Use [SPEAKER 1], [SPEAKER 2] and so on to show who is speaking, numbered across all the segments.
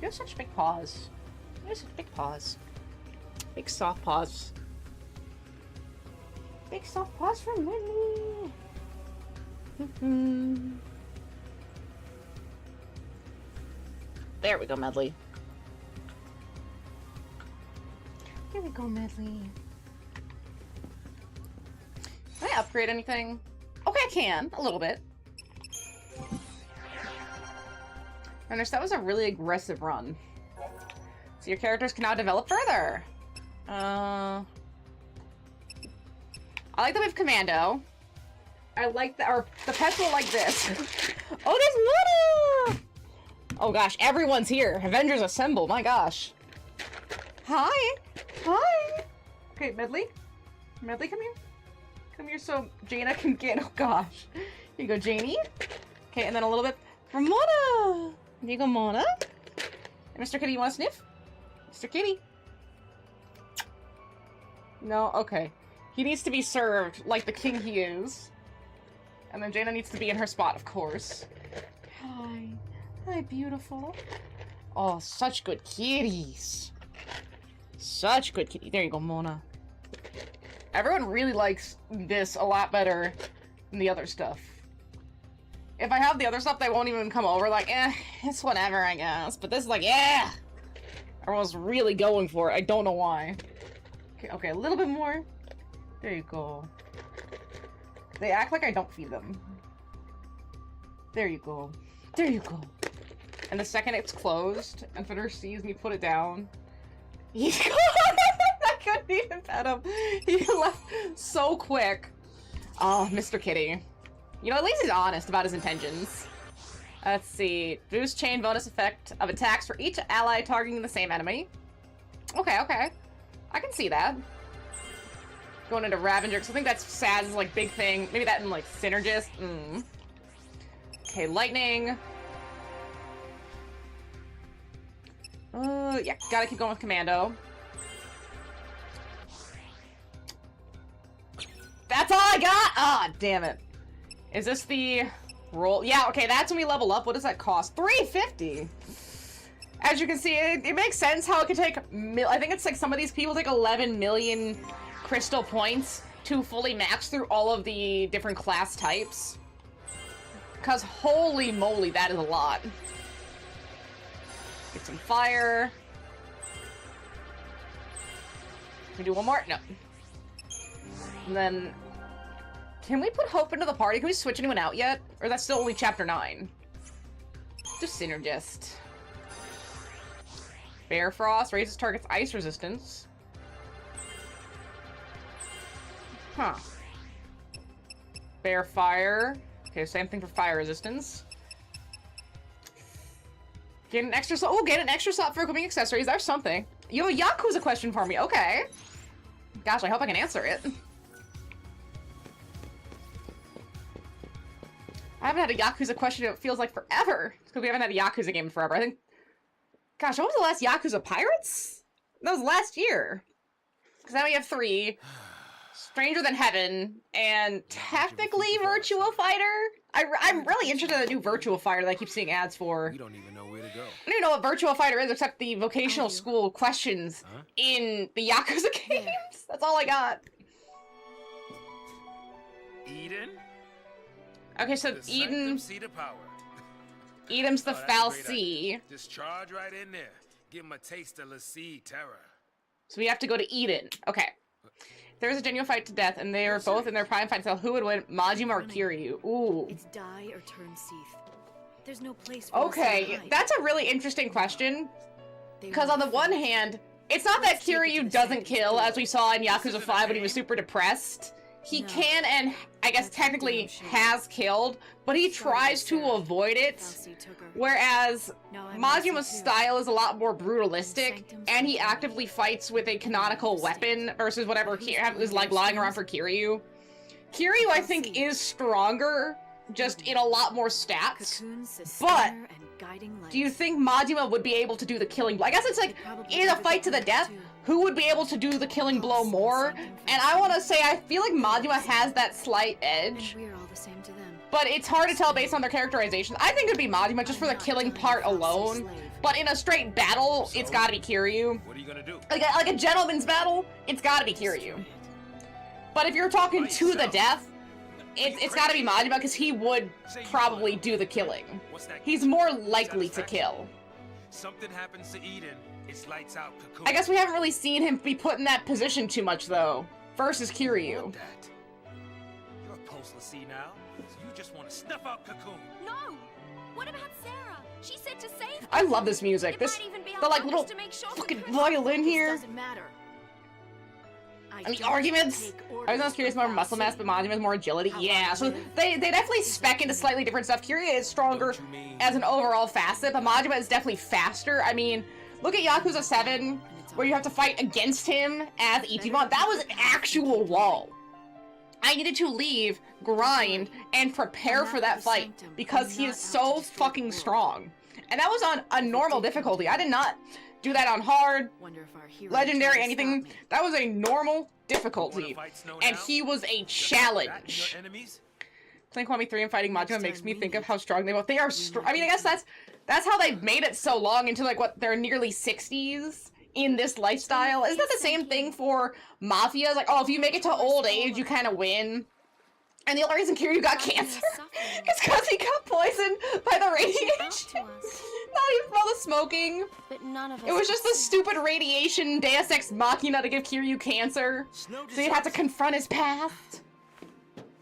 [SPEAKER 1] You have such big paws. You have such big paws. Big soft paws. Big soft paws from Lily. There we go, Medley. Here we go, Medley. Can I upgrade anything? Okay, I can. A little bit. Runners, that was a really aggressive run. So your characters can now develop further. I like that we have Commando. I like that, or the pets will like this. Oh, there's Luna! Oh gosh, everyone's here. Avengers assemble, my gosh. Hi! Hi! Okay, Medley? Medley, come here. Come here so Jaina can get, oh gosh. Here you go, Janie. Okay, and then a little bit for Mona! Here you go, Mona. And Mr. Kitty, you want a sniff? Mr. Kitty. No? Okay. He needs to be served like the king he is. And then Jaina needs to be in her spot, of course. Hi. Hi, beautiful. Oh, such good kitties. Such good kitty. There you go, Mona. Everyone really likes this a lot better than the other stuff. If I have the other stuff, they won't even come over. Like, it's whatever, I guess. But this is like, yeah! Everyone's really going for it. I don't know why. Okay, a little bit more. There you go. They act like I don't feed them. There you go. There you go. And the second it's closed, and Fenrir sees me put it down, he's gone! I couldn't even pet him. He left so quick. Oh, Mr. Kitty. You know, at least he's honest about his intentions. Let's see. Boost chain bonus effect of attacks for each ally targeting the same enemy. Okay, okay. I can see that. Going into Ravager, because I think that's Saz's, like, big thing. Maybe that in, like, Synergist. Okay, Lightning. Yeah, gotta keep going with Commando. That's all I got! Ah, damn it. Is this the roll? Yeah, okay, that's when we level up. What does that cost? $350! As you can see, it makes sense how it could take... I think it's like some of these people take 11 million crystal points to fully max through all of the different class types. Because holy moly, that is a lot. Get some fire. Can we do one more? No. And then... Can we put Hope into the party? Can we switch anyone out yet? Or that's still only Chapter 9? Just Synergist. Bear Frost raises target's ice resistance. Huh. Bear Fire. Okay, same thing for fire resistance. Get an extra slot. Oh, get an extra slot for equipping accessories. There's something. You have a Yakuza question for me. Okay. Gosh, I hope I can answer it. I haven't had a Yakuza question, it feels like forever. It's because we haven't had a Yakuza game in forever. I think... Gosh, what was the last Yakuza? Pirates? That was last year. Because now we have 3. Stranger Than Heaven, and technically Virtua Fighter? I'm really interested in the new Virtua Fighter that I keep seeing ads for.
[SPEAKER 2] We don't even know where to go.
[SPEAKER 1] I don't even know what Virtua Fighter is except the vocational school questions in the Yakuza games. That's all I got.
[SPEAKER 2] Eden?
[SPEAKER 1] Okay, so Eden...
[SPEAKER 2] Seat of power.
[SPEAKER 1] Eden's the Fal'Cie.
[SPEAKER 2] Just charge right in there. Give him a taste of Lassie terror.
[SPEAKER 1] So we have to go to Eden. Okay. There's a genuine fight to death, and they are both in their prime fight. So who would win, Majima or Kiryu? Ooh.
[SPEAKER 3] It's die or turn Seath. There's no place for
[SPEAKER 1] okay, that's a really interesting question. Because on the one hand, it's not that Kiryu doesn't kill, as we saw in Yakuza 5 when he was super depressed. He can and, I guess, technically has killed, but he tries to avoid it. Whereas Majima's style is a lot more brutalistic, and he actively fights with a canonical weapon versus whatever is like lying around for Kiryu. Kiryu, I think, is stronger, just in a lot more stats. But do you think Majima would be able to do the killing blow? I guess it's like, in a fight to the death, who would be able to do the killing blow more? And I want to say, I feel like Majima has that slight edge. but it's hard to tell based on their characterization. I think it'd be Majima just for the killing part alone. But in a straight battle, it's gotta be Kiryu.
[SPEAKER 2] What are you gonna do?
[SPEAKER 1] Like a gentleman's battle, it's gotta be Kiryu. But if you're talking to the death, it's gotta be Majima because he would probably do the killing. He's more likely to kill.
[SPEAKER 2] Something happens to Eden, it's lights out Cocoon.
[SPEAKER 1] I guess we haven't really seen him be put in that position too much though. Versus Kiryu.
[SPEAKER 2] Want that? You're pulseless, see now? So you just want to snuff out Cocoon.
[SPEAKER 3] No! What about Sarah? She said to save
[SPEAKER 1] I love this music.
[SPEAKER 3] It
[SPEAKER 1] This,
[SPEAKER 3] might even be
[SPEAKER 1] the like
[SPEAKER 3] our
[SPEAKER 1] little
[SPEAKER 3] focus to make sure
[SPEAKER 1] fucking
[SPEAKER 3] Cocoon-
[SPEAKER 1] violin
[SPEAKER 3] This
[SPEAKER 1] here.
[SPEAKER 3] doesn't matter.
[SPEAKER 1] And the arguments. I was not curious more muscle mass, but Majima's more agility. Yeah, so they definitely spec into slightly different stuff. Kiryu is stronger as an overall facet, but Majima is definitely faster. I mean, look at Yakuza 7, where you have to fight against him as Ichiban. That was an actual wall. I needed to leave, grind, and prepare for that fight because he is so fucking strong. And that was on a normal difficulty. I did not do that on hard, legendary, anything. That was a normal difficulty. And he was a challenge. Playing Kwame 3 and fighting Majima makes me think of how strong they both. They are I mean, I guess that's how they've made it so long into like what they're nearly 60s in this lifestyle. Isn't that the same thing for Mafia? It's like, oh, if you make it to old age, you kind of win. And the only reason Kiryu got cancer is because he got poisoned by the radiation. Not even from all the smoking.
[SPEAKER 3] But none of us
[SPEAKER 1] It was just the stupid radiation Deus Ex Machina to give Kiryu cancer. So he'd have to confront his past.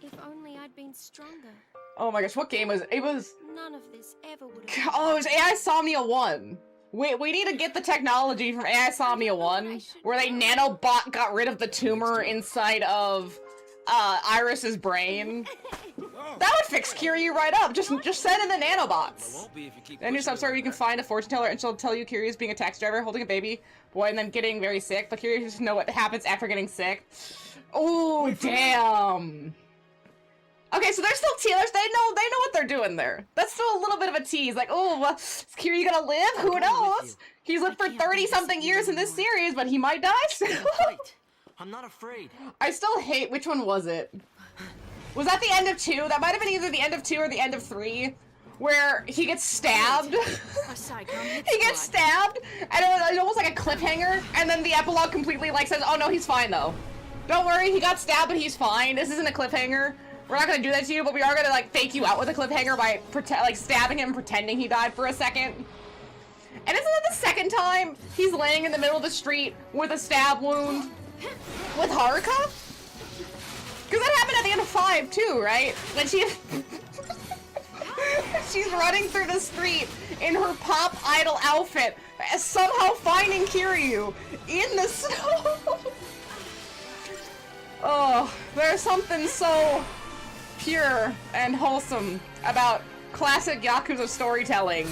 [SPEAKER 3] If only I'd been stronger.
[SPEAKER 1] Oh my gosh, what game was it? It was...
[SPEAKER 3] None of this ever would have.
[SPEAKER 1] Oh, it was AI Somnia 1. We need to get the technology from AI Somnia 1, where they nanobot got rid of the tumor inside of Iris's brain. That would fix Kiryu right up. Just send in the nanobots. Then new substory, you can find a fortune teller and she'll tell you Kiryu is being a taxi driver, holding a baby boy, and then getting very sick. But Kiryu doesn't know what happens after getting sick. Oh damn. Okay, so they're still teasers. They know what they're doing there. That's still a little bit of a tease. Like, oh, well, is Kiryu gonna live? Who knows? He's lived for 30-something years in this series, but he might die soon.
[SPEAKER 4] I'm not afraid.
[SPEAKER 1] I still hate. Which one was it? Was that the end of 2? That might have been either the end of 2 or the end of 3, where he gets stabbed. He gets stabbed, and it was almost like a cliffhanger, and then the epilogue completely like says, "Oh no, he's fine though. Don't worry, he got stabbed, but he's fine. This isn't a cliffhanger. We're not gonna do that to you, but we are gonna like fake you out with a cliffhanger by like stabbing him, pretending he died for a second." And isn't it the second time he's laying in the middle of the street with a stab wound with Haruka? Because that happened at the end of 5 too, right? When she's running through the street in her pop idol outfit, somehow finding Kiryu in the snow. Oh, there's something so pure and wholesome about classic Yakuza storytelling.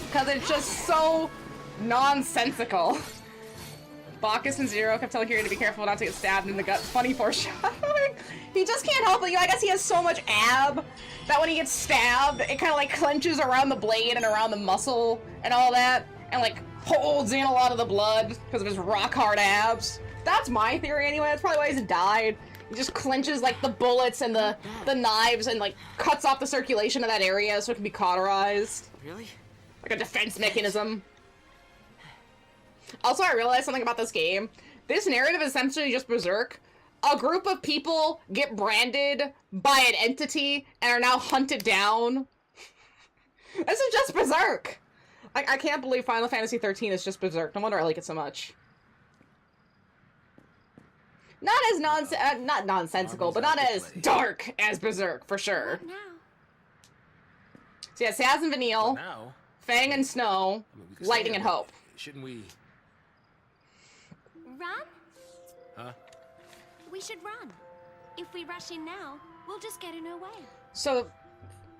[SPEAKER 1] Because it's just so nonsensical. Bacchus and Zero kept telling Kiryu to be careful not to get stabbed in the gut. Funny foreshadowing. He just can't help it. You know, I guess he has so much ab that when he gets stabbed, it kind of like clenches around the blade and around the muscle and all that, and like holds in a lot of the blood because of his rock hard abs. That's my theory anyway. That's probably why he hasn't died. He just clenches like the bullets and the knives and like cuts off the circulation of that area so it can be cauterized.
[SPEAKER 4] Really?
[SPEAKER 1] Like a defense mechanism. Also, I realized something about this game. This narrative is essentially just Berserk. A group of people get branded by an entity and are now hunted down. This is just Berserk. I can't believe Final Fantasy 13 is just Berserk. No wonder I like it so much. Not as not nonsensical, but not as dark as Berserk, for sure.
[SPEAKER 3] What now?
[SPEAKER 1] So yeah, Saz and Vanille,
[SPEAKER 2] Now,
[SPEAKER 1] Fang and Snow,
[SPEAKER 2] we could
[SPEAKER 1] Lightning
[SPEAKER 2] say
[SPEAKER 1] and Hope.
[SPEAKER 2] Shouldn't we?
[SPEAKER 3] Run?
[SPEAKER 2] Huh?
[SPEAKER 3] We should run. If we rush in now, we'll just get in her way.
[SPEAKER 1] So,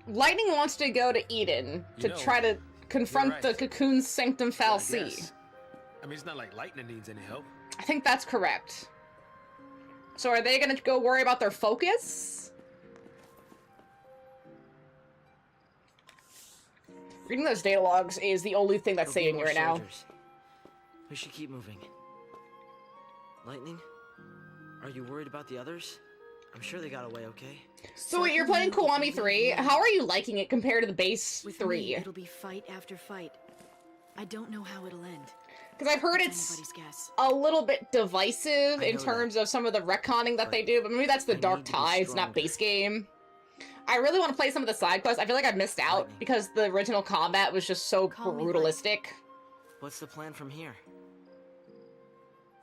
[SPEAKER 1] Lightning wants to go to Eden to try to confront
[SPEAKER 2] right.
[SPEAKER 1] the Cocoon's Sanctum Falsi.
[SPEAKER 2] Yes. I mean, it's not like Lightning needs any help.
[SPEAKER 1] I think that's correct. So are they gonna go worry about their focus? Reading those data logs is the only thing that's saving me right now.
[SPEAKER 4] We should keep moving. Lightning, are you worried about the others? I'm sure they got away okay.
[SPEAKER 1] So wait, you're playing Kiwami 3. How are you liking it compared to the base
[SPEAKER 5] With
[SPEAKER 1] 3?
[SPEAKER 5] me, it'll be fight after fight. I don't know how it'll end.
[SPEAKER 1] Because I've heard
[SPEAKER 5] It's
[SPEAKER 1] it's
[SPEAKER 5] anybody's guess.
[SPEAKER 1] a little bit divisive
[SPEAKER 4] I
[SPEAKER 1] in
[SPEAKER 4] know
[SPEAKER 1] terms of some of the retconning that they do, but maybe that's the
[SPEAKER 4] I
[SPEAKER 1] Dark
[SPEAKER 4] need to be
[SPEAKER 1] Tides, not
[SPEAKER 4] stronger.
[SPEAKER 1] base game. I really want to play some of the side quests. I feel like I've missed out
[SPEAKER 4] Lightning.
[SPEAKER 1] because the original combat was just so
[SPEAKER 5] Call me
[SPEAKER 1] brutalistic.
[SPEAKER 4] What's the plan from here?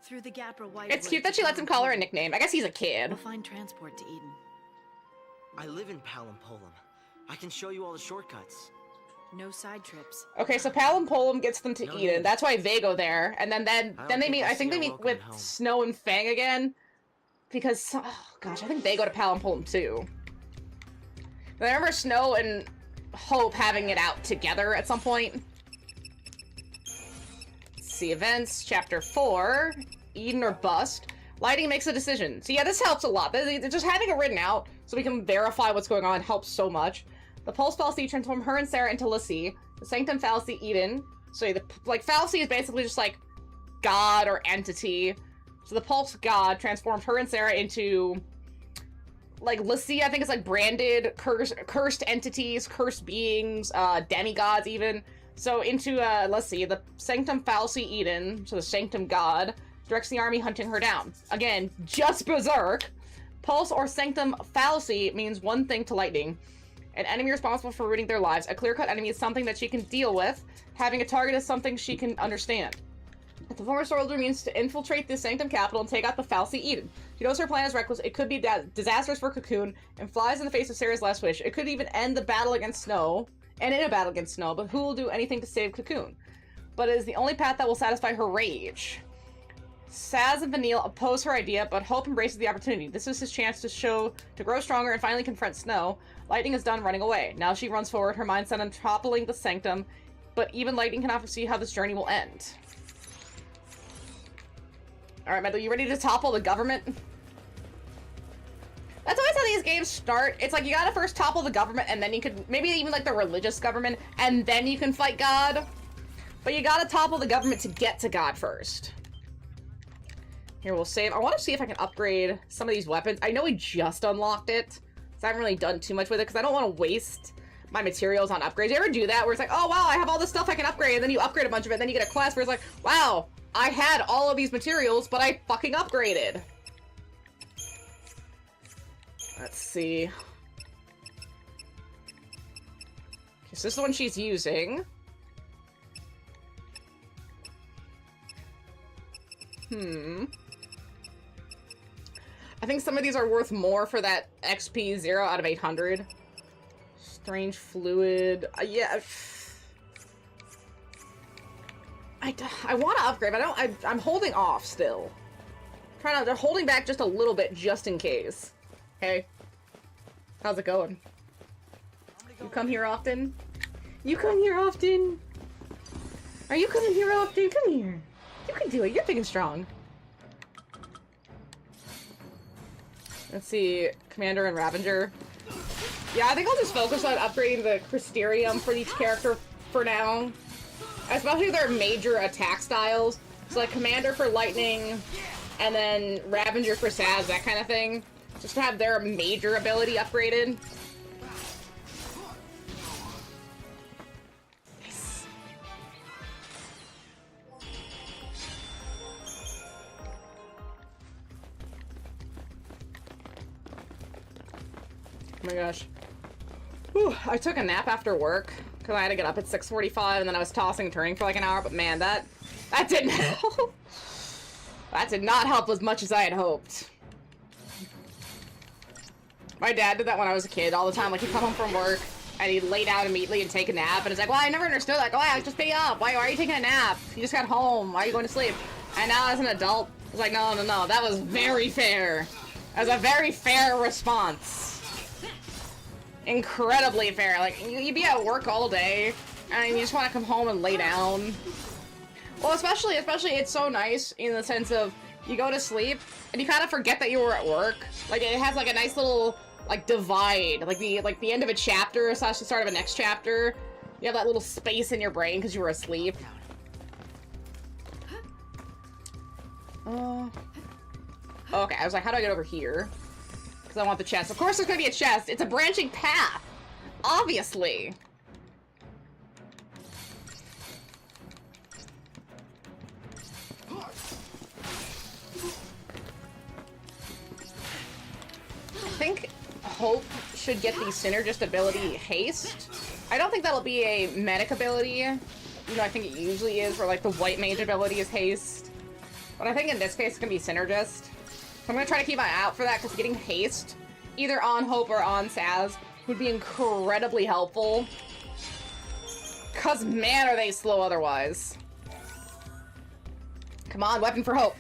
[SPEAKER 5] Through the gap or white.
[SPEAKER 1] It's cute that she lets him call her a nickname. I guess he's a kid.
[SPEAKER 5] We'll find transport to Eden.
[SPEAKER 4] I live in Palampolum. I can show you all the shortcuts.
[SPEAKER 5] No side trips.
[SPEAKER 1] Okay, so Palampolum gets them to
[SPEAKER 4] No
[SPEAKER 1] Eden.
[SPEAKER 4] need.
[SPEAKER 1] They they go there, and then
[SPEAKER 4] don't
[SPEAKER 1] they
[SPEAKER 4] think
[SPEAKER 1] meet.
[SPEAKER 4] we'll
[SPEAKER 1] I think
[SPEAKER 4] see
[SPEAKER 1] they
[SPEAKER 4] our
[SPEAKER 1] meet
[SPEAKER 4] welcome
[SPEAKER 1] with
[SPEAKER 4] at home.
[SPEAKER 1] Snow and Fang again, because oh gosh, I think they go to Palampolum too. I remember Snow and Hope having it out together at some point. Let's see events, chapter 4, Eden or bust. Lighting makes a decision. So yeah, this helps a lot. Just having it written out so we can verify what's going on helps so much. The Pulse Fallacy transformed her and Sarah into Lissy. The Sanctum Fallacy Eden. So like Fallacy is basically just like God or entity. So the Pulse God transformed her and Sarah into like Lissy, I think it's like branded cursed entities, cursed beings, demigods even. So into let's see, the Sanctum Fallacy Eden, so the Sanctum God, directs the army hunting her down. Again, just berserk. Pulse or Sanctum Fallacy means one thing to Lightning. An enemy responsible for ruining their lives. A clear-cut enemy is something that she can deal with. Having a target is something she can understand. If the former soldier means to infiltrate the Sanctum capital and take out the Fallacy Eden. She knows her plan is reckless. It could be disastrous for Cocoon and flies in the face of Sarah's last wish. It could even end the battle against Snow, and in a battle against Snow, but who will do anything to save Cocoon? But it is the only path that will satisfy her rage. Saz and Vanille oppose her idea, but Hope embraces the opportunity. This is his chance to grow stronger and finally confront Snow. Lightning is done running away. Now she runs forward, her mind set on toppling the Sanctum, but even Lightning cannot foresee how this journey will end. Alright, Meadow, you ready to topple the government? That's always how these games start. It's like you gotta first topple the government, and then you could, maybe even like the religious government, and then you can fight God. But you gotta topple the government to get to God first. Here, we'll save. I want to see if I can upgrade some of these weapons. I know we just unlocked it, so I haven't really done too much with it, because I don't want to waste my materials on upgrades. You ever do that, where it's like, oh wow, I have all this stuff I can upgrade, and then you upgrade a bunch of it, and then you get a quest where it's like, wow, I had all of these materials, but I fucking upgraded. Let's see. Okay, so this is the one she's using. I think some of these are worth more for that XP 0 out of 800. Strange fluid. Yeah. I want to upgrade, but I'm holding off still. They're holding back just a little bit just in case. Hey. How's it going? You come here often? You come here often? Are you coming here often? Come here. You can do it. You're big and strong. Let's see, Commander and Ravager. Yeah, I think I'll just focus on upgrading the Crystarium for each character for now. Especially their major attack styles. So like Commander for Lightning, and then Ravager for Saz, that kind of thing. Just to have their major ability upgraded. Nice. Oh my gosh. Whew, I took a nap after work because I had to get up at 6:45 and then I was tossing and turning for like an hour, but man, that didn't help. That did not help as much as I had hoped. My dad did that when I was a kid all the time. Like, he'd come home from work and he'd lay down immediately and take a nap, and it's like, well, I never understood. Like, why? Just be up. Why are you taking a nap? You just got home. Why are you going to sleep? And now as an adult, it's like, no, no, no. That was very fair. That was a very fair response. Incredibly fair. Like, you'd be at work all day and you just want to come home and lay down. Well, especially it's so nice in the sense of you go to sleep and you kind of forget that you were at work. Like, it has like a nice little like divide, like the end of a chapter slash the start of a next chapter. You have that little space in your brain because you were asleep. Okay, I was like, how do I get over here? Because I want the chest. Of course there's gonna be a chest. It's a branching path. Obviously. I think Hope should get the synergist ability Haste. I don't think that'll be a medic ability. You know, I think it usually is, where like the white mage ability is Haste. But I think in this case it's gonna be synergist. So I'm gonna try to keep my eye out for that, because getting Haste, either on Hope or on Saz, would be incredibly helpful. Cause man, are they slow otherwise. Come on, weapon for Hope.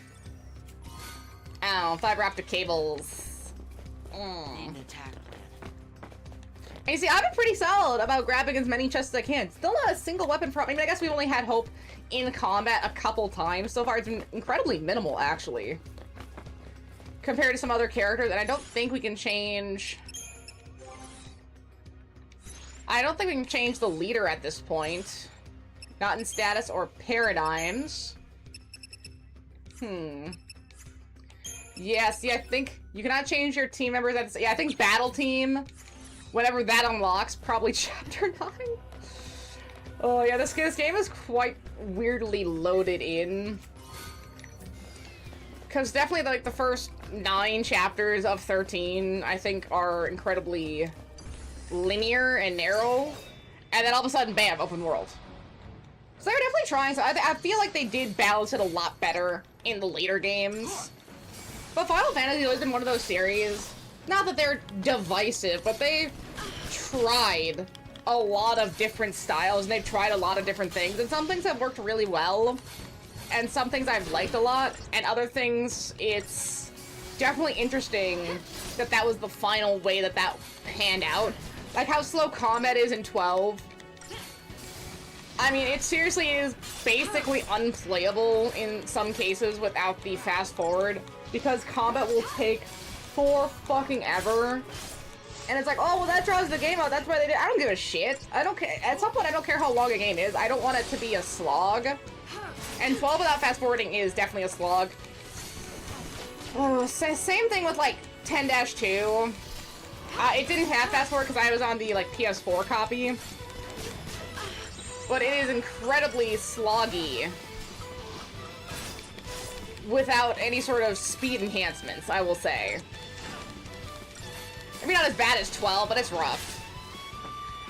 [SPEAKER 1] Ow, fiber optic cables.
[SPEAKER 4] Need an attack plan.
[SPEAKER 1] And you see, I've been pretty solid about grabbing as many chests as I can. Still not a single weapon from. I mean, I guess we've only had Hope in combat a couple times. So far, it's been incredibly minimal, actually. Compared to some other characters, and I don't think we can change... I don't think we can change the leader at this point. Not in status or paradigms. Yeah, see, I think you cannot change your team members. Yeah, I think Battle Team, whenever that unlocks, probably Chapter 9. Oh, yeah, this game is quite weirdly loaded in. Because definitely, like, the first 9 chapters of 13, I think, are incredibly linear and narrow. And then all of a sudden, bam, open world. So they were definitely trying. So I feel like they did balance it a lot better in the later games. But Final Fantasy has always been one of those series, not that they're divisive, but they've tried a lot of different styles, and they've tried a lot of different things, and some things have worked really well, and some things I've liked a lot, and other things, it's definitely interesting that that was the final way that that panned out. Like how slow combat is in 12. I mean, it seriously is basically unplayable in some cases without the fast forward, because combat will take for fucking ever. And it's like, oh, well, that draws the game out. That's why they did. I don't give a shit. I don't care. At some point, I don't care how long a game is. I don't want it to be a slog. And 12 without fast forwarding is definitely a slog. Oh, same thing with like 10-2. It didn't have fast forward because I was on the like PS4 copy. But it is incredibly sloggy without any sort of speed enhancements, I will say. Maybe not as bad as 12, but it's rough.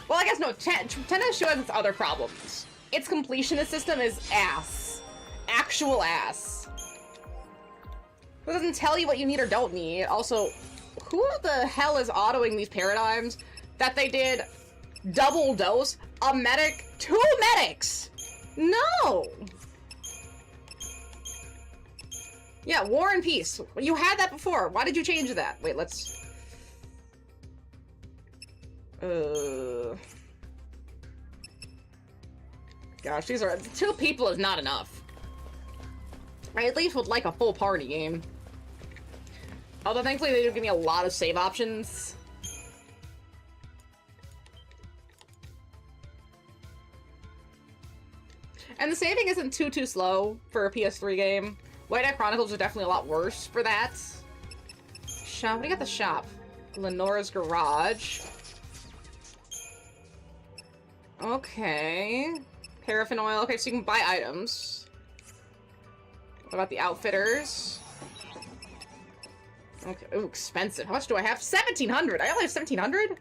[SPEAKER 1] Well, I guess no, 10 has shown its other problems. Its completionist system is ass. Actual ass. It doesn't tell you what you need or don't need. Also, who the hell is autoing these paradigms that they did double dose, a medic, 2 medics? No! Yeah, War and Peace. You had that before. Why did you change that? Wait, let's... Gosh, these are... 2 people is not enough. I at least would like a full party game. Although thankfully they do give me a lot of save options. And the saving isn't too slow for a PS3 game. White Knight Chronicles is definitely a lot worse for that. Shop, what do you got the shop? Lenora's Garage. Okay. Paraffin oil. Okay, so you can buy items. What about the outfitters? Okay. Ooh, expensive. How much do I have? 1,700! I only have 1,700?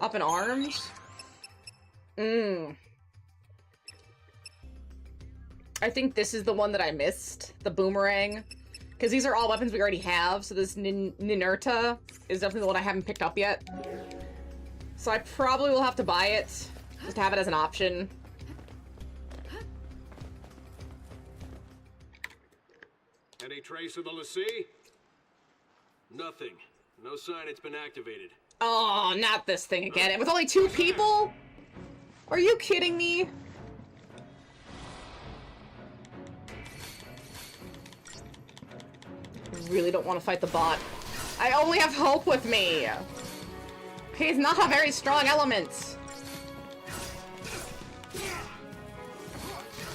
[SPEAKER 1] Up in arms? I think this is the one that I missed. The boomerang. Because these are all weapons we already have, so this Ninurta is definitely the one I haven't picked up yet. So I probably will have to buy it, just to have it as an option.
[SPEAKER 6] Any trace of the Lassie? Nothing. No sign it's been activated.
[SPEAKER 1] Oh, not this thing again. And with only 2 people? Are you kidding me? I really don't want to fight the bot. I only have Hope with me. He's not a very strong element.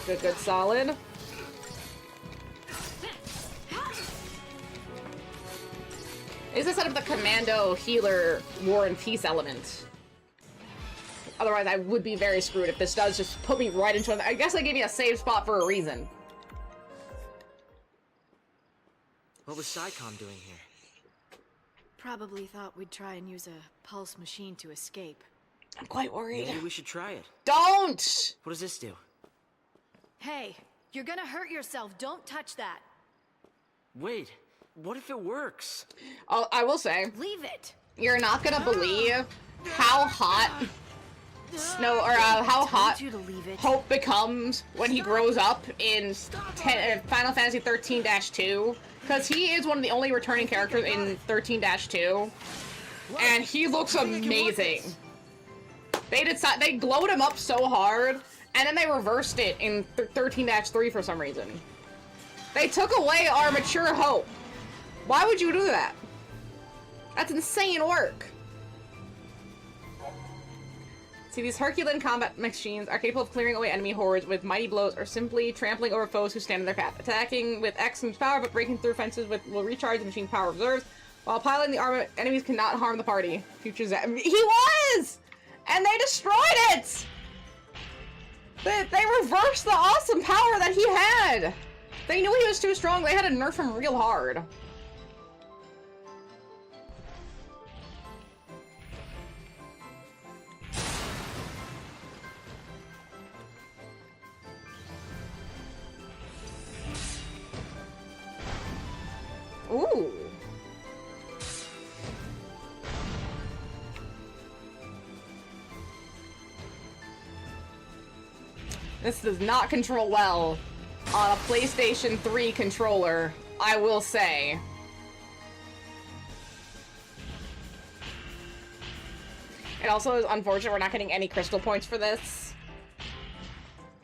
[SPEAKER 1] Good, solid. Is to set up the commando healer war and peace element. Otherwise, I would be very screwed if this does just put me right into it. I guess they gave me a save spot for a reason.
[SPEAKER 4] What was SciComm doing here?
[SPEAKER 5] Probably thought we'd try and use a pulse machine to escape.
[SPEAKER 1] I'm quite worried.
[SPEAKER 4] Maybe we should try it.
[SPEAKER 1] Don't!
[SPEAKER 4] What does this do?
[SPEAKER 5] Hey, you're gonna hurt yourself. Don't touch that.
[SPEAKER 4] Wait, what if it works?
[SPEAKER 1] Oh, I will say,
[SPEAKER 5] Leave it.
[SPEAKER 1] you're not gonna believe how hot Snow, or how hot
[SPEAKER 5] You to leave it.
[SPEAKER 1] Hope becomes when he grows up in Final Fantasy 13-2. Because he is one of the only returning characters in 13-2. And he looks amazing. They glowed him up so hard, and then they reversed it in 13-3 for some reason. They took away our mature Hope. Why would you do that? That's insane work. See, these Herculean combat machines are capable of clearing away enemy hordes with mighty blows or simply trampling over foes who stand in their path. Attacking with excellent power, but breaking through fences will recharge the machine power reserves. While piloting the armor, enemies cannot harm the party. He was! And they destroyed it! They reversed the awesome power that he had! They knew he was too strong, they had to nerf him real hard. Ooh. This does not control well on a PlayStation 3 controller, I will say. It also is unfortunate we're not getting any crystal points for this.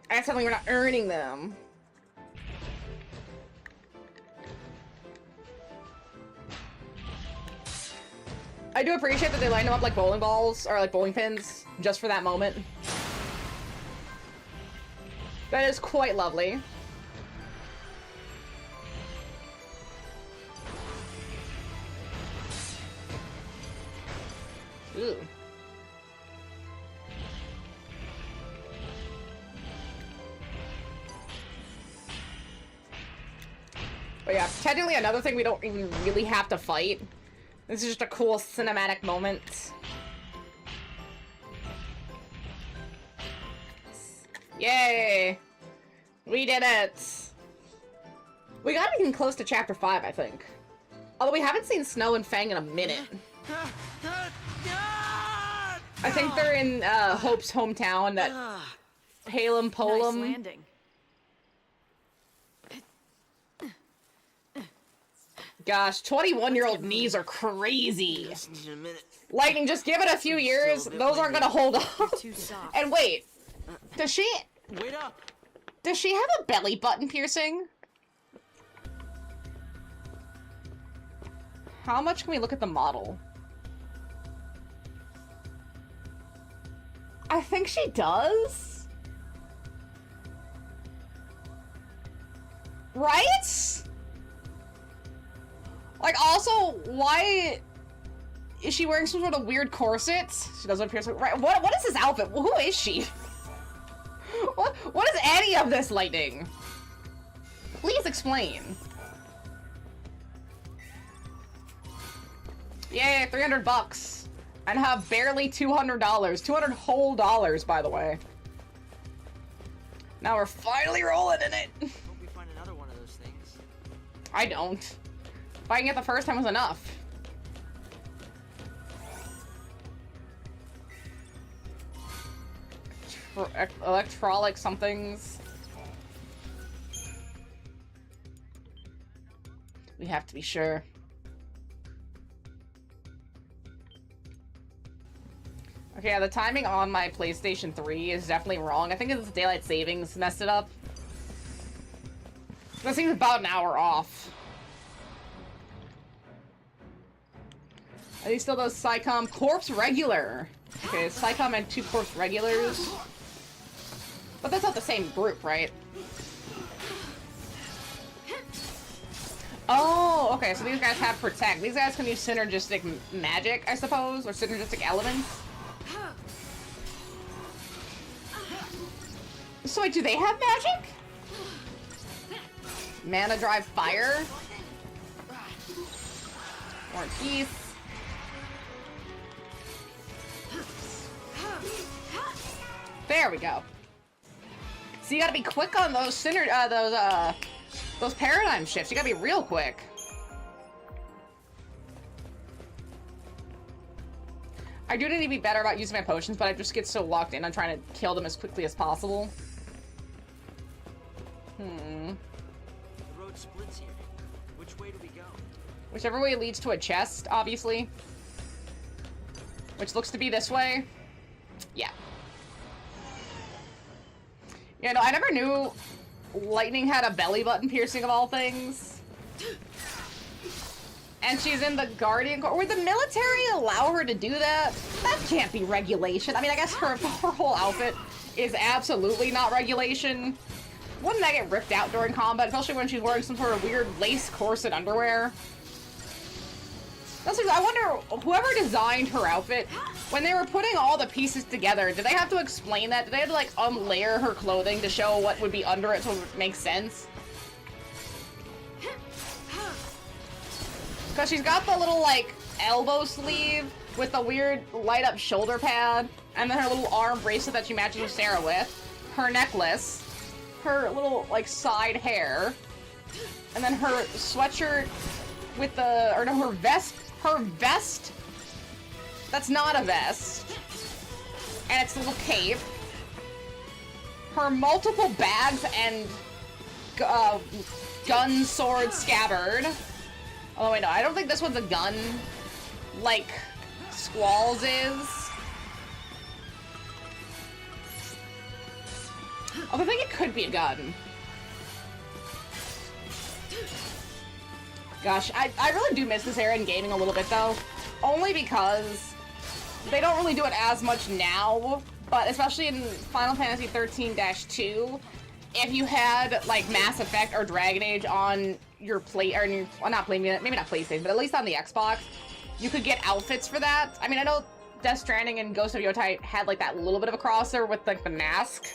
[SPEAKER 1] And suddenly we're not earning them. I do appreciate that they line them up like bowling balls, or like bowling pins, just for that moment. That is quite lovely. Ooh. But yeah, technically another thing we don't even really have to fight. This is just a cool cinematic moment. Yay! We did it! We got even close to chapter 5, I think. Although we haven't seen Snow and Fang in a minute. I think they're in Hope's hometown, that Palem Polem.
[SPEAKER 5] Nice landing.
[SPEAKER 1] Gosh, 21-year-old knees are crazy.
[SPEAKER 4] Just need a minute.
[SPEAKER 1] Lightning, just give it a few years, those aren't gonna hold up.
[SPEAKER 5] Too soft.
[SPEAKER 1] And wait, does she
[SPEAKER 4] Wait up!
[SPEAKER 1] have a belly button piercing? How much can we look at the model? I think she does. Right? Like, also, why is she wearing some sort of weird corset? She doesn't appear so... Right, what is this outfit? Who is she? What is any of this, Lightning? Please explain. Yay, 300 bucks. And have barely $200. 200 whole dollars, by the way. Now we're finally rolling in it.
[SPEAKER 4] Hope we find another one of those things.
[SPEAKER 1] I don't. Fighting it the first time was enough. Electrolic somethings. We have to be sure. Okay, yeah, the timing on my PlayStation 3 is definitely wrong. I think it's daylight savings messed it up. That seems about an hour off. Are these still those SciComm Corpse Regular? Okay, SciComm and 2 Corpse Regulars. But that's not the same group, right? Oh, okay, so these guys have protect. These guys can use synergistic magic, I suppose, or synergistic elements. So wait, do they have magic? Mana drive fire? More geese. There we go. So you gotta be quick on those those paradigm shifts. You gotta be real quick. I do need to be better about using my potions, but I just get so locked in on trying to kill them as quickly as possible.
[SPEAKER 4] The road splits here. Which way do we go?
[SPEAKER 1] Whichever way leads to a chest, obviously. Which looks to be this way. Yeah. Yeah, no, I never knew Lightning had a belly button piercing of all things. And she's in the Guardian Corps. Would the military allow her to do that? That can't be regulation. I mean, I guess her whole outfit is absolutely not regulation. Wouldn't that get ripped out during combat, especially when she's wearing some sort of weird lace corset underwear? I wonder, whoever designed her outfit, when they were putting all the pieces together, did they have to explain that? Did they have to, like, unlayer her clothing to show what would be under it so it would make sense? Because she's got the little, like, elbow sleeve with the weird light-up shoulder pad, and then her little arm bracelet that she matches with Sarah with, her necklace, her little, like, side hair, and then her sweatshirt with the, or no, her vest, that's not a vest, and it's a little cape, her multiple bags and gun, sword, scabbard. Oh wait, no, I don't think this one's a gun, like Squall's is. Oh, I think it could be a gun. Gosh, I really do miss this era in gaming a little bit, though. Only because they don't really do it as much now, but especially in Final Fantasy 13-2, if you had, like, Mass Effect or Dragon Age on your well, not PlayStation, maybe not PlayStation, but at least on the Xbox, you could get outfits for that. I mean, I know Death Stranding and Ghost of Yotei had, like, that little bit of a crossover with, like, the mask.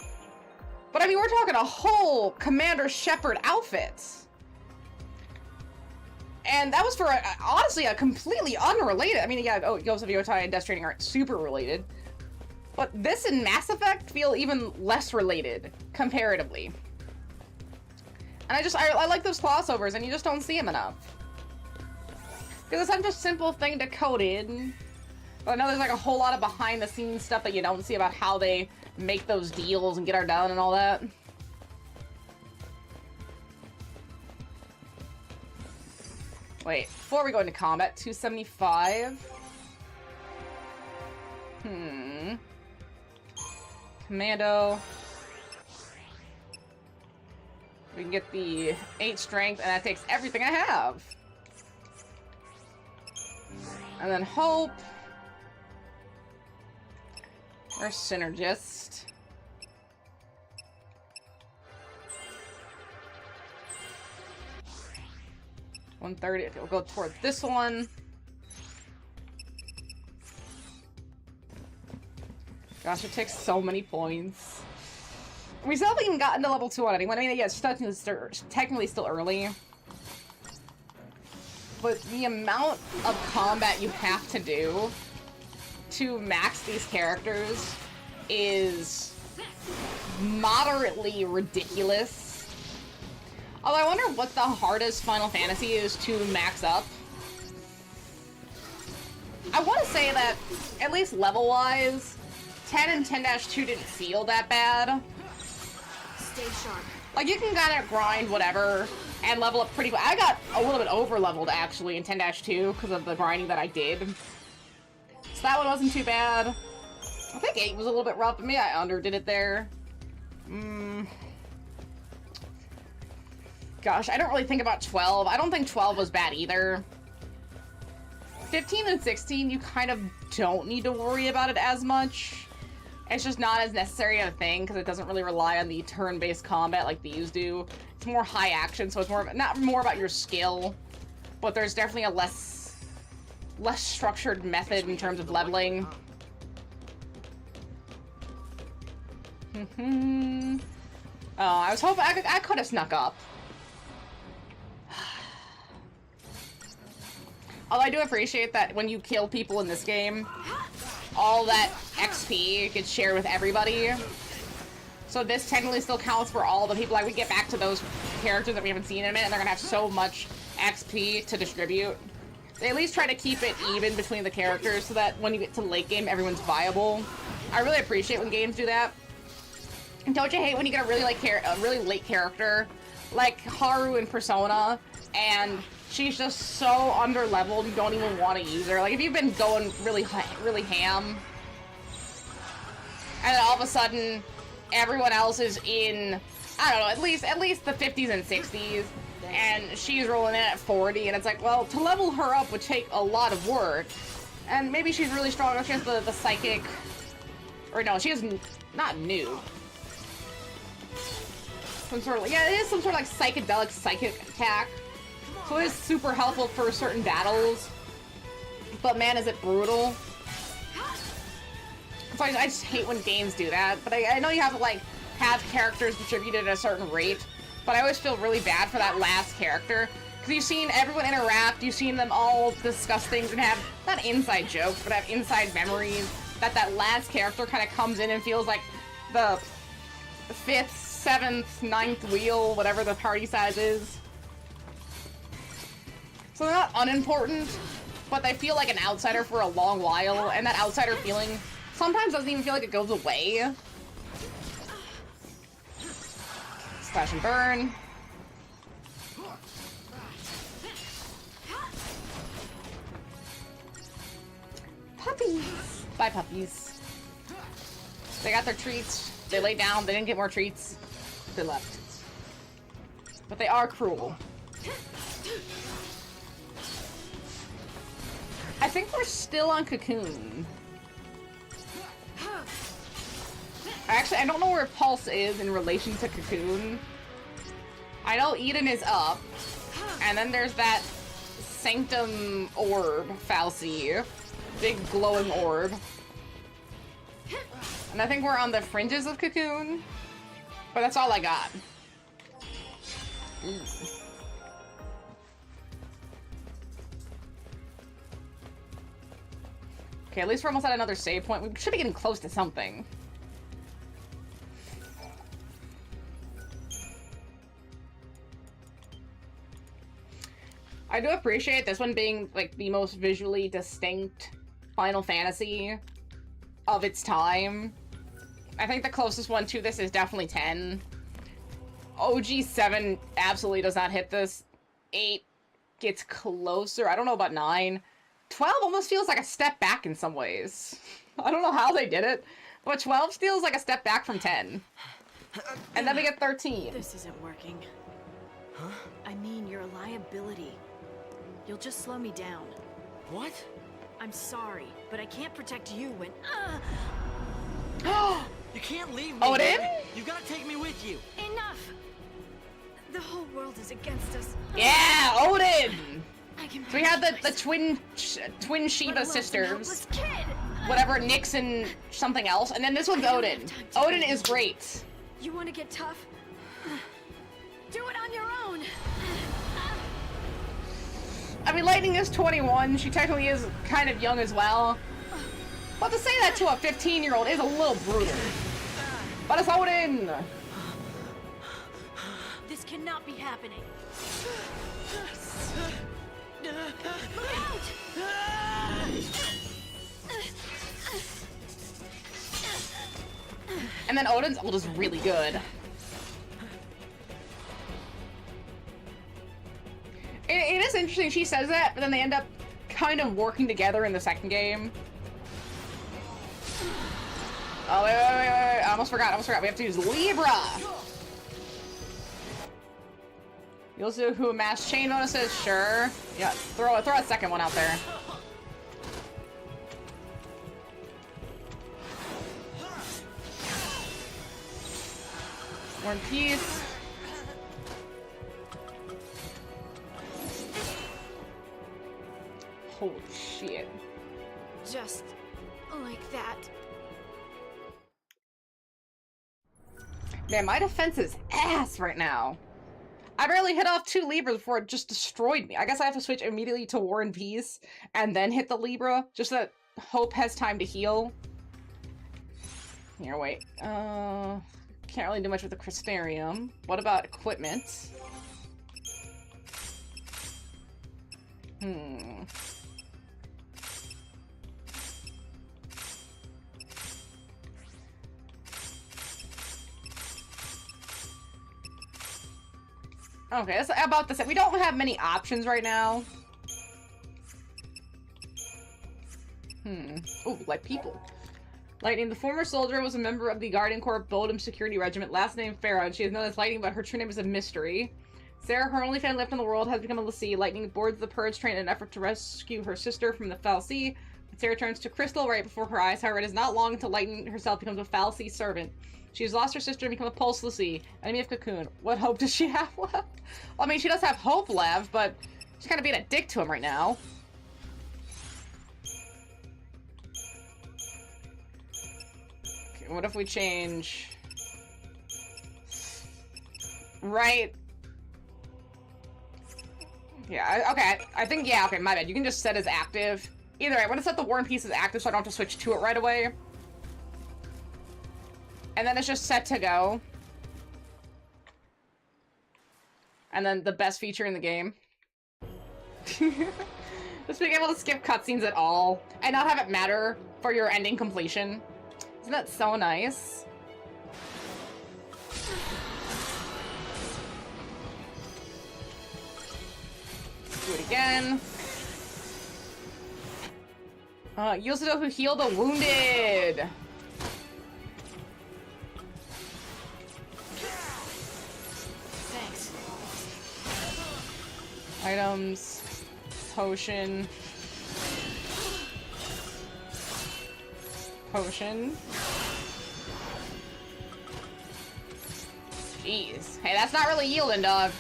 [SPEAKER 1] But, I mean, we're talking a whole Commander Shepard outfit. And that was for, honestly, a completely unrelated... I mean, yeah, Ghost of Yotei and Death Stranding aren't super related. But this and Mass Effect feel even less related, comparatively. And I like those crossovers, and you just don't see them enough. Because it's such a simple thing to code in. But I know there's, like, a whole lot of behind-the-scenes stuff that you don't see about how they make those deals and get her done and all that. Wait, before we go into combat, 275. Commando. We can get the 8 strength, and that takes everything I have. And then Hope. Or Synergist. 130. Okay, we'll go toward this one. Gosh, it takes so many points. We still haven't even gotten to level 2 on anyone. I mean, yeah, it's technically still early. But the amount of combat you have to do to max these characters is moderately ridiculous. Although I wonder what the hardest Final Fantasy is to max up. I want to say that, at least level-wise, 10 and 10-2 didn't feel that bad.
[SPEAKER 5] Stay sharp.
[SPEAKER 1] Like, you can kind of grind whatever and level up pretty quick. I got a little bit over-leveled, actually, in 10-2 because of the grinding that I did. So that one wasn't too bad. I think 8 was a little bit rough, but maybe I underdid it there. Gosh, I don't really think about 12. I don't think 12 was bad either. 15 and 16, you kind of don't need to worry about it as much. It's just not as necessary of a thing because it doesn't really rely on the turn-based combat like these do. It's more high action, so it's more not more about your skill but there's definitely a less structured method in terms of leveling. Oh, I was hoping I could have snuck up. Although I do appreciate that when you kill people in this game, all that XP gets shared with everybody. So this technically still counts for all the people. Like, we get back to those characters that we haven't seen in a minute, and they're gonna have so much XP to distribute. They at least try to keep it even between the characters so that when you get to late game, everyone's viable. I really appreciate when games do that. And don't you hate when you get a really late character, like Haru in Persona, and she's just so under-leveled you don't even want to use her. Like, if you've been going really ham, and then all of a sudden everyone else is in, I don't know, at least the 50s and 60s, and she's rolling in at 40, and it's like, well, to level her up would take a lot of work. And maybe she's really strong. She has the psychic, or no, she has not new. Some sort of, yeah, it is some sort of like psychedelic psychic attack. So it is super helpful for certain battles. But man, is it brutal. So I just hate when games do that. But I know you have to like have characters distributed at a certain rate. But I always feel really bad for that last character. Because you've seen everyone interact, you've seen them all discuss things and have, not inside jokes, but have inside memories. That last character kind of comes in and feels like the 5th, 7th, 9th wheel, whatever the party size is. So they're not unimportant, but they feel like an outsider for a long while, and that outsider feeling sometimes doesn't even feel like it goes away. Slash and burn. Puppies! Bye, puppies. They got their treats. They laid down. They didn't get more treats. They left. But they are cruel. I think we're still on Cocoon. Actually, I don't know where Pulse is in relation to Cocoon. I know Eden is up. And then there's that Sanctum Orb, Falsey. Big glowing orb. And I think we're on the fringes of Cocoon. But that's all I got. Okay, at least we're almost at another save point. We should be getting close to something. I do appreciate this one being, like, the most visually distinct Final Fantasy of its time. I think the closest one to this is definitely 10. OG 7 absolutely does not hit this. 8 gets closer. I don't know about 9. 12 almost feels like a step back in some ways. I don't know how they did it, but 12 feels like a step back from 10. And then we get 13.
[SPEAKER 5] This isn't working.
[SPEAKER 4] Huh?
[SPEAKER 5] I mean, you're a liability. You'll just slow me down.
[SPEAKER 4] What?
[SPEAKER 5] I'm sorry, but I can't protect you when...
[SPEAKER 4] You can't leave me.
[SPEAKER 1] Odin?
[SPEAKER 4] You gotta take me with you.
[SPEAKER 5] Enough! The whole world is against us.
[SPEAKER 1] Yeah, Odin!
[SPEAKER 5] I can
[SPEAKER 1] So we had the twin Shiba sisters. Whatever, Nyx and something else. And then this one's Odin. Odin is great.
[SPEAKER 5] You want to get tough? Do it on your own.
[SPEAKER 1] I mean, Lightning is 21. She technically is kind of young as well. But to say that to a 15-year-old is a little brutal. But it's Odin!
[SPEAKER 5] This cannot be happening. Look out!
[SPEAKER 1] And then Odin's ult is really good. It is interesting she says that, but then they end up kind of working together in the second game. Oh, wait. I almost forgot. We have to use Libra! You'll see who mass chain bonuses? Sure. Yeah, throw a second one out there. War and Peace. Shit.
[SPEAKER 5] Just like that.
[SPEAKER 1] Man, my defense is ass right now. I barely hit off 2 Libras before it just destroyed me. I guess I have to switch immediately to War and Peace and then hit the Libra, just so that Hope has time to heal. Here, wait. Can't really do much with the Crystarium. What about equipment? Okay, that's about this. We don't have many options right now. Ooh, like people. Lightning, the former soldier, was a member of the Guardian Corps Bodum Security Regiment, last name Farah, and she is known as Lightning, but her true name is a mystery. Sarah, her only family left in the world, has become a Lassie. Lightning boards the Purge train in an effort to rescue her sister from the Foul Sea. Sarah turns to Crystal right before her eyes. However, it is not long until Lightning herself becomes a Foul Sea servant. She has lost her sister and become a Pulse Lassie, enemy of Cocoon. What hope does she have left? Well, I mean, she does have hope left, but she's kind of being a dick to him right now. Okay, what if we change... Right... Yeah, okay, I think, yeah, okay, my bad. You can just set as active. Either way, I want to set the War and Peace as active so I don't have to switch to it right away. And then it's just set to go. And then the best feature in the game. Just being able to skip cutscenes at all. And not have it matter for your ending completion. Isn't that so nice? Do it again. You also know who healed the wounded.
[SPEAKER 5] Thanks.
[SPEAKER 1] Items. Potion. Potion. Jeez. Hey, that's not really yielding, dog.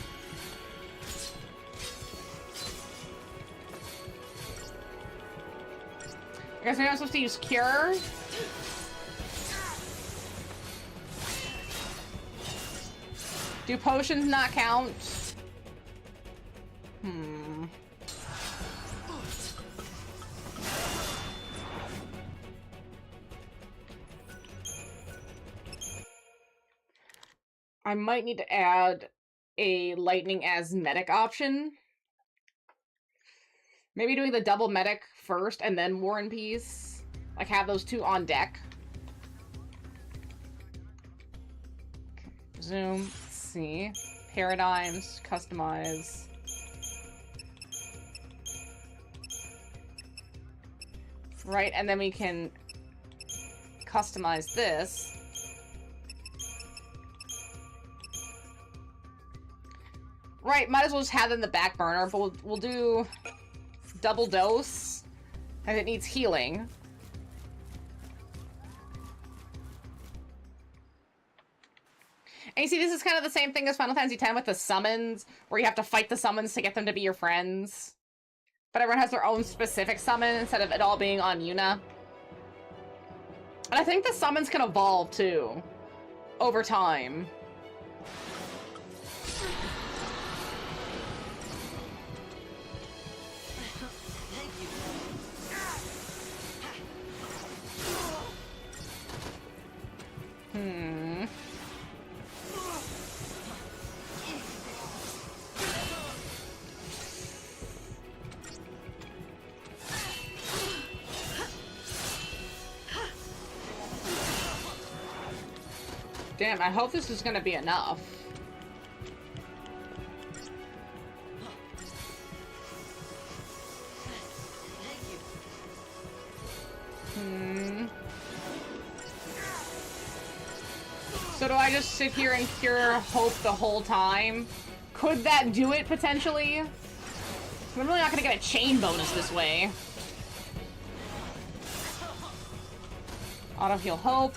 [SPEAKER 1] I guess maybe I'm supposed to use Cure? Do potions not count? I might need to add a lightning as medic option. Maybe doing the double medic first and then War and Peace. Like, have those two on deck. Okay. Zoom. Let's see. Paradigms. Customize. Right, and then we can customize this. Right, might as well just have it in the back burner, but we'll do double dose, and it needs healing. And you see, this is kind of the same thing as Final Fantasy X with the summons, where you have to fight the summons to get them to be your friends. But everyone has their own specific summon instead of it all being on Yuna. And I think the summons can evolve, too, over time. Damn, I hope this is gonna be enough. So do I just sit here and cure hope the whole time? Could that do it, potentially? I'm really not gonna get a chain bonus this way. Auto heal hope.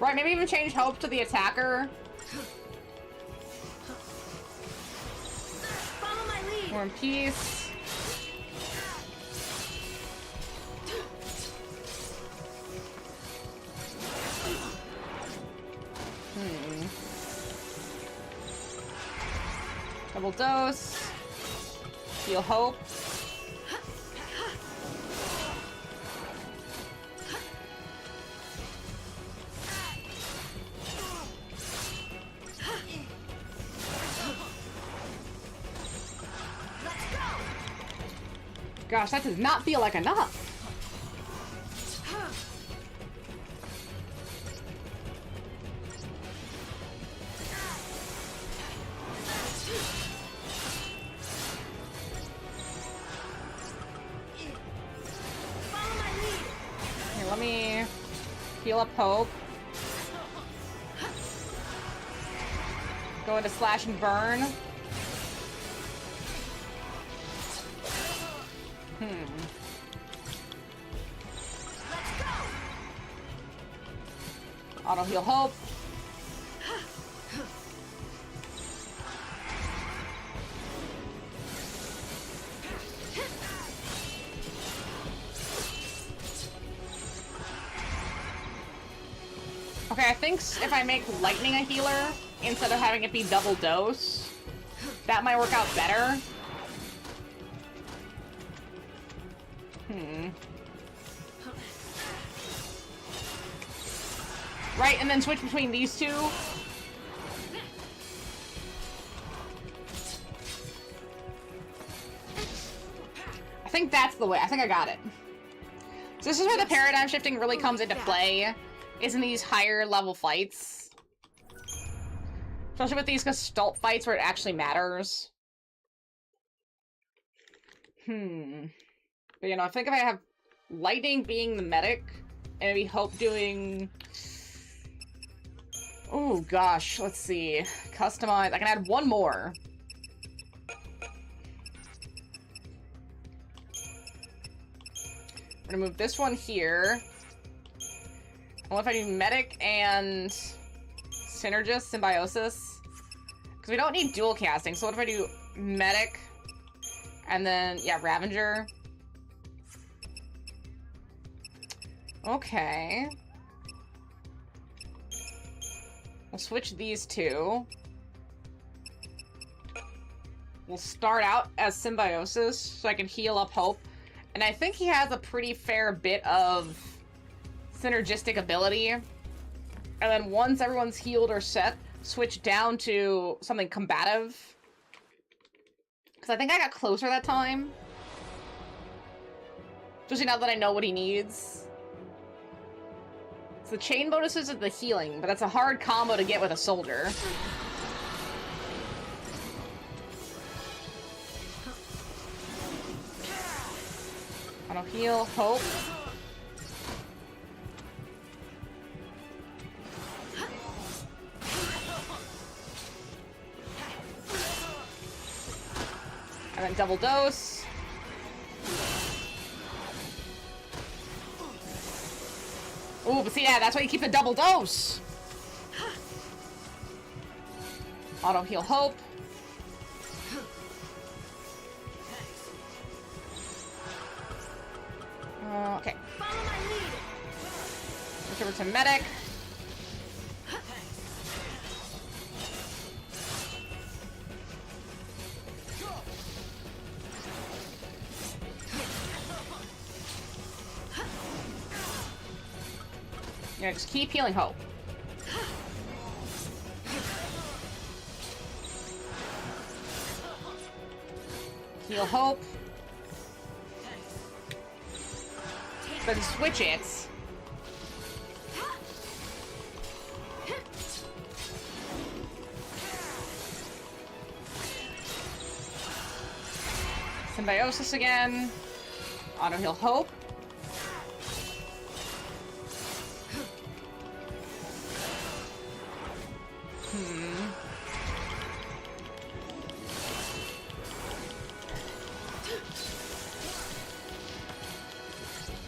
[SPEAKER 1] Right, maybe even change Hope to the attacker.
[SPEAKER 3] Follow my lead.
[SPEAKER 1] War and Peace. Double dose. Heal Hope. Gosh, that does not feel like enough. Here, let me heal up Hope. Go into Slash and Burn. Auto heal Hope. Okay, I think if I make Lightning a healer instead of having it be double dose, that might work out better. Right, and then switch between these two. I think that's the way. I think I got it. So this is where the paradigm shifting really comes into play, is in these higher level fights. Especially with these Gestalt fights where it actually matters. But you know, I think if I have Lightning being the medic, and maybe Hope doing... Oh gosh, let's see. Customize. I can add one more. We're gonna move this one here. What if I do Medic and Synergist, Symbiosis? Because we don't need dual casting, so what if I do Medic and then, yeah, Ravager? Okay. We'll switch these two. We'll start out as Symbiosis, so I can heal up Hope. And I think he has a pretty fair bit of synergistic ability. And then once everyone's healed or set, switch down to something combative. Because I think I got closer that time. Especially now that I know what he needs. So the chain bonuses is the healing, but that's a hard combo to get with a soldier. Auto heal, Hope. And then double dose. Ooh, but see, yeah, that's why you keep the double dose. Auto heal Hope. Okay. Switch over to Medic. Yeah, just keep healing Hope. Heal Hope. Then switch it. Symbiosis again. Auto heal Hope.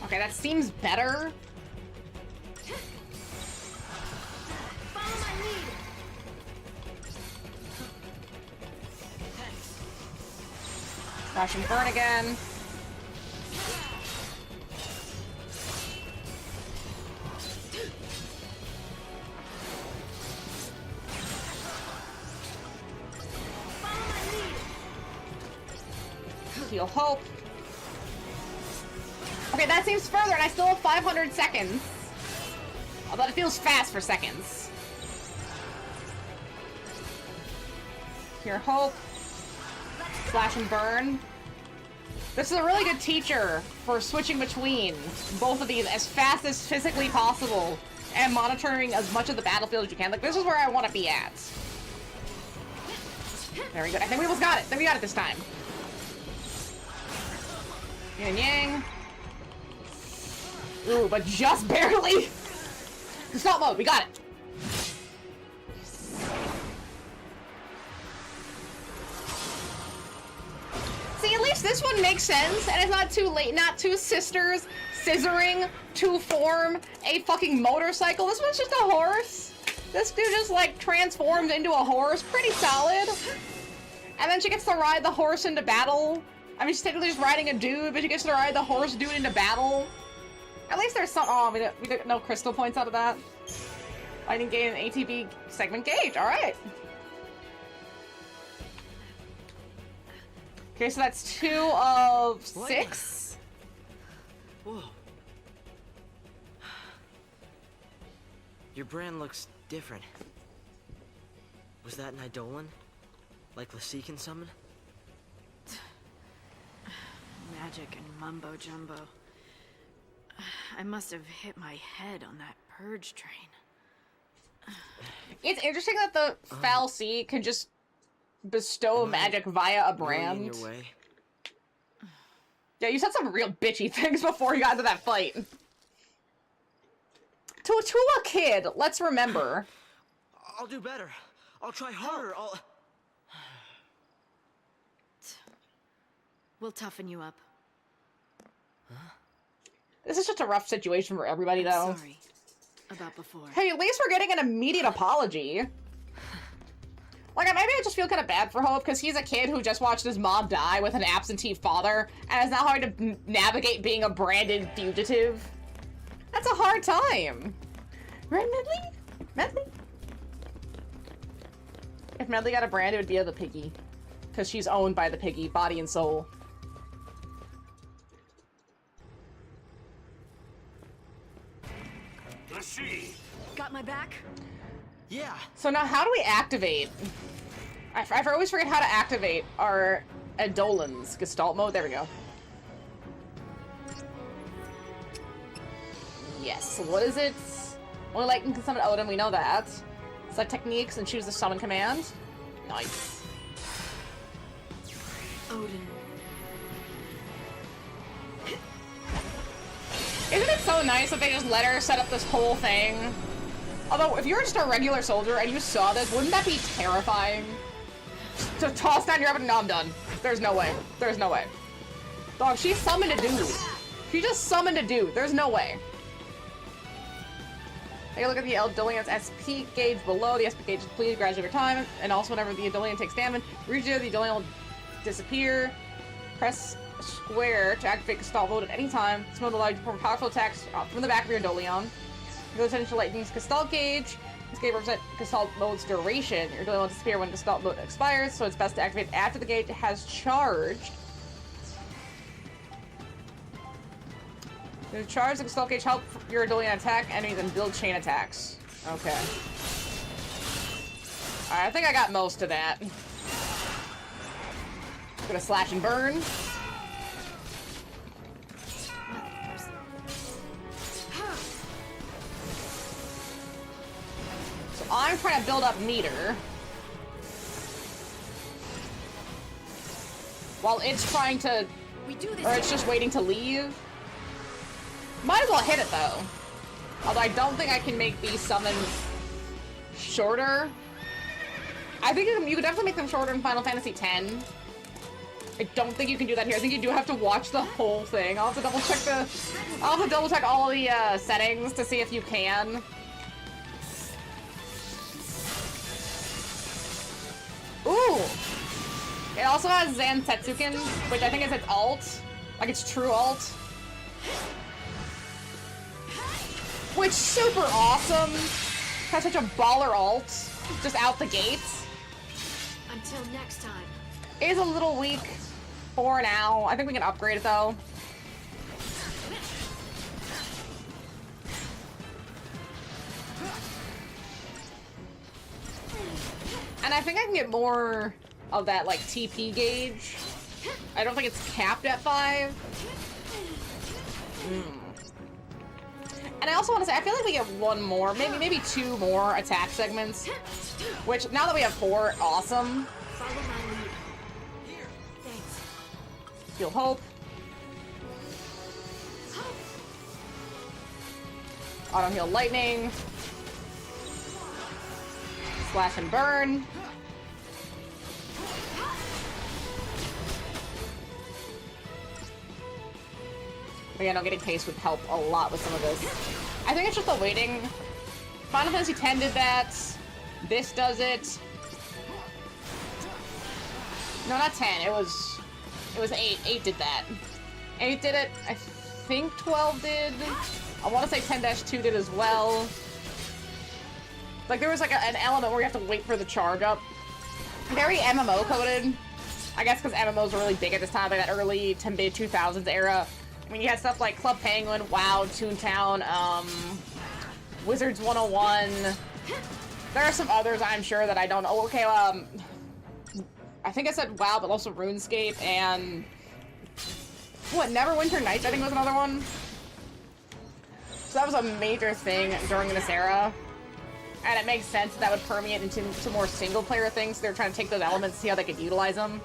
[SPEAKER 1] Okay, that seems better. Slash and burn again. Heal hope. Okay, that seems further, and I still have 500 seconds. Although it feels fast for seconds. Cure hope. Slash and burn. This is a really good teacher for switching between both of these as fast as physically possible and monitoring as much of the battlefield as you can. Like, this is where I want to be at. Very good. I think we almost got it. I think we got it this time. Yin and yang. Ooh, but just barely. Assault mode, we got it. See, at least this one makes sense, and it's not too late. Not two sisters scissoring to form a fucking motorcycle. This one's just a horse. This dude just like transformed into a horse. Pretty solid. And then she gets to ride the horse into battle. I mean, she's technically just riding a dude, but she gets to ride the horse dude into battle. At least there's some. Oh, we didn't no crystal points out of that. I didn't gain an ATB segment gauge. All right. Okay, so that's 2 of 6.
[SPEAKER 4] Whoa. Your brand looks different. Was that an Eidolon? Like Lassie can summon?
[SPEAKER 5] Magic and mumbo jumbo. I must have hit my head on that purge train.
[SPEAKER 1] It's interesting that the Foul Sea can just bestow magic via a brand.
[SPEAKER 4] In your way?
[SPEAKER 1] Yeah, you said some real bitchy things before you got into that fight. To a kid, let's remember.
[SPEAKER 4] I'll do better. I'll try harder.
[SPEAKER 5] We'll toughen you up.
[SPEAKER 1] This is just a rough situation for everybody, though.
[SPEAKER 5] Sorry about before.
[SPEAKER 1] Hey, at least we're getting an immediate apology. Like, maybe I just feel kind of bad for Hope, because he's a kid who just watched his mom die with an absentee father, and is now having to navigate being a branded fugitive. That's a hard time. Right, Medley? Medley? If Medley got a brand, it would be of the piggy. Because she's owned by the piggy, body and soul.
[SPEAKER 5] Got my back?
[SPEAKER 4] Yeah.
[SPEAKER 1] So now how do we activate? I always forget how to activate our Eidolons. Gestalt mode, there we go. Yes, so what is it? Only Lightning can summon Odin, we know that. Select techniques and choose the summon command. Nice.
[SPEAKER 5] Odin.
[SPEAKER 1] Isn't it so nice that they just let her set up this whole thing? Although, if you were just a regular soldier and you saw this, wouldn't that be terrifying? To toss down your weapon? No, I'm done. There's no way. There's no way. Dog, she summoned a dude. She just summoned a dude. There's no way. Take a look at the Eidolion's SP gauge below. The SP gauge is depleted gradually over time, and also whenever the Eidolion takes damage, reach there, the Eidolion will disappear. Press square to activate Gestalt mode at any time. This mode will allow you to perform powerful attacks from the back of your Eidolion. Go attention to Lightning's Gestalt gauge. This gauge represents Gestalt mode's duration. Your Eidolion will disappear when Gestalt mode expires, so it's best to activate after the gauge has charged. To charge the Gestalt gauge, help your Eidolion attack enemies and build chain attacks. Okay. Alright, I think I got most of that. Gonna slash and burn. So I'm trying to build up meter. While it's trying to... Or it's just waiting to leave. Might as well hit it, though. Although I don't think I can make these summons shorter. I think you can definitely make them shorter in Final Fantasy X. I don't think you can do that here. I think you do have to watch the whole thing. I'll have to double check I'll have to double check all the settings to see if you can. Ooh! also has Zantetsuken, which I think is its alt. Like, its true alt. Which, super awesome. Has such a baller alt. Just out the gates.
[SPEAKER 5] Until next time.
[SPEAKER 1] It is a little weak for now. I think we can upgrade it, though. And I think I can get more of that, like, TP gauge. I don't think it's capped at 5. And I also want to say, I feel like we get one more, maybe 2 more attack segments. Which, now that we have 4, awesome.
[SPEAKER 5] Follow my lead. Here. Thanks.
[SPEAKER 1] Feel hope. Auto heal lightning. Slash and burn. But yeah, no, getting pace would help a lot with some of this. I think it's just the waiting. Final Fantasy X did that. This does it. No, not 10. It was 8. 8 did that. 8 did it. I think 12 did. I want to say 10-2 did as well. Like, there was like an element where you have to wait for the charge up. Very MMO coded. I guess because MMOs were really big at this time, like that early to mid 2000s era. I mean, you had stuff like Club Penguin, WoW, Toontown, Wizards 101. There are some others I'm sure that I don't know. Okay, I think I said WoW, but also RuneScape and what, Neverwinter Nights, I think was another one. So that was a major thing during this era. And it makes sense that would permeate into more single-player things. They're trying to take those elements, see how they could utilize them.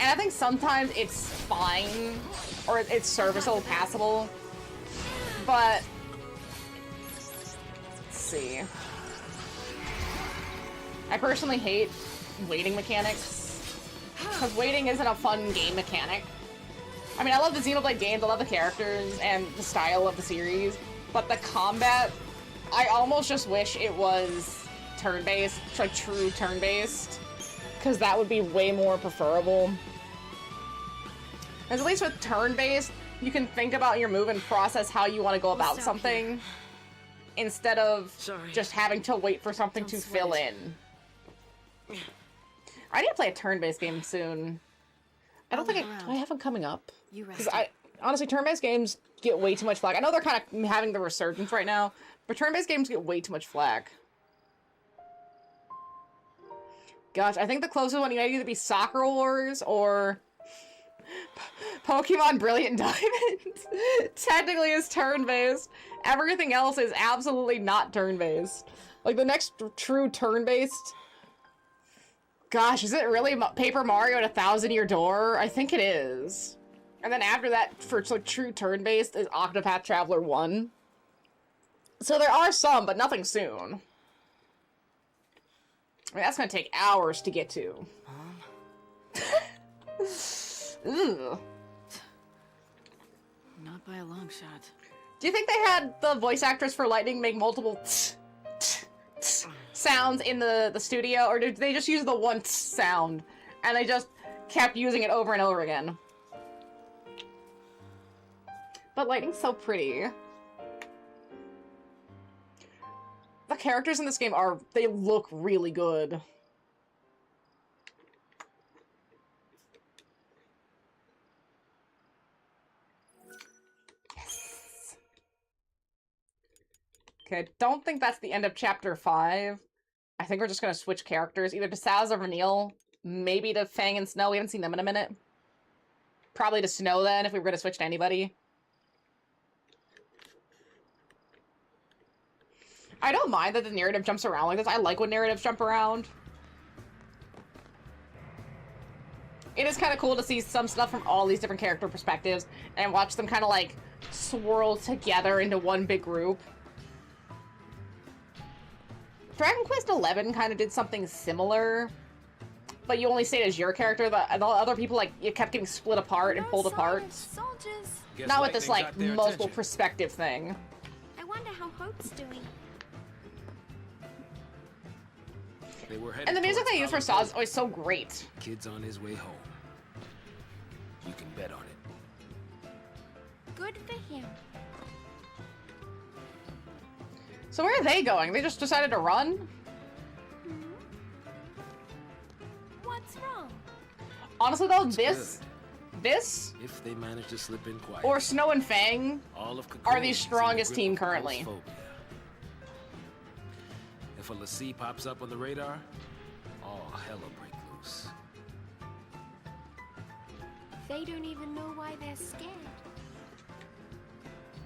[SPEAKER 1] And I think sometimes it's fine, or it's serviceable, passable. But let's see. I personally hate waiting mechanics, because waiting isn't a fun game mechanic. I mean, I love the Xenoblade games, I love the characters and the style of the series, but the combat, I almost just wish it was turn-based, like true turn-based, because that would be way more preferable. Because at least with turn-based, you can think about your move and process how you want to go about something, instead of just having to wait for something to fill in. I need to play a turn-based game soon. I don't think do I have them coming up? Because honestly, turn-based games get way too much flack. I know they're kind of having the resurgence right now, but turn-based games get way too much flack. Gosh, I think the closest one might either be Soccer Wars or Pokemon Brilliant Diamond. Technically is turn-based. Everything else is absolutely not turn-based. Like, the next true turn-based... Gosh, is it really Paper Mario and 1,000-Year Door? I think it is. And then after that, for like, true turn-based, is Octopath Traveler 1. So there are some, but nothing soon. I mean, that's gonna take hours to get to. Ugh.
[SPEAKER 5] Not by a long shot.
[SPEAKER 1] Do you think they had the voice actress for Lightning make multiple sounds in the studio, or did they just use the one sound and they just kept using it over and over again? But Lightning's so pretty. The characters in this game they look really good. Yes. Okay, I don't think that's the end of chapter 5. I think we're just gonna switch characters, either to Saz or Vanille, maybe to Fang and Snow. We haven't seen them in a minute. Probably to Snow then, if we were gonna switch to anybody. I don't mind that the narrative jumps around like this. I like when narratives jump around. It is kind of cool to see some stuff from all these different character perspectives and watch them kind of like swirl together into one big group. Dragon Quest XI kind of did something similar, but you only stayed as your character. The other people, like, you kept getting split apart and pulled apart. Not with this, like, multiple perspective thing.
[SPEAKER 3] I wonder how Hope's doing.
[SPEAKER 2] They were headed
[SPEAKER 1] And the music
[SPEAKER 2] towards
[SPEAKER 1] they use for
[SPEAKER 2] Hollow
[SPEAKER 1] Saw is always so great.
[SPEAKER 2] Kid's on his way home. You can bet on it.
[SPEAKER 3] Good for him.
[SPEAKER 1] So where are they going? They just decided to run?
[SPEAKER 3] What's wrong?
[SPEAKER 1] Honestly though,
[SPEAKER 2] It's
[SPEAKER 1] this,
[SPEAKER 2] If they manage to slip in quiet.
[SPEAKER 1] or Snow and Fang
[SPEAKER 2] All of
[SPEAKER 1] are the
[SPEAKER 2] Cocoon's in
[SPEAKER 1] strongest
[SPEAKER 2] grip
[SPEAKER 1] team
[SPEAKER 2] of
[SPEAKER 1] currently.
[SPEAKER 2] phobia. If a l'Cie pops up on the radar, all hell will break loose.
[SPEAKER 3] They don't even know why they're scared.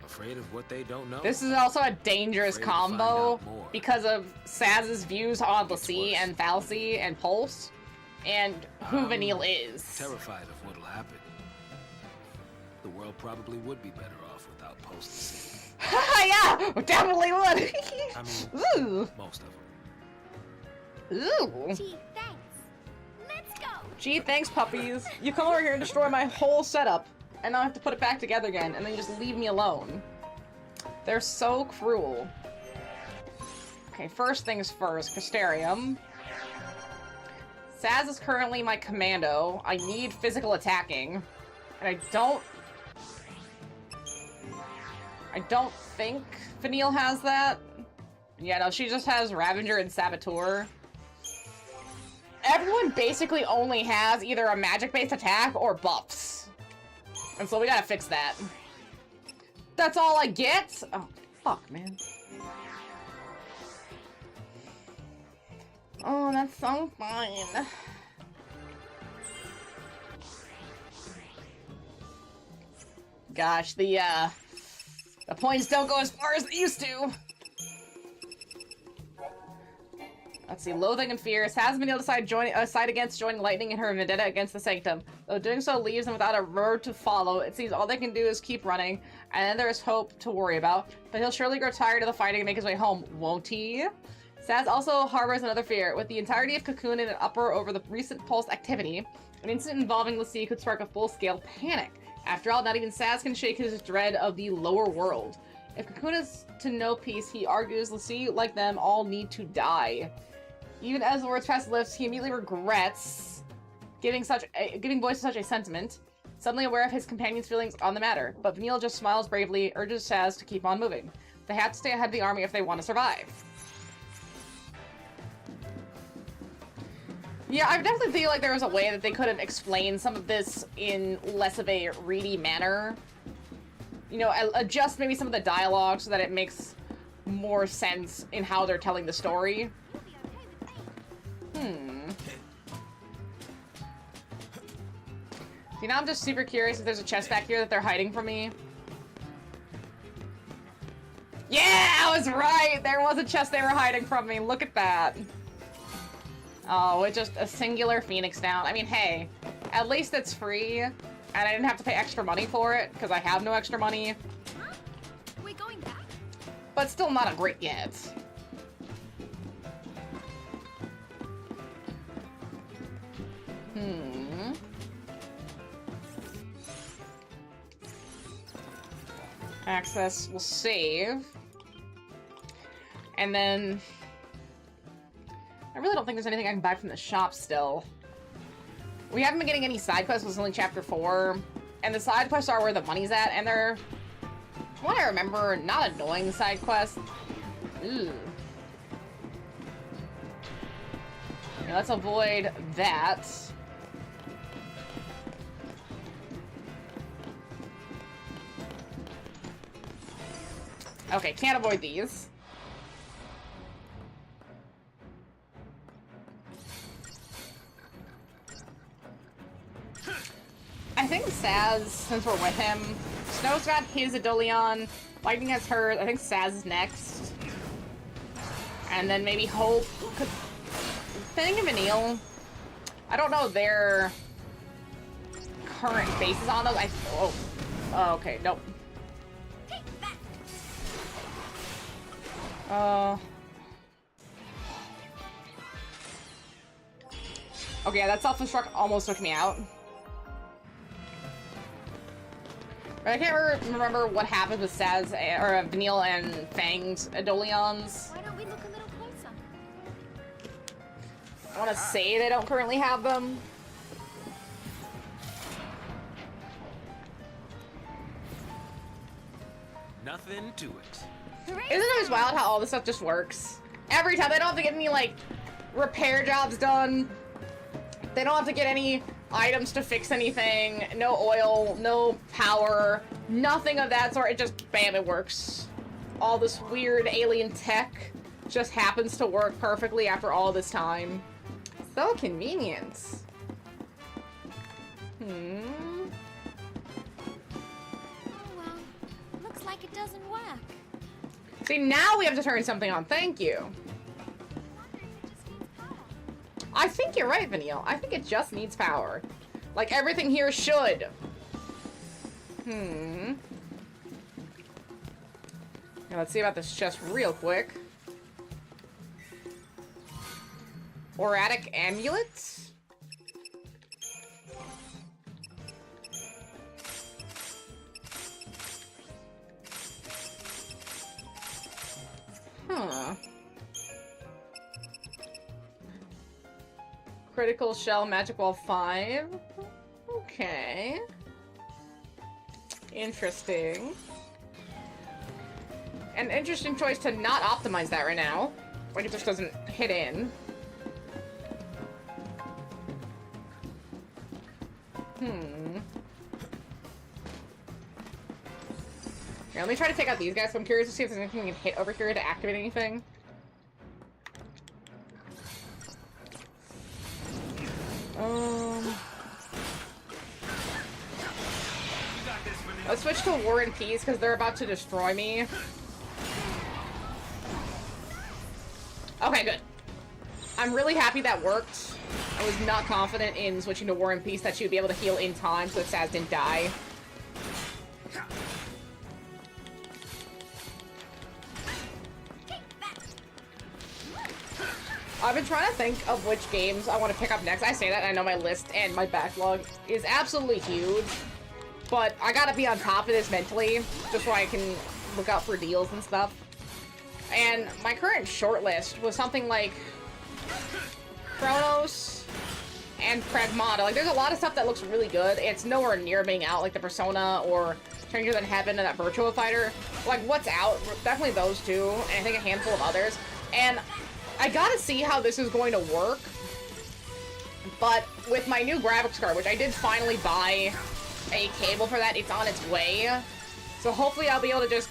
[SPEAKER 2] Afraid of what they don't know?
[SPEAKER 1] This is also a dangerous
[SPEAKER 2] Afraid to find
[SPEAKER 1] combo
[SPEAKER 2] out more.
[SPEAKER 1] because of Saz's views on
[SPEAKER 2] Gets
[SPEAKER 1] l'Cie
[SPEAKER 2] worse.
[SPEAKER 1] and Fal'Cie and Pulse, and who
[SPEAKER 2] I'm
[SPEAKER 1] Vanille is.
[SPEAKER 2] Terrified of what'll happen. The world probably would be better off without post-l'Cie.
[SPEAKER 1] Yeah, definitely would.
[SPEAKER 2] I mean,
[SPEAKER 1] Ooh.
[SPEAKER 2] most of them.
[SPEAKER 1] Ooh.
[SPEAKER 3] Gee, thanks. Let's go.
[SPEAKER 1] Gee, thanks, puppies. You come over here and destroy my whole setup, and now I have to put it back together again, and then you just leave me alone. They're so cruel. Okay, first things first, Crystarium. Saz is currently my commando. I need physical attacking, and I don't think Vanille has that. Yeah, no, she just has Ravager and Saboteur. Everyone basically only has either a magic-based attack or buffs. And so we gotta fix that. That's all I get? Oh, fuck, man. Oh, that's so fine. Gosh, the points don't go as far as they used to. Let's see, Loathing and Fear. Saz Vanille decide against joining Lightning in her vendetta against the Sanctum. Though doing so leaves them without a road to follow, it seems all they can do is keep running, and then there is hope to worry about. But he'll surely grow tired of the fighting and make his way home, won't he? Saz also harbors another fear. With the entirety of Cocoon in an uproar over the recent Pulse activity, an incident involving l'Cie could spark a full-scale panic. After all, not even Saz can shake his dread of the lower world. If Cocoon is to know peace, he argues l'Cie, like them, all need to die. Even as the words pass his lips, he immediately regrets giving voice to such a sentiment, suddenly aware of his companion's feelings on the matter. But Vanille just smiles bravely, urges Saz to keep on moving. They have to stay ahead of the army if they want to survive. Yeah, I definitely feel like there was a way that they could have explained some of this in less of a reedy manner. You know, adjust maybe some of the dialogue so that it makes more sense in how they're telling the story. See, now I'm just super curious if there's a chest back here that they're hiding from me. Yeah, I was right! There was a chest they were hiding from me. Look at that. Oh, it's just a singular Phoenix down. I mean, hey, at least it's free, and I didn't have to pay extra money for it, because I have no extra money.
[SPEAKER 3] Huh? We're going back?
[SPEAKER 1] But still not a great yet. Access will save. And then... I really don't think there's anything I can buy from the shop still. We haven't been getting any side quests, it's only chapter 4. And the side quests are where the money's at, and they're, from what I remember, not annoying side quests. Ooh. Okay, let's avoid that. Okay, can't avoid these. I think Saz, since we're with him, Snow's got his Adoleon, Lightning has hers, I think Saz is next. And then maybe Hope. Fang and Vanille, I don't know their current bases on those. Oh, okay, nope. Okay, yeah, that self-destruct almost took me out. But I can't remember what happened with Saz, or Vanille and Fang's Adoleons.
[SPEAKER 3] Why don't we look a little closer?
[SPEAKER 1] I want to say they don't currently have them.
[SPEAKER 2] Nothing to it.
[SPEAKER 1] Isn't it always wild how all this stuff just works? Every time, they don't have to get any, like, repair jobs done. They don't have to get any items to fix anything. No oil, no power, nothing of that sort. It just, bam, it works. All this weird alien tech just happens to work perfectly after all this time. So convenient.
[SPEAKER 3] Oh well, looks like it doesn't work.
[SPEAKER 1] See, now we have to turn something on. Thank you. I think you're right, Vanille. I think it just needs power. Like everything here should. Now, let's see about this chest real quick. Auratic amulet? Huh. Critical Shell Magic Wall 5. Okay. Interesting. An interesting choice to not optimize that right now. Like it just doesn't hit in. Here, let me try to take out these guys. So I'm curious to see if there's anything we can hit over here to activate anything. Let's switch to War and Peace because they're about to destroy me. Okay, good. I'm really happy that worked. I was not confident in switching to War and Peace that she would be able to heal in time so that Saz didn't die. I've been trying to think of which games I want to pick up next. I say that, and I know my list and my backlog is absolutely huge. But I gotta be on top of this mentally, just so I can look out for deals and stuff. And my current short list was something like Chronos and Pragmata. Like, there's a lot of stuff that looks really good. It's nowhere near being out, like the Persona or Stranger Than Heaven and that Virtua Fighter. Like, what's out? Definitely those two, and I think a handful of others. And I gotta see how this is going to work. But with my new graphics card, which I did finally buy a cable for that, it's on its way. So hopefully I'll be able to just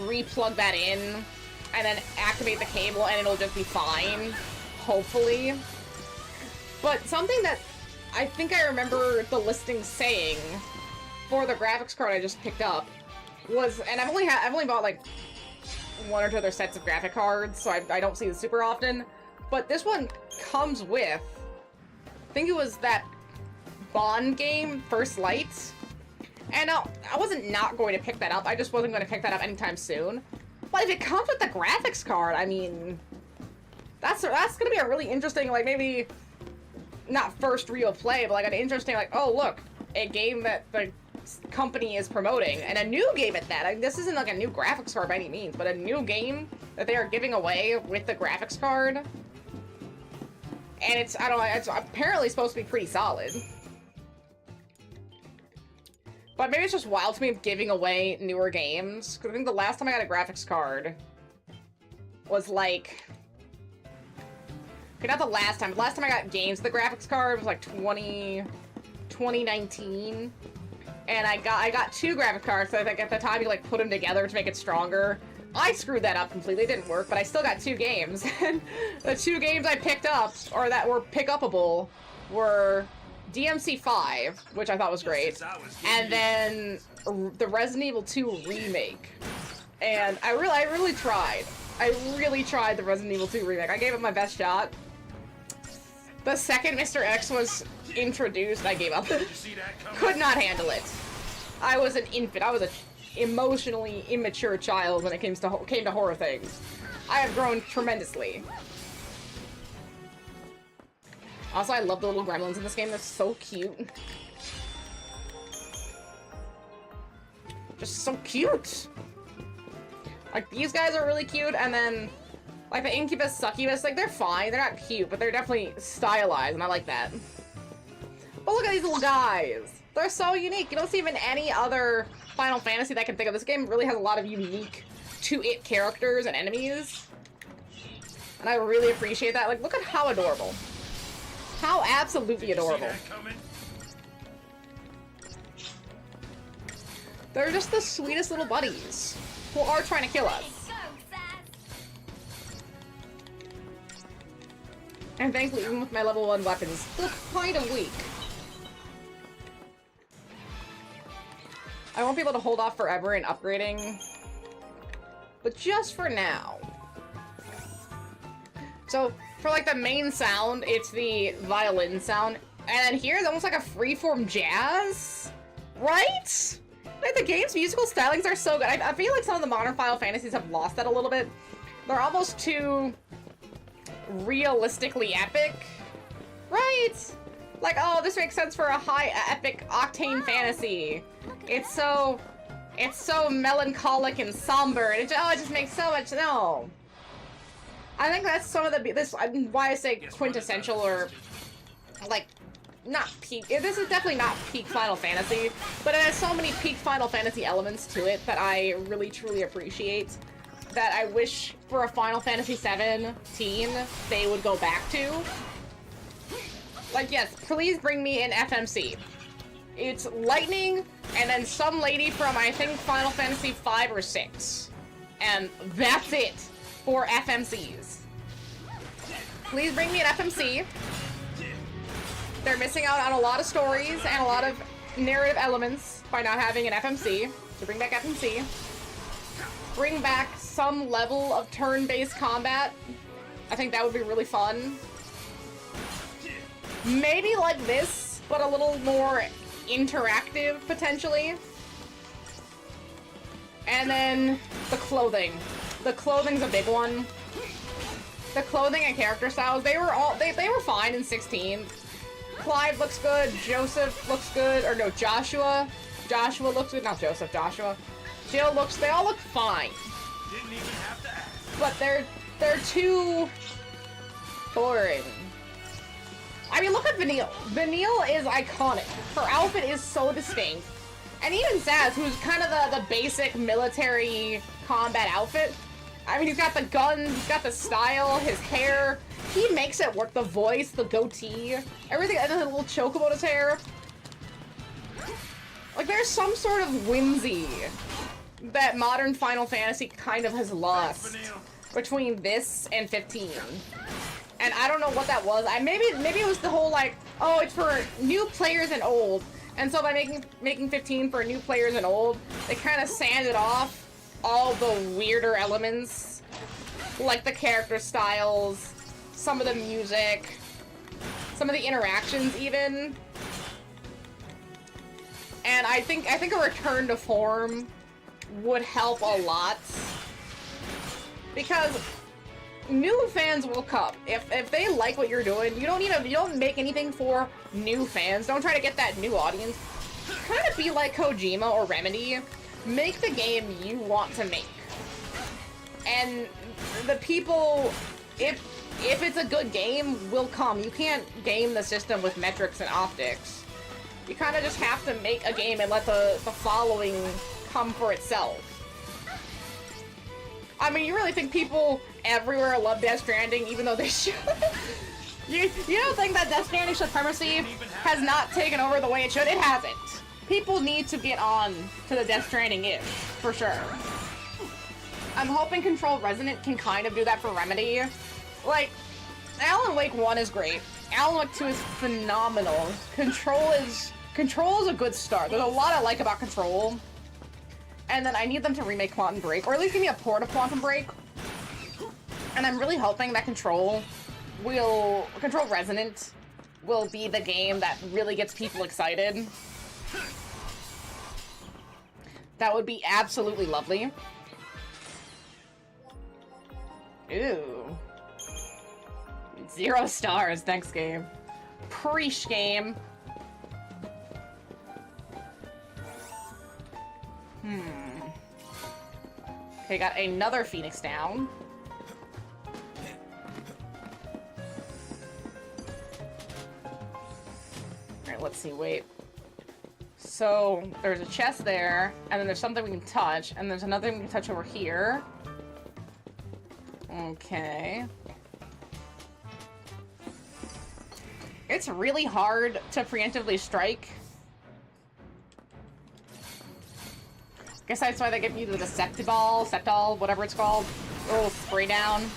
[SPEAKER 1] re-plug that in and then activate the cable and it'll just be fine. Hopefully. But something that I think I remember the listing saying for the graphics card I just picked up was, and I've only bought like one or two other sets of graphic cards, so I don't see this super often, but this one comes with, I think it was that Bond game, First Light, and I wasn't not going to pick that up, I just wasn't going to pick that up anytime soon. But if it comes with the graphics card, I mean, that's going to be a really interesting, like, maybe not first real play, but like an interesting, like, oh look, a game that the company is promoting, and a new game at that. I mean, this isn't like a new graphics card by any means, but a new game that they are giving away with the graphics card. And it's, I don't know, it's apparently supposed to be pretty solid. But maybe it's just wild to me giving away newer games, because I think the last time I got a graphics card was like, okay, not the last time, but last time I got games with the graphics card was like 2019. And I got two graphic cards, so I think at the time you like put them together to make it stronger. I screwed that up completely, it didn't work, but I still got two games. And the two games I picked up, or that were pick-upable, were DMC5, which I thought was great, and then the Resident Evil 2 remake. And I really tried. I really tried the Resident Evil 2 remake. I gave it my best shot. The second Mr. X was introduced, I gave up. Could not handle it. I was an infant. I was an emotionally immature child when it came to horror things. I have grown tremendously. Also, I love the little gremlins in this game. They're so cute. Just so cute. Like, these guys are really cute, and then Like the incubus, succubus, like they're fine. They're not cute, but they're definitely stylized, and I like that. But look at these little guys. They're so unique. You don't see even any other Final Fantasy that I can think of. This game really has a lot of unique to it characters and enemies. And I really appreciate that. Like, look at how adorable. How absolutely adorable. They're just the sweetest little buddies who are trying to kill us. And thankfully, even with my level 1 weapons, they're kind of weak. I won't be able to hold off forever in upgrading, but just for now. So, for like the main sound, it's the violin sound, and then here it's almost like a freeform jazz, right? Like the game's musical stylings are so good. I feel like some of the modern Final Fantasies have lost that a little bit. They're almost too realistically epic, right? Like, oh, this makes sense for a high epic octane fantasy. It's so melancholic and somber, and it just makes so much, no. I think that's some of the, why I say quintessential, or, like, not peak, this is definitely not peak Final Fantasy, but it has so many peak Final Fantasy elements to it that I really truly appreciate, that I wish for a Final Fantasy 17 they would go back to. Like, yes, please bring me an FMC. It's lightning, and then some lady from, I think, Final Fantasy 5 or 6. And that's it for FMCs. Please bring me an FMC. They're missing out on a lot of stories and a lot of narrative elements by not having an FMC. So bring back FMC. Bring back some level of turn-based combat. I think that would be really fun. Maybe like this, but a little more interactive, potentially. And then the clothing. The clothing's a big one. The clothing and character styles, they were fine in 16. Clive looks good, Joseph looks good, or no, Joshua looks good, not Joseph, Joshua. Jill looks, they all look fine. Didn't even have to ask. But they're too boring. I mean, look at Vanille. Vanille is iconic. Her outfit is so distinct. And even Zaz, who's kind of the basic military combat outfit. I mean, he's got the guns, he's got the style, his hair. He makes it work. The voice, the goatee, everything, and then the little chocobo in his hair. Like, there's some sort of whimsy that modern Final Fantasy kind of has lost between this and 15. And I don't know what that was. Maybe it was the whole, like, oh, it's for new players and old. And so by making 15 for new players and old, they kind of sanded off all the weirder elements, like the character styles, some of the music, some of the interactions even. And I think a return to form would help a lot, because new fans will come. If they like what you're doing, you don't make anything for new fans. Don't try to get that new audience. Kind of be like Kojima or Remedy. Make the game you want to make. And the people, if it's a good game, will come. You can't game the system with metrics and optics. You kind of just have to make a game and let the following come for itself. I mean, you really think people everywhere love Death Stranding, even though they should? You don't think that Death Stranding supremacy has not taken over the way it should? It hasn't. People need to get on to the Death Stranding-ish, for sure. I'm hoping Control Resonant can kind of do that for Remedy. Like, Alan Wake 1 is great. Alan Wake 2 is phenomenal. Control is a good start. There's a lot I like about Control. And then I need them to remake Quantum Break, or at least give me a port of Quantum Break. And I'm really hoping that Control Resonant will be the game that really gets people excited. That would be absolutely lovely. Ooh. 0 stars, thanks game. Preach game. Okay, got another Phoenix down. Alright, let's see, wait. So, there's a chest there, and then there's something we can touch, and there's another thing we can touch over here. Okay. It's really hard to preemptively strike. Guess that's why they give you the Septol, whatever it's called. Little spray down.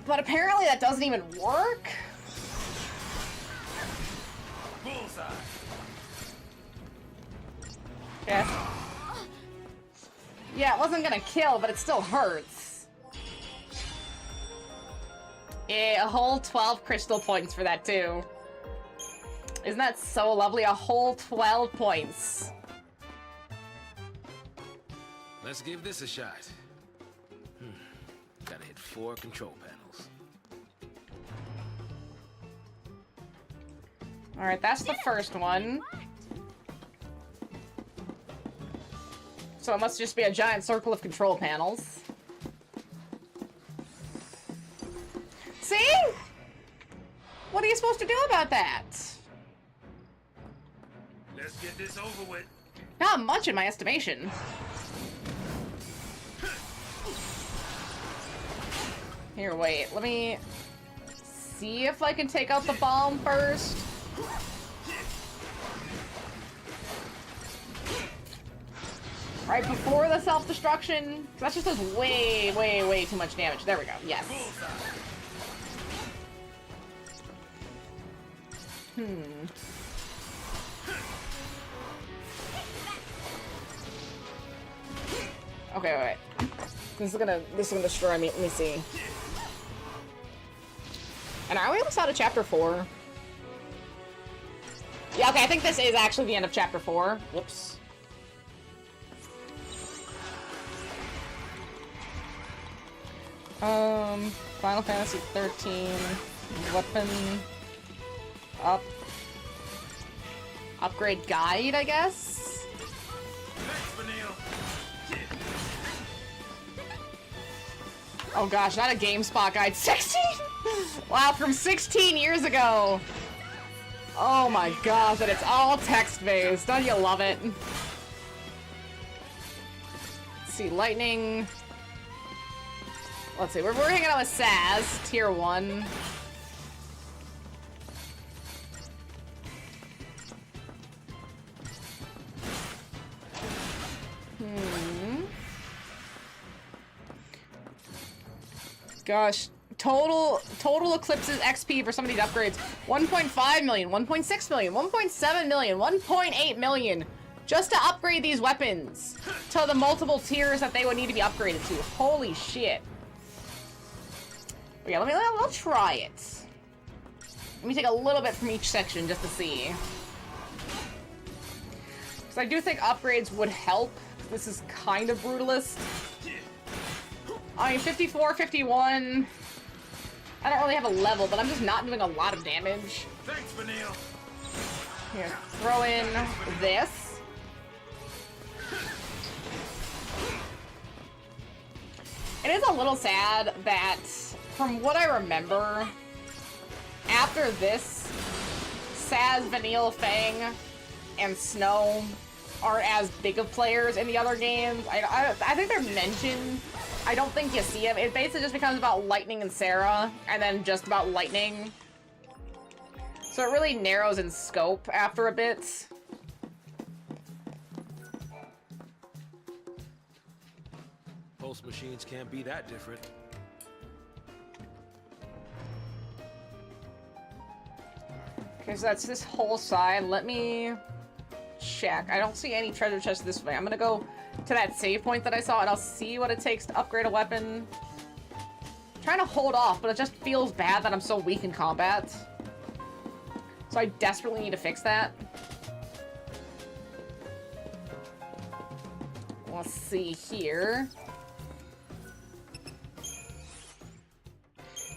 [SPEAKER 1] But apparently that doesn't even work.
[SPEAKER 2] Bullseye.
[SPEAKER 1] Yeah. Yeah, it wasn't gonna kill, but it still hurts. Yeah, a whole 12 crystal points for that too. Isn't that so lovely? A whole 12 points.
[SPEAKER 2] Let's give this a shot. Gotta hit 4 control panels.
[SPEAKER 1] Alright, that's the first one. So it must just be a giant circle of control panels. See? What are you supposed to do about that?
[SPEAKER 2] Let's get this over with.
[SPEAKER 1] Not much in my estimation. Here, wait. Let me see if I can take out the bomb first. Right before the self-destruction. That just does way, way, way too much damage. There we go. Yes. Okay, wait. This is gonna destroy me. Let me see. And are we almost out of chapter 4? Yeah, okay, I think this is actually the end of chapter 4. Whoops. Final Fantasy 13 weapon upgrade guide, I guess. Oh gosh, not a GameSpot guide. 16? Wow, from 16 years ago. Oh my gosh, and it's all text-based. Don't you love it? Let's see, lightning. Let's see, we're hanging out with Saz, tier 1. Gosh, total Eclipse's XP for some of these upgrades. 1.5 million, 1.6 million, 1.7 million, 1.8 million. Just to upgrade these weapons to the multiple tiers that they would need to be upgraded to. Holy shit. But yeah, we'll try it. Let me take a little bit from each section just to see. Because I do think upgrades would help. This is kind of brutalist. I mean, 54, 51. I don't really have a level, but I'm just not doing a lot of damage.
[SPEAKER 2] Thanks, Vanille.
[SPEAKER 1] Here, throw in this. It is a little sad that, from what I remember, after this, Saz, Vanille, Fang, and Snow aren't as big of players in the other games. I think they're mentioned. I don't think you see them. It basically just becomes about Lightning and Sarah, and then just about Lightning. So it really narrows in scope after a bit.
[SPEAKER 2] Pulse machines can't be that different.
[SPEAKER 1] Okay, so that's this whole side. Let me check. I don't see any treasure chests this way. I'm gonna go to that save point that I saw, and I'll see what it takes to upgrade a weapon. I'm trying to hold off, but it just feels bad that I'm so weak in combat. So I desperately need to fix that. Let's see here.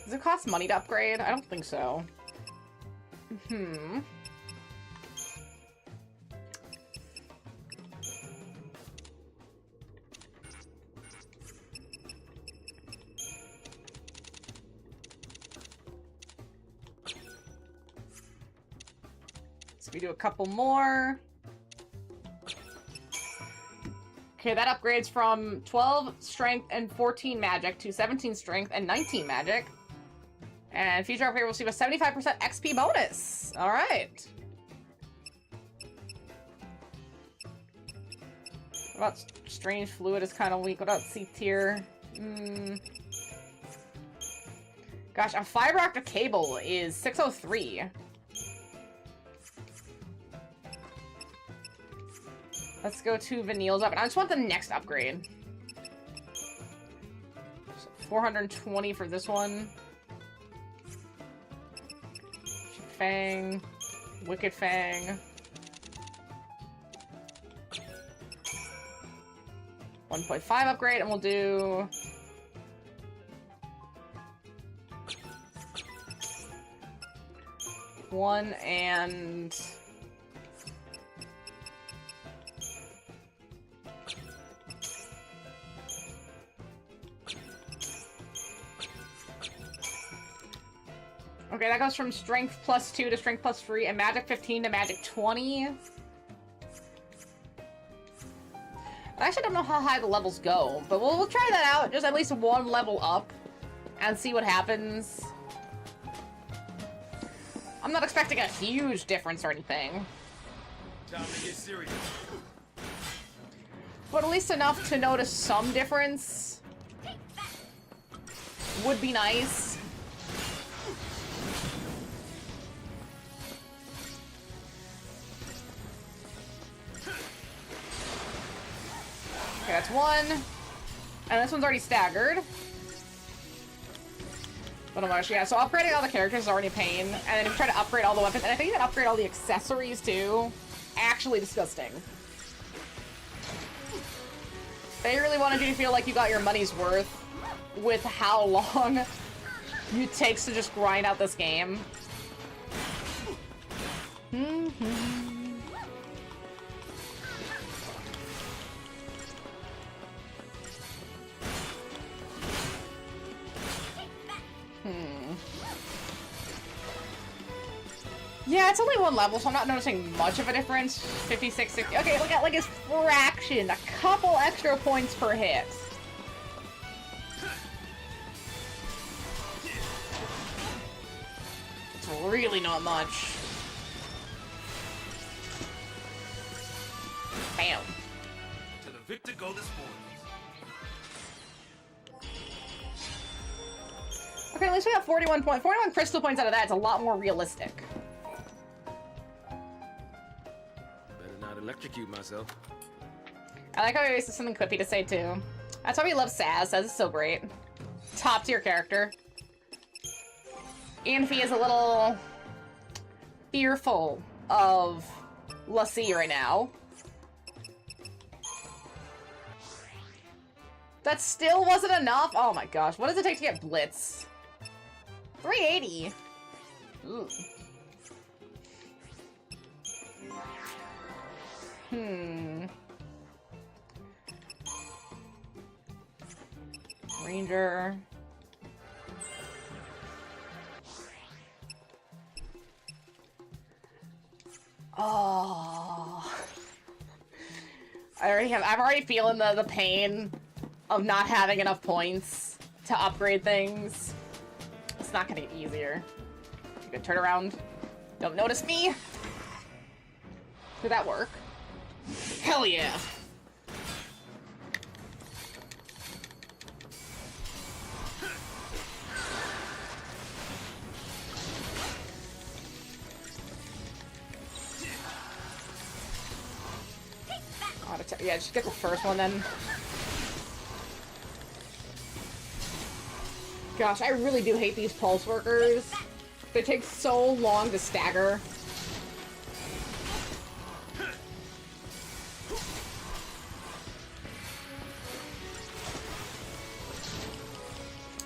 [SPEAKER 1] Does it cost money to upgrade? I don't think so. We do a couple more. Okay, that upgrades from 12 strength and 14 magic to 17 strength and 19 magic. And future upgrade will receive a 75% XP bonus. All right. What about strange fluid is kind of weak. What about C tier? Gosh, a fiber optic cable is 603. Let's go to Vanille's up. And I just want the next upgrade. So 420 for this one. Fang. Wicked Fang. 1.5 upgrade, and we'll do... one and... Okay, that goes from strength +2 to strength +3 and magic 15 to magic 20. I actually don't know how high the levels go, but we'll try that out. Just at least one level up and see what happens. I'm not expecting a huge difference or anything.
[SPEAKER 6] Time to get serious.
[SPEAKER 1] But at least enough to notice some difference would be nice. Okay, that's one. And this one's already staggered. But oh my gosh, yeah, so upgrading all the characters is already a pain. And then if you try to upgrade all the weapons, and I think you can upgrade all the accessories too. Actually disgusting. They really wanted you to feel like you got your money's worth with how long it takes to just grind out this game. Yeah, it's only one level, so I'm not noticing much of a difference. 56, 60. Okay, look at like his fraction. A couple extra points per hit. It's really not much. Bam.
[SPEAKER 6] To the victor go the spoils.
[SPEAKER 1] Okay, at least we got 41 points. 41 crystal points out of that. It's a lot more realistic.
[SPEAKER 2] Better not electrocute myself.
[SPEAKER 1] I like how he always has something quippy to say, too. That's why we love Saz. Saz is so great. Top tier character. Anfi is a little fearful of Lassie right now. That still wasn't enough? Oh my gosh. What does it take to get Blitz? 380. Ooh. Ranger. Oh. I'm already feeling the pain of not having enough points to upgrade things. It's not gonna get easier. Good turn around. Don't notice me. Did that work? Hell yeah. Yeah, just get the first one then. Gosh, I really do hate these pulse workers. They take so long to stagger.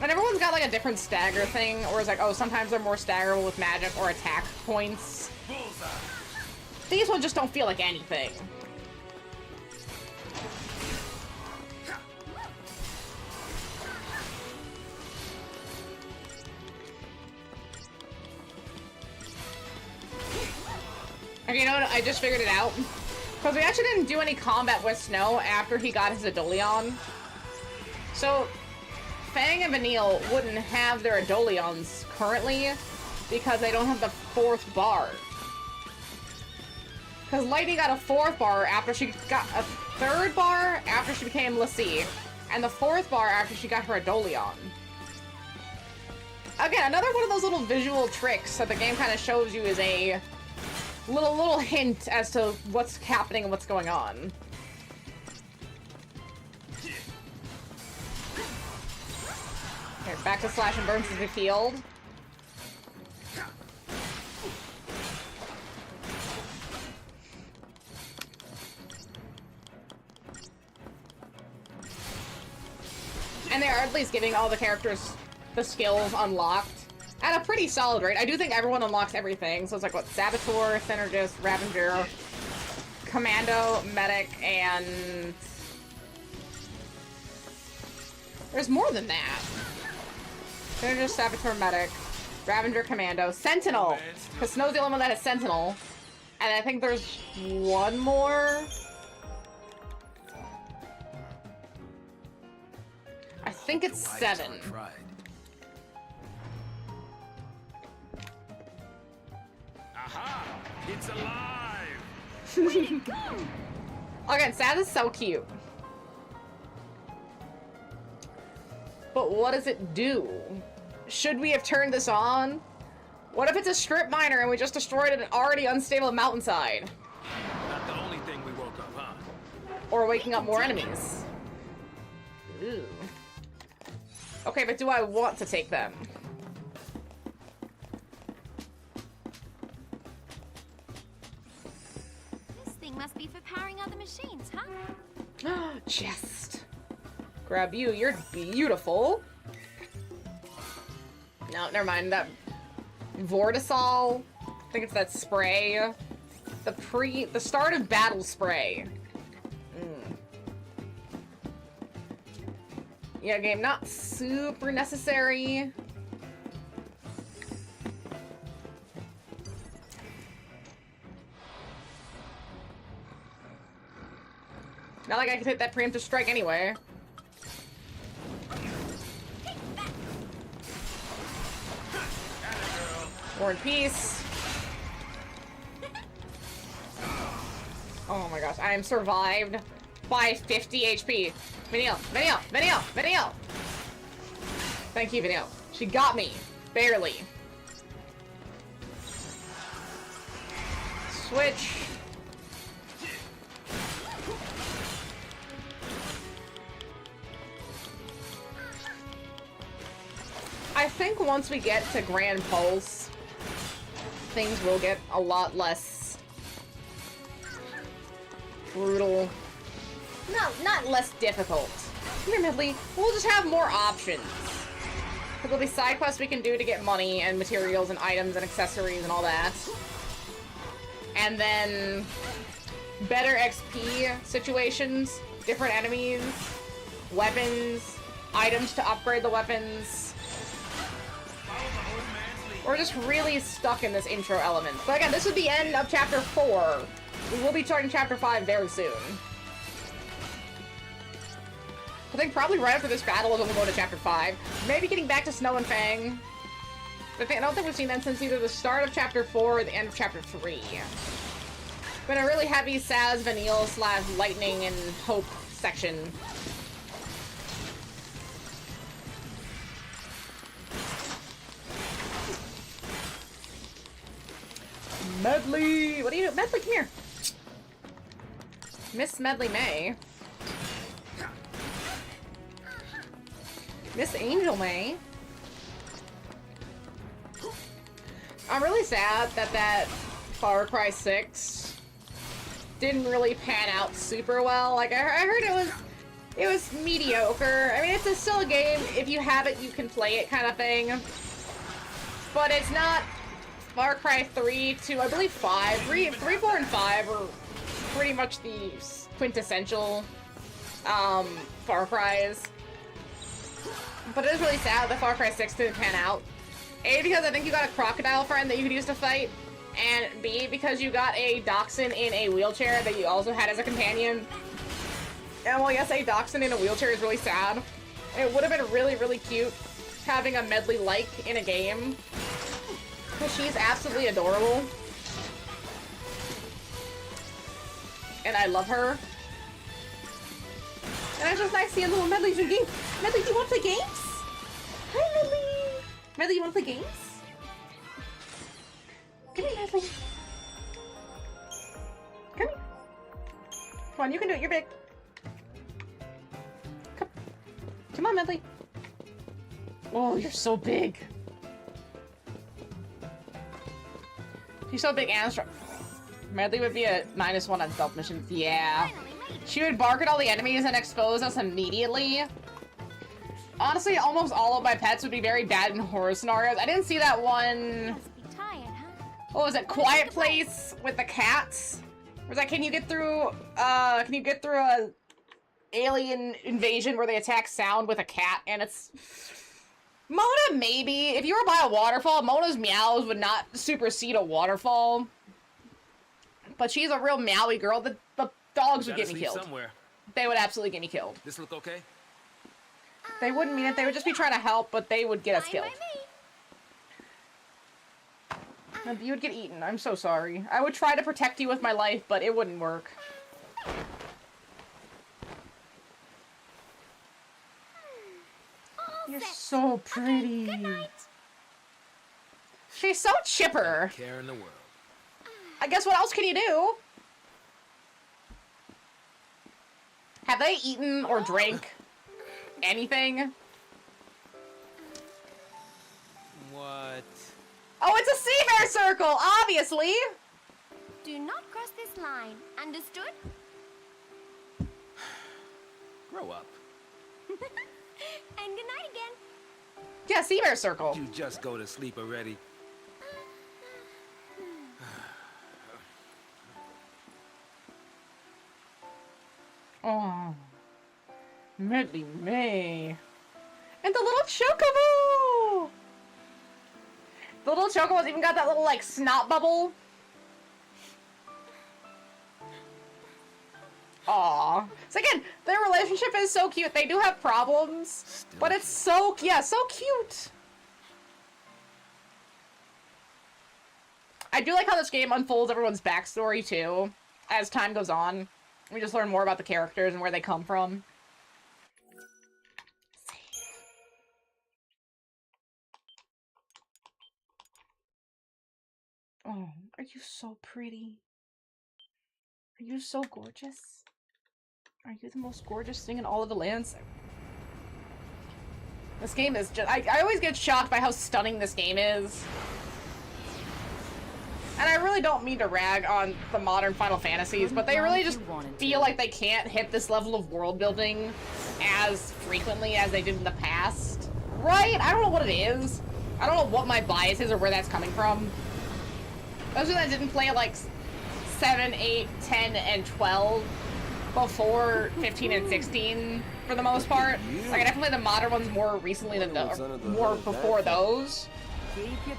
[SPEAKER 1] And everyone's got like a different stagger thing, or it's like, oh, sometimes they're more staggerable with magic or attack points. These ones just don't feel like anything. Okay, you know what? I just figured it out. Because we actually didn't do any combat with Snow after he got his Adoleon. So, Fang and Vanille wouldn't have their Adoleons currently because they don't have the 4th bar. Because Lightning got a 4th bar after she got a 3rd bar after she became Lassie, and the 4th bar after she got her Adoleon. Again, another one of those little visual tricks that the game kind of shows you is a little hint as to what's happening and what's going on. Okay, back to Slash and Burn since we healed. And they are at least giving all the characters the skills unlocked at a pretty solid rate. I do think everyone unlocks everything. So it's like, what, Saboteur, Synergist, Ravager, Commando, Medic, and... there's more than that. Synergist, Saboteur, Medic, Ravager, Commando, Sentinel! Because Snow's the only one that has Sentinel. And I think there's one more... I think it's 7.
[SPEAKER 6] Aha! It's alive!
[SPEAKER 1] Again, Saz is so cute. But what does it do? Should we have turned this on? What if it's a strip miner and we just destroyed an already unstable mountainside?
[SPEAKER 6] Not the only thing we woke up, huh?
[SPEAKER 1] Or waking up more enemies? Ooh. Okay, but do I want to take them?
[SPEAKER 3] This thing must be for powering other machines, huh?
[SPEAKER 1] Chest. Grab you. You're beautiful. No, never mind. That Vortisol. I think it's that spray. The start of battle spray. Yeah, game not super necessary. Not like I could hit that preemptive strike anyway. War and Peace. Oh my gosh, I am survived by 50 HP. Vanille, Vanille, Vanille, Vanille! Thank you, Vanille. She got me. Barely. Switch. I think once we get to Grand Pulse, things will get a lot less brutal. Not less difficult. Admittedly, we'll just have more options. There'll be side quests we can do to get money and materials and items and accessories and all that. And then better XP situations, different enemies, weapons, items to upgrade the weapons. We're just really stuck in this intro element. But again, this is the end of Chapter 4. We will be starting Chapter 5 very soon. I think probably right after this battle is when we'll go to Chapter 5. Maybe getting back to Snow and Fang. But I don't think we've seen them since either the start of Chapter 4 or the end of Chapter 3. Been a really heavy Saz, Vanille, / Lightning, and Hope section. Medley! What are you doing? Medley, come here! Miss Medley May. Miss Angel May. I'm really sad that Far Cry 6 didn't really pan out super well. Like, I heard it was mediocre. I mean, it's still a game. If you have it, you can play it kind of thing. But it's not Far Cry 3 to, I believe, 5. 3, 4, and 5 are pretty much the quintessential Far Cries. But it is really sad that Far Cry 6 didn't pan out. A, because I think you got a crocodile friend that you could use to fight, and B, because you got a dachshund in a wheelchair that you also had as a companion. And well, yes, a dachshund in a wheelchair is really sad. It would have been really, really cute having a Medley-like in a game. Because she's absolutely adorable. And I love her. And it's just nice seeing little Medleys in games. Medley, do you want to play games? Hi, Medley! Medley, you want to play games? Come here, Medley. Come here. Come on, you can do it. You're big. Come. Come on, Medley. Oh, you're so big. She's so big and strong. Medley would be a -1 on stealth missions. Yeah. She would bark at all the enemies and expose us immediately. Honestly, almost all of my pets would be very bad in horror scenarios. I didn't see that one...
[SPEAKER 3] Must be tired, huh?
[SPEAKER 1] What was it? Quiet Place with the cats? Was that, can you get through a alien invasion where they attack sound with a cat? And it's... Mona, maybe. If you were by a waterfall, Mona's meows would not supersede a waterfall. But she's a real meowy girl. The dogs would get me killed.
[SPEAKER 2] Somewhere.
[SPEAKER 1] They would absolutely get me killed.
[SPEAKER 2] This look okay?
[SPEAKER 1] They wouldn't mean it. They would just be trying to help, but they would get us killed. And you would get eaten. I'm so sorry. I would try to protect you with my life, but it wouldn't work. You're so pretty.
[SPEAKER 3] Good night.
[SPEAKER 1] She's so chipper.
[SPEAKER 2] Care in the world.
[SPEAKER 1] I guess what else can you do? Have they eaten or drank anything?
[SPEAKER 2] What?
[SPEAKER 1] Oh, it's a sea bear circle, obviously.
[SPEAKER 3] Do not cross this line. Understood?
[SPEAKER 2] Grow up.
[SPEAKER 3] And good night again.
[SPEAKER 1] Yeah, sea bear circle.
[SPEAKER 2] You just go to sleep already.
[SPEAKER 1] Oh, Medley May. And the little chocobo! The little chocobo's even got that little, like, snot bubble. Aw. So again, their relationship is so cute. They do have problems, but it's so, yeah, so cute. I do like how this game unfolds everyone's backstory, too, as time goes on. We just learn more about the characters and where they come from. Oh, are you so pretty? Are you so gorgeous? Are you the most gorgeous thing in all of the lands? This game is just... I always get shocked by how stunning this game is. And I really don't mean to rag on the modern Final Fantasies, but they really just feel like they can't hit this level of world building as frequently as they did in the past. Right? I don't know what it is. I don't know what my bias is or where that's coming from. Those that didn't play like 7, 8, 10, and 12 before 15 and 16 for the most part. Like I definitely played the modern ones more recently than more before those.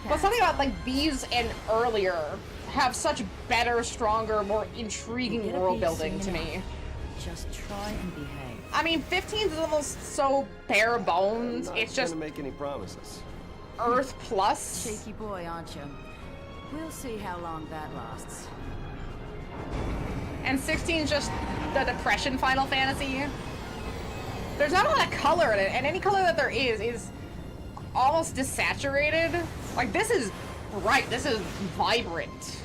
[SPEAKER 1] But something about like these and earlier have such better, stronger, more intriguing world building to me.
[SPEAKER 7] Just try and behave.
[SPEAKER 1] I mean, 15 is almost so bare bones. It's just
[SPEAKER 8] gonna make any promises.
[SPEAKER 1] Earth plus.
[SPEAKER 7] Cheeky boy, aren't you? We'll see how long that lasts.
[SPEAKER 1] And 16 is just the Depression Final Fantasy. There's not a lot of color in it, and any color that there is almost desaturated. Like, this is bright. This is vibrant.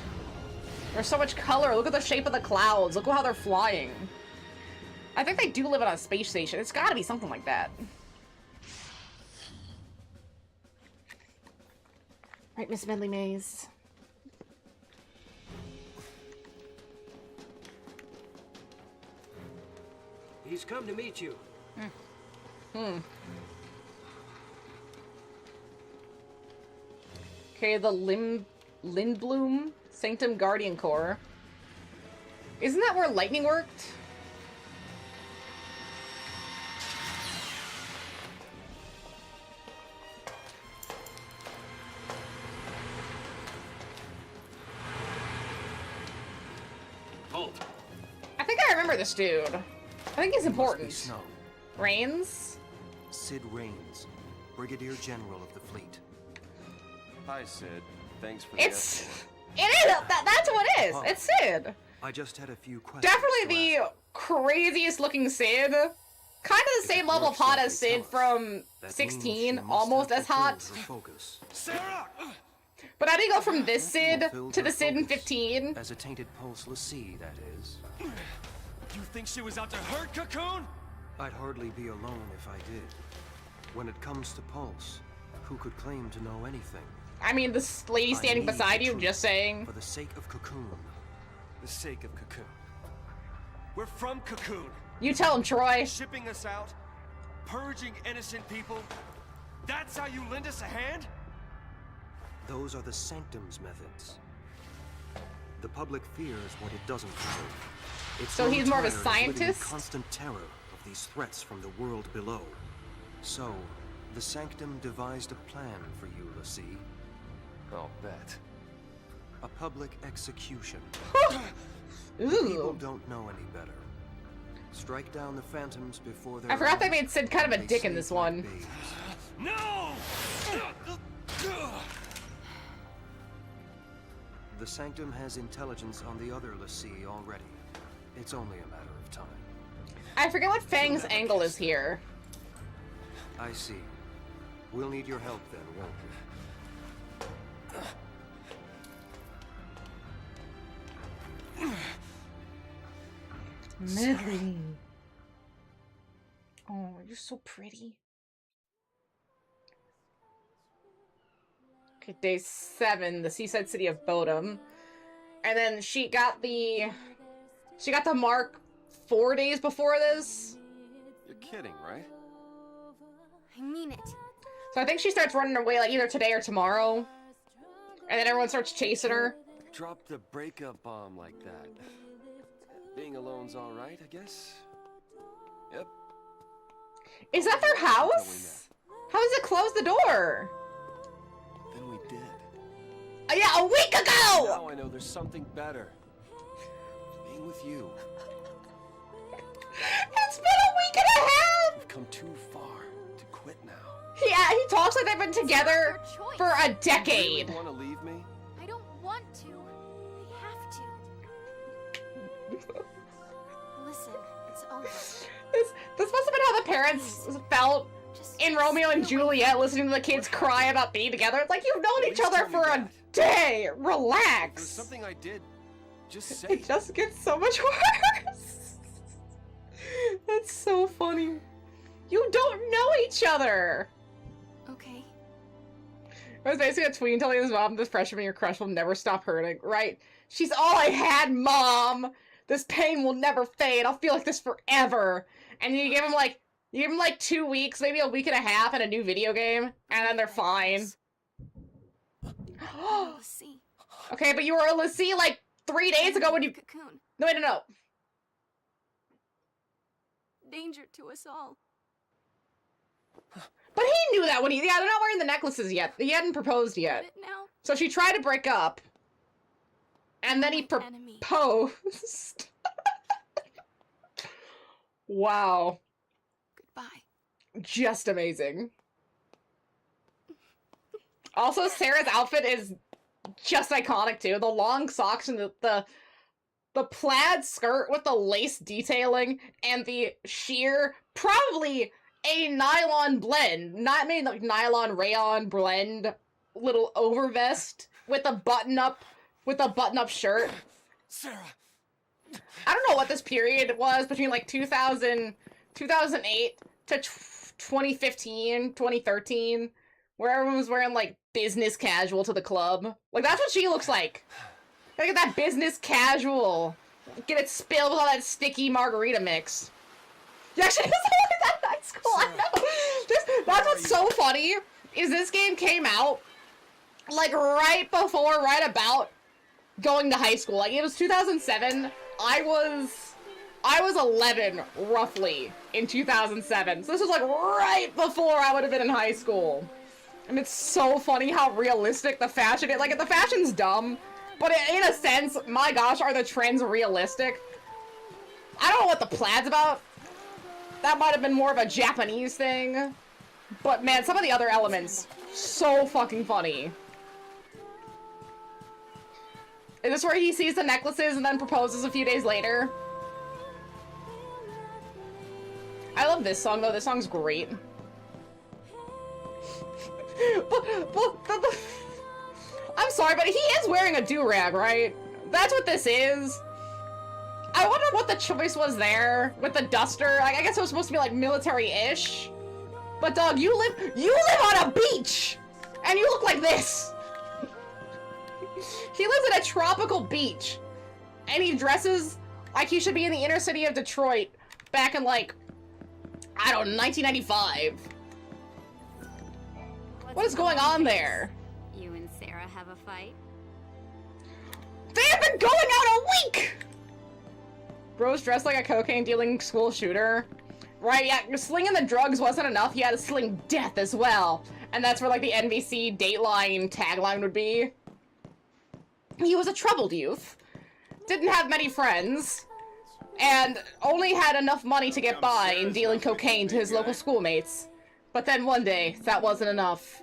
[SPEAKER 1] There's so much color. Look at the shape of the clouds. Look at how they're flying. I think they do live on a space station. It's gotta be something like that. Right, Miss Medley Maze.
[SPEAKER 9] He's come to meet you.
[SPEAKER 1] Okay, the Lindblum Sanctum Guardian Core. Isn't that where lightning worked?
[SPEAKER 6] killed.
[SPEAKER 1] I think I remember this dude. I think he's
[SPEAKER 8] Must be
[SPEAKER 1] important.
[SPEAKER 8] Snow.
[SPEAKER 1] Rains?
[SPEAKER 8] Sid Raines, Brigadier General of the Fleet.
[SPEAKER 10] Hi, Sid. Thanks for the
[SPEAKER 1] It's... It is! That's what it is!
[SPEAKER 8] Oh.
[SPEAKER 1] It's Sid!
[SPEAKER 8] I just had a few questions.
[SPEAKER 1] Definitely
[SPEAKER 8] to
[SPEAKER 1] the
[SPEAKER 8] ask.
[SPEAKER 1] craziest looking Sid. Kind of the
[SPEAKER 8] If
[SPEAKER 1] same
[SPEAKER 8] it
[SPEAKER 1] level of
[SPEAKER 8] works
[SPEAKER 1] hot
[SPEAKER 8] like
[SPEAKER 1] as
[SPEAKER 8] they
[SPEAKER 1] Sid
[SPEAKER 8] tell us,
[SPEAKER 1] from
[SPEAKER 8] that means
[SPEAKER 1] 16,
[SPEAKER 8] she must
[SPEAKER 1] almost
[SPEAKER 8] have
[SPEAKER 1] as hot.
[SPEAKER 8] fulfilled her focus.
[SPEAKER 10] Sarah!
[SPEAKER 1] But how do you go from this Sid
[SPEAKER 8] Fulfilled
[SPEAKER 1] to
[SPEAKER 8] her
[SPEAKER 1] the Sid in
[SPEAKER 8] focus.
[SPEAKER 1] 15?
[SPEAKER 8] As a tainted Pulse Lassie, that is.
[SPEAKER 10] You think she was out to hurt Cocoon?
[SPEAKER 8] I'd hardly be alone if I did. When it comes to Pulse, who could claim to know anything?
[SPEAKER 1] I mean, this lady
[SPEAKER 8] I
[SPEAKER 1] standing
[SPEAKER 8] need
[SPEAKER 1] beside
[SPEAKER 8] the
[SPEAKER 1] you,
[SPEAKER 8] truth.
[SPEAKER 1] just saying.
[SPEAKER 8] For the sake of Cocoon.
[SPEAKER 10] The sake of Cocoon. We're from Cocoon.
[SPEAKER 1] You tell him, Troy.
[SPEAKER 10] Shipping us out, purging innocent people. That's how you lend us a hand?
[SPEAKER 8] Those are the Sanctum's methods. The public fears what it doesn't know. It's
[SPEAKER 1] So he's more of a
[SPEAKER 8] tired living in
[SPEAKER 1] scientist?
[SPEAKER 8] constant terror of these threats from the world below. So, the Sanctum devised a plan for you, Lassie.
[SPEAKER 10] I'll bet.
[SPEAKER 8] A public execution. People
[SPEAKER 1] Ooh.
[SPEAKER 8] don't know any better. Strike down the Phantoms before they're
[SPEAKER 1] I forgot they
[SPEAKER 8] eyes,
[SPEAKER 1] made Sid kind of a
[SPEAKER 8] and they
[SPEAKER 1] dick in
[SPEAKER 8] save
[SPEAKER 1] this
[SPEAKER 8] like
[SPEAKER 1] one.
[SPEAKER 8] babes.
[SPEAKER 10] No!
[SPEAKER 8] The Sanctum has intelligence on the other Lassie already. It's only a matter of time.
[SPEAKER 1] I forget what Fang's angle is here.
[SPEAKER 8] I see. We'll need your help then, won't
[SPEAKER 1] Medley. Oh, you're so pretty. Okay, day 7, the seaside city of Bodom. And then she got the mark 4 days before this.
[SPEAKER 10] You're kidding, right?
[SPEAKER 3] I mean it.
[SPEAKER 1] So I think she starts running away like either today or tomorrow. And then everyone starts chasing her.
[SPEAKER 10] Drop the breakup bomb like that. Being alone's all right, I guess. Yep.
[SPEAKER 1] Is that their house? How does it close the door?
[SPEAKER 10] Then we did.
[SPEAKER 1] Yeah, a week ago!
[SPEAKER 10] Now I know there's something better. Being with you.
[SPEAKER 1] It's been a week and a half!
[SPEAKER 10] We've come too far to quit now.
[SPEAKER 1] Yeah, he talks like they've been together
[SPEAKER 3] It's your choice.
[SPEAKER 1] for a
[SPEAKER 10] You
[SPEAKER 1] decade.
[SPEAKER 10] really want to leave me?
[SPEAKER 3] I don't want to. I have to. Listen, it's over.
[SPEAKER 1] This must have been how the parents felt
[SPEAKER 3] Just
[SPEAKER 1] in Romeo and
[SPEAKER 3] stay away
[SPEAKER 1] Juliet, listening to the kids cry about being together. It's like, you've known each
[SPEAKER 10] Please
[SPEAKER 1] other
[SPEAKER 10] tell me
[SPEAKER 1] for a
[SPEAKER 10] that.
[SPEAKER 1] day.
[SPEAKER 10] If there's
[SPEAKER 1] Relax.
[SPEAKER 10] something I did, just say
[SPEAKER 1] It just gets so much worse. That's so funny. You don't know each other.
[SPEAKER 3] Okay.
[SPEAKER 1] I was basically a tween telling his mom this pressure from your crush will never stop hurting, right? She's all I had, Mom! This pain will never fade. I'll feel like this forever. And you give him like 2 weeks, maybe a week and a half, and a new video game, and then they're fine.
[SPEAKER 3] Let's see.
[SPEAKER 1] Okay, but you were a Lassie like 3 days ago when you...
[SPEAKER 3] Cocoon.
[SPEAKER 1] No, wait, no.
[SPEAKER 3] Danger to us all.
[SPEAKER 1] But he knew that when he... Yeah, they're not wearing the necklaces yet. He hadn't proposed yet.
[SPEAKER 3] Get it now?
[SPEAKER 1] So she tried to break up. And then he
[SPEAKER 3] My enemy.
[SPEAKER 1] proposed. Wow.
[SPEAKER 3] Goodbye.
[SPEAKER 1] Just amazing. Also, Sarah's outfit is just iconic too. The long socks and the plaid skirt with the lace detailing and the sheer, probably a nylon blend, not made like nylon rayon blend, little overvest with a button up shirt.
[SPEAKER 10] Sarah.
[SPEAKER 1] I don't know what this period was between like 2008 to 2015, 2013, where everyone was wearing like business casual to the club. Like that's what she looks like. Look at that business casual. Get it spilled with all that sticky margarita mix. Yeah, she doesn't look that high school. I know. That's what's so funny is this game came out like right about going to high school. Like it was 2007. I was 11 roughly in 2007. So this was like right before I would have been in high school. And it's so funny how realistic the fashion is. Like if the fashion's dumb, But in a sense, my gosh, are the trends realistic? I don't know what the plaid's about. That might have been more of a Japanese thing. But man, some of the other elements, so fucking funny. Is this where he sees the necklaces and then proposes a few days later? I love this song though, this song's great. I'm sorry, but he is wearing a do-rag, right? That's what this is. I wonder what the choice was there with the duster. Like, I guess it was supposed to be like military-ish. But dog, you live on a beach! And you look like this! He lives at a tropical beach. And he dresses like he should be in the inner city of Detroit back in like, I don't know, 1995. What is going on there?
[SPEAKER 3] You and Sarah have a fight?
[SPEAKER 1] They have been going out a week! Bro's dressed like a cocaine-dealing school shooter. Right, yeah, slinging the drugs wasn't enough, he had to sling death as well. And that's where, like, the NBC Dateline tagline would be. He was a troubled youth, didn't have many friends, and only had enough money to get by in dealing cocaine to his local schoolmates. But then one day, that wasn't enough.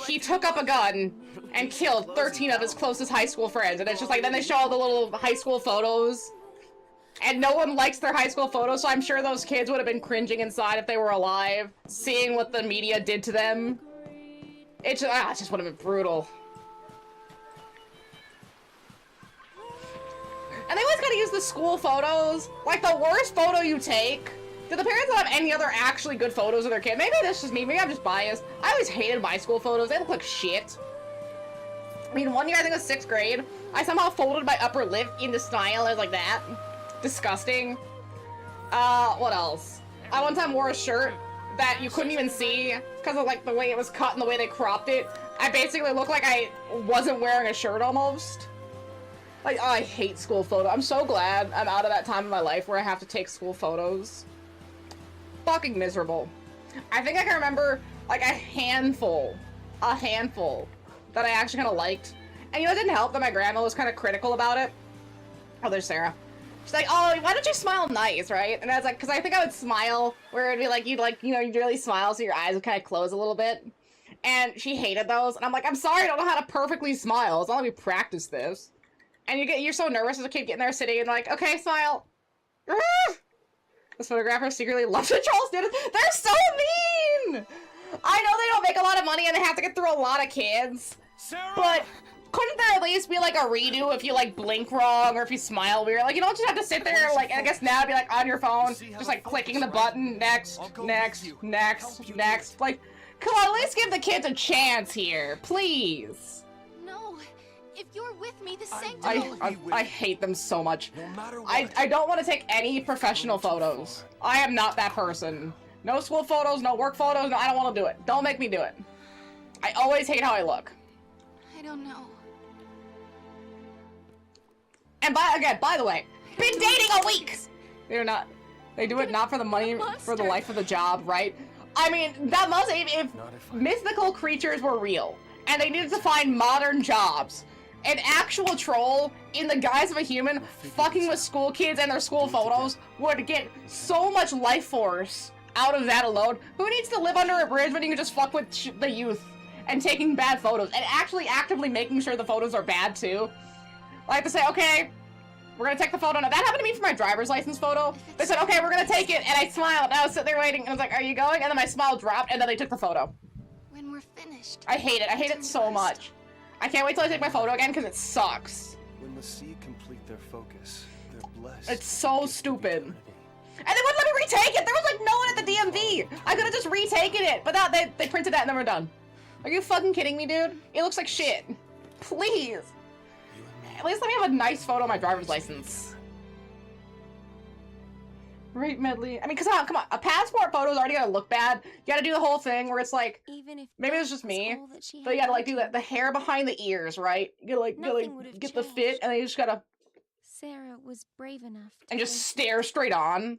[SPEAKER 1] He took up a gun and killed 13 of his closest high school friends. And it's just like, then they show all the little high school photos. And no one likes their high school photos, so I'm sure those kids would have been cringing inside if they were alive, seeing what the media did to them. It just would have been brutal. And they always gotta use the school photos. Like, the worst photo you take. Do the parents not have any other actually good photos of their kid? Maybe that's just me. Maybe I'm just biased. I always hated my school photos. They look like shit. I mean, one year, I think it was 6th grade, I somehow folded my upper lip into style. I was like that. Disgusting. What else? I one time wore a shirt that you couldn't even see because of, like, the way it was cut and the way they cropped it. I basically looked like I wasn't wearing a shirt almost. Like, oh, I hate school photos. I'm so glad I'm out of that time in my life where I have to take school photos. Fucking miserable. I think I can remember, like, a handful that I actually kind of liked. And, you know, it didn't help that my grandma was kind of critical about it. Oh, there's Sarah. She's like, oh, why don't you smile nice, right? And I was like, because I think I would smile where it'd be like, you'd really smile so your eyes would kind of close a little bit. And she hated those. And I'm like, I'm sorry, I don't know how to perfectly smile. It's not like we practice this. And you're so nervous as a kid getting there sitting and like, okay, smile. This photographer secretly loves the Charles students. They're so mean! I know they don't make a lot of money and they have to get through a lot of kids. Sarah! But couldn't there at least be like a redo if you like blink wrong or if you smile weird? Like, you don't just have to sit there, like, I guess now it'd be like on your phone, just like clicking the button, next. Like, come on, at least give the kids a chance here, please.
[SPEAKER 3] No, if you're with me, the sanctum.
[SPEAKER 1] I hate them so much. I don't want to take any professional photos. I am not that person. No school photos, no work photos, no, I don't want to do it. Don't make me do it. I always hate how I look.
[SPEAKER 3] I don't know.
[SPEAKER 1] And by the way, been dating a week! They do it not for the money, for the life of the job, right? I mean, that must, if mythical creatures were real, and they needed to find modern jobs, an actual troll, in the guise of a human, fucking with school kids and their school photos, would get so much life force out of that alone. Who needs to live under a bridge when you can just fuck with the youth and taking bad photos, and actually actively making sure the photos are bad, too? Like to say, okay, we're gonna take the photo. Now, that happened to me for my driver's license photo. They said, okay, we're gonna take it, and I smiled, and I was sitting there waiting, and I was like, are you going? And then my smile dropped, and then they took the photo.
[SPEAKER 3] When we're finished.
[SPEAKER 1] I hate it so much. I can't wait till I take my photo again, because it sucks.
[SPEAKER 8] When the sea complete their focus, they're blessed.
[SPEAKER 1] It's so stupid. And they wouldn't let me retake it! There was like no one at the DMV! I could've just retaken it, but they printed that and then we're done. Are you fucking kidding me, dude? It looks like shit. Please. At least let me have a nice photo of my driver's license. Right, Medley? I mean, come on. A passport photo is already gonna look bad. You gotta do the whole thing where it's like, maybe it's just me, but you gotta like do the hair behind the ears, right? You gotta get the fit, and then you just gotta...
[SPEAKER 3] Sarah was brave enough to...
[SPEAKER 1] And just stare straight on.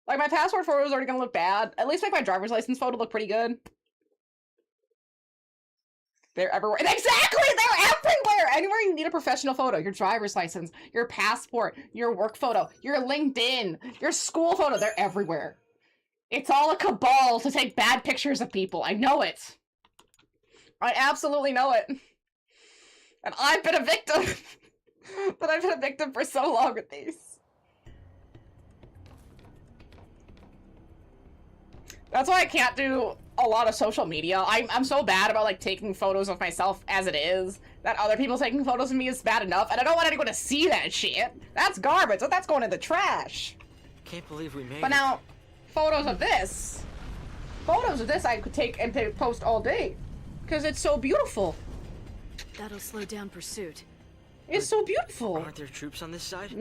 [SPEAKER 1] Like, my passport photo is already gonna look bad. At least make my driver's license photo look pretty good. They're everywhere. Exactly! They're everywhere! anywhere you need a professional photo, your driver's license, your passport, your work photo, your LinkedIn, your school photo, they're everywhere. It's all a cabal to take bad pictures of people. I know it. I absolutely know it. And I've been a victim. But I've been a victim for so long with these. That's why I can't do a lot of social media. I'm so bad about, like, taking photos of myself as it is, that other people taking photos of me is bad enough, and I don't want anyone to see that shit. That's garbage. That's going in the trash.
[SPEAKER 4] Can't believe we made it.
[SPEAKER 1] But now, photos of this I could take and post all day, because it's so beautiful.
[SPEAKER 5] That'll slow down pursuit.
[SPEAKER 1] It's so beautiful.
[SPEAKER 4] Aren't there troops on this side?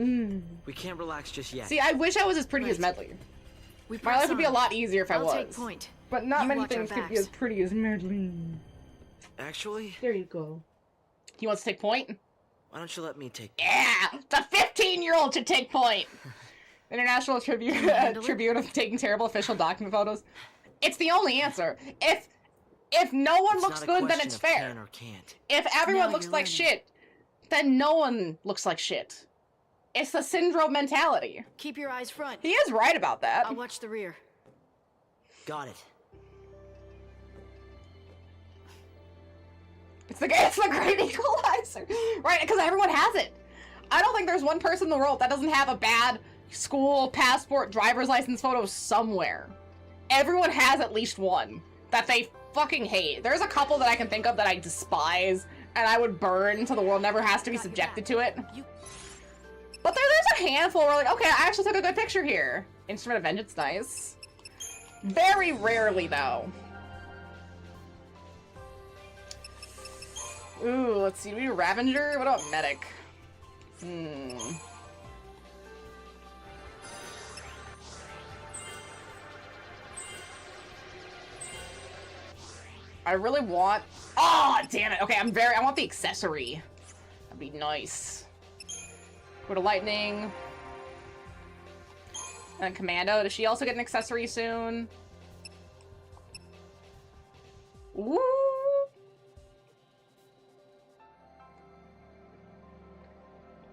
[SPEAKER 4] We can't relax just yet.
[SPEAKER 1] See, I wish I was as pretty as Medley. My life would be a lot easier if I was.
[SPEAKER 5] Take point.
[SPEAKER 1] But not
[SPEAKER 5] You
[SPEAKER 1] many
[SPEAKER 5] watch our
[SPEAKER 1] things could be
[SPEAKER 5] backs.
[SPEAKER 1] as pretty as Medley.
[SPEAKER 4] Actually,
[SPEAKER 1] There you go. He wants to take point?
[SPEAKER 4] why don't you let me take...
[SPEAKER 1] Yeah! The 15-year-old should take point! International Tribune of taking terrible official document photos. It's the only answer. If no one
[SPEAKER 4] It's
[SPEAKER 1] looks
[SPEAKER 4] not a
[SPEAKER 1] good, then
[SPEAKER 4] question
[SPEAKER 1] it's
[SPEAKER 4] of
[SPEAKER 1] fair.
[SPEAKER 4] can or can't.
[SPEAKER 1] If everyone
[SPEAKER 5] Now
[SPEAKER 1] looks
[SPEAKER 5] you're
[SPEAKER 1] like
[SPEAKER 5] learning.
[SPEAKER 1] shit, then no one looks like shit. It's the syndrome mentality.
[SPEAKER 5] Keep your eyes front.
[SPEAKER 1] He is right about that.
[SPEAKER 5] I'll watch the rear.
[SPEAKER 4] Got it.
[SPEAKER 1] It's the great equalizer. Right, because everyone has it. I don't think there's one person in the world that doesn't have a bad school, passport, driver's license photo somewhere. Everyone has at least one that they fucking hate. There's a couple that I can think of that I despise and I would burn so the world never has to be subjected to it. But there's a handful where like, okay, I actually took a good picture here. Instrument of Vengeance, nice. Very rarely, though. Ooh, let's see. Do we do Ravager? What about Medic? I really want... Oh, damn it. Okay, I want the accessory. That'd be nice. Go to Lightning. And Commando. Does she also get an accessory soon? Ooh.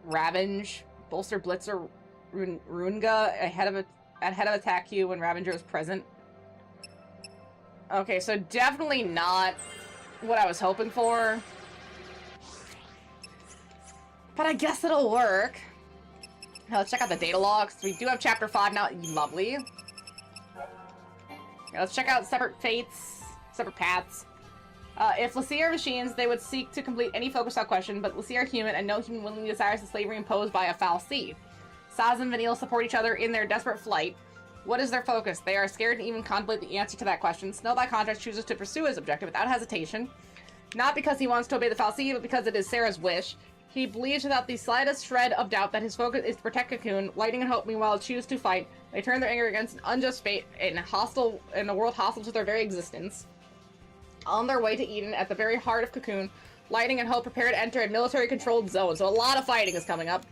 [SPEAKER 1] Ravenge. Bolster Blitzer Runga ahead of attack queue when Ravager is present. Okay, so definitely not what I was hoping for. But I guess it'll work. Now let's check out the data logs. We do have Chapter 5 now. Lovely. Now let's check out Separate Fates, Separate Paths. If Lassie are machines, they would seek to complete any focus out question, but Lassie are human, and no human willingly desires the slavery imposed by a foul sea. Saz and Vanille support each other in their desperate flight. What is their focus? They are scared to even contemplate the answer to that question. Snow by contrast chooses to pursue his objective without hesitation. Not because he wants to obey the foul sea, but because it is Sarah's wish. He believes without the slightest shred of doubt that his focus is to protect Cocoon. Lightning and Hope, meanwhile, choose to fight. They turn their anger against an unjust fate in a world hostile to their very existence. On their way to Eden, at the very heart of Cocoon, Lightning and Hope prepare to enter a military-controlled zone, so a lot of fighting is coming up.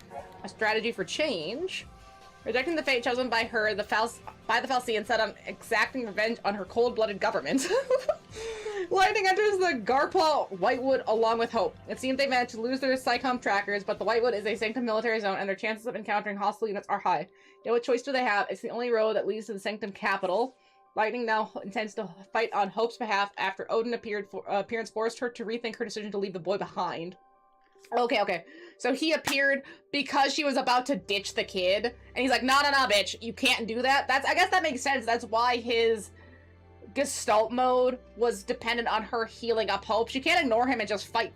[SPEAKER 1] A strategy for change. Rejecting the fate chosen by her, by the Fal'Cie, and set on exacting revenge on her cold-blooded government. Lightning enters the Garpal Whitewood along with Hope. It seems they managed to lose their Psycom trackers, but the Whitewood is a Sanctum military zone, and their chances of encountering hostile units are high. Yet what choice do they have? It's the only road that leads to the Sanctum capital. Lightning now intends to fight on Hope's behalf after Odin appearance forced her to rethink her decision to leave the boy behind. Okay. So he appeared because she was about to ditch the kid, and he's like, no, bitch, you can't do that. I guess that makes sense. That's why his Gestalt mode was dependent on her healing up Hope. She can't ignore him and just fight.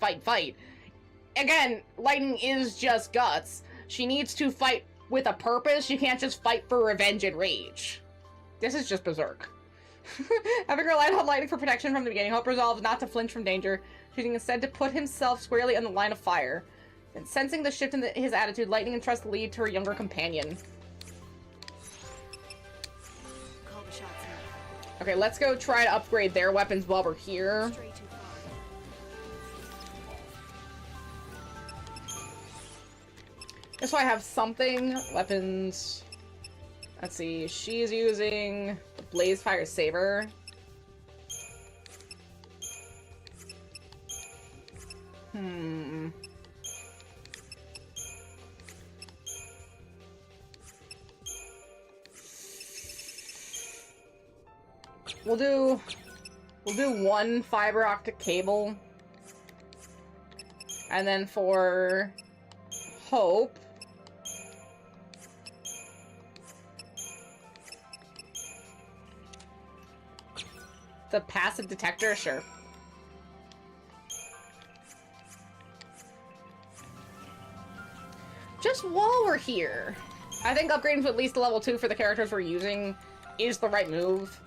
[SPEAKER 1] Again, Lightning is just guts. She needs to fight with a purpose. She can't just fight for revenge and rage. This is just berserk. Having relied on Lightning for protection from the beginning, Hope resolves not to flinch from danger, choosing instead to put himself squarely in the line of fire. And sensing the shift in his attitude, Lightning entrusts the lead to her younger companion.
[SPEAKER 5] Call the shots now.
[SPEAKER 1] Okay, let's go try to upgrade their weapons while we're here.
[SPEAKER 5] Stray too far.
[SPEAKER 1] Just so I have something. Weapons. Let's see. She's using the Blazefire Saber. We'll do one fiber optic cable. And then for Hope, the passive detector, sure. Just while we're here, I think upgrading to at least level 2 for the characters we're using is the right move.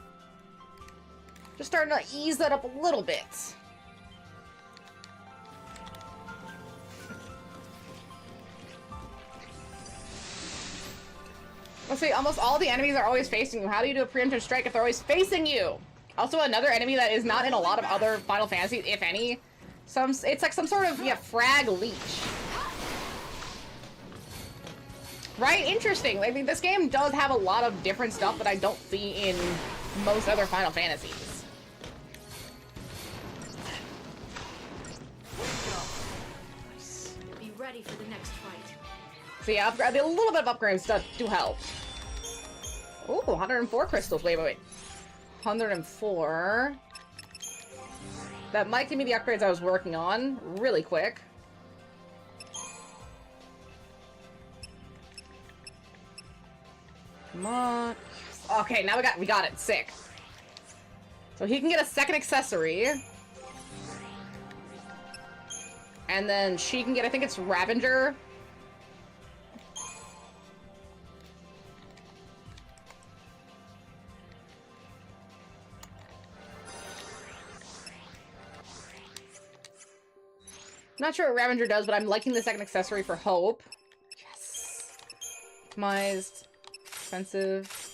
[SPEAKER 1] Just starting to ease that up a little bit. Let's see, almost all the enemies are always facing you. How do you do a preemptive strike if they're always facing you? Also, another enemy that is not in a lot of other Final Fantasies, if any. It's like some sort of, yeah, frag leech. Right? Interesting. I mean, this game does have a lot of different stuff that I don't see in most other Final Fantasies.
[SPEAKER 5] Be ready for the next fight.
[SPEAKER 1] So yeah, a little bit of upgrades do help. Ooh, 104 crystals. Wait. 104. That might give me the upgrades I was working on really quick. Come on. Okay, now we got it. Sick. So he can get a second accessory. And then she can get, I think it's Ravager. Not sure what Ravager does, but I'm liking the second accessory for Hope. Yes. Optimized. Expensive.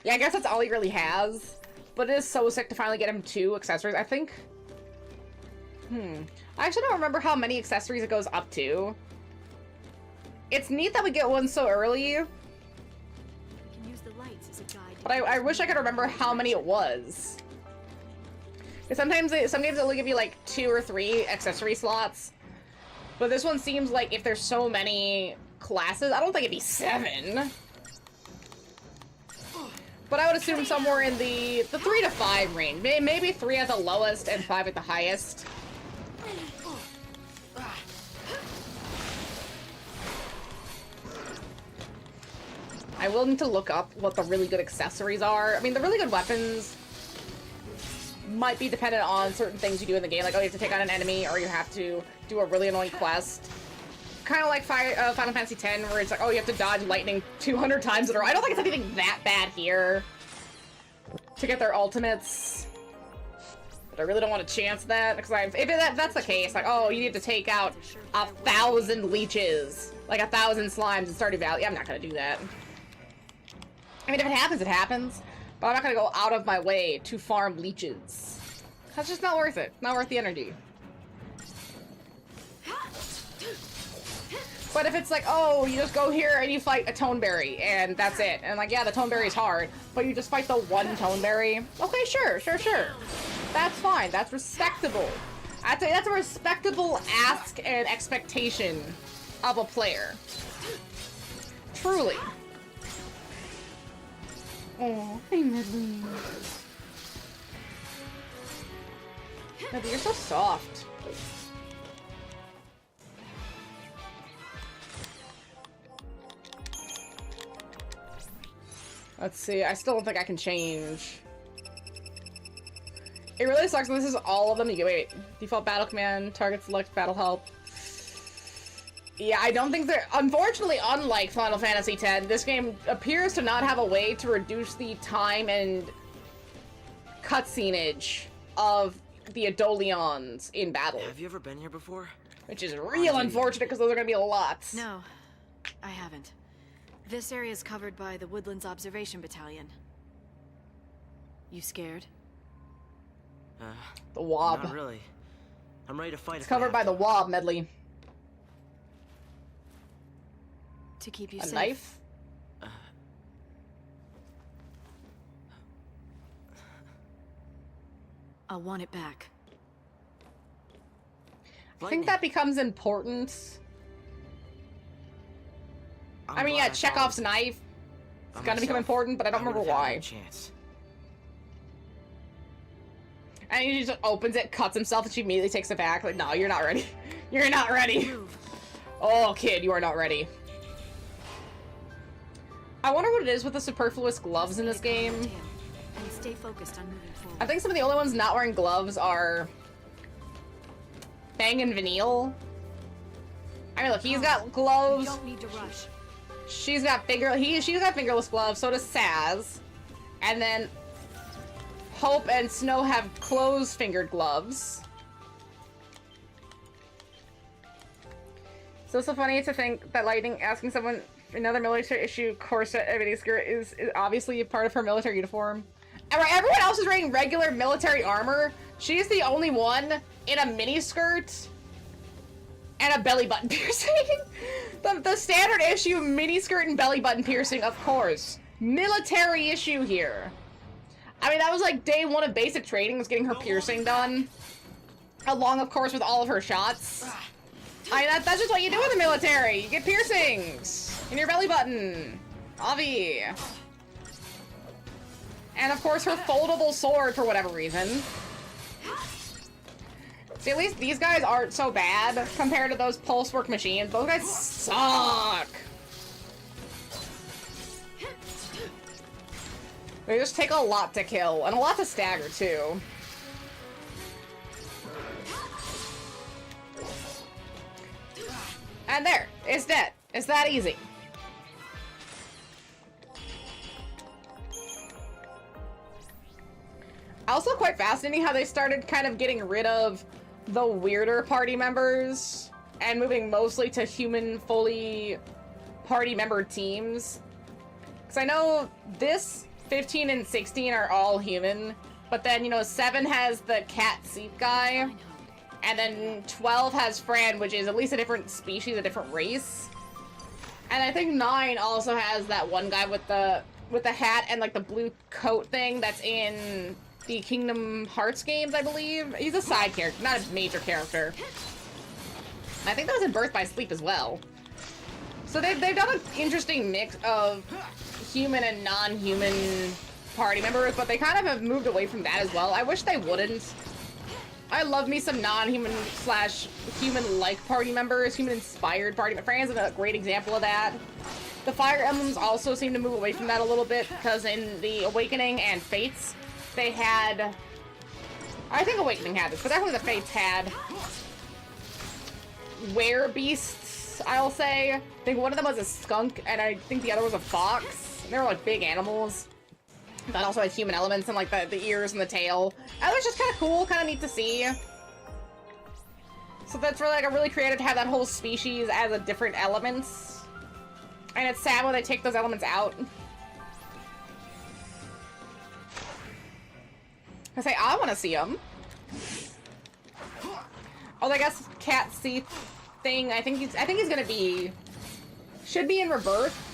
[SPEAKER 1] Yeah, I guess that's all he really has. But it is so sick to finally get him 2 accessories, I think. I actually don't remember how many accessories it goes up to. It's neat that we get one so early.
[SPEAKER 5] You can use the lights as a guide.
[SPEAKER 1] But I wish I could remember how many it was. Sometimes some games only give you like 2 or 3 accessory slots. But this one seems like if there's so many classes, I don't think it'd be 7. But I would assume somewhere in the 3 to 5 range. Maybe 3 at the lowest and 5 at the highest. I will need to look up what the really good accessories are. I mean, the really good weapons might be dependent on certain things you do in the game, like, oh, you have to take on an enemy, or you have to do a really annoying quest. Kind of like Final Fantasy X, where it's like, oh, you have to dodge lightning 200 times in a row. I don't think it's anything that bad here to get their ultimates. But I really don't want to chance that, because if that's the case, like, oh, you need to take out 1,000 leeches, like 1,000 slimes in Stardew Valley. I'm not going to do that. I mean, if it happens, it happens. But I'm not gonna go out of my way to farm leeches. That's just not worth it. Not worth the energy. But if it's like, oh, you just go here and you fight a toneberry, and that's it. And like, yeah, the toneberry's hard, but you just fight the one toneberry. Okay, sure. That's fine. That's respectable. I'd say that's a respectable ask and expectation of a player. Truly. Oh, hey, Medley. Medley, you're so soft. Let's see, I still don't think I can change. It really sucks when this is all of them. You get, wait. Default battle command, target select, battle help. Yeah, I don't think they're... Unfortunately, unlike Final Fantasy X, this game appears to not have a way to reduce the time and cutscenage of the Adolions in battle.
[SPEAKER 4] Have you ever been here before?
[SPEAKER 1] Which is real unfortunate, because those are going to be a lot.
[SPEAKER 5] No, I haven't. This area is covered by the Woodlands Observation Battalion. You scared?
[SPEAKER 1] The Wob.
[SPEAKER 4] Not really. I'm ready to fight.
[SPEAKER 1] It's covered by the Wob, Medley.
[SPEAKER 5] To keep you
[SPEAKER 1] a
[SPEAKER 5] safe.
[SPEAKER 1] Knife?
[SPEAKER 5] I'll want it back.
[SPEAKER 1] I think that becomes important. I mean, yeah, Chekhov's knife. It's gonna become important, but I don't remember why.
[SPEAKER 4] Chance.
[SPEAKER 1] And he just opens it, cuts himself, and she immediately takes it back. Like, no, you're not ready. You're not ready. Oh, kid, you are not ready. I wonder what it is with the superfluous gloves in this game.
[SPEAKER 5] And stay focused on moving forward.
[SPEAKER 1] I think some of the only ones not wearing gloves are Fang and Vanille. I mean, look, he's got gloves.
[SPEAKER 5] You don't need to rush.
[SPEAKER 1] She's got fingerless gloves. So does Saz. And then Hope and Snow have closed-fingered gloves. So it's so funny to think that Lightning asking someone another military issue corset and miniskirt is obviously a part of her military uniform. And everyone else is wearing regular military armor. She's the only one in a miniskirt and a belly button piercing. the standard issue miniskirt and belly button piercing, of course. Military issue here. I mean, that was like day one of basic training, was getting her piercing done. Along, of course, with all of her shots. That's just what you do in the military. You get piercings in your belly button. Avi. And of course, her foldable sword for whatever reason. See, at least these guys aren't so bad compared to those pulse work machines. Those guys suck. They just take a lot to kill, and a lot to stagger, too. And there, it's dead. It's that easy. Also quite fascinating how they started kind of getting rid of the weirder party members and moving mostly to human, fully party member teams. Because I know this 15 and 16 are all human, but then, you know, 7 has the cat seat guy, and then 12 has Fran, which is at least a different species, a different race. And I think 9 also has that one guy with the hat and like the blue coat thing that's in the Kingdom Hearts games, I believe. He's a side character, not a major character. I think that was in Birth by Sleep as well. So they've done an interesting mix of human and non-human party members, but they kind of have moved away from that as well. I wish they wouldn't. I love me some non-human slash human-like party members, human-inspired party members. Fran's a great example of that. The Fire Emblems also seem to move away from that a little bit, because in the Awakening and Fates, they had... I think Awakening had this, but definitely the Fates had were-beasts, I'll say. I think one of them was a skunk, and I think the other was a fox. They were like big animals. That also had human elements and like the ears and the tail. That was just kind of cool, kind of neat to see. So that's really like really creative to have that whole species as a different elements. And it's sad when they take those elements out. I say I want to see them. Oh, I guess Cat Seat thing. I think he's gonna be, should be in Rebirth.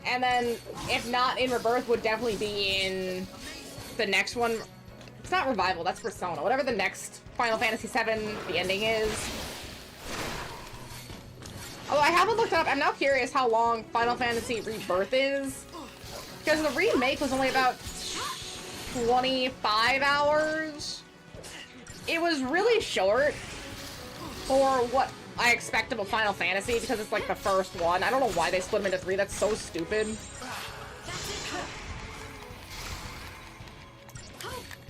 [SPEAKER 1] And then, if not in Rebirth, would definitely be in the next one. It's not Revival, that's Persona. Whatever the next Final Fantasy VII, the ending is. Although I haven't looked it up, I'm now curious how long Final Fantasy Rebirth is. Because the remake was only about 25 hours. It was really short for what I expect of a Final Fantasy, because it's like the first one. I don't know why they split them into 3. That's so stupid.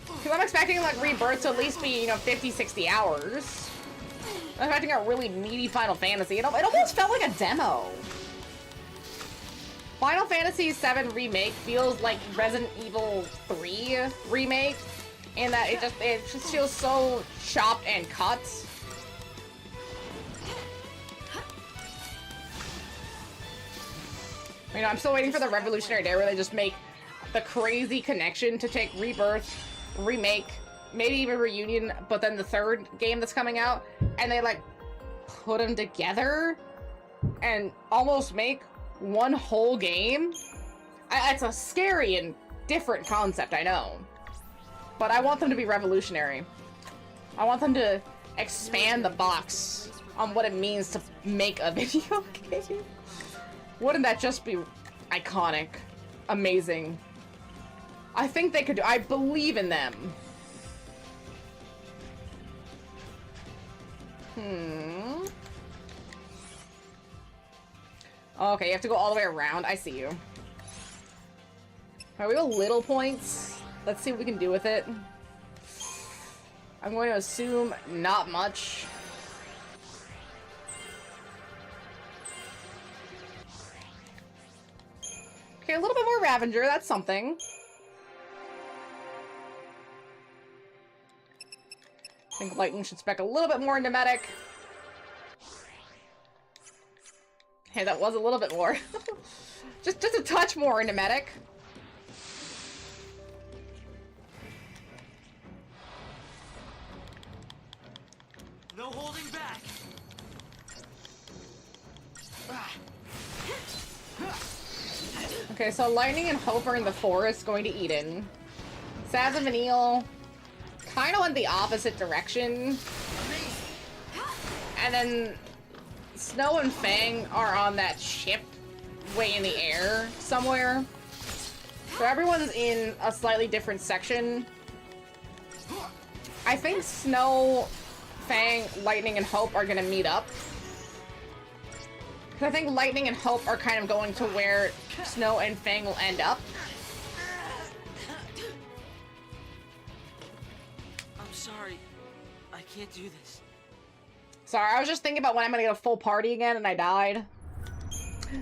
[SPEAKER 1] Because I'm expecting like Rebirth to at least be, you know, 50, 60 hours. I'm expecting a really meaty Final Fantasy. It almost felt like a demo. Final Fantasy VII Remake feels like Resident Evil 3 Remake, in that it just feels so chopped and cut. You know, I'm still waiting for the Revolutionary Day where they just make the crazy connection to take Rebirth, Remake, maybe even Reunion, but then the third game that's coming out, and they like put them together and almost make one whole game. It's a scary and different concept, I know. But I want them to be revolutionary. I want them to expand the box on what it means to make a video game. Wouldn't that just be Iconic. Amazing. I think they could do- I believe in them. Okay, you have to go all the way around. I see you. Alright, we go little points. Let's see what we can do with it. I'm going to assume not much. Okay, a little bit more Ravager. That's something. I think Lightning should spec a little bit more into Medic. Hey, that was a little bit more. just a touch more into Medic.
[SPEAKER 4] No holding back.
[SPEAKER 1] Okay, so Lightning and Hope are in the forest going to Eden. Saz and Vanille kind of went the opposite direction. And then Snow and Fang are on that ship way in the air somewhere. So everyone's in a slightly different section. I think Snow, Fang, Lightning, and Hope are gonna meet up. I think Lightning and Hope are kind of going to where Snow and Fang will end up.
[SPEAKER 4] I'm sorry. I can't do this.
[SPEAKER 1] Sorry, I was just thinking about when I'm gonna get a full party again and I died.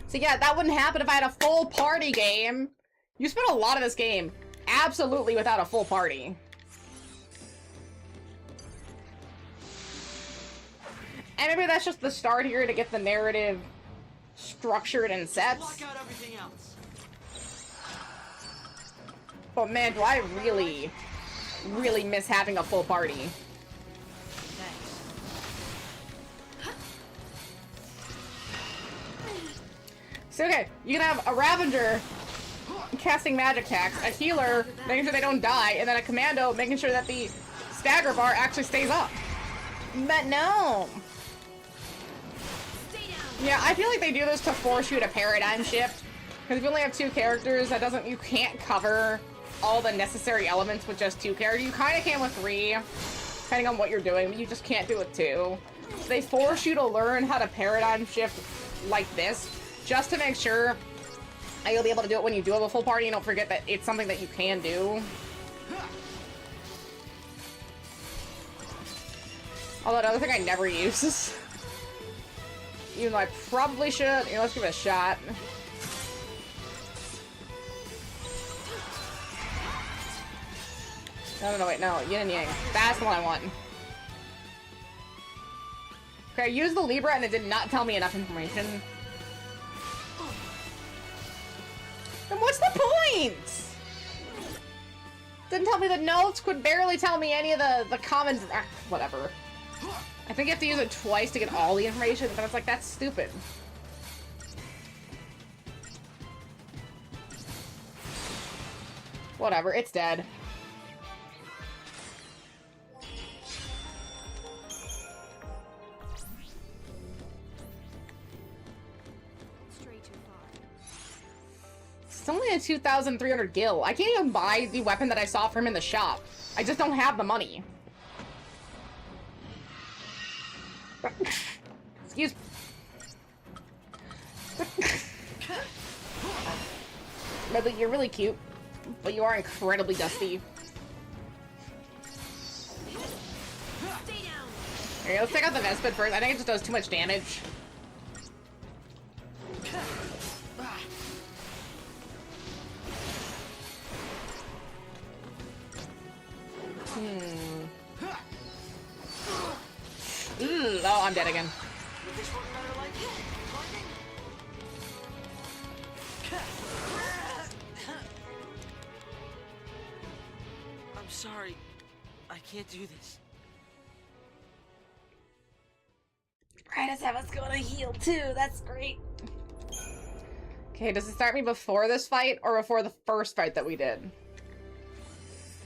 [SPEAKER 1] So yeah, that wouldn't happen if I had a full party game. You spent a lot of this game absolutely without a full party. And maybe that's just the start here to get the narrative structured and set.
[SPEAKER 4] Block out everything else.
[SPEAKER 1] But man, do I really, really miss having a full party. So okay, you can have a Ravager casting magic attacks, a healer making sure they don't die, and then a commando making sure that the stagger bar actually stays up. But no. Yeah, I feel like they do this to force you to paradigm shift. Because if you only have 2 characters, you can't cover all the necessary elements with just 2 characters. You kind of can with 3, depending on what you're doing, but you just can't do it with 2. So they force you to learn how to paradigm shift like this, just to make sure that you'll be able to do it when you do have a full party, and don't forget that it's something that you can do. Although another thing I never use. Even though I probably should. You know, let's give it a shot. No, wait, no. Yin and Yang. That's the one I want. Okay, I used the Libra and it did not tell me enough information. Then what's the point? Didn't tell me the notes, could barely tell me any of the common... whatever. I think you have to use it twice to get all the information, but it's like, that's stupid. Whatever, it's dead. It's only a 2,300 gil. I can't even buy the weapon that I saw from him in the shop. I just don't have the money. Excuse me. Medley, you're really cute, but you are incredibly dusty. Okay, let's take out the Vespid first. I think it just does too much damage. Oh, I'm dead again.
[SPEAKER 4] I'm sorry. I can't do this.
[SPEAKER 1] Right, have us going to heal too. That's great. Okay, does it start me before this fight or before the first fight that we did?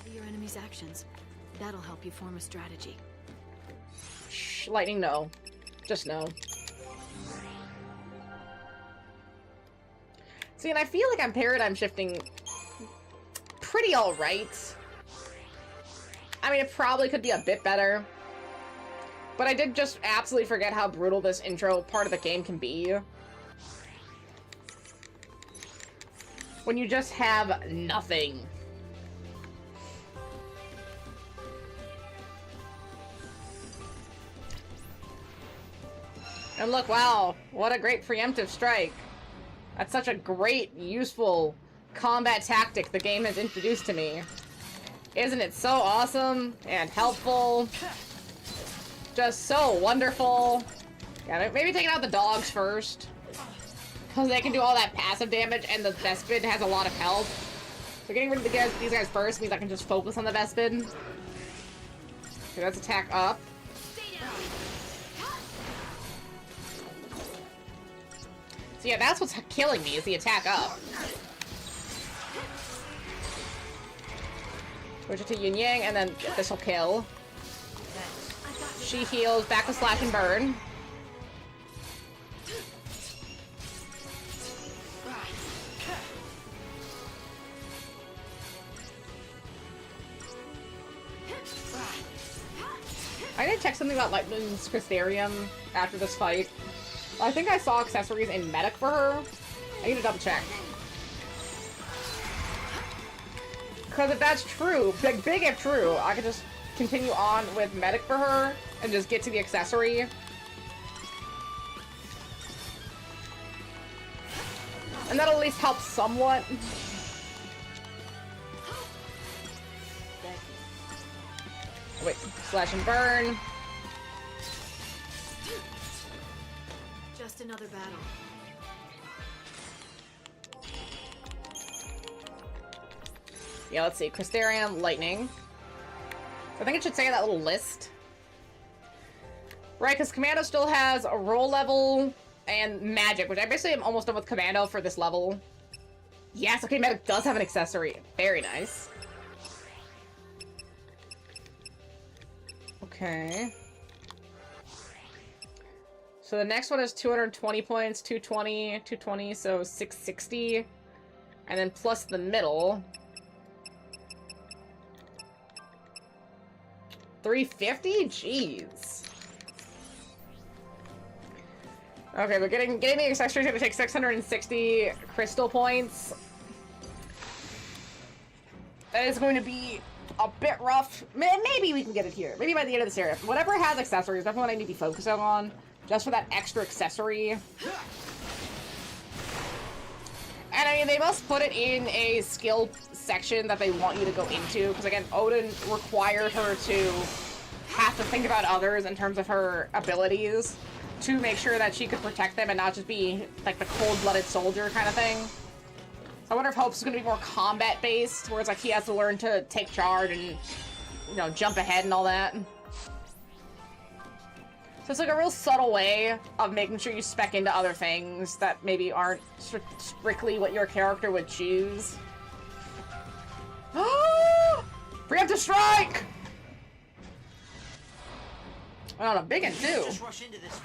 [SPEAKER 5] Study your enemy's actions. That'll help you form a strategy.
[SPEAKER 1] Shh, Lightning, no. Just no. See, and I feel like I'm paradigm shifting pretty alright. I mean, it probably could be a bit better. But I did just absolutely forget how brutal this intro part of the game can be. When you just have nothing. And look, wow, what a great preemptive strike. That's such a great, useful combat tactic the game has introduced to me. Isn't it so awesome and helpful? Just so wonderful. Yeah, maybe taking out the dogs first. Because they can do all that passive damage and the Bespin has a lot of health. So getting rid of these guys first means I can just focus on the Bespin. Okay, let's attack up. So yeah, that's what's killing me, is the attack up. Switch it to Yin Yang, and then this will kill. She heals, back to slash and burn. I did check something about Lightning's Crystarium after this fight. I think I saw accessories in Medic for her. I need to double check. Because if that's true, big if true, I could just continue on with Medic for her and just get to the accessory. And that'll at least help somewhat. Wait, slash and burn.
[SPEAKER 5] Just another battle.
[SPEAKER 1] Yeah, let's see. Crystarium, Lightning. I think it should say that little list. Right, because Commando still has a roll level and Magic, which I basically am almost done with Commando for this level. Yes, okay, Medic does have an accessory. Very nice. Okay. So the next one is 220 points, 220, 220, so 660. And then plus the middle. 350? Jeez. Okay, but getting the accessory is going to take 660 crystal points. That is going to be a bit rough. Maybe we can get it here. Maybe by the end of this area. Whatever has accessories, that's what I need to be focusing on. Just for that extra accessory. And I mean, they must put it in a skill section that they want you to go into. Because again, Odin required her to have to think about others in terms of her abilities. To make sure that she could protect them and not just be like the cold-blooded soldier kind of thing. So I wonder if Hope's is going to be more combat-based. Where it's like he has to learn to take charge and, you know, jump ahead and all that. So it's like a real subtle way of making sure you spec into other things that maybe aren't strictly what your character would choose. Preemptive strike! Oh, no, big one too.
[SPEAKER 4] Just rush into this.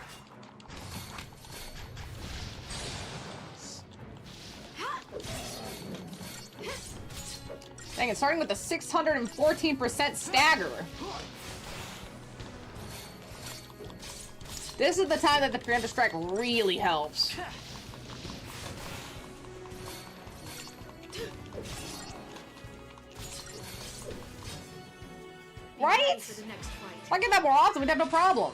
[SPEAKER 1] Dang, it's starting with a 614% stagger. This is the time that the preemptive strike really helps. Right? If I get that more often, we'd have no problem.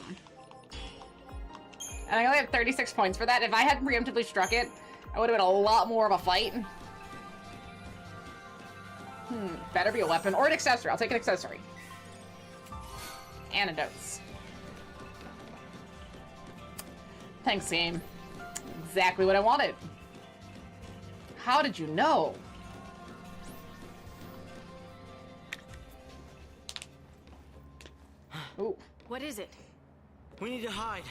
[SPEAKER 1] And I only have 36 points for that. If I had preemptively struck it, I would have been a lot more of a fight. Better be a weapon or an accessory. I'll take an accessory. Antidotes. Thanks, game. Exactly what I wanted. How did you know? Ooh.
[SPEAKER 5] What is it?
[SPEAKER 4] We need to hide.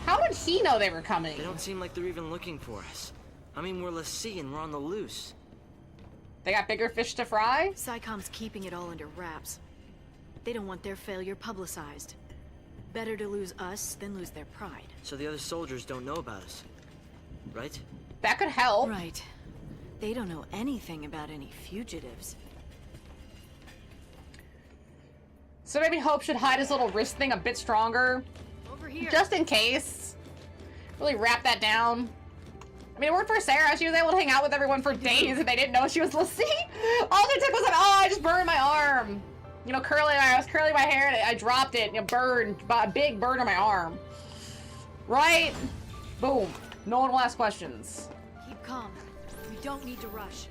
[SPEAKER 1] How did he know they were coming?
[SPEAKER 4] They don't seem like they're even looking for us. I mean, we're Lassie and we're on the loose.
[SPEAKER 1] They got bigger fish to fry?
[SPEAKER 5] Psycom's keeping it all under wraps. They don't want their failure publicized. Better to lose us than lose their pride.
[SPEAKER 4] So the other soldiers don't know about us, right?
[SPEAKER 1] That could help.
[SPEAKER 5] Right. They don't know anything about any fugitives.
[SPEAKER 1] So maybe Hope should hide his little wrist thing a bit stronger.
[SPEAKER 5] Over here.
[SPEAKER 1] Just in case. Really wrap that down. I mean, it worked for Sarah. She was able to hang out with everyone for days and they didn't know she was Lassie. All it took was like, oh, I just burned my arm. You know, I was curling my hair and I dropped it. You know, burned, a big burn on my arm. Right? Boom. No one will ask questions.
[SPEAKER 5] Keep calm. We don't need to rush.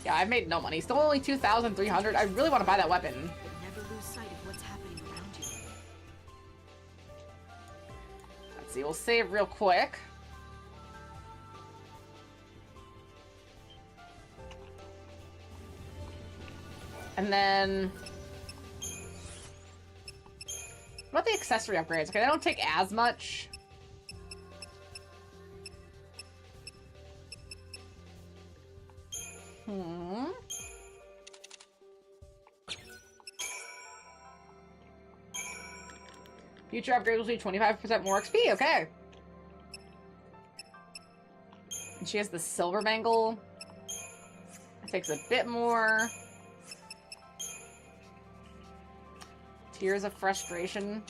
[SPEAKER 1] Yeah, I've made no money. Still only 2,300. I really want to buy that weapon.
[SPEAKER 5] Never lose sight of what's happening around you.
[SPEAKER 1] Let's see, we'll save real quick. And then... what about the accessory upgrades? Okay, they don't take as much. Future upgrades will be 25% more XP, okay. And she has the silver bangle. It takes a bit more. Tears of frustration.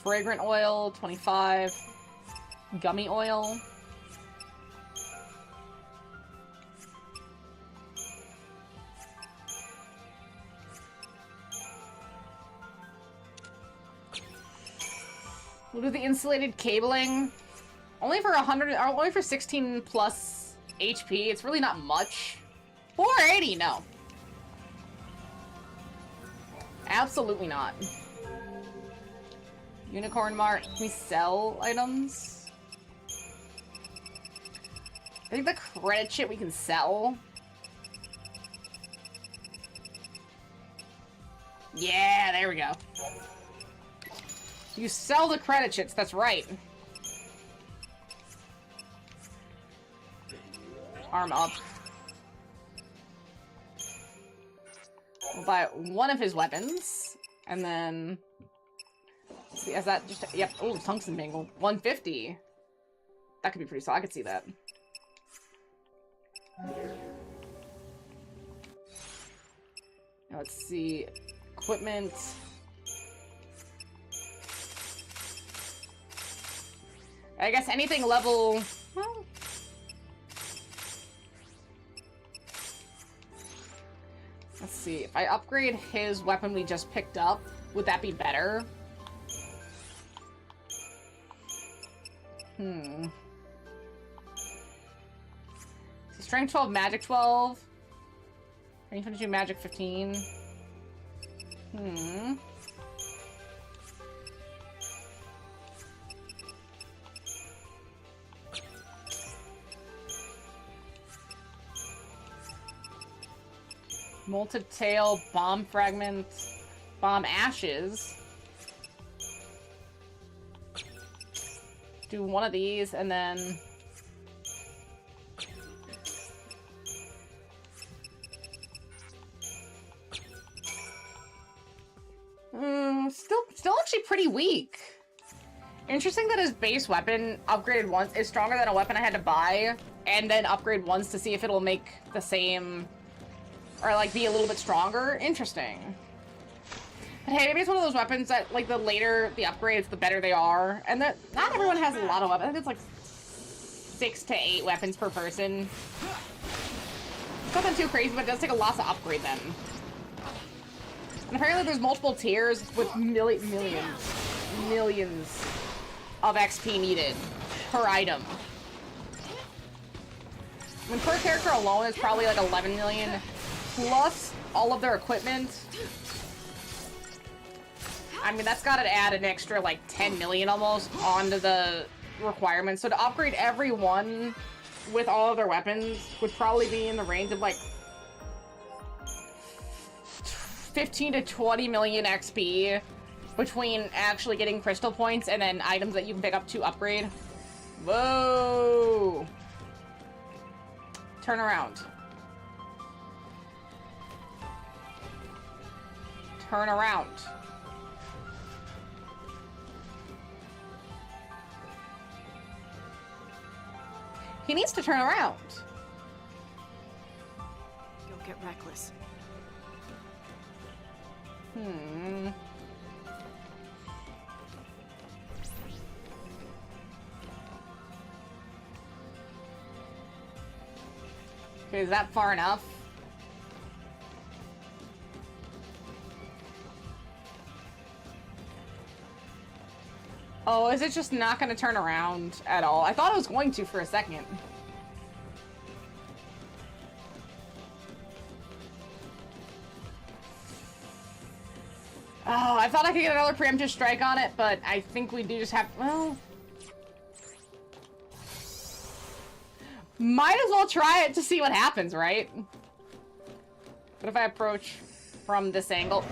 [SPEAKER 1] Fragrant oil, 25. Gummy oil. We'll do the insulated cabling. Only for 100, or only for 16 plus HP. It's really not much. 480, no. Absolutely not. Unicorn Mart. Can we sell items? I think the credit shit we can sell. Yeah, there we go. You sell the credit chits, that's right. Arm up. We'll buy one of his weapons, and then... let's see, is that just... yep, oh, tungsten bangle. 150. That could be pretty solid, I could see that. Now let's see... equipment... I guess anything level... well... let's see. If I upgrade his weapon we just picked up, would that be better? So strength 12, magic 12. Strength 22, magic 15. Molted tail, bomb fragment, bomb ashes. Do one of these and then... still actually pretty weak. Interesting that his base weapon upgraded once is stronger than a weapon I had to buy and then upgrade once to see if it'll make the same or like be a little bit stronger. Interesting. But hey, maybe it's one of those weapons that like the later the upgrades, the better they are. And that not everyone has a lot of weapons. I think it's like 6 to 8 weapons per person. It's nothing too crazy, but it does take a lot to upgrade them. And apparently there's multiple tiers with millions of XP needed per item. I mean, per character alone is probably like 11 million, plus all of their equipment. I mean, that's gotta add an extra like 10 million almost onto the requirements. So to upgrade every one with all of their weapons would probably be in the range of like 15 to 20 million XP between actually getting crystal points and then items that you can pick up to upgrade. Whoa! Turn around. Turn around. He needs to turn around.
[SPEAKER 5] Don't get reckless.
[SPEAKER 1] Okay, is that far enough? Oh, is it just not going to turn around at all? I thought it was going to for a second. Oh, I thought I could get another preemptive strike on it, but I think we do just have... Well... Might as well try it to see what happens, right? What if I approach from this angle?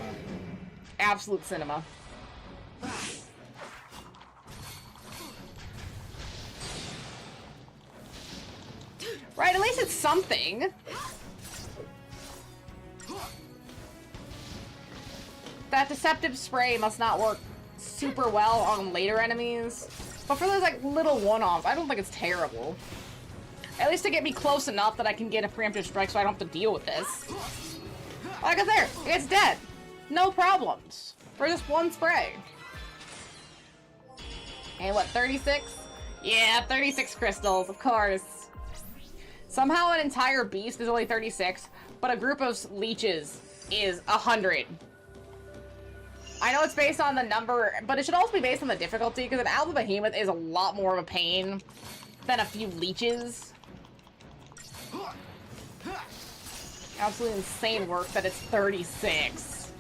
[SPEAKER 1] Absolute cinema. Right, at least it's something. That deceptive spray must not work super well on later enemies. But for those, like, little one-offs, I don't think it's terrible. At least to get me close enough that I can get a preemptive strike so I don't have to deal with this. Like I said, it's dead. No problems. For just one spray. And what, 36? Yeah, 36 crystals, of course. Somehow an entire beast is only 36, but a group of leeches is 100. I know it's based on the number, but it should also be based on the difficulty, because an alpha behemoth is a lot more of a pain than a few leeches. Absolutely insane work that it's 36.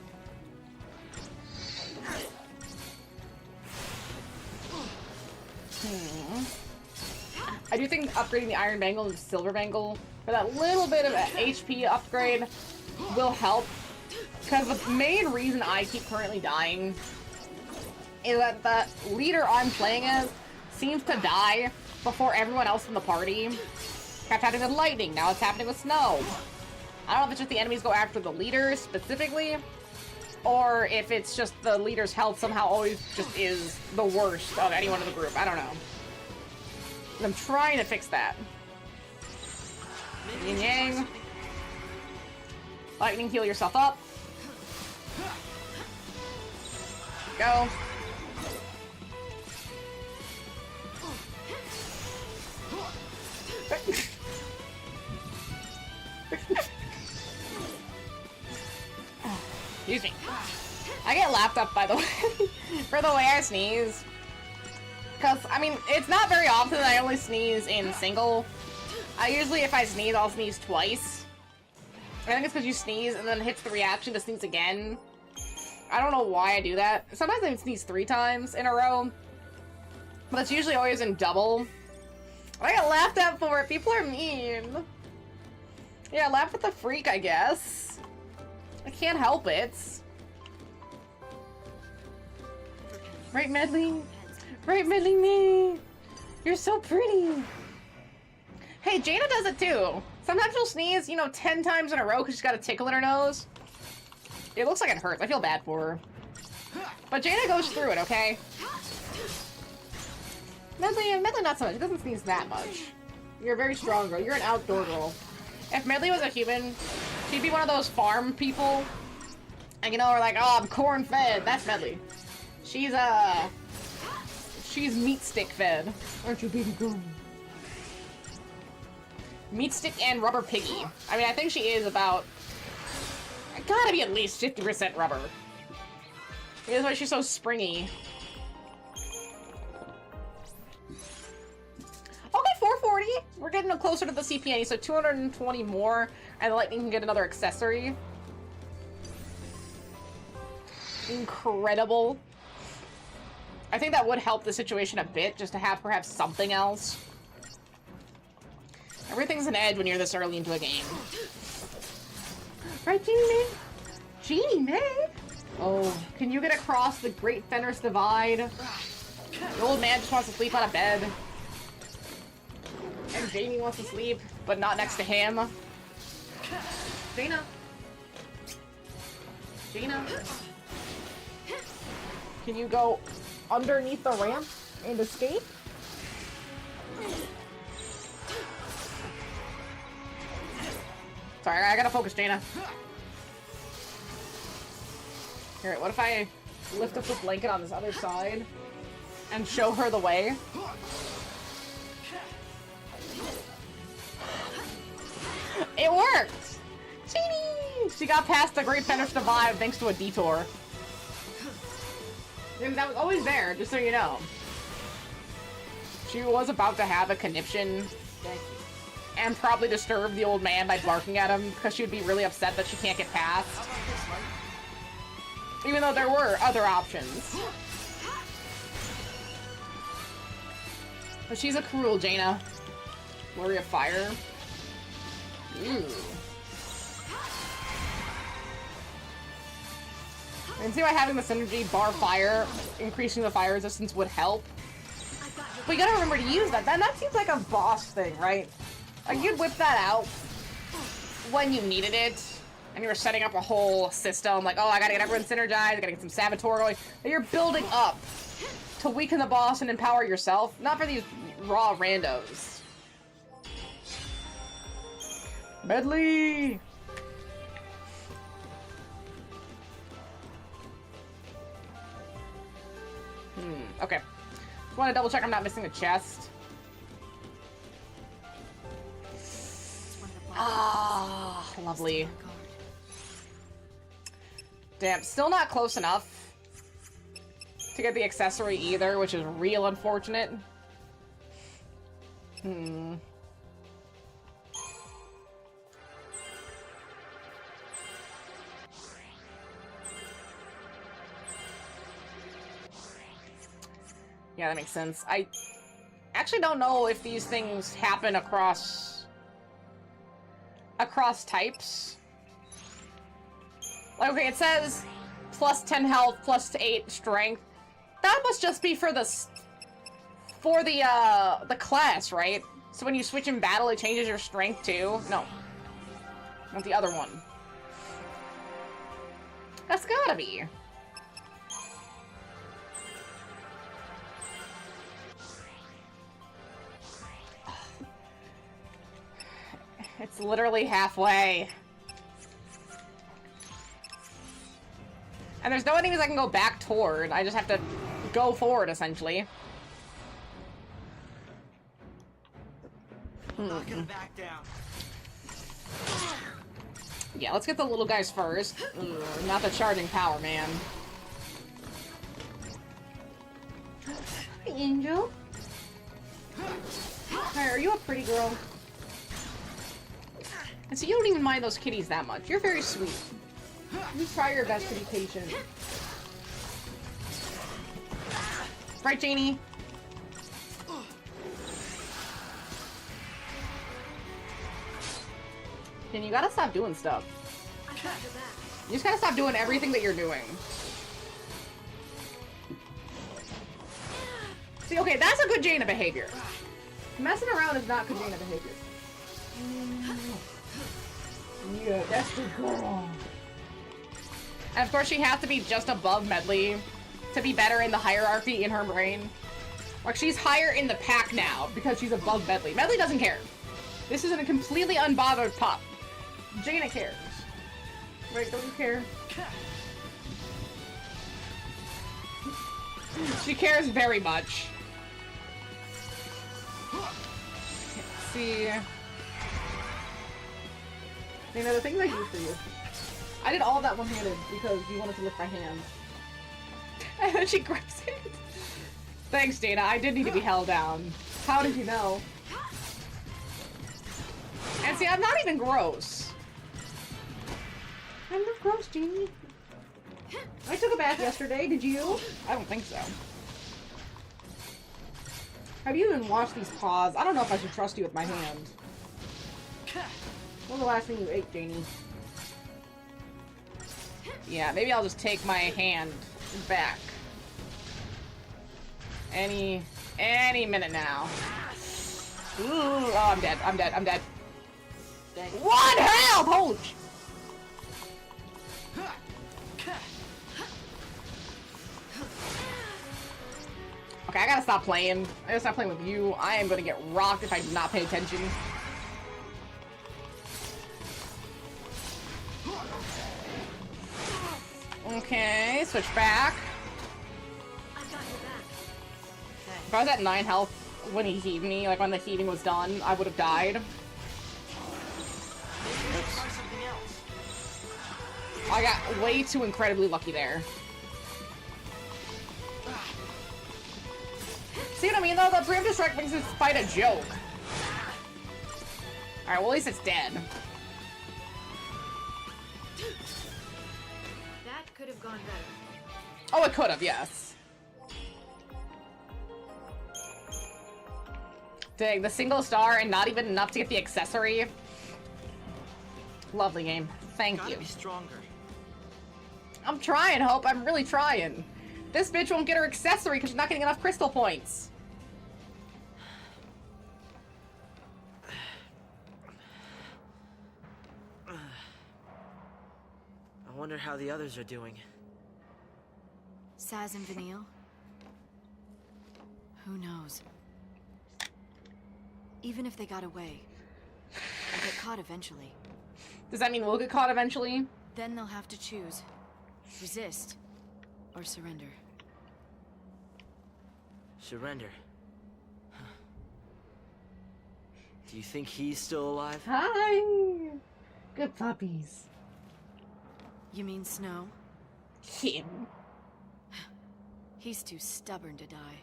[SPEAKER 1] I do think upgrading the Iron Bangle to Silver Bangle for that little bit of HP upgrade will help. Because the main reason I keep currently dying is that the leader I'm playing as seems to die before everyone else in the party. Kept happening with lightning, now it's happening with snow. I don't know if it's just the enemies go after the leader specifically, or if it's just the leader's health somehow always just is the worst of anyone in the group. I don't know. I'm trying to fix that. Yin yang. Lightning, heal yourself up. Go. Excuse me. I get laughed up, by the way, for the way I sneeze. Because, I mean, it's not very often that I only sneeze in single. I usually, if I sneeze, I'll sneeze twice. I think it's because you sneeze and then it hits the reaction to sneeze again. I don't know why I do that. Sometimes I sneeze 3 times in a row. But it's usually always in double. I get laughed at for it. People are mean. Yeah, laugh at the freak, I guess. I can't help it. Right, Medley? Right, Medley me? You're so pretty. Hey, Jaina does it too. Sometimes she'll sneeze, you know, 10 times in a row because she's got a tickle in her nose. It looks like it hurts. I feel bad for her. But Jaina goes through it, okay? Medley not so much. It doesn't sneeze that much. You're a very strong girl. You're an outdoor girl. If Medley was a human, she'd be one of those farm people. And you know, we're like, oh, I'm corn fed. That's Medley. She's meat stick fed. Aren't you, baby girl? Meat stick and rubber piggy. I mean, I think she is about... Gotta be at least 50% rubber. That's why she's so springy. Okay, 440. We're getting closer to the CPA, so 220 more, and the lightning can get another accessory. Incredible. I think that would help the situation a bit, just to have perhaps something else. Everything's an edge when you're this early into a game. Right, Genie May? Genie May? Oh, can you get across the Great Fenris Divide? The old man just wants to sleep on a bed. And Jamie wants to sleep, but not next to him. Jaina. Jaina. Can you go underneath the ramp and escape? Sorry, I gotta focus, Jaina. Here, what if I lift up the blanket on this other side and show her the way? It worked! Cheaty! She got past the Great Fenris Divide thanks to a detour. And that was always there, just so you know. She was about to have a conniption and probably disturb the old man by barking at him because she'd be really upset that she can't get past. Even though there were other options. But she's a cruel Jaina. Flurry of Fire. Ooh. I can see why having the synergy bar fire, increasing the fire resistance would help. But you gotta remember to use that. That seems like a boss thing, right? Like you'd whip that out when you needed it. And you were setting up a whole system, like, oh, I gotta get everyone synergized, I gotta get some Saboteur going. But you're building up to weaken the boss and empower yourself, not for these raw randos. Medley! Okay. Just want to double check I'm not missing a chest. Ah, lovely. Damn, still not close enough to get the accessory either, which is real unfortunate. Yeah, that makes sense. I actually don't know if these things happen across types. Like, okay, it says plus 10 health, plus 8 strength. That must just be for the class, right? So when you switch in battle, it changes your strength too? No. Not the other one. That's gotta be. It's literally halfway. And there's no enemies I can go back toward. I just have to go forward, essentially.
[SPEAKER 4] Not gonna back down.
[SPEAKER 1] Yeah, let's get the little guys first. Ugh, not the charging power, man. Hi, Angel. Hi, are you a pretty girl? And so you don't even mind those kitties that much. You're very sweet. You try your best to be patient. Right, Janie? And you gotta stop doing stuff. You just gotta stop doing everything that you're doing. See, okay, that's a good Jaina behavior. Messing around is not good Jaina behavior. Yeah, that's the girl. And of course she has to be just above Medley to be better in the hierarchy in her brain. Like, she's higher in the pack now because she's above Medley. Medley doesn't care. This is a completely unbothered pup. Jaina cares. Wait, don't you care? She cares very much. Let's see. You know, the things I do for you. I did all of that one-handed because you wanted to lift my hand. And then she grips it. Thanks, Dana. I did need to be held down. How did you know? And see, I'm not even gross. I'm not gross, Jamie. I took a bath yesterday. Did you? I don't think so. Have you even washed these paws? I don't know if I should trust you with my hand. What was the last thing you ate, Janie? Yeah, maybe I'll just take my hand back. Any minute now. Ooh, oh, I'm dead. I'm dead. I'm dead. One health! Holy sh- Okay, I gotta stop playing. I gotta stop playing with you. I am gonna get rocked if I do not pay attention. Okay, switch back. If I was at 9 health when he healed me, like when the healing was done, I would have died. I got way too incredibly lucky there. See what I mean, though? The preemptive strike makes this fight a joke. Alright, well, at least it's dead.
[SPEAKER 5] That could have gone better.
[SPEAKER 1] Oh, it could have, yes. Dang, the single star and not even enough to get the accessory. Lovely game. Thank you.
[SPEAKER 4] Be stronger.
[SPEAKER 1] I'm trying, Hope. I'm really trying. This bitch won't get her accessory because she's not getting enough crystal points.
[SPEAKER 4] I wonder how the others are doing.
[SPEAKER 5] Saz and Vanille? Who knows? Even if they got away, they'll get caught eventually.
[SPEAKER 1] Does that mean we'll get caught eventually?
[SPEAKER 5] Then they'll have to choose. Resist or surrender.
[SPEAKER 4] Surrender. Huh. Do you think he's still alive?
[SPEAKER 1] Hi! Good puppies.
[SPEAKER 5] You mean Snow?
[SPEAKER 1] Him.
[SPEAKER 5] He's too stubborn to die.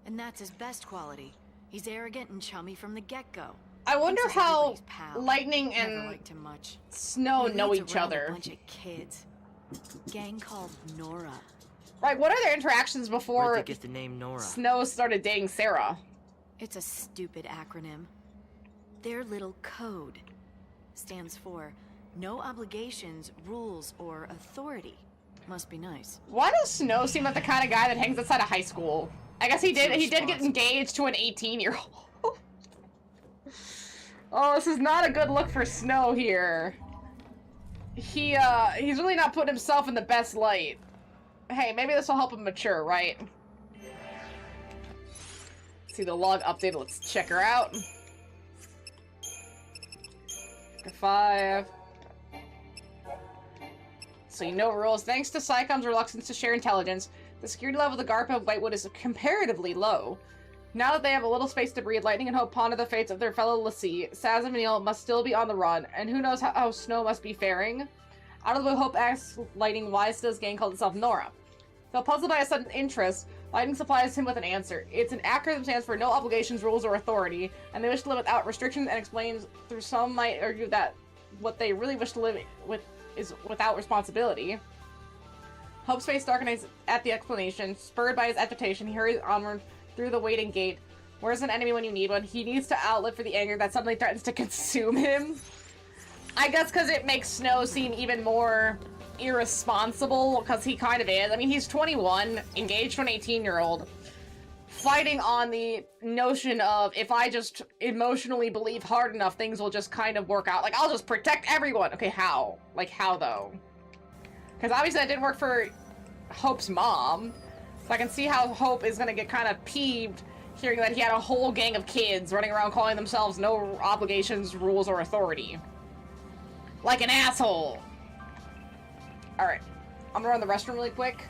[SPEAKER 5] And that's his best quality. He's arrogant and chummy from the get-go.
[SPEAKER 1] I wonder
[SPEAKER 5] Thinks he's
[SPEAKER 1] how
[SPEAKER 5] everybody's pal.
[SPEAKER 1] Lightning
[SPEAKER 5] Never
[SPEAKER 1] and
[SPEAKER 5] liked him much.
[SPEAKER 1] Snow
[SPEAKER 5] He
[SPEAKER 1] know
[SPEAKER 5] leads
[SPEAKER 1] each
[SPEAKER 5] around
[SPEAKER 1] other.
[SPEAKER 5] A bunch of kids. Gang called Nora.
[SPEAKER 1] Like, what are their interactions
[SPEAKER 4] Where'd
[SPEAKER 1] before
[SPEAKER 4] they get the name Nora?
[SPEAKER 1] Snow started dating Sarah?
[SPEAKER 5] It's a stupid acronym. Their little code stands for no obligations, rules, or authority. Must be nice.
[SPEAKER 1] Why does Snow seem like the kind of guy that hangs outside of high school? I guess he did get engaged to an 18-year-old. Oh, this is not a good look for Snow here. He's really not putting himself in the best light. Hey, maybe this will help him mature, right? See the log updated. Let's check her out. 5. So you know rules. Thanks to Psychom's reluctance to share intelligence, the security level of the Garp of Whitewood is comparatively low. Now that they have a little space to breathe, Lightning and Hope ponder the fates of their fellow Lassie. Saz and Vanille must still be on the run, and who knows how Snow must be faring? Out of the blue, Hope asks Lightning why Snow's gang called itself Nora. Though puzzled by a sudden interest, Lightning supplies him with an answer. It's an acronym that stands for no obligations, rules, or authority, and they wish to live without restrictions, and explains through some might argue that what they really wish to live with is without responsibility. Hope's face darkens at the explanation. Spurred by his agitation, he hurries onward through the waiting gate. Where's an enemy when you need one? He needs to outlive for the anger that suddenly threatens to consume him. I guess because it makes Snow seem even more irresponsible, because he kind of is. I mean, he's 21, engaged to an 18-year-old, fighting on the notion of, if I just emotionally believe hard enough, things will just kind of work out. Like, I'll just protect everyone. Okay, how? Like, how, though? Because obviously that didn't work for Hope's mom. So I can see how Hope is going to get kind of peeved hearing that he had a whole gang of kids running around calling themselves no obligations, rules, or authority. Like an asshole. Alright. I'm gonna run the restroom really quick.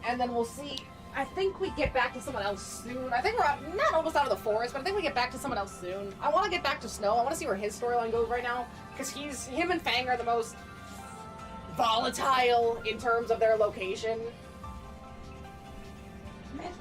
[SPEAKER 1] And then we'll see. I think we get back to someone else soon. I think we're not almost out of the forest, but I think we get back to someone else soon. I want to get back to Snow. I want to see where his storyline goes right now. Because him and Fang are the most volatile in terms of their location. Man.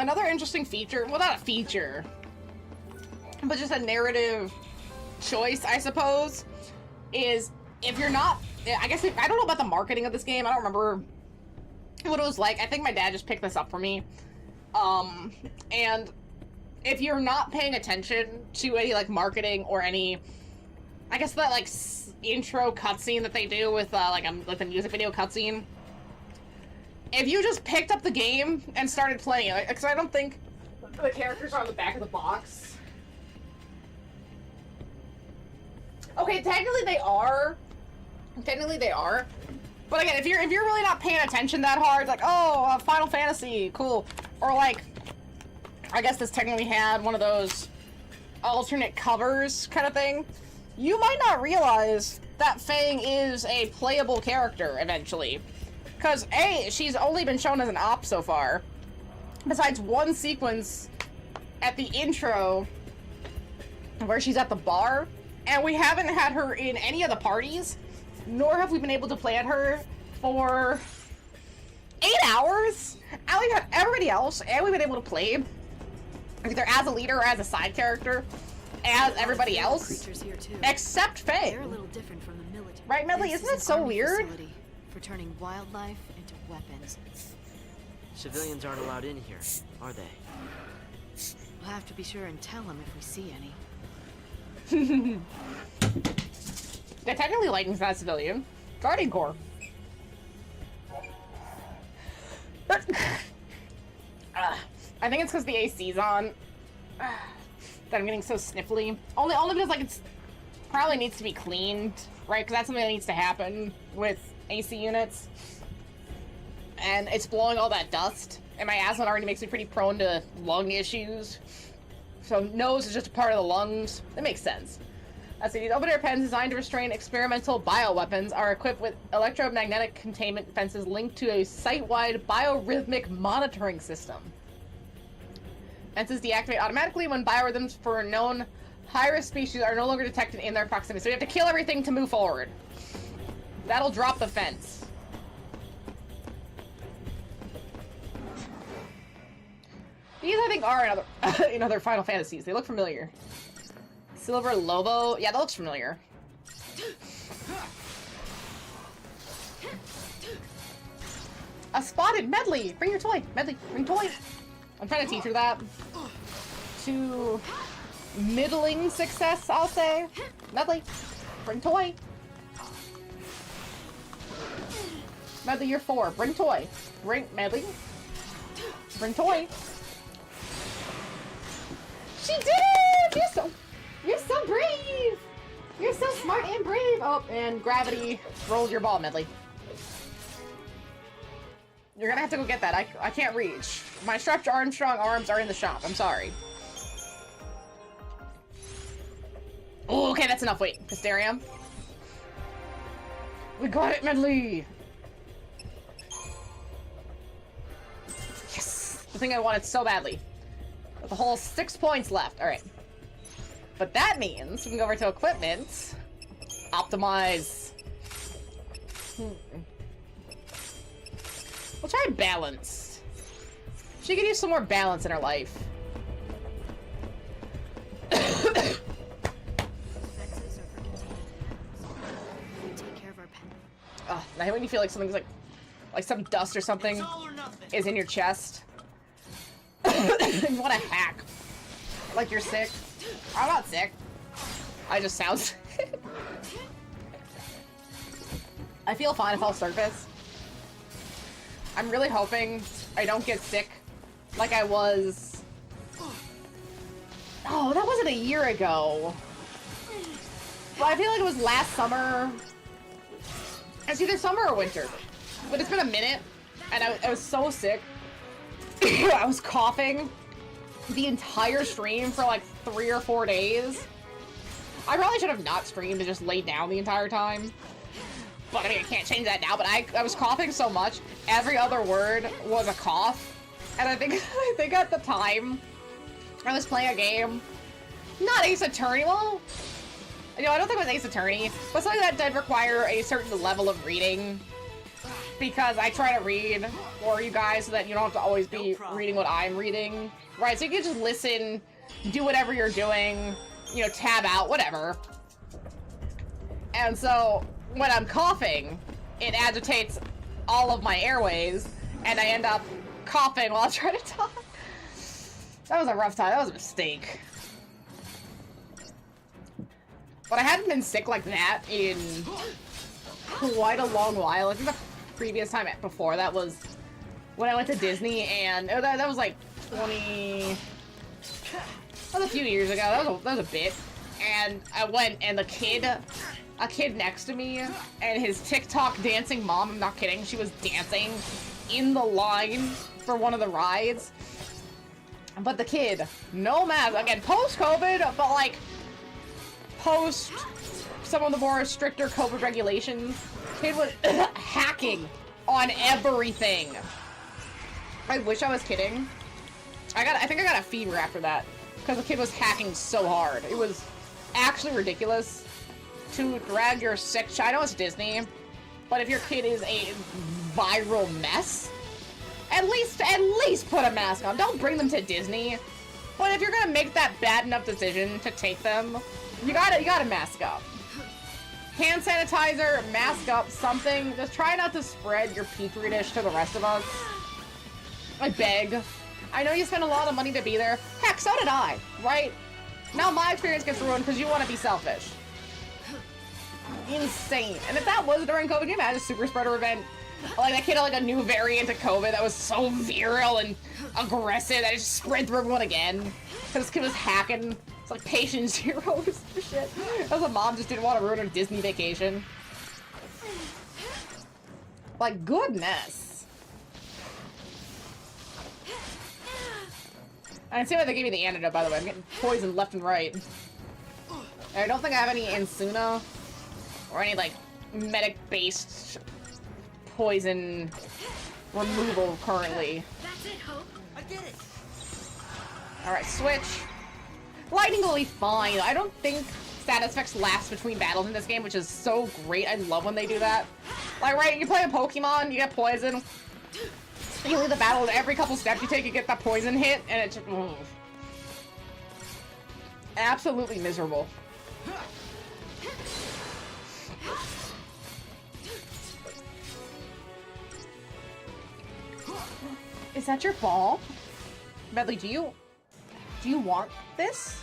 [SPEAKER 1] Another interesting feature, well, not a feature, but just a narrative choice, I suppose, is if you're not, I guess, I don't know about the marketing of this game. I don't remember what it was like. I think my dad just picked this up for me. And if you're not paying attention to any, like, marketing or any, I guess, that, like, intro cutscene that they do with, like the music video cutscene, if you just picked up the game and started playing it, because I don't think the characters are on the back of the box. Okay, technically they are. Technically they are. But again, if you're really not paying attention that hard, like, oh, Final Fantasy, cool. Or like, I guess this technically had one of those alternate covers kind of thing. You might not realize that Fang is a playable character eventually. Because, A, she's only been shown as an op so far. Besides one sequence at the intro where she's at the bar. And we haven't had her in any of the parties. Nor have we been able to play at her for 8 hours. And we've had everybody else. And we've been able to play either as a leader or as a side character. As everybody else.
[SPEAKER 5] Here too.
[SPEAKER 1] Except Faye.
[SPEAKER 5] They're a little different from the military.
[SPEAKER 1] Right, Medley?
[SPEAKER 5] This
[SPEAKER 1] Isn't that
[SPEAKER 5] is
[SPEAKER 1] so
[SPEAKER 5] an army
[SPEAKER 1] weird?
[SPEAKER 5] facility for turning wildlife into weapons.
[SPEAKER 4] Civilians aren't allowed in here, are they?
[SPEAKER 5] We'll have to be sure and tell them if we see any.
[SPEAKER 1] Yeah, technically Lightning's not a civilian. Guardian Corps. I think it's because the AC's on that I'm getting so sniffly. Only because, like, it's probably needs to be cleaned, right? Because that's something that needs to happen with AC units. And it's blowing all that dust. And my asthma already makes me pretty prone to lung issues. So nose is just a part of the lungs. That makes sense. Let's see, these open-air pens designed to restrain experimental bioweapons are equipped with electromagnetic containment defenses linked to a site-wide biorhythmic monitoring system. Fences deactivate automatically when biorhythms for known high-risk species are no longer detected in their proximity. So you have to kill everything to move forward. That'll drop the fence. These, I think, are in other Final Fantasies. They look familiar. Silver Lobo. Yeah, that looks familiar. A spotted Medley! Bring your toy! Medley, bring toy! I'm trying to teach her that. To middling success, I'll say. Medley, bring toy! Medley, you're 4. Bring toy. Bring, Medley. Bring toy. She did it! You're so brave! You're so smart and brave! Oh, and gravity rolls your ball, Medley. You're gonna have to go get that. I can't reach. My strapped Armstrong arms are in the shop. I'm sorry. Oh, okay, that's enough. Wait, Hysterium. We got it, Medley! Yes! The thing I wanted so badly. With a whole 6 points left. Alright. But that means we can go over to equipment. Optimize. We'll try balance. She could use some more balance in her life. Oh, I hate when you feel like something's like some dust or something is in your chest. You want to hack. Like you're sick. I'm not sick. I just sound sick. I feel fine if I'll surface. I'm really hoping I don't get sick like I was. Oh, that wasn't a year ago. Well, I feel like it was last summer. It's either summer or winter. But it's been a minute, and I was so sick. I was coughing the entire stream for like 3 or 4 days. I probably should have not streamed and just laid down the entire time. But I mean, I can't change that now. But I was coughing so much, every other word was a cough. And I think at the time, I was playing a game, not Ace Attorney. Well, you know, I don't think it was Ace Attorney, but something that did require a certain level of reading. because I try to read for you guys so that you don't have to always be reading what I'm reading. Right, so you can just listen, do whatever you're doing, you know, tab out, whatever. And so, when I'm coughing, it agitates all of my airways, and I end up coughing while I try to talk. That was a rough time, that was a mistake. But I hadn't been sick like that in quite a long while. I think the previous time before that was when I went to Disney, and that was like 20... That was a few years ago, that was a bit. And I went, and a kid next to me, and his TikTok dancing mom, I'm not kidding, she was dancing in the line for one of the rides. But the kid, no mask, again, post-COVID, but like, post some of the more stricter COVID regulations, kid was hacking on everything. I wish I was kidding. I think I got a fever after that, because the kid was hacking so hard. It was actually ridiculous to drag your sick child. I know it's Disney, but if your kid is a viral mess, at least put a mask on. Don't bring them to Disney. But if you're gonna make that bad enough decision to take them, you gotta mask up. Hand sanitizer, mask up, something. Just try not to spread your petri dish to the rest of us. I beg. I know you spent a lot of money to be there. Heck, so did I, right? Now my experience gets ruined because you want to be selfish. Insane. And if that was during COVID, can you imagine a super spreader event? Like that kid had like a new variant of COVID that was so virile and aggressive that it just spread through everyone again. Because this kid was hacking. It's like patient zero or some shit. Because the mom just didn't want to ruin her Disney vacation. Like, goodness. I didn't see why they gave me the antidote, by the way. I'm getting poisoned left and right. I don't think I have any Insuna or any, like, medic-based poison removal currently.
[SPEAKER 3] That's it, Hope.
[SPEAKER 4] I did it.
[SPEAKER 1] Alright, switch. Lightning will be fine. I don't think status effects last between battles in this game, which is so great. I love when they do that. Like, right, you play a Pokemon, you get poison. You leave the battle, and every couple steps you take, you get that poison hit, and it's just... absolutely miserable. Is that your ball? Medley, do you want this?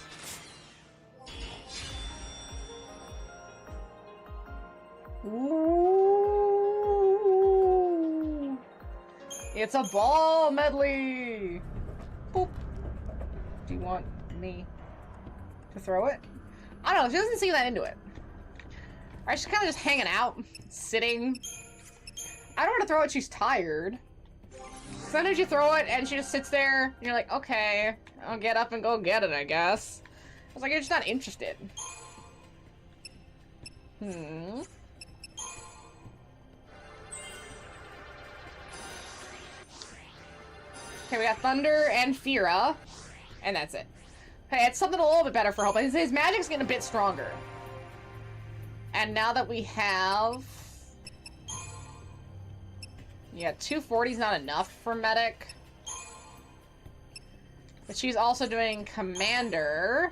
[SPEAKER 1] Ooh. It's a ball, Medley! Boop. Do you want me to throw it? I don't know, she doesn't seem that into it. Alright, she's kind of just hanging out, sitting. I don't want to throw it, she's tired. Sometimes you throw it and she just sits there, and you're like, okay, I'll get up and go get it, I guess. I was like, you're just not interested. Okay, we got Thunder and Fira, and that's it. Okay, it's something a little bit better for Hope. His magic's getting a bit stronger. And now that we have... yeah, 240's not enough for Medic. But she's also doing Commander.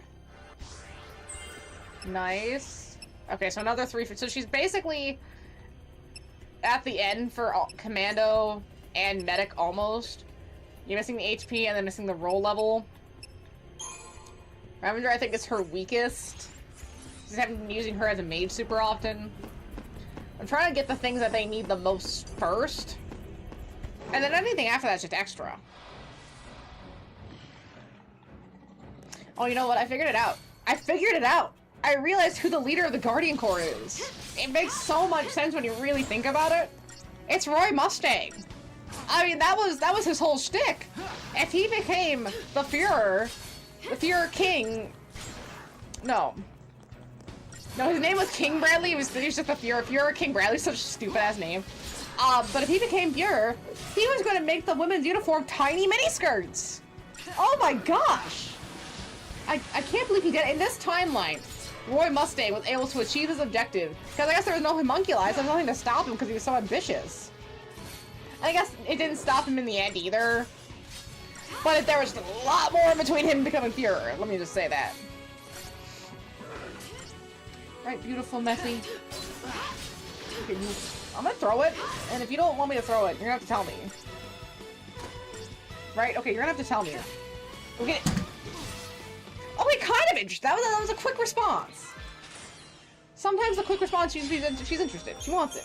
[SPEAKER 1] Nice. Okay, so another 3... so she's basically at the end for Commando and Medic almost. You're missing the HP and then missing the roll level. Ravager, I think, is her weakest. Just haven't been using her as a mage super often. I'm trying to get the things that they need the most first. And then anything after that's just extra. Oh, you know what? I figured it out. I figured it out! I realized who the leader of the Guardian Corps is. It makes so much sense when you really think about it. It's Roy Mustang. I mean, that was his whole shtick. If he became the Führer King... No, his name was King Bradley. He was just the Führer King Bradley. Such a stupid-ass name. But if he became Führer, he was going to make the women's uniform tiny miniskirts. Oh my gosh! I can't believe he did it. In this timeline, Roy Mustang was able to achieve his objective. Because I guess there was no homunculi, so there's nothing to stop him because he was so ambitious. I guess it didn't stop him in the end either. But there was a lot more between him becoming Führer. Let me just say that. Right, beautiful Messi. Okay, I'm gonna throw it, and if you don't want me to throw it, you're gonna have to tell me. Right? Okay, you're gonna have to tell me. Okay. Oh, wait, kind of interested. That was a quick response. Sometimes the quick response, she's interested. She wants it.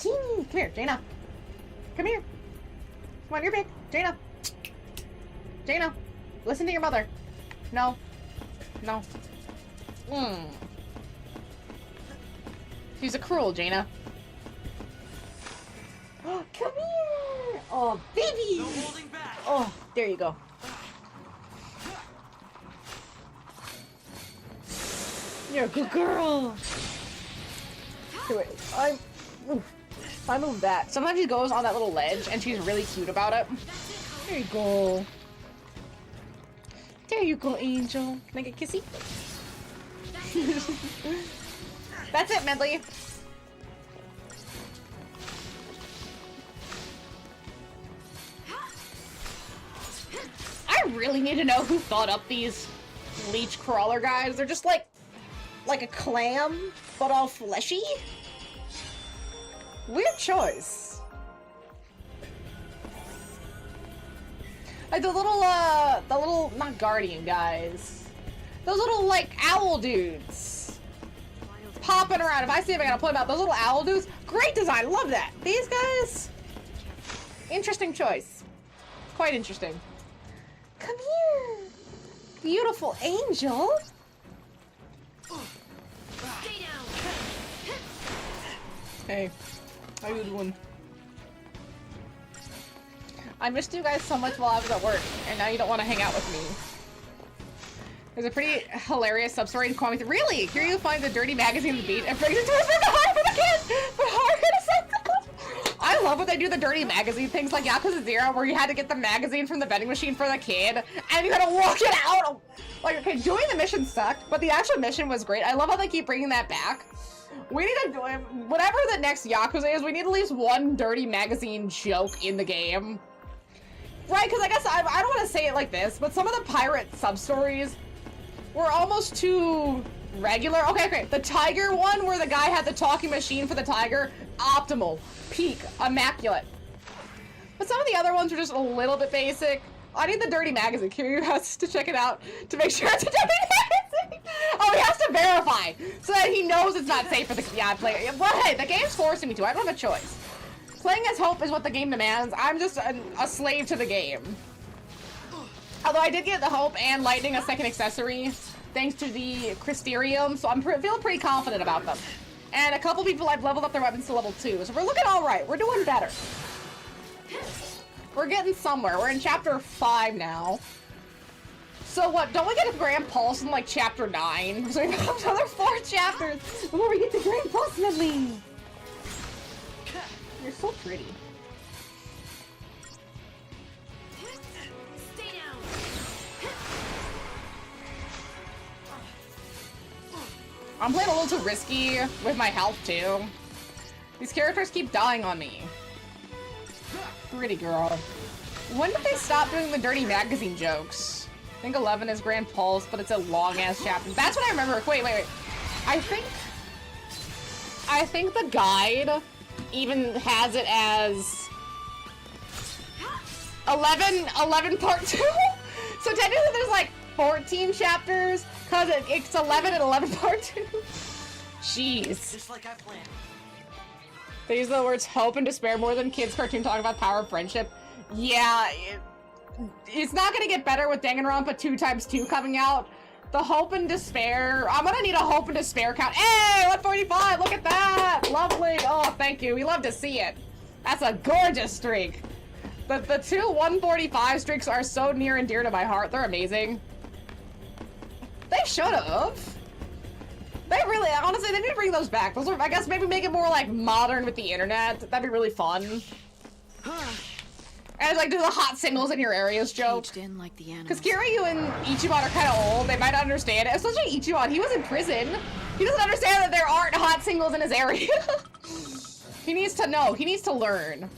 [SPEAKER 1] Come here, Jaina. Come here. Come on, you're big. Jaina. Jaina, listen to your mother. No. No. She's a cruel, Jaina. Oh, come here! Oh, baby!
[SPEAKER 4] No holding back.
[SPEAKER 1] Oh, there you go. You're a good girl. Okay, wait. I move that. Sometimes she goes on that little ledge, and she's really cute about it. There you go. There you go, Angel. Can I get kissy? That's it, Medley. I really need to know who thought up these leech crawler guys. They're just like a clam, but all fleshy. Weird choice. Like the little, not guardian guys. Those little, like, owl dudes. Popping around. If I see if I gotta play them out, those little owl dudes. Great design, love that. These guys, interesting choice. Quite interesting. Come here, beautiful angel.
[SPEAKER 3] Stay down.
[SPEAKER 1] Hey, how you doing? I missed you guys so much while I was at work, and now you don't want to hang out with me. There's a pretty hilarious sub-story in Kwame. Really? Here you find the dirty magazine on the beach and brings it to us for the hard for the kids! But hard for the I love when they do the dirty magazine things like Yakuza 0, where you had to get the magazine from the vending machine for the kid, and you had to walk it out! Like, okay, doing the mission sucked, but the actual mission was great. I love how they keep bringing that back. We need to do it. Whatever the next Yakuza is, we need at least one dirty magazine joke in the game. Right, because I guess I don't want to say it like this, but some of the pirate sub-stories were almost too regular. Okay, the tiger one where the guy had the talking machine for the tiger, optimal, peak, immaculate. But some of the other ones were just a little bit basic. I need the dirty magazine. Kiryu has to check it out to make sure it's a dirty magazine. Oh, he has to verify so that he knows it's not safe for the player. But hey, the game's forcing me to. I don't have a choice. Playing as Hope is what the game demands. I'm just a slave to the game. Although I did get the Hope and Lightning a second accessory, thanks to the Crystarium, so I'm feeling pretty confident about them. And a couple people I've leveled up their weapons to level 2, so we're looking alright. We're doing better. We're getting somewhere. We're in chapter 5 now. So what, don't we get a Grand Pulse in like chapter 9? So we have another 4 chapters before we get the Grand Pulse, Medley. You're so pretty.
[SPEAKER 3] Stay down.
[SPEAKER 1] I'm playing a little too risky with my health too. These characters keep dying on me. Pretty girl. When did they stop doing the dirty magazine jokes? I think 11 is Grand Pulse, but it's a long ass chapter. That's what I remember. Wait. I think the guide even has it as 11 part 2. So technically there's like 14 chapters because it's 11 and 11 part 2. Jeez.
[SPEAKER 4] Just like I planned.
[SPEAKER 1] They use the words hope and despair more than kids' cartoon talking about power of friendship. Yeah, it's not gonna get better with Danganronpa 2x2 coming out. The hope and despair. I'm gonna need a hope and despair count. Hey, 145, look at that! Lovely. Oh, thank you. We love to see it. That's a gorgeous streak. The two 145 streaks are so near and dear to my heart. They're amazing. They should have. They really, honestly, they need to bring those back. Those are, I guess, maybe make it more like modern with the internet. That'd be really fun. And like do the hot singles in your areas joke. Because Kiryu and Ichiban are kind of old. They might not understand it. Especially Ichiban. He was in prison. He doesn't understand that there aren't hot singles in his area. He needs to know. He needs to learn.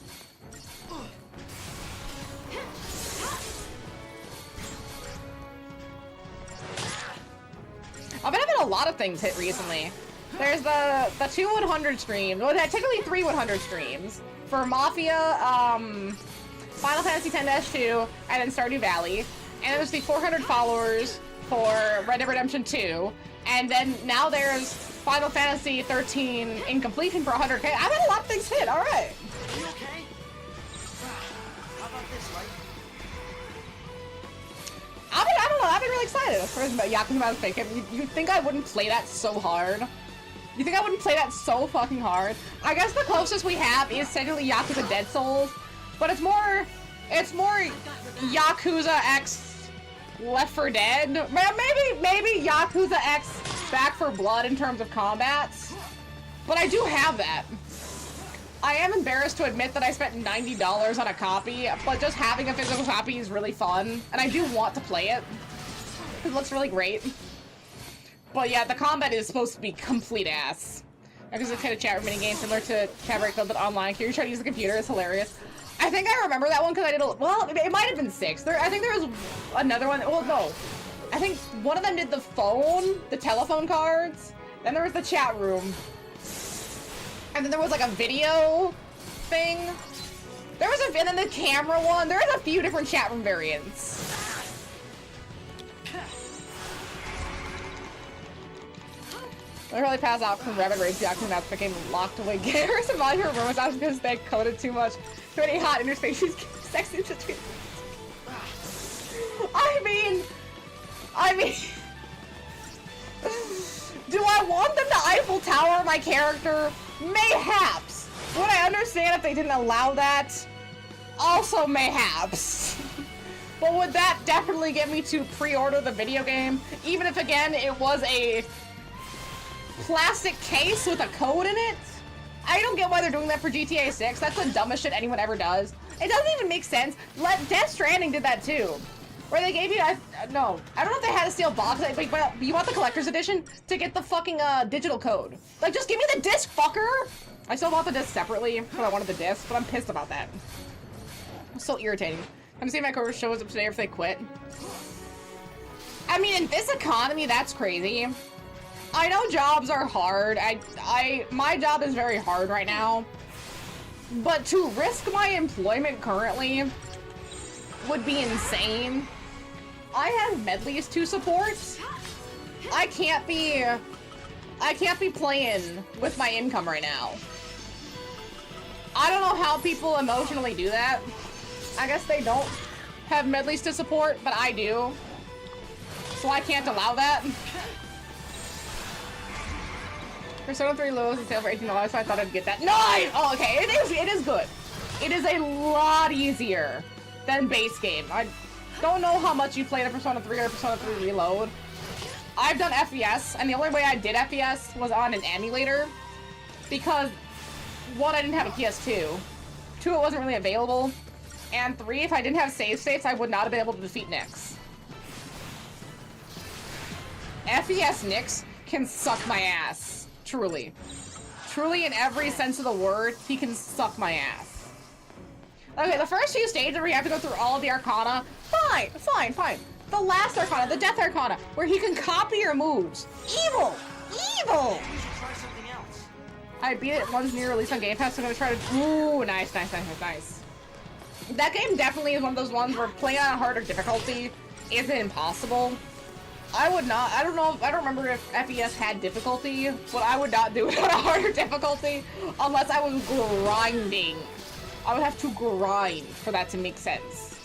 [SPEAKER 1] I've been having a lot of things hit recently. There's the 2 100 streams. Well, technically 3 100 streams for Mafia, Final Fantasy X-2, and then Stardew Valley. And there's the 400 followers for Red Dead Redemption 2. And then now there's Final Fantasy 13 in completion for 100K. I've had a lot of things hit. All right.
[SPEAKER 4] Are you okay? How about this, right?
[SPEAKER 1] I don't know. I've been really excited. Yakuza fake. You think I wouldn't play that so hard? You think I wouldn't play that so fucking hard? I guess the closest we have is technically Yakuza Dead Souls, but it's more Yakuza X Left 4 Dead. Maybe Yakuza X Back 4 Blood in terms of combats. But I do have that. I am embarrassed to admit that I spent $90 on a copy, but just having a physical copy is really fun, and I do want to play it. It looks really great. But yeah, the combat is supposed to be complete ass. Because it's kind of chat room minigame similar to Cabaret Club, but online. Here you try to use the computer, it's hilarious. I think I remember that one because I did well, it might have been 6. I think there was another one, well, no. I think one of them did the phone, the telephone cards, then there was the chat room. And then there was like a video thing. And then the camera one. There was a few different chat room variants. I really pass out from Rabbit Rage Yakuza that became locked away gamers and my favorite moments out because they coded too much. Too many hot interspaces, sexy between. I mean, do I want them to Eiffel Tower my character? Mayhaps. Would I understand if they didn't allow that? Also mayhaps. But would that definitely get me to pre-order the video game? Even if, again, it was a plastic case with a code in it? I don't get why they're doing that for GTA 6. That's the dumbest shit anyone ever does. It doesn't even make sense. Death Stranding did that too. Where they gave you, no, I don't know if they had a steel box, but you want the collector's edition to get the fucking digital code. Like, just give me the disc, fucker! I still want the disc separately, but I wanted the disc, but I'm pissed about that. It's so irritating. I'm seeing my coworker shows up today if they quit. I mean, in this economy, that's crazy. I know jobs are hard. My job is very hard right now. But to risk my employment currently would be insane. I have medleys to support. I can't be playing with my income right now. I don't know how people emotionally do that. I guess they don't have medleys to support, but I do. So I can't allow that. Persona 3 Lows is sale for $18, so I thought I'd get that. No! Oh, okay, it is good. It is a lot easier than base game. I don't know how much you play the Persona 3 or Persona 3 Reload. I've done FES, and the only way I did FES was on an emulator. Because, 1, I didn't have a PS2. 2, it wasn't really available. And 3, if I didn't have save states, I would not have been able to defeat Nyx. FES Nyx can suck my ass. Truly. Truly, in every sense of the word, he can suck my ass. Okay, the first few stages where you have to go through all of the Arcana, fine. The last Arcana, the Death Arcana, where he can copy your moves. Evil! Evil!
[SPEAKER 4] You should try something else.
[SPEAKER 1] I beat it once near release on Game Pass, so I'm gonna try to... Ooh, nice. That game definitely is one of those ones where playing on a harder difficulty isn't impossible. I don't remember if FES had difficulty, but I would not do it on a harder difficulty unless I was grinding. I would have to grind for that to make sense.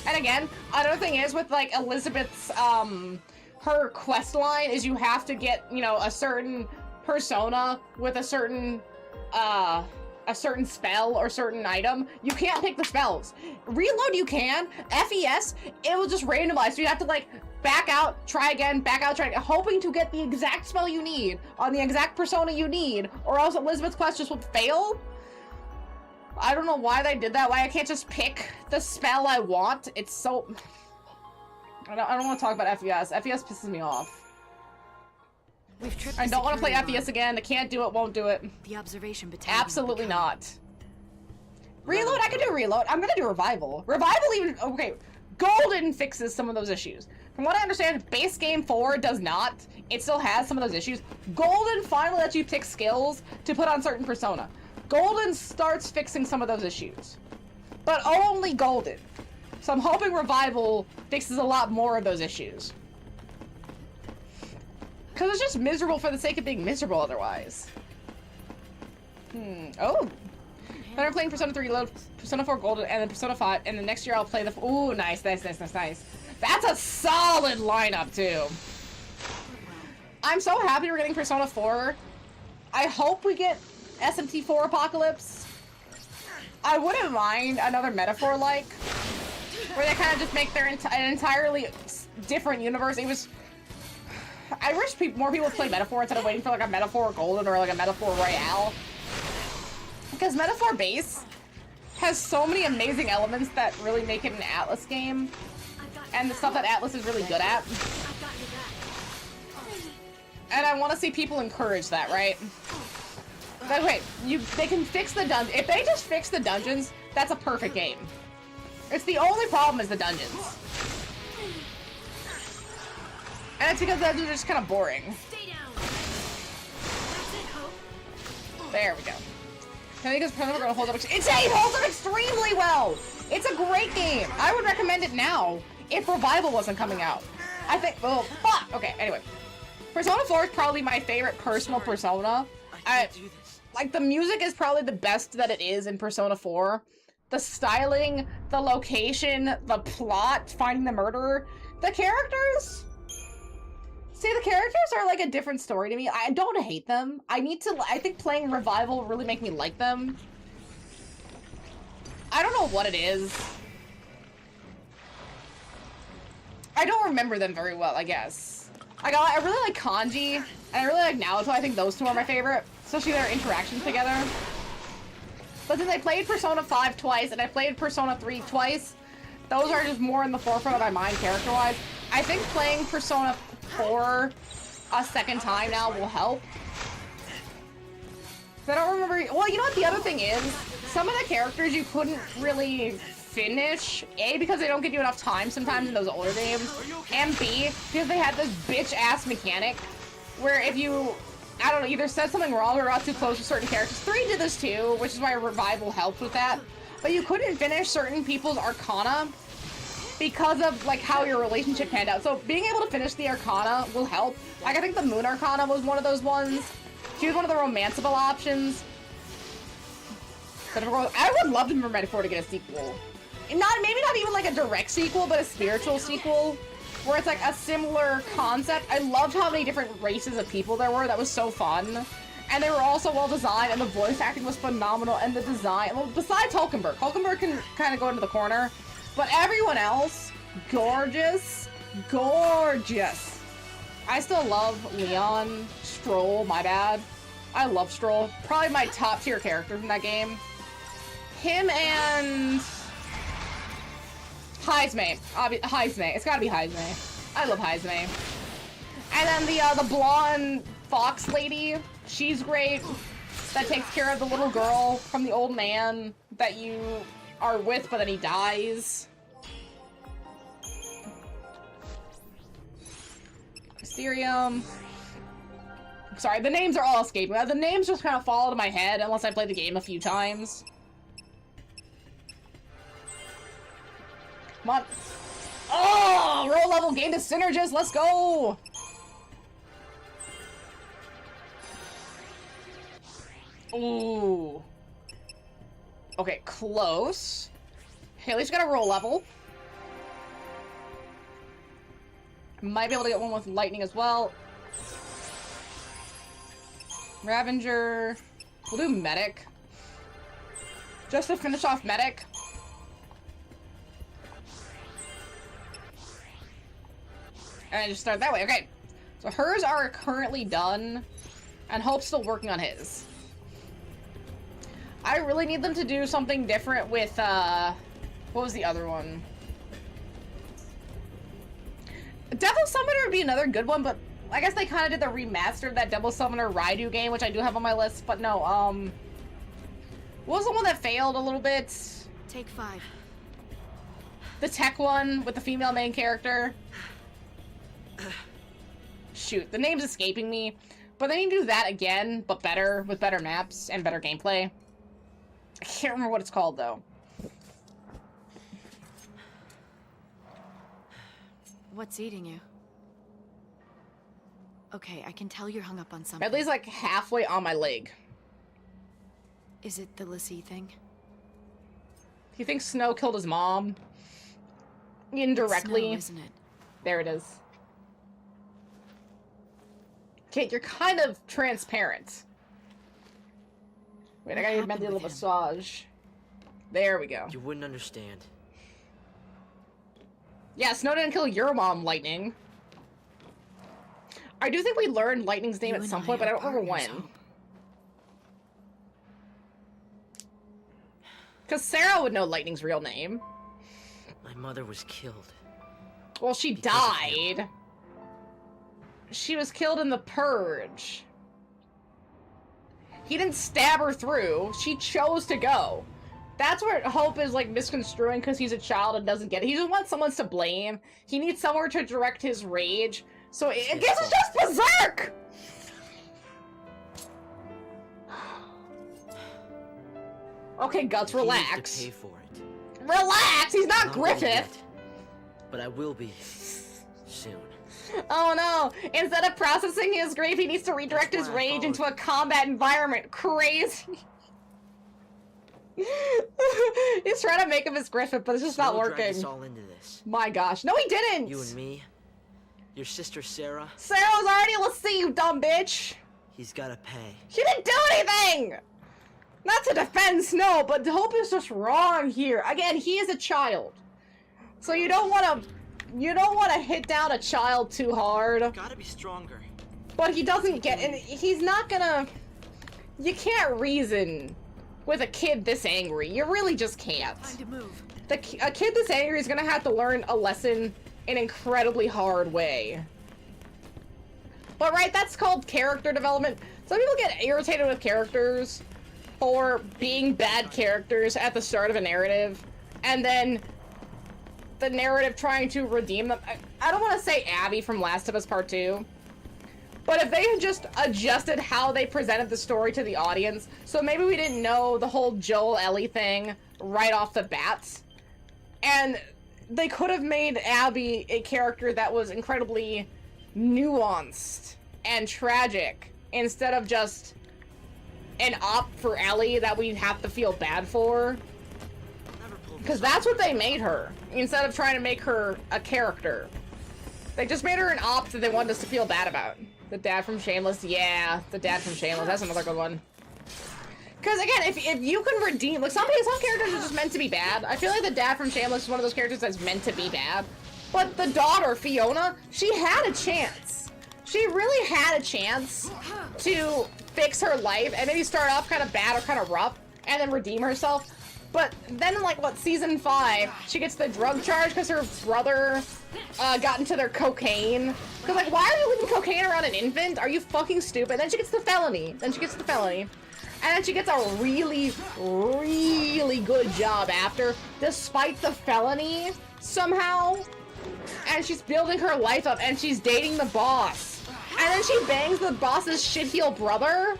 [SPEAKER 1] And again, another thing is with like Elizabeth's, her quest line is you have to get, you know, a certain persona with a certain spell or certain item. You can't pick the spells. Reload you can. FES, it will just randomize. So you have to like back out, try again, hoping to get the exact spell you need on the exact persona you need, or else Elizabeth's quest just would fail. I don't know why they did that, why I can't just pick the spell I want. It's so... I don't want to talk about FES. FES pisses me off. I don't want to play FES again. I can't do it, won't do it.
[SPEAKER 5] The observation battalion.
[SPEAKER 1] Absolutely not. Reload, I can do Reload. I'm gonna do Revival. Revival even... Okay, Golden fixes some of those issues. From what I understand, base game 4 does not. It still has some of those issues. Golden finally lets you pick skills to put on certain persona. Golden starts fixing some of those issues. But only Golden. So I'm hoping Revival fixes a lot more of those issues. Because it's just miserable for the sake of being miserable otherwise. Oh. Then I'm playing Persona 3 Load, Persona 4 Golden, and then Persona 5, and then next year I'll play the... Ooh, nice. That's a solid lineup, too. I'm so happy we're getting Persona 4. I hope we get SMT4 Apocalypse. I wouldn't mind another Metaphor-like, where they kind of just make their an entirely different universe. I wish more people would play Metaphor instead of waiting for like a Metaphor Golden or like a Metaphor Royale. Because Metaphor Base has so many amazing elements that really make it an Atlas game. And the stuff that Atlas is really good at. And I want to see people encourage that, right? But wait, they can fix the dungeon. If they just fix the dungeons, that's a perfect game. It's the only problem is the dungeons. And it's because the dungeons are just kind of boring. There we go. I think it's probably going to hold up. It holds up extremely well. It's a great game. I would recommend it now if Revival wasn't coming out. I think. Oh, fuck. Okay. Anyway, Persona 4 is probably my favorite personal Persona. Like the music is probably the best that it is in Persona 4. The styling, the location, the plot, finding the murderer, the characters. See, the characters are like a different story to me. I don't hate them. I think playing Revival really make me like them. I don't know what it is. I don't remember them very well, I guess. I really like Kanji, and I really like Naoto. I think those two are my favorite, especially their interactions together. But since I played Persona 5 twice, and I played Persona 3 twice, those are just more in the forefront of my mind character-wise. I think playing Persona 4 a second time now will help. I don't remember. Well, you know what the other thing is? Some of the characters you couldn't really finish. A, because they don't give you enough time sometimes in those older games. And B, because they had this bitch-ass mechanic where if you, I don't know, either said something wrong or got too close to certain characters. 3 did this too, which is why Revival helped with that. But you couldn't finish certain people's Arcana because of like how your relationship panned out. So being able to finish the Arcana will help. Like I think the Moon Arcana was one of those ones. She was one of the romanceable options. But I would love for Metaphor to get a sequel. Maybe not even like a direct sequel, but a spiritual sequel. Where it's like a similar concept. I loved how many different races of people there were. That was so fun. And they were also well designed, and the voice acting was phenomenal, and the design, well, besides Hulkenberg. Hulkenberg can kind of go into the corner. But everyone else, gorgeous. Gorgeous. I still love Leon. Stroll, my bad. I love Stroll. Probably my top tier character from that game. Him and Heisme. Heisme. It's gotta be Heisme. I love Heisme. And then the blonde fox lady. She's great. That takes care of the little girl from the old man that you are with, but then he dies. Mysterium. Sorry, the names are all escaping. The names just kind of fall out of my head unless I play the game a few times. Come on. Oh! Roll level gain to Synergist. Let's go! Ooh. Okay, close. Okay, at least we got a roll level. Might be able to get one with lightning as well. Ravenger. We'll do medic. Just to finish off medic. And just start that way. Okay. So hers are currently done. And Hope's still working on his. I really need them to do something different with, what was the other one? Devil Summoner would be another good one, but I guess they kind of did the remaster of that Devil Summoner Raidu game, which I do have on my list, but no, what was the one that failed a little bit?
[SPEAKER 5] Take 5.
[SPEAKER 1] The tech one with the female main character. Shoot, the name's escaping me. But they need to do that again, but better, with better maps and better gameplay. I can't remember what it's called, though.
[SPEAKER 5] What's eating you? Okay, I can tell you're hung up on something.
[SPEAKER 1] Medley's like halfway on my leg.
[SPEAKER 5] Is it the Lassie thing?
[SPEAKER 1] He thinks Snow killed his mom. Indirectly.
[SPEAKER 5] It's Snow, isn't it?
[SPEAKER 1] There it is. Kate, you're kind of transparent. Wait, I gotta give Medley a little massage. There we go.
[SPEAKER 4] You wouldn't understand.
[SPEAKER 1] Yeah, Snow didn't kill your mom, Lightning. I do think we learned Lightning's name at some point, but I don't remember when. Because Sarah would know Lightning's real name.
[SPEAKER 4] My mother was killed.
[SPEAKER 1] Well, she died. She was killed in the Purge. He didn't stab her through. She chose to go. That's where Hope is, like, misconstruing because he's a child and doesn't get it. He just wants someone to blame. He needs somewhere to direct his rage. So I guess it's just Berserk! Okay, Guts, relax.
[SPEAKER 4] He needs to pay for it.
[SPEAKER 1] Relax! He's not
[SPEAKER 4] Not
[SPEAKER 1] Griffith!
[SPEAKER 4] yet, but I will be soon.
[SPEAKER 1] Oh no! Instead of processing his grief, he needs to redirect his rage into a combat environment. Crazy! He's trying to make him his Griffith, but it's just not working.
[SPEAKER 4] Dragged us all into this.
[SPEAKER 1] My gosh. No, he didn't!
[SPEAKER 4] You and me, your sister Sarah.
[SPEAKER 1] Sarah was already Lassie, you dumb bitch!
[SPEAKER 4] He's gotta pay.
[SPEAKER 1] She didn't do anything! Not to defend Snow, but Hope is just wrong here. Again, he is a child. So you don't want to hit down a child too hard.
[SPEAKER 4] Gotta be stronger.
[SPEAKER 1] But he doesn't get, and he's not gonna... You can't reason with a kid this angry. You really just can't.
[SPEAKER 5] Time to move.
[SPEAKER 1] A kid this angry is gonna have to learn a lesson in an incredibly hard way. But right, that's called character development. Some people get irritated with characters for being bad characters at the start of a narrative, and then the narrative trying to redeem them. I don't want to say Abby from Last of Us Part 2, but if they had just adjusted how they presented the story to the audience, so maybe we didn't know the whole Joel-Ellie thing right off the bat, and they could have made Abby a character that was incredibly nuanced and tragic, instead of just an op for Ellie that we'd have to feel bad for. Because that's what they made her, instead of trying to make her a character. They just made her an op that they wanted us to feel bad about. The dad from Shameless, yeah, the dad from Shameless, that's another good one. Because again, if you can redeem, like some characters are just meant to be bad. I feel like the dad from Shameless is one of those characters that's meant to be bad. But the daughter, Fiona, she had a chance. She really had a chance to fix her life and maybe start off kind of bad or kind of rough and then redeem herself. But then in, like, what, season 5, she gets the drug charge because her brother got into their cocaine. Because, like, why are you leaving cocaine around an infant? Are you fucking stupid? Then she gets the felony. And then she gets a really, really good job after, despite the felony, somehow. And she's building her life up, and she's dating the boss. And then she bangs the boss's shitheel brother?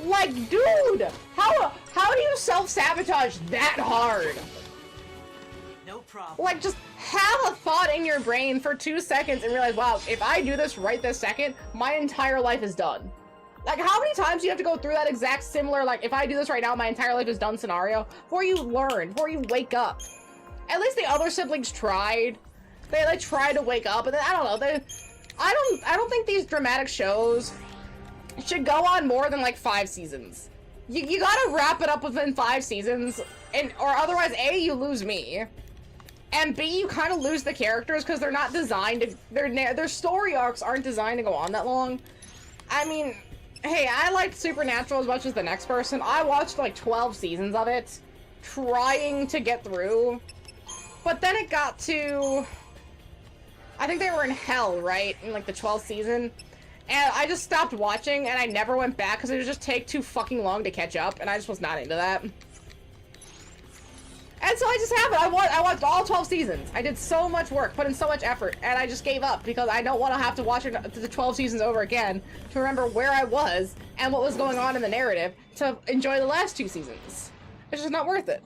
[SPEAKER 1] Like, dude! How do you self-sabotage that hard?
[SPEAKER 4] No problem.
[SPEAKER 1] Like, just have a thought in your brain for 2 seconds and realize, wow, if I do this right this second, my entire life is done. Like, how many times do you have to go through that exact similar, like, if I do this right now, my entire life is done scenario, before you learn, before you wake up? At least the other siblings tried. They, like, tried to wake up, and then, I don't know, I don't think these dramatic shows should go on more than, like, 5 seasons. You gotta wrap it up within 5 seasons, or otherwise, A, you lose me, and B, you kind of lose the characters because they're not designed to, their story arcs aren't designed to go on that long. I mean, hey, I liked Supernatural as much as the next person. I watched, like, 12 seasons of it, trying to get through, but then it got to, I think they were in hell, right, in, like, the 12th season. And I just stopped watching, and I never went back, because it would just take too fucking long to catch up, and I just was not into that. And so I just have it. I watched all 12 seasons. I did so much work, put in so much effort, and I just gave up because I don't want to have to watch the 12 seasons over again to remember where I was and what was going on in the narrative to enjoy the last 2 seasons. It's just not worth it.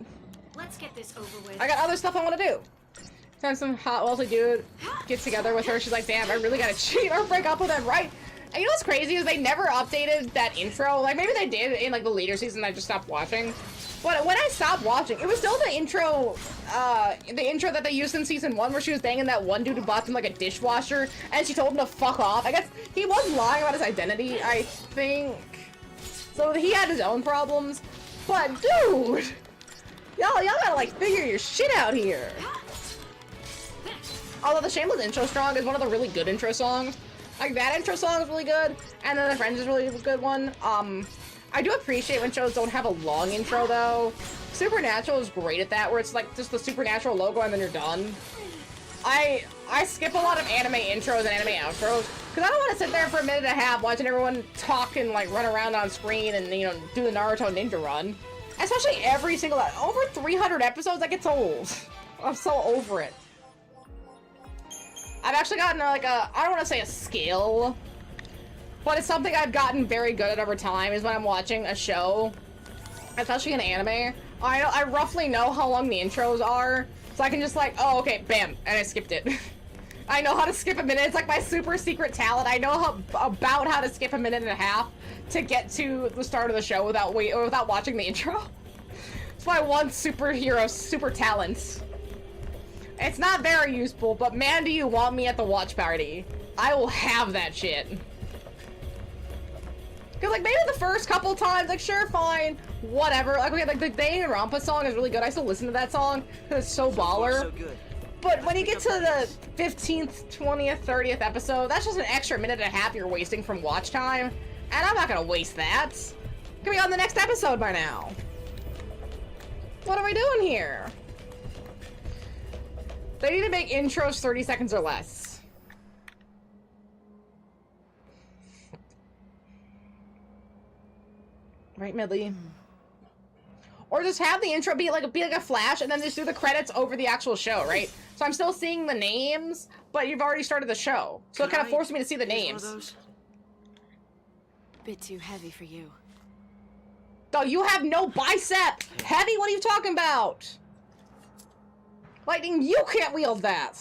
[SPEAKER 5] Let's get this over with.
[SPEAKER 1] I got other stuff I want to do. Time some hot wealthy dude gets together with her. She's like, damn, I really gotta cheat or break up with him, right? And you know what's crazy is they never updated that intro. Like, maybe they did in, like, the later season. I just stopped watching. But when I stopped watching, it was still the intro that they used in season 1 where she was banging that one dude who bought them, like, a dishwasher, and she told him to fuck off. I guess he was lying about his identity, I think. So he had his own problems. But, dude! Y'all gotta, like, figure your shit out here. Although the Shameless intro song is one of the really good intro songs. Like, that intro song is really good, and then the Friends is really a good one. I do appreciate when shows don't have a long intro, though. Supernatural is great at that, where it's like just the Supernatural logo and then you're done. I skip a lot of anime intros and anime outros, because I don't want to sit there for a minute and a half watching everyone talk and, like, run around on screen and, you know, do the Naruto ninja run. Especially every single... Over 300 episodes, that gets old. I'm so over it. I've actually gotten, like, I don't want to say a skill, but it's something I've gotten very good at over time, is when I'm watching a show, especially an anime, I roughly know how long the intros are, so I can just, like, oh, okay, bam, and I skipped it. I know how to skip a minute. It's like my super secret talent. I know about how to skip a minute and a half to get to the start of the show without watching the intro. It's my one superhero super talent. It's not very useful, but man, do you want me at the watch party. I will have that shit. Cause, like, maybe the first couple times, like, sure, fine, whatever. Like, okay, like, the Danganronpa song is really good. I still listen to that song, because it's so baller.
[SPEAKER 4] So good.
[SPEAKER 1] But when you get to the 15th, 20th, 30th episode, that's just an extra minute and a half you're wasting from watch time. And I'm not gonna waste that. Could be on the next episode by now. What are we doing here? They need to make intros 30 seconds or less. Right, Midley? Or just have the intro be like a flash and then just do the credits over the actual show, right? So I'm still seeing the names, but you've already started the show. So it kind of forced me to see the names.
[SPEAKER 5] Bit too heavy for you.
[SPEAKER 1] Oh, you have no bicep! Heavy? What are you talking about? Lightning, you can't wield that!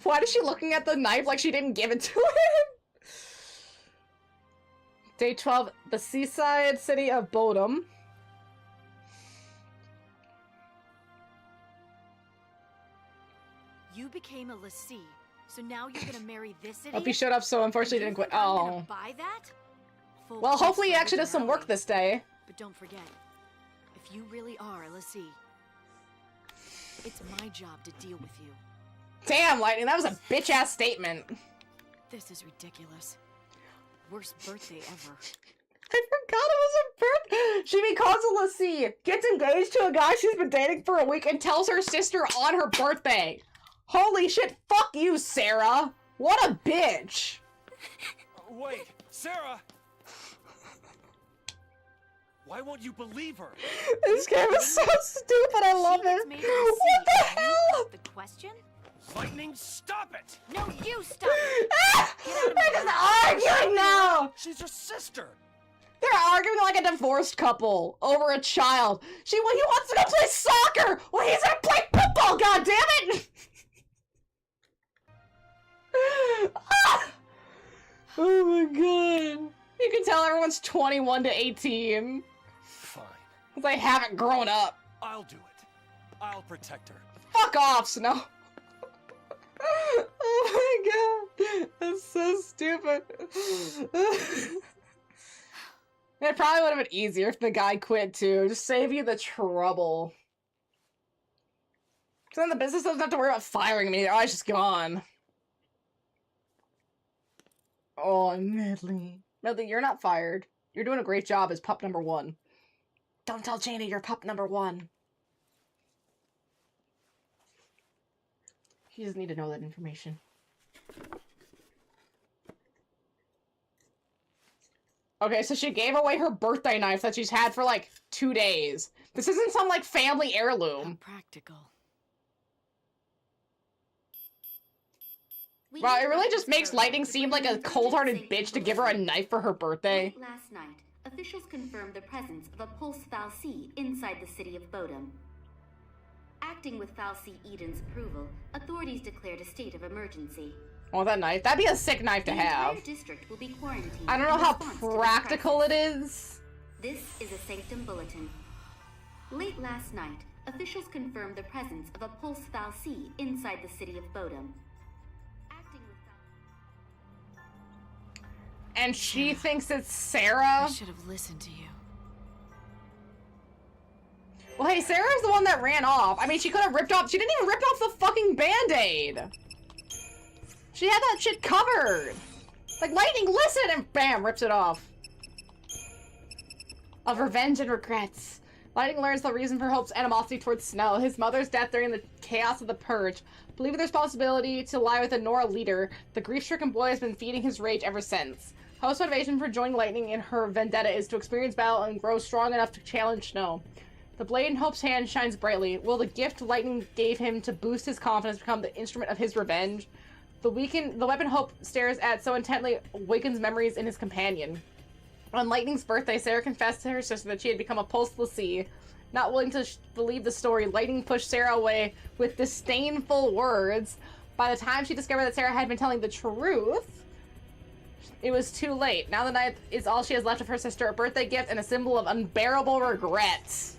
[SPEAKER 1] Why is she looking at the knife like she didn't give it to him? Day 12, the seaside city of Bodum.
[SPEAKER 5] You became a lessee, so now you're gonna marry this idiot?
[SPEAKER 1] Hope he showed up, so unfortunately didn't quit. Oh.
[SPEAKER 5] Buy that?
[SPEAKER 1] Well, hopefully he actually does some work this day.
[SPEAKER 5] But don't forget, if you really are a lessee, it's my job to deal with you.
[SPEAKER 1] Damn, Lightning, that was a bitch-ass statement.
[SPEAKER 5] This is ridiculous. Worst birthday ever.
[SPEAKER 1] I forgot it was a birthday. She becomes a lessee, gets engaged to a guy she's been dating for a week, and tells her sister on her birthday. Holy shit, fuck you, Sarah. What a bitch.
[SPEAKER 10] Wait, Sarah! Why won't you believe her?
[SPEAKER 1] This game is so stupid, I love it. What the hell?
[SPEAKER 5] The question?
[SPEAKER 10] Lightning, stop it!
[SPEAKER 5] No, you stop!
[SPEAKER 1] They're just arguing now!
[SPEAKER 10] She's her sister!
[SPEAKER 1] They're arguing like a divorced couple over a child. He wants to go play soccer! Well, he's gonna play football, goddammit! Oh my god. You can tell everyone's 21 to 18.
[SPEAKER 10] Fine.
[SPEAKER 1] They haven't grown up.
[SPEAKER 10] I'll do it. I'll protect her.
[SPEAKER 1] Fuck off, Snow. Oh my god. That's so stupid. It probably would have been easier if the guy quit too. Just save you the trouble. So then the business doesn't have to worry about firing me. Oh, I just gone. Oh, Medley. Medley, you're not fired. You're doing a great job as pup number 1. Don't tell Janie you're pup number 1. He doesn't need to know that information. Okay, so she gave away her birthday knife that she's had for like 2 days. This isn't some like family heirloom.
[SPEAKER 5] How practical.
[SPEAKER 1] Wow, it really just makes Lightning seem like a cold-hearted bitch to give her a knife for her birthday.
[SPEAKER 11] Late last night, officials confirmed the presence of a pulse fal'Cie inside the city of Bodum. Acting with fal'Cie Eden's approval, authorities declared a state of emergency.
[SPEAKER 1] Oh, that knife. That'd be a sick knife to have.
[SPEAKER 11] The entire district will be quarantined.
[SPEAKER 1] I don't know how practical it is.
[SPEAKER 11] This is a Sanctum Bulletin. Late last night, officials confirmed the presence of a pulse fal'Cie inside the city of Bodum.
[SPEAKER 1] And she thinks it's Sarah?
[SPEAKER 5] I should have listened to you.
[SPEAKER 1] Well, hey, Sarah's the one that ran off. I mean, she could have ripped off. She didn't even rip off the fucking Band-Aid. She had that shit covered. Like, Lightning, listen! And bam, rips it off. Of revenge and regrets. Lightning learns the reason for Hope's animosity towards Snow, his mother's death during the chaos of the Purge. Believing the responsibility to lie with the Nora leader, the grief-stricken boy has been feeding his rage ever since. Hope's motivation for joining Lightning in her vendetta is to experience battle and grow strong enough to challenge Snow. The blade in Hope's hand shines brightly. Will the gift Lightning gave him to boost his confidence become the instrument of his revenge? The weapon Hope stares at so intently awakens memories in his companion. On Lightning's birthday, Sarah confessed to her sister that she had become a pulse fal'Cie. Not willing to believe the story, Lightning pushed Sarah away with disdainful words. By the time she discovered that Sarah had been telling the truth, it was too late. Now the knife is all she has left of her sister, a birthday gift and a symbol of unbearable regret.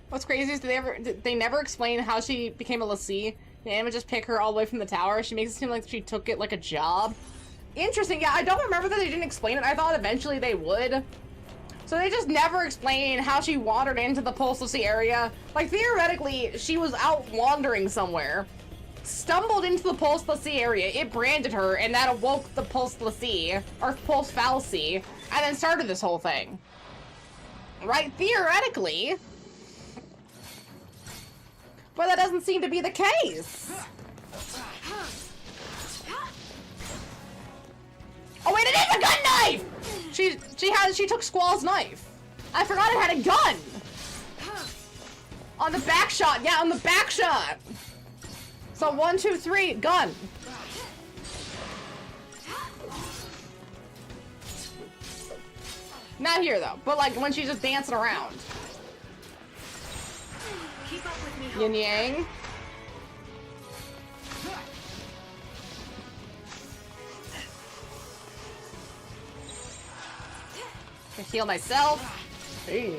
[SPEAKER 1] What's crazy is they never explain how she became a l'Cie. The anime just pick her all the way from the tower. She makes it seem like she took it like a job. Interesting. Yeah, I don't remember that they didn't explain it. I thought eventually they would. So they just never explain how she wandered into the pulse fal'Cie area. Like, theoretically, she was out wandering somewhere. Stumbled into the pulse fal'Cie area. It branded her, and that awoke the pulse fal'Cie, or pulse fal'Cie, and then started this whole thing. Right? Theoretically. But that doesn't seem to be the case. Oh wait, it is a gun knife! She took Squall's knife. I forgot it had a gun. On the back shot, yeah, on the back shot. So 1, 2, 3, gun. Not here though, but like when she's just dancing around.
[SPEAKER 11] Keep up with me,
[SPEAKER 1] Yin Yang. I heal myself. Hey.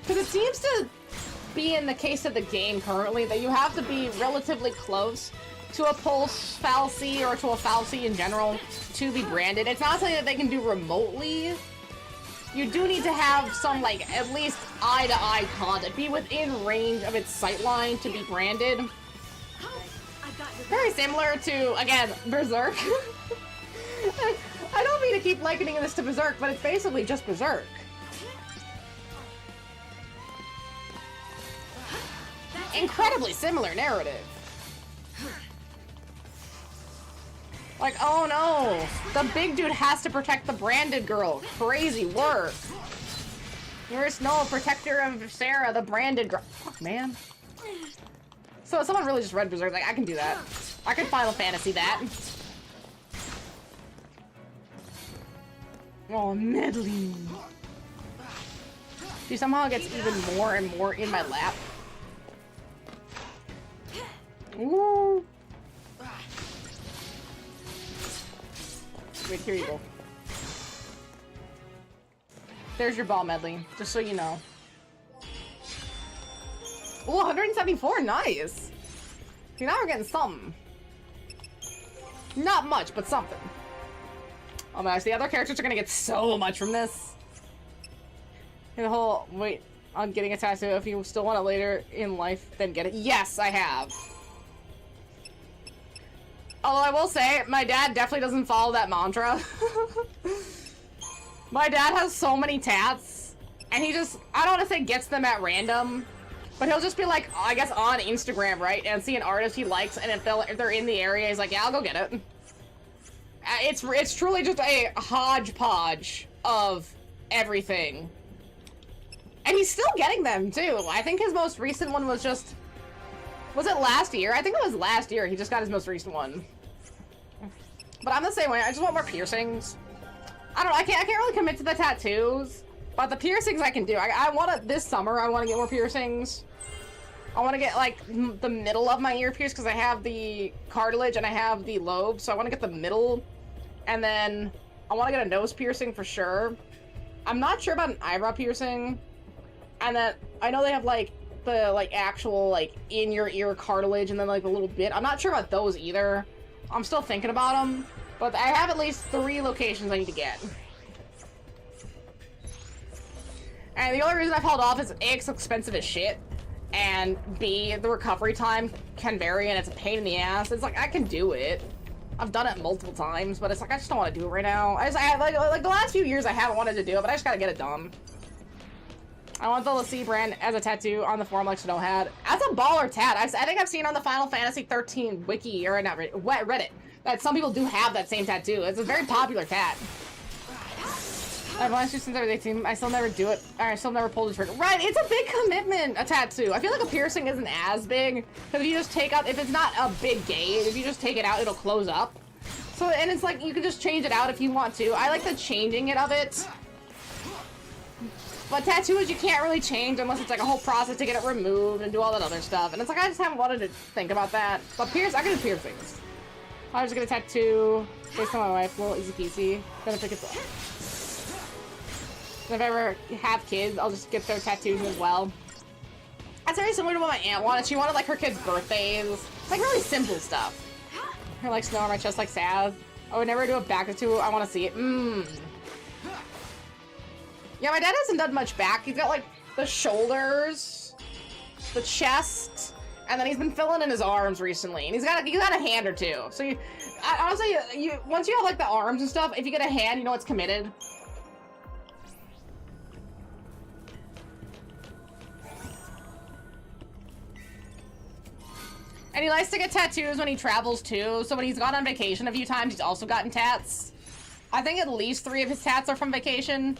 [SPEAKER 1] Because it seems to be in the case of the game currently that you have to be relatively close to a pulse fal'Cie or to a fal'Cie in general to be branded. It's not something that they can do remotely. You do need to have some, like, at least eye-to-eye contact. Be within range of its sightline to be branded. Very similar to, again, Berserk. I don't mean to keep likening this to Berserk, but it's basically just Berserk. Incredibly similar narrative. Like, oh no, the big dude has to protect the branded girl. Crazy work. You're Snow, protector of Sarah, the branded girl. Fuck, man. So someone really just read Berserk, like, I can do that. I can Final Fantasy that. Oh, Medley. She somehow gets even more and more in my lap. Ooh. Wait, here you go. There's your ball, Medley, just so you know. Ooh, 174, nice. See, now we're getting something. Not much, but something. Oh my gosh, the other characters are gonna get so much from this. And the whole, wait, on getting a tattoo, if you still want it later in life, then get it. Yes, I have. Although I will say, my dad definitely doesn't follow that mantra. My dad has so many tats, and he just, I don't want to say gets them at random, But he'll just be like, I guess on Instagram, right? And see an artist he likes, and if they're in the area, he's like, yeah, I'll go get it. It's truly just a hodgepodge of everything. And he's still getting them, too. I think his most recent one was just... Was it last year? I think it was last year. He just got his most recent one. But I'm the same way. I just want more piercings. I don't know. I can't really commit to the tattoos. But the piercings I can do. I want to... This summer, I want to get more piercings. I want to get, like, the middle of my ear pierced because I have the cartilage and I have the lobe. So I want to get the middle. And then I want to get a nose piercing for sure. I'm not sure about an eyebrow piercing. And then I know they have, like, the, like, actual, like, in your ear cartilage and then, like, a little bit. I'm not sure about those either. I'm still thinking about them. But I have at least 3 locations I need to get. And the only reason I've held off is A, it's expensive as shit. And B, the recovery time can vary and it's a pain in the ass. It's like, I can do it. I've done it multiple times, but it's like, I just don't want to do it right now. Like the last few years I haven't wanted to do it, but I just gotta get it done. I want the Lassie brand as a tattoo on the forum like Snow had. That's a baller tat. I think I've seen on the Final Fantasy 13 wiki, or not Reddit, that some people do have that same tattoo. It's a very popular tat. I've watched you since I was 18. I still never do it. I still never pulled the trigger. Right, it's a big commitment, a tattoo. I feel like a piercing isn't as big. Because if you just take out, if it's not a big gate, if you just take it out, it'll close up. So, and it's like, you can just change it out if you want to. I like the changing it of it. But tattoos you can't really change unless it's like a whole process to get it removed and do all that other stuff. And it's like, I just haven't wanted to think about that. But I can do piercings. I'll just get a tattoo based on my wife. A little easy peasy. Gonna pick it up. If I ever have kids, I'll just get their tattoos as well. That's very similar to what my aunt wanted. She wanted like her kids' birthdays. Like really simple stuff. Her like snow on my chest like Saz. I would never do a back tattoo. I want to see it. Yeah, my dad hasn't done much back. He's got like the shoulders, the chest, and then he's been filling in his arms recently. And he's got a hand or two. So honestly, once you have like the arms and stuff, if you get a hand, you know it's committed. And he likes to get tattoos when he travels too. So when he's gone on vacation a few times, he's also gotten tats. I think at least 3 of his tats are from vacation.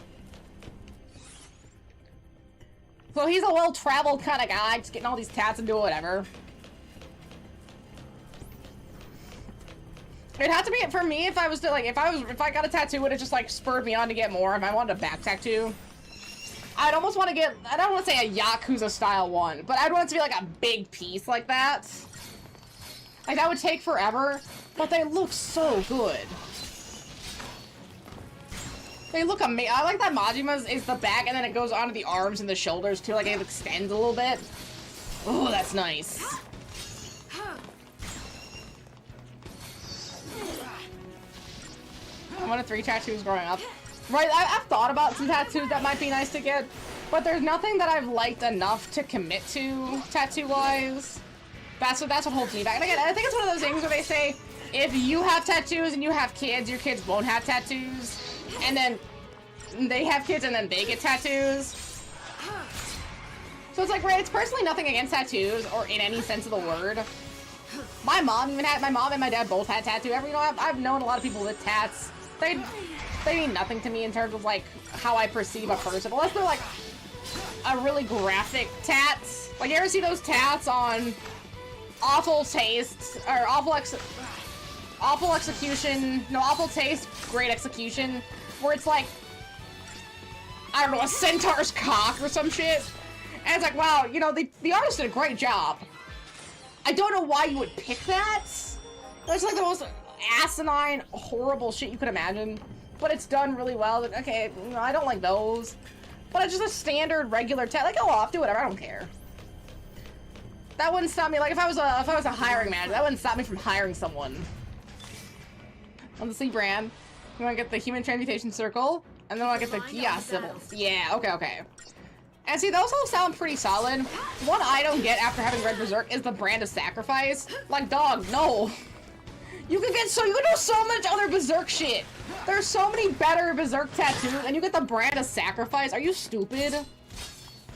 [SPEAKER 1] So he's a well-traveled kind of guy, just getting all these tats and doing whatever. It'd have to be, for me, if I was to, like, if I got a tattoo, would it just, like, spurred me on to get more if I wanted a back tattoo? I'd almost want to get, I don't want to say a Yakuza-style one, but I'd want it to be, like, a big piece like that. Like, that would take forever, but they look so good. They look amazing. I like that Majima's is the back, and then it goes onto the arms and the shoulders, too. Like, it extends a little bit. Oh, that's nice. I wanted 3 tattoos growing up. Right, I've thought about some tattoos that might be nice to get, but there's nothing that I've liked enough to commit to, tattoo-wise. That's what holds me back. And again, I think it's one of those things where they say, if you have tattoos and you have kids, your kids won't have tattoos. And then they have kids and then they get tattoos. So it's like, right, it's personally nothing against tattoos or in any sense of the word. My mom and my dad both had tattoos. You know, I've known a lot of people with tats. They mean nothing to me in terms of like how I perceive a person. Unless they're like a really graphic tat. Like, you ever see those tats on Awful Taste or Awful Execution? No, Awful Taste, Great Execution, where it's like, I don't know, a centaur's cock or some shit. And it's like, wow, you know, the artist did a great job. I don't know why you would pick that. It's like the most asinine, horrible shit you could imagine. But it's done really well. Okay, you know, I don't like those. But it's just a standard, regular tat. Like, go off, do whatever, I don't care. That wouldn't stop me. Like, if I was a hiring manager, that wouldn't stop me from hiring someone. On the C brand, you want to get the Human Transmutation Circle, and then I want to get the Gia Symbols. Yeah, okay. And see, those all sound pretty solid. One I don't get after having read Berserk is the Brand of Sacrifice. Like, dog, no. You can do so much other Berserk shit. There's so many better Berserk tattoos, and you get the Brand of Sacrifice. Are you stupid?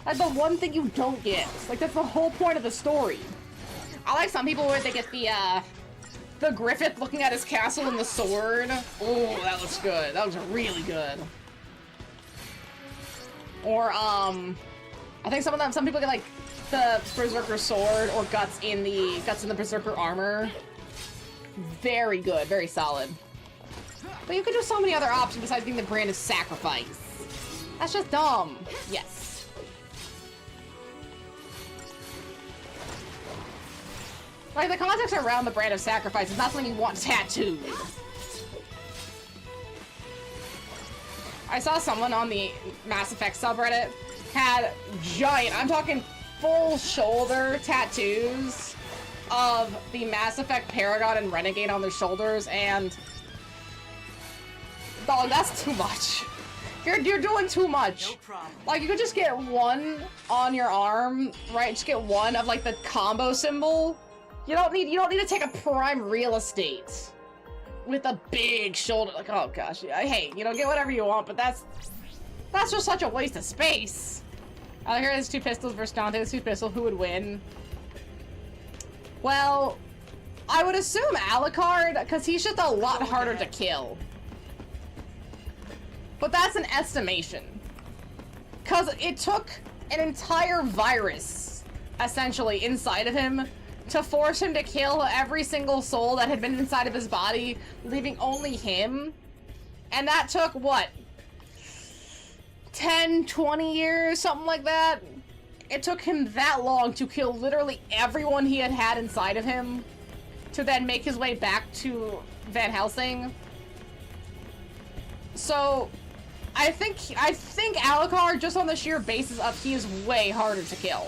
[SPEAKER 1] That's the one thing you don't get. Like, that's the whole point of the story. I like some people where they get the Griffith looking at his castle and the sword. Oh, that looks good. That looks really good. Or, I think some people get, like, the Berserker sword or guts in the Berserker armor. Very good. Very solid. But you could do so many other options besides being the brand of sacrifice. That's just dumb. Yes. Like, the context around the brand of sacrifice is not something you want tattooed. I saw someone on the Mass Effect subreddit had giant, I'm talking full shoulder tattoos of the Mass Effect Paragon and Renegade on their shoulders, and dog, that's too much. You're doing too much.
[SPEAKER 4] No problem.
[SPEAKER 1] Like, you could just get one on your arm, right? Just get one of, like, the combo symbol. You don't need to take up prime real estate with a big shoulder. Like, oh gosh, hey, you know, get whatever you want, but that's just such a waste of space. Here is two pistols versus Dante's two pistols. Who would win? Well, I would assume Alucard, because he's just a lot harder to kill. But that's an estimation. Because it took an entire virus, essentially, inside of him to force him to kill every single soul that had been inside of his body, leaving only him. And that took, what? 10, 20 years, something like that? It took him that long to kill literally everyone he had inside of him to then make his way back to Van Helsing. So, I think Alucard, just on the sheer basis of he is way harder to kill.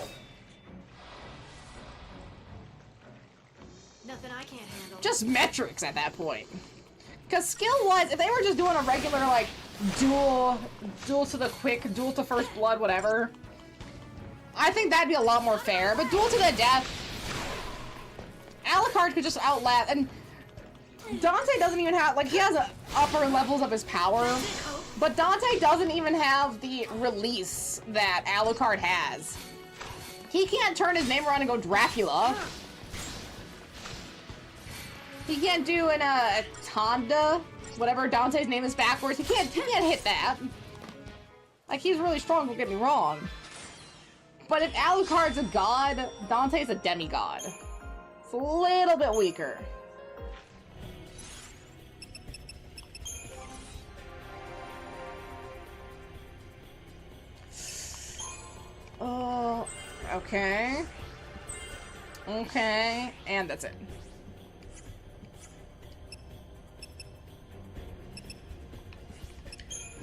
[SPEAKER 5] Nothing I can't handle.
[SPEAKER 1] Just metrics at that point. Because skill-wise, if they were just doing a regular, like, duel to the quick, duel to first blood, whatever, I think that'd be a lot more fair. But duel to the death, Alucard could just outlast, and Dante doesn't even have, like, he has upper levels of his power, but Dante doesn't even have the release that Alucard has. He can't turn his name around and go Dracula. He can't do an, Tanda, whatever Dante's name is backwards. He can't hit that. Like, he's really strong, don't get me wrong. But if Alucard's a god, Dante's a demigod. It's a little bit weaker. Oh, okay. Okay, and that's it.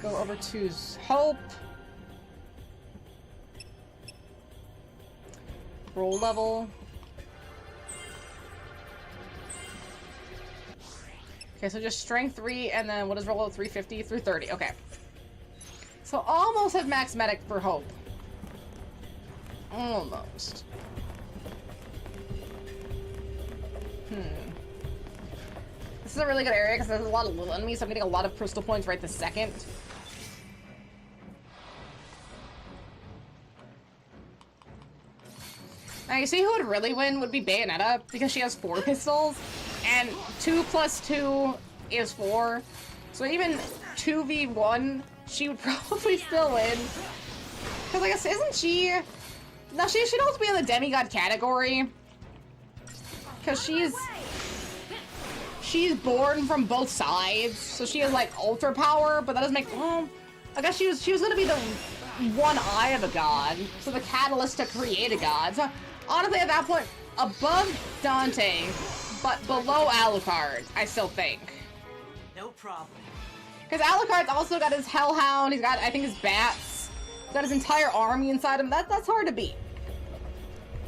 [SPEAKER 1] Go over to Hope. Roll level. Okay, so just strength 3, and then what is roll level? 350? 330. Okay. So almost have max medic for Hope. Almost. This is a really good area because there's a lot of little enemies, so I'm getting a lot of crystal points right this second. Now, you see who would really win would be Bayonetta, because she has 4 pistols, and 2 plus 2 is 4. So even 2v1, she would probably still win. Because I guess, isn't she... No, she should also be in the demigod category. Because she's born from both sides, so she has, like, ultra power, but that doesn't make... Well, I guess she was gonna be the one eye of a god, so the catalyst to create a god. So, honestly, at that point, above Dante, but below Alucard, I still think.
[SPEAKER 4] No problem.
[SPEAKER 1] Because Alucard's also got his Hellhound, he's got, I think, his bats, he's got his entire army inside him. That's hard to beat.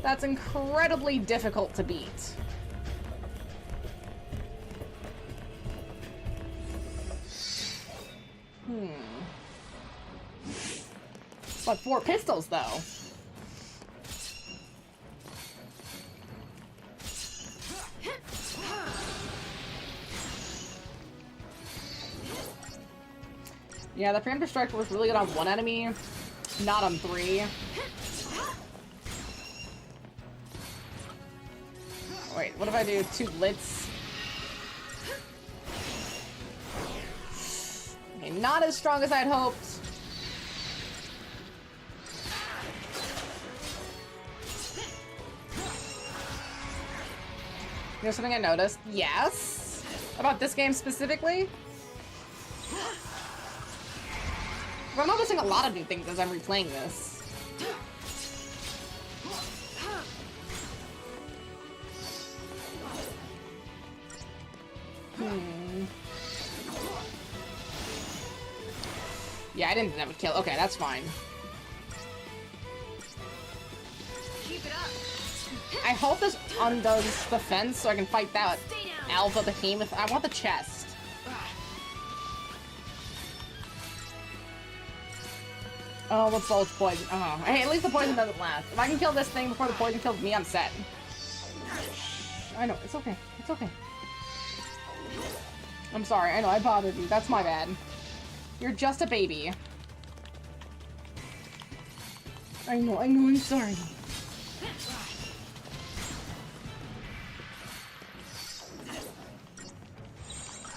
[SPEAKER 1] That's incredibly difficult to beat. But 4 pistols, though. Yeah, the preemptive strike was really good on one enemy. Not on 3. Wait, what if I do 2 blitz? Okay, not as strong as I'd hoped. You know something I noticed? Yes. About this game specifically? I'm noticing a lot of new things as I'm replaying this. Yeah, I didn't think that would kill. Okay, that's fine.
[SPEAKER 3] Keep it up.
[SPEAKER 1] I hope this undoes the fence so I can fight that alpha behemoth. I want the chest. Oh, what's all its poison? Oh, hey, at least the poison doesn't last. If I can kill this thing before the poison kills me, I'm set. I know, it's okay. It's okay. I'm sorry, I know, I bothered you. That's my bad. You're just a baby. I know, I'm sorry.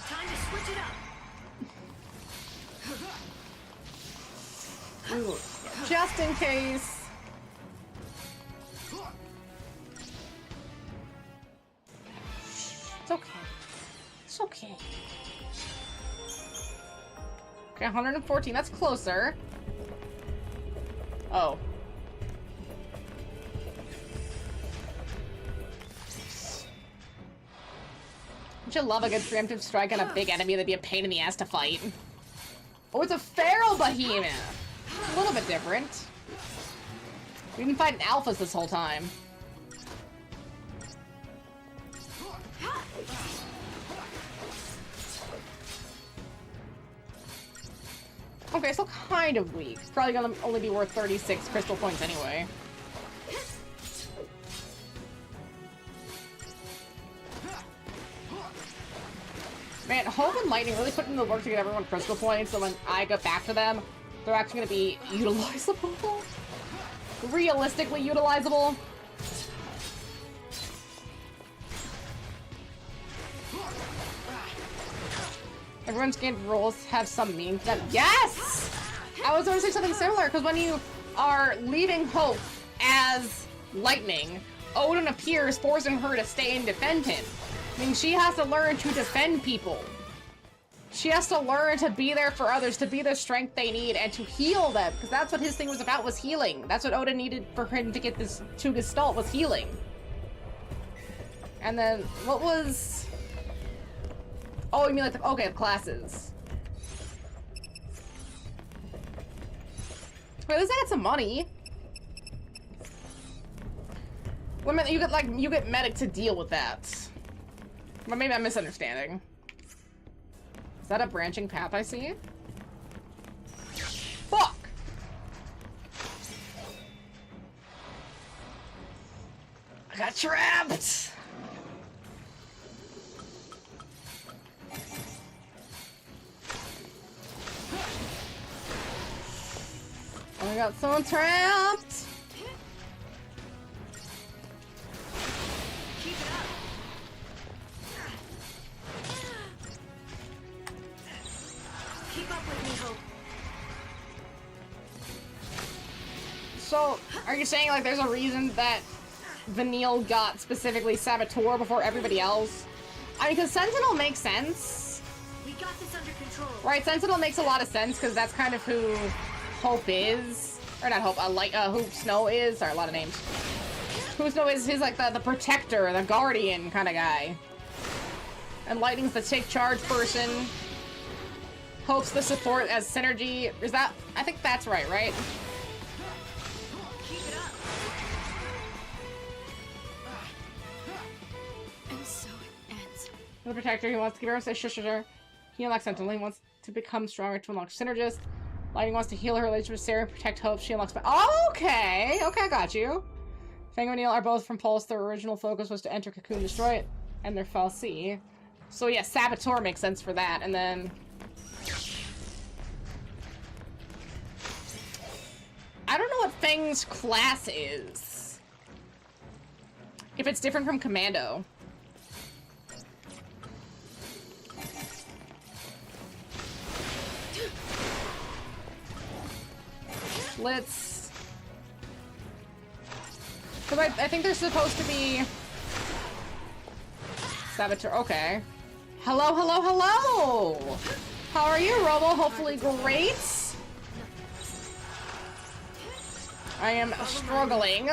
[SPEAKER 3] Time to switch it up.
[SPEAKER 1] Ooh, just in case. It's okay. It's okay. Okay, 114. That's closer. Oh. Don't you love a good preemptive strike on a big enemy that'd be a pain in the ass to fight? Oh, it's a feral behemoth! A little bit different. We've been fighting alphas this whole time. Okay, still kind of weak. Probably gonna only be worth 36 crystal points anyway. Man, Hope and Lightning really put in the work to get everyone crystal points, so when I go back to them, they're actually gonna be utilizable. Realistically utilizable. Everyone's game rules have some meaning to them. Yes! I was going to say something similar, because when you are leaving Hope as Lightning, Odin appears, forcing her to stay and defend him. I mean, she has to learn to defend people. She has to learn to be there for others, to be the strength they need, and to heal them, because that's what his thing was about, was healing. That's what Odin needed for him to get this to Gestalt, was healing. And then, what was... Oh, you mean like the... Okay, the classes. Wait, at least I got some money. Well, I mean, you get, like, you get medic to deal with that. But maybe I'm misunderstanding. Is that a branching path I see? Fuck! I got trapped! I got someone trapped!
[SPEAKER 3] Keep it up. Keep up with me, Hope.
[SPEAKER 1] So, are you saying, like, there's a reason that Vanille got specifically Saboteur before everybody else? I mean, because Sentinel makes sense.
[SPEAKER 3] We got this under control.
[SPEAKER 1] Right, Sentinel makes a lot of sense, because that's kind of who Hope is. Or not Hope, who Snow is. Sorry, a lot of names. Who Snow is, he's like the protector, the guardian kind of guy. And Lightning's the take charge person. Hope's the support as synergy. Is that... I think that's right?
[SPEAKER 3] Keep it up.
[SPEAKER 5] And so it ends.
[SPEAKER 1] The protector, he wants to give everyone say shush. He unlocks Sentinel. He wants to become stronger to unlock Synergist. Lightning wants to heal her relationship with Sarah and protect Hope. She unlocks... Okay! Okay, I got you. Fang and Neil are both from Pulse. Their original focus was to enter Cocoon, destroy it, and their Fal'Cie. So yeah, Saboteur makes sense for that, and then... King's class is. If it's different from Commando. Let's... Because I think they're supposed to be... Saboteur, okay. Hello, hello, hello! How are you, Robo? Hopefully great. I am struggling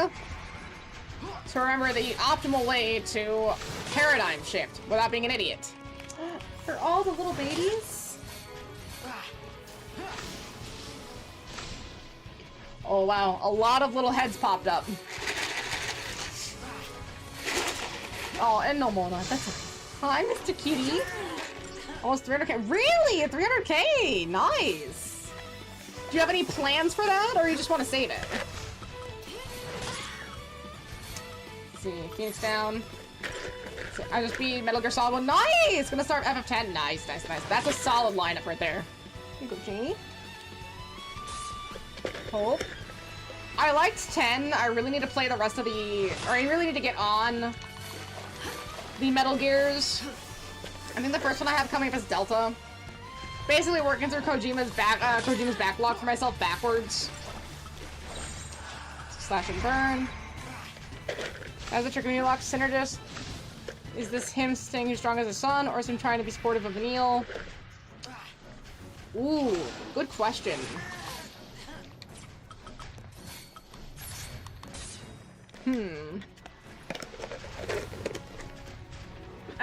[SPEAKER 1] to remember the optimal way to paradigm shift without being an idiot. For all the little babies? Oh wow, a lot of little heads popped up. Oh, and no more. That's okay. Hi, Mr. Kitty. Almost 300k. Really? 300k? Nice. Do you have any plans for that, or you just want to save it? Let's see, Phoenix down. So I just beat Metal Gear Solid 1. Nice! Gonna start FF10. Nice, nice, nice. That's a solid lineup right there. Here you go, Janie. Hope. I liked 10. I really need to play the rest of the... Or I really need to get on the Metal Gears. I think the first one I have coming up is Delta. Basically working through Kojima's backlog for myself backwards. Slash and burn. As a trick of lock synergist. Is this him staying as strong as his son, or is him trying to be supportive of Neil? Ooh, good question. I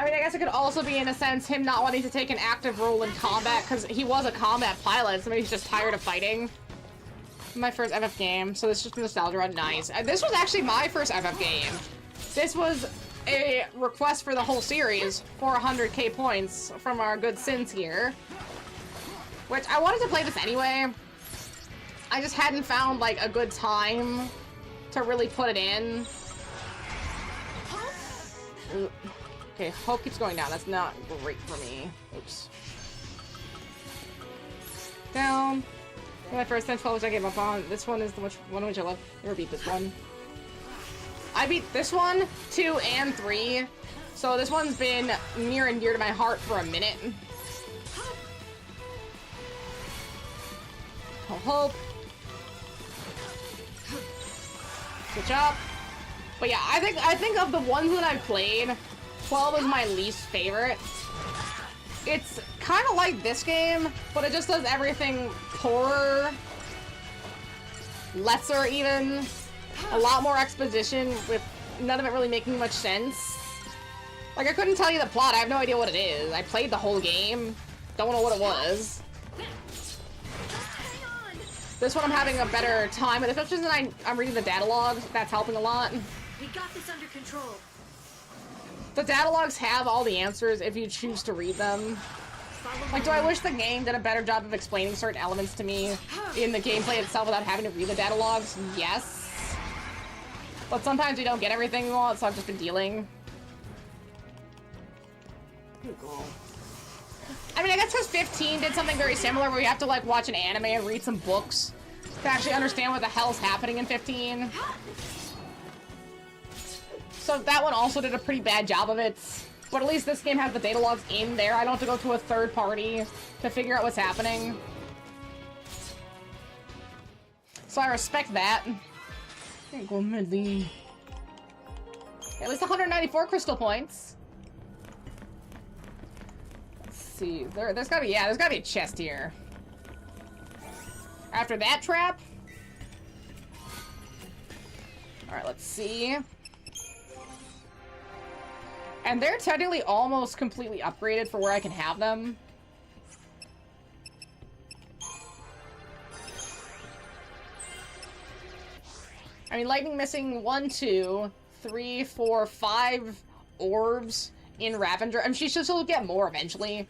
[SPEAKER 1] mean, I guess it could also be, in a sense, him not wanting to take an active role in combat, because he was a combat pilot, so maybe he's just tired of fighting. My first FF game, so this is just a nostalgia run. Nice. This was actually my first FF game. This was a request for the whole series for 100k points from our good Sins here. Which, I wanted to play this anyway. I just hadn't found, like, a good time to really put it in. Okay, hope keeps going down. That's not great for me. Oops. Down. My first 10, 12 which I gave up on. This one is the one which I love. Never beat this one. I beat this one, 2, and 3. So this one's been near and dear to my heart for a minute. Hope. Switch up. But yeah, I think of the ones that I've played, 12 is my least favorite. It's kind of like this game, but it just does everything poorer, lesser even, a lot more exposition with none of it really making much sense. Like, I couldn't tell you the plot, I have no idea what it is. I played the whole game, don't know what it was. This one I'm having a better time with, especially since I'm reading the data logs, that's helping a lot.
[SPEAKER 5] We got this under control.
[SPEAKER 1] The data logs have all the answers if you choose to read them. Like, do I wish the game did a better job of explaining certain elements to me in the gameplay itself without having to read the data logs? Yes. But sometimes you don't get everything you want, so I've just been dealing. I mean, I guess because 15 did something very similar where you have to, like, watch an anime and read some books to actually understand what the hell's happening in 15. So that one also did a pretty bad job of it. But at least this game has the data logs in there. I don't have to go to a third party to figure out what's happening. So I respect that. Go Medley. At least 194 crystal points. Let's see. There's gotta be, there's gotta be a chest here. After that trap. Alright, let's see. And they're technically almost completely upgraded for where I can have them. I mean, Lightning missing 1, 2, 3, 4, 5 orbs in Ravager. I mean, she should still get more eventually.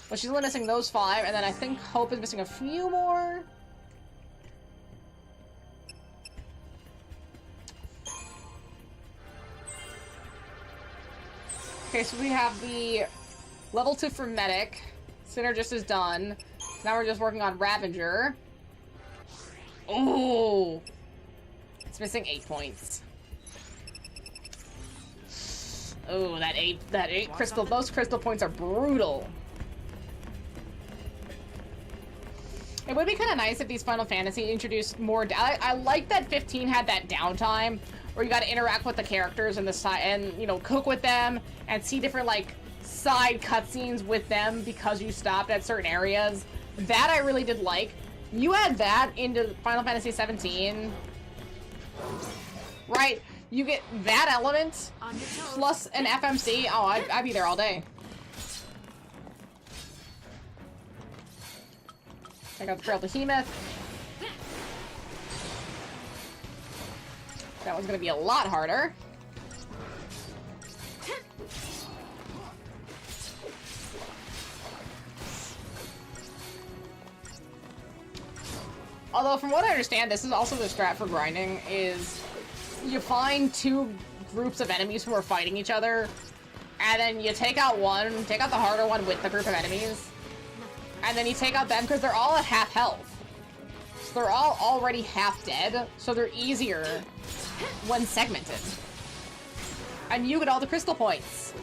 [SPEAKER 1] But she's only missing those 5, and then I think Hope is missing a few more. Okay, so we have the level 2 for Medic. Synergist is done. Now we're just working on Ravager. Oh! It's missing 8 points. Oh, that eight crystal, those crystal points are brutal. It would be kind of nice if these Final Fantasy introduced more. I like that 15 had that downtime where you got to interact with the characters and the side, and you know, cook with them and see different like side cutscenes with them because you stopped at certain areas. That I really did like. You add that into Final Fantasy 17, right? You get that element plus an FMC. Oh, I'd be there all day. Check out the Trail Behemoth. That one's gonna be a lot harder. Although, from what I understand, this is also the strat for grinding, is you find 2 groups of enemies who are fighting each other, and then you take out the harder one with the group of enemies, and then you take out them because they're all at half health. So they're all already half dead, so they're easier when segmented. And you get all the crystal points.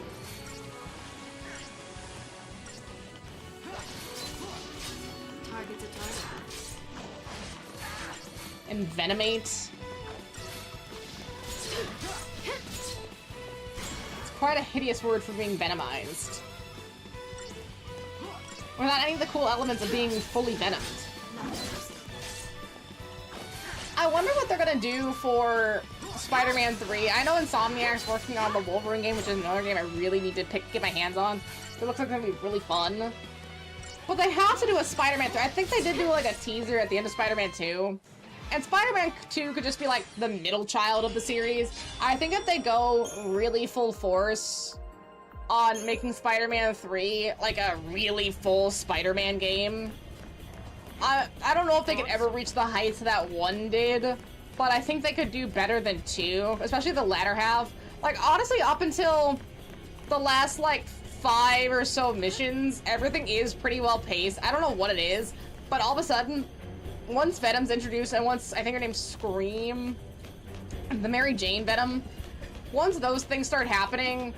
[SPEAKER 5] Target's a target.
[SPEAKER 1] Envenomate. It's quite a hideous word for being venomized. Without any of the cool elements of being fully venomed. I wonder what they're gonna do for Spider-Man 3. I know Insomniac's working on the Wolverine game, which is another game I really need to get my hands on. It looks like it's gonna be really fun. But they have to do a Spider-Man 3. I think they did do like a teaser at the end of Spider-Man 2. And Spider-Man 2 could just be like the middle child of the series. I think if they go really full force on making Spider-Man 3 like a really full Spider-Man game, I don't know if they could ever reach the heights that 1 did, but I think they could do better than 2, especially the latter half. Like, honestly, up until the last, like, 5 or so missions, everything is pretty well paced. I don't know what it is, but all of a sudden, once Venom's introduced, and once, I think her name's Scream, the Mary Jane Venom, once those things start happening,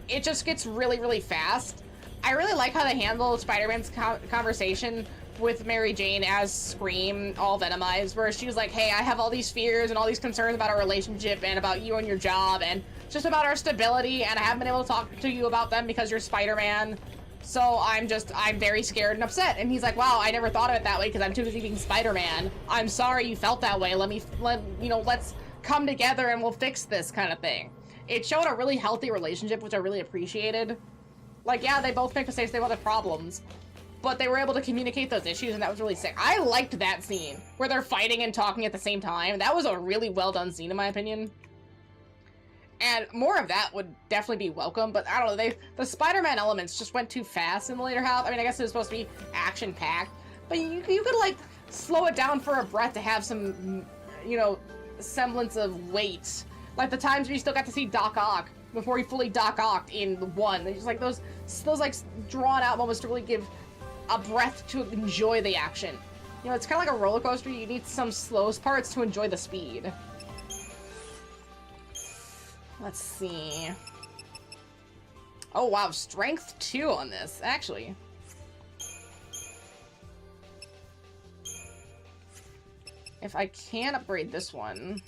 [SPEAKER 1] it just gets really, really fast. I really like how they handle Spider-Man's conversation with Mary Jane as Scream, all venomized, where she was like, hey, I have all these fears and all these concerns about our relationship and about you and your job and just about our stability, and I haven't been able to talk to you about them because you're Spider-Man. So I'm very scared and upset. And he's like, wow, I never thought of it that way because I'm too busy being Spider-Man. I'm sorry you felt that way. Let's come together and we'll fix this kind of thing. It showed a really healthy relationship, which I really appreciated. Like, yeah, they both make mistakes, they have other problems, but they were able to communicate those issues, and that was really sick. I liked that scene where they're fighting and talking at the same time. That was a really well done scene, in my opinion. And more of that would definitely be welcome, but I don't know, the Spider-Man elements just went too fast in the later half. I mean, I guess it was supposed to be action-packed, but you could, like, slow it down for a breath to have some, you know, semblance of weight. Like the times where you still got to see Doc Ock before he fully Doc Ocked in 1. It's just like those like drawn out moments to really give a breath to enjoy the action. You know, it's kind of like a roller coaster. You need some slow parts to enjoy the speed. Let's see. Oh wow, strength 2 on this, actually. If I can upgrade this one.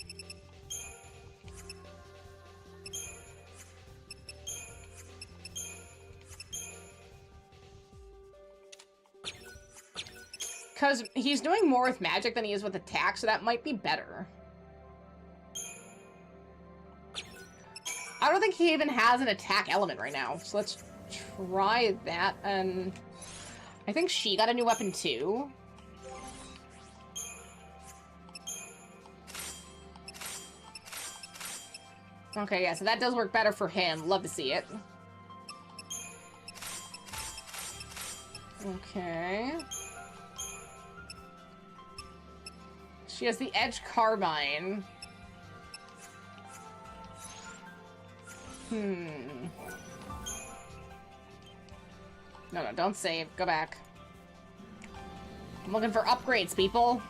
[SPEAKER 1] Because he's doing more with magic than he is with attack, so that might be better. I don't think he even has an attack element right now, so let's try that. And I think she got a new weapon too. Okay, yeah, so that does work better for him. Love to see it. Okay. She has the Edge Carbine. No, don't save. Go back. I'm looking for upgrades, people.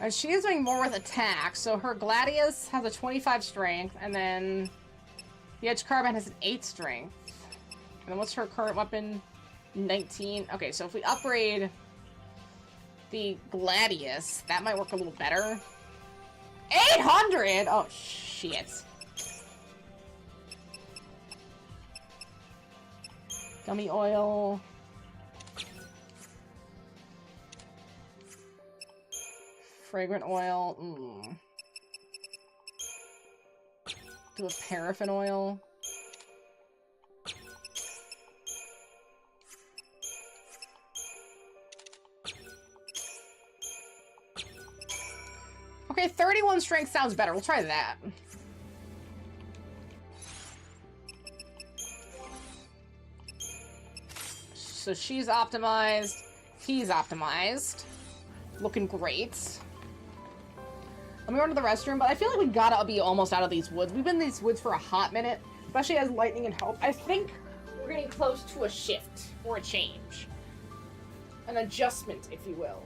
[SPEAKER 1] And she is doing more with attack, so her Gladius has a 25 strength, and then the Edge Carbine has an 8 strength. And then what's her current weapon? 19. Okay, so if we upgrade the Gladius, that might work a little better. 800! Oh, shit. Gummy oil. Fragrant oil. Do a paraffin oil. Okay, 31 strength sounds better. We'll try that. So she's optimized. He's optimized. Looking great. Let me run to the restroom, but I feel like we gotta be almost out of these woods. We've been in these woods for a hot minute, especially as lightning and help. I think we're getting close to a shift or a change. An adjustment, if you will.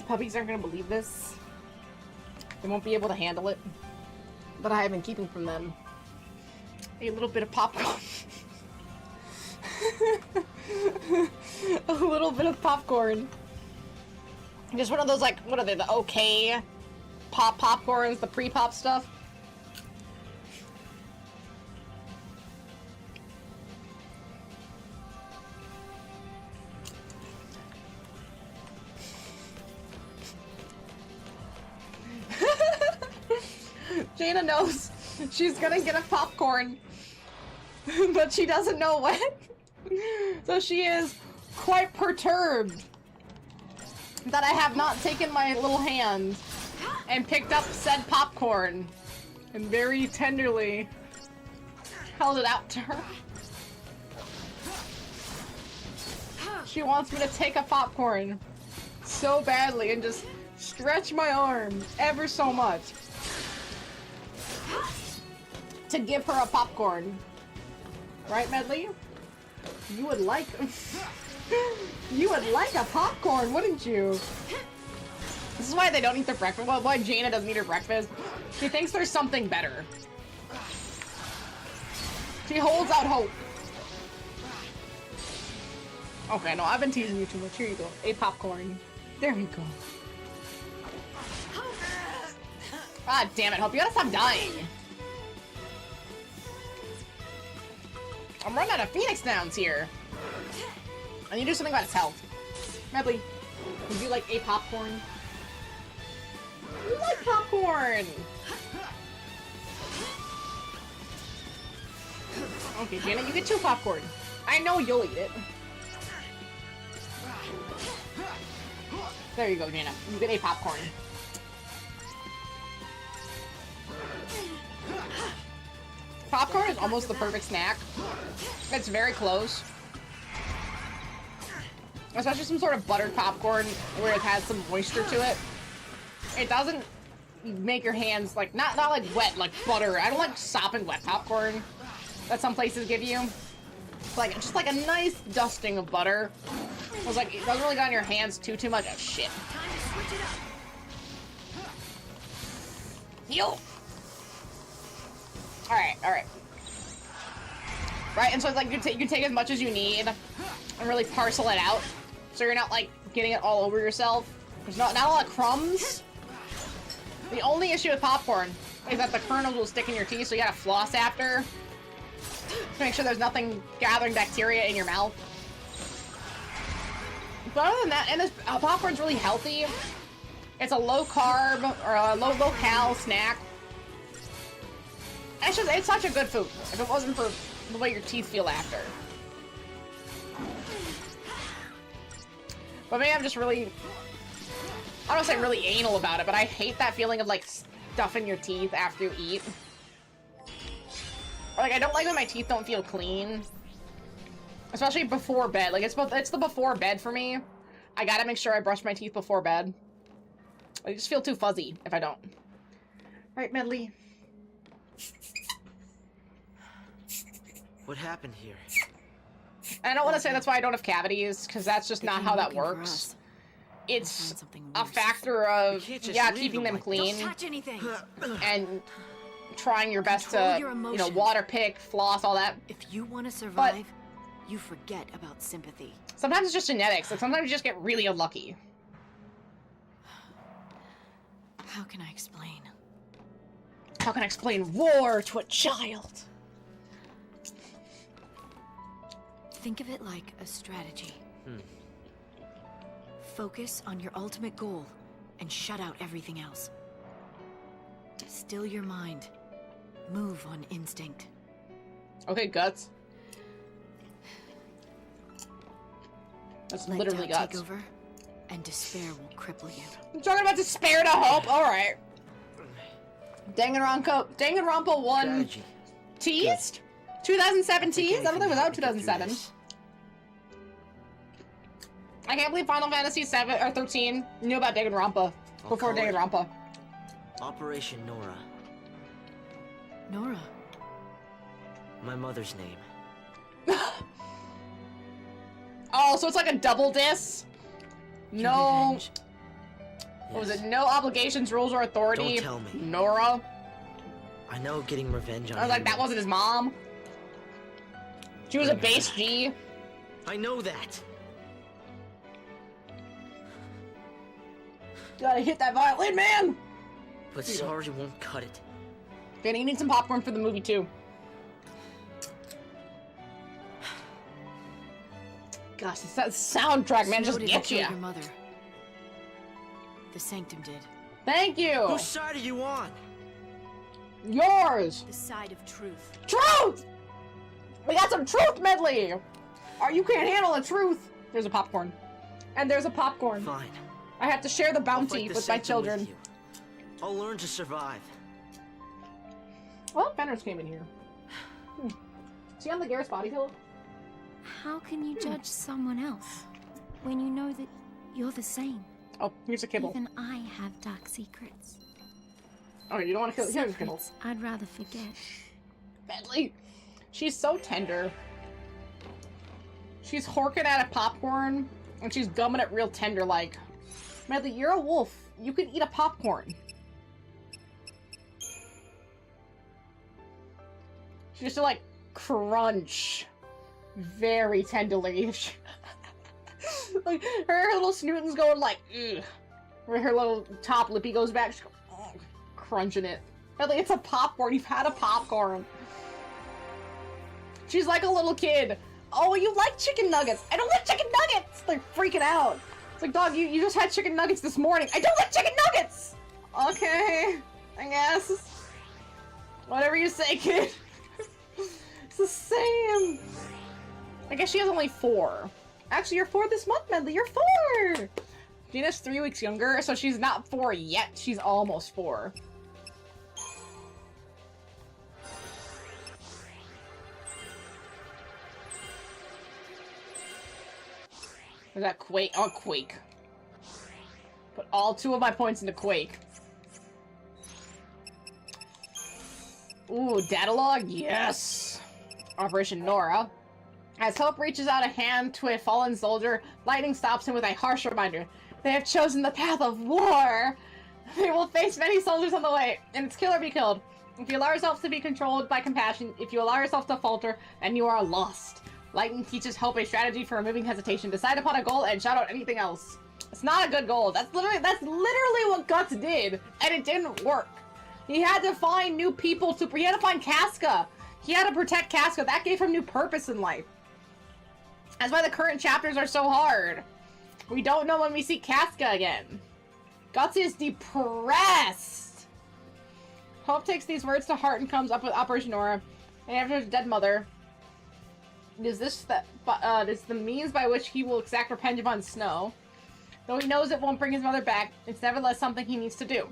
[SPEAKER 1] Puppies aren't gonna believe this. They won't be able to handle it. But I have been keeping from them a little bit of popcorn. A little bit of popcorn. Just one of those, like, what are they, the okay popcorns, the pre-pop stuff? Jaina knows she's gonna get a popcorn, but she doesn't know when. So she is quite perturbed that I have not taken my little hand and picked up said popcorn and very tenderly held it out to her. She wants me to take a popcorn so badly and just stretch my arm ever so much to give her a popcorn. Right, Medley? You would like... you would like a popcorn, wouldn't you? This is why they don't eat their breakfast. Well, why Jaina doesn't eat her breakfast. She thinks there's something better. She holds out hope. Okay, no, I've been teasing you too much. Here you go. A popcorn. There you go. God damn it, Hope. You gotta stop dying. I'm running out of Phoenix Downs here. I need to do something about its health. Medley, would you like a popcorn? You like popcorn! Okay, Jaina, you get 2 popcorn. I know you'll eat it. There you go, Jaina. You get a popcorn. Popcorn is almost the perfect snack. It's very close. Especially some sort of buttered popcorn where it has some moisture to it. It doesn't make your hands like not like wet, like butter. I don't like sopping wet popcorn that some places give you. It's like just like a nice dusting of butter. It was like it doesn't really get on your hands too much. Oh shit. Heal! Alright, alright. Right, and so it's like you can take as much as you need and really parcel it out. So you're not like getting it all over yourself. There's not a lot of crumbs. The only issue with popcorn is that the kernels will stick in your teeth, so you gotta floss after to make sure there's nothing gathering bacteria in your mouth. But other than that, and this popcorn's really healthy. It's a low carb or a low cal snack. It's such a good food. If it wasn't for the way your teeth feel after. But maybe I'm just really, I don't say really anal about it, but I hate that feeling of like stuffing your teeth after you eat. Or like I don't like when my teeth don't feel clean. Especially before bed. Like it's the before bed for me. I gotta make sure I brush my teeth before bed. I just feel too fuzzy if I don't. Right, Medley?
[SPEAKER 4] What happened here?
[SPEAKER 1] I don't want to say that's why I don't have cavities, because that's just not how that works. It's a factor of, yeah, keeping them clean.
[SPEAKER 5] Don't touch anything.
[SPEAKER 1] And trying your best to, you know, water pick, floss, all that.
[SPEAKER 5] If you want to survive, you forget about sympathy.
[SPEAKER 1] Sometimes it's just genetics. Like sometimes you just get really unlucky.
[SPEAKER 5] How can I explain?
[SPEAKER 1] How can I explain war to a child?
[SPEAKER 5] Think of it like a strategy. Focus on your ultimate goal and shut out everything else. Still your mind. Move on instinct.
[SPEAKER 1] Okay, guts. That's literally guts.
[SPEAKER 5] Take over, and despair will cripple you.
[SPEAKER 1] I'm talking about despair to hope. All right. Danganronpa 1
[SPEAKER 4] Strategy.
[SPEAKER 1] teased? 2017? That was out 2007. I can't believe Final Fantasy 7 or 13 knew about Danganronpa before Danganronpa.
[SPEAKER 4] Operation Nora.
[SPEAKER 5] Nora.
[SPEAKER 4] My mother's name.
[SPEAKER 1] Oh, so it's like a double diss? No.
[SPEAKER 4] Yes.
[SPEAKER 1] What was it? No obligations, rules, or authority.
[SPEAKER 4] Don't tell me.
[SPEAKER 1] Nora.
[SPEAKER 4] I know getting revenge on
[SPEAKER 1] I was like, that wasn't his mom. She was a base G.
[SPEAKER 4] I know that.
[SPEAKER 1] Gotta hit that violin, man!
[SPEAKER 4] But sorry won't cut it.
[SPEAKER 1] Danny, you need some popcorn for the movie, too. Gosh, that soundtrack, man, just gets you.
[SPEAKER 5] Your mother. The Sanctum did.
[SPEAKER 1] Thank you!
[SPEAKER 4] Whose side are you on?
[SPEAKER 1] Yours!
[SPEAKER 5] The side of truth.
[SPEAKER 1] Truth! We got some truth, Medley! You can't handle the truth! There's a popcorn. And there's a popcorn.
[SPEAKER 4] Fine.
[SPEAKER 1] I have to share the bounty with my children.
[SPEAKER 4] With you. I'll learn to survive.
[SPEAKER 1] Well, Fenris came in here. Is he on the Garrus body pillow?
[SPEAKER 3] How can you judge someone else when you know that you're the same?
[SPEAKER 1] Oh, here's a kibble.
[SPEAKER 3] Even I have dark secrets.
[SPEAKER 1] Oh, you don't want to kill? Here's a kibble.
[SPEAKER 3] I'd rather forget.
[SPEAKER 1] Medley, she's so tender. She's horking at a popcorn, and she's gumming it real tender like. Medley, you're a wolf. You can eat a popcorn. She just like crunch very tenderly. Like her little snootin's going like, ugh. Where her little top lippy goes back, she's going, oh, crunching it. Medley, it's a popcorn. You've had a popcorn. She's like a little kid. Oh, you like chicken nuggets. I don't like chicken nuggets. They're freaking out. It's like, dog, you just had chicken nuggets this morning. I don't like chicken nuggets! Okay, I guess. Whatever you say, kid. It's the same. I guess she has only 4. Actually, you're 4 this month, Medley. You're 4! Gina's 3 weeks younger, so she's not 4 yet. She's almost 4. Is that Quake? Oh, Quake. Put all 2 of my points into Quake. Ooh, Datalog? Yes! Operation Nora. As Hope reaches out a hand to a fallen soldier, Lightning stops him with a harsh reminder. They have chosen the path of war! They will face many soldiers on the way, and it's kill or be killed. If you allow yourself to be controlled by compassion, if you allow yourself to falter, then you are lost. Lightning teaches Hope a strategy for removing hesitation. Decide upon a goal and shout out anything else. It's not a good goal. That's literally what Guts did, and it didn't work. He had to find new people he had to find Casca. He had to protect Casca. That gave him new purpose in life. That's why the current chapters are so hard. We don't know when we see Casca again. Guts is depressed. Hope takes these words to heart and comes up with Operation Aura. And after his dead mother, is the means by which he will exact revenge upon Snow. Though he knows it won't bring his mother back, it's nevertheless something he needs to do.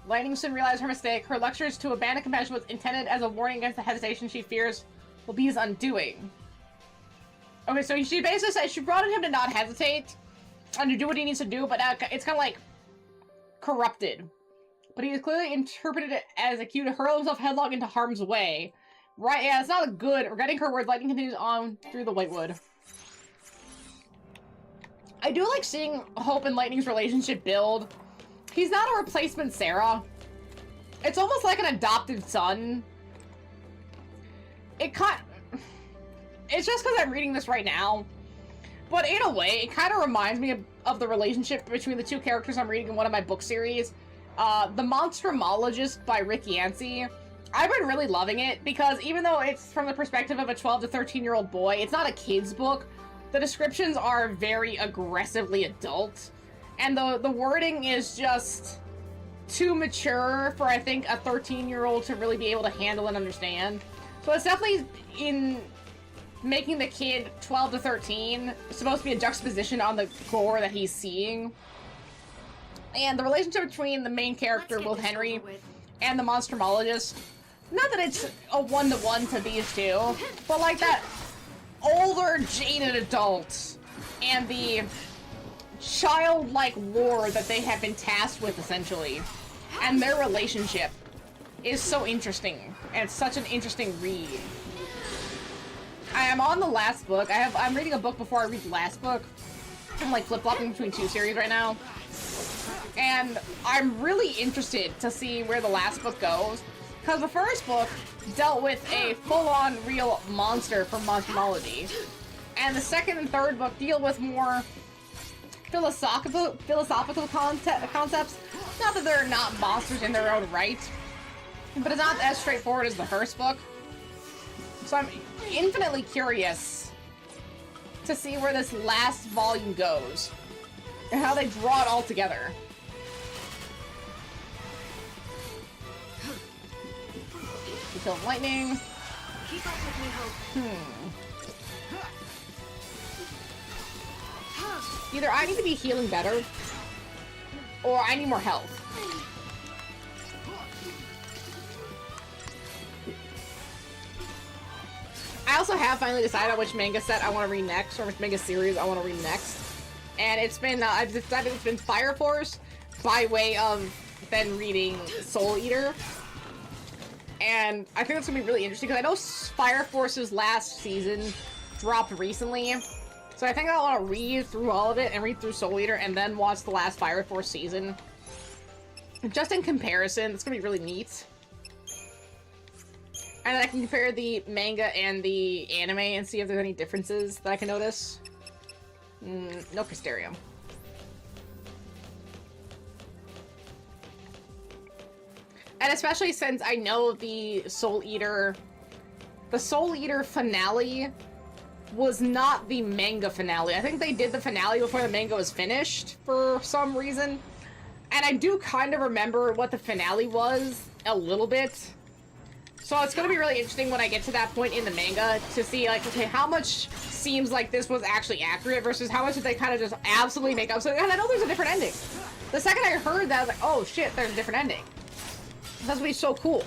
[SPEAKER 1] Lightning soon realized her mistake. Her lectures to abandon compassion was intended as a warning against the hesitation she fears will be his undoing. Okay, so she basically said she brought him to not hesitate and to do what he needs to do, but it's kind of like corrupted. But he has clearly interpreted it as a cue to hurl himself headlong into harm's way. Right, yeah, it's not a good. Regretting her words, Lightning continues on through the Whitewood. I do like seeing Hope and Lightning's relationship build. He's not a replacement Sarah. It's almost like an adopted son. It's just because I'm reading this right now. But in a way, it kind of reminds me of the relationship between the two characters I'm reading in one of my book series. The Monstrumologist by Rick Yancey. I've been really loving it because even though it's from the perspective of a 12 to 13-year-old boy, it's not a kid's book. The descriptions are very aggressively adult. And the wording is just too mature for, I think, a 13-year-old to really be able to handle and understand. So it's definitely in making the kid 12 to 13 supposed to be a juxtaposition on the gore that he's seeing. And the relationship between the main character, Will Henry, and the Monstrumologist, not that it's a one-to-one to these two, but like that older, jaded adult and the childlike lore that they have been tasked with, essentially, and their relationship is so interesting, and it's such an interesting read. I am on the last book. I'm reading a book before I read the last book. I'm like flip-flopping between two series right now. And I'm really interested to see where the last book goes. Because the first book dealt with a full-on real monster from monstrology. And the second and third book deal with more philosophical concepts. Not that they're not monsters in their own right. But it's not as straightforward as the first book. So I'm infinitely curious to see where this last volume goes. And how they draw it all together. We killed Lightning.
[SPEAKER 5] Keep up with me, Hope.
[SPEAKER 1] Either I need to be healing better, or I need more health. I also have finally decided on which manga set I want to read next, or which manga series I want to read next. And it's been, I've decided it's been Fire Force by way of then reading Soul Eater. And I think that's going to be really interesting because I know Fire Force's last season dropped recently. So I think I want to read through all of it and read through Soul Eater and then watch the last Fire Force season. Just in comparison, it's going to be really neat. And then I can compare the manga and the anime and see if there's any differences that I can notice. No Crystarium. And especially since I know the Soul Eater finale was not the manga finale. I think they did the finale before the manga was finished for some reason. And I do kind of remember what the finale was a little bit. So it's going to be really interesting when I get to that point in the manga to see, like, okay, how much seems like this was actually accurate versus how much did they kind of just absolutely make up. So, and I know there's a different ending. The second I heard that, I was like, oh shit, there's a different ending. That's gonna be so cool.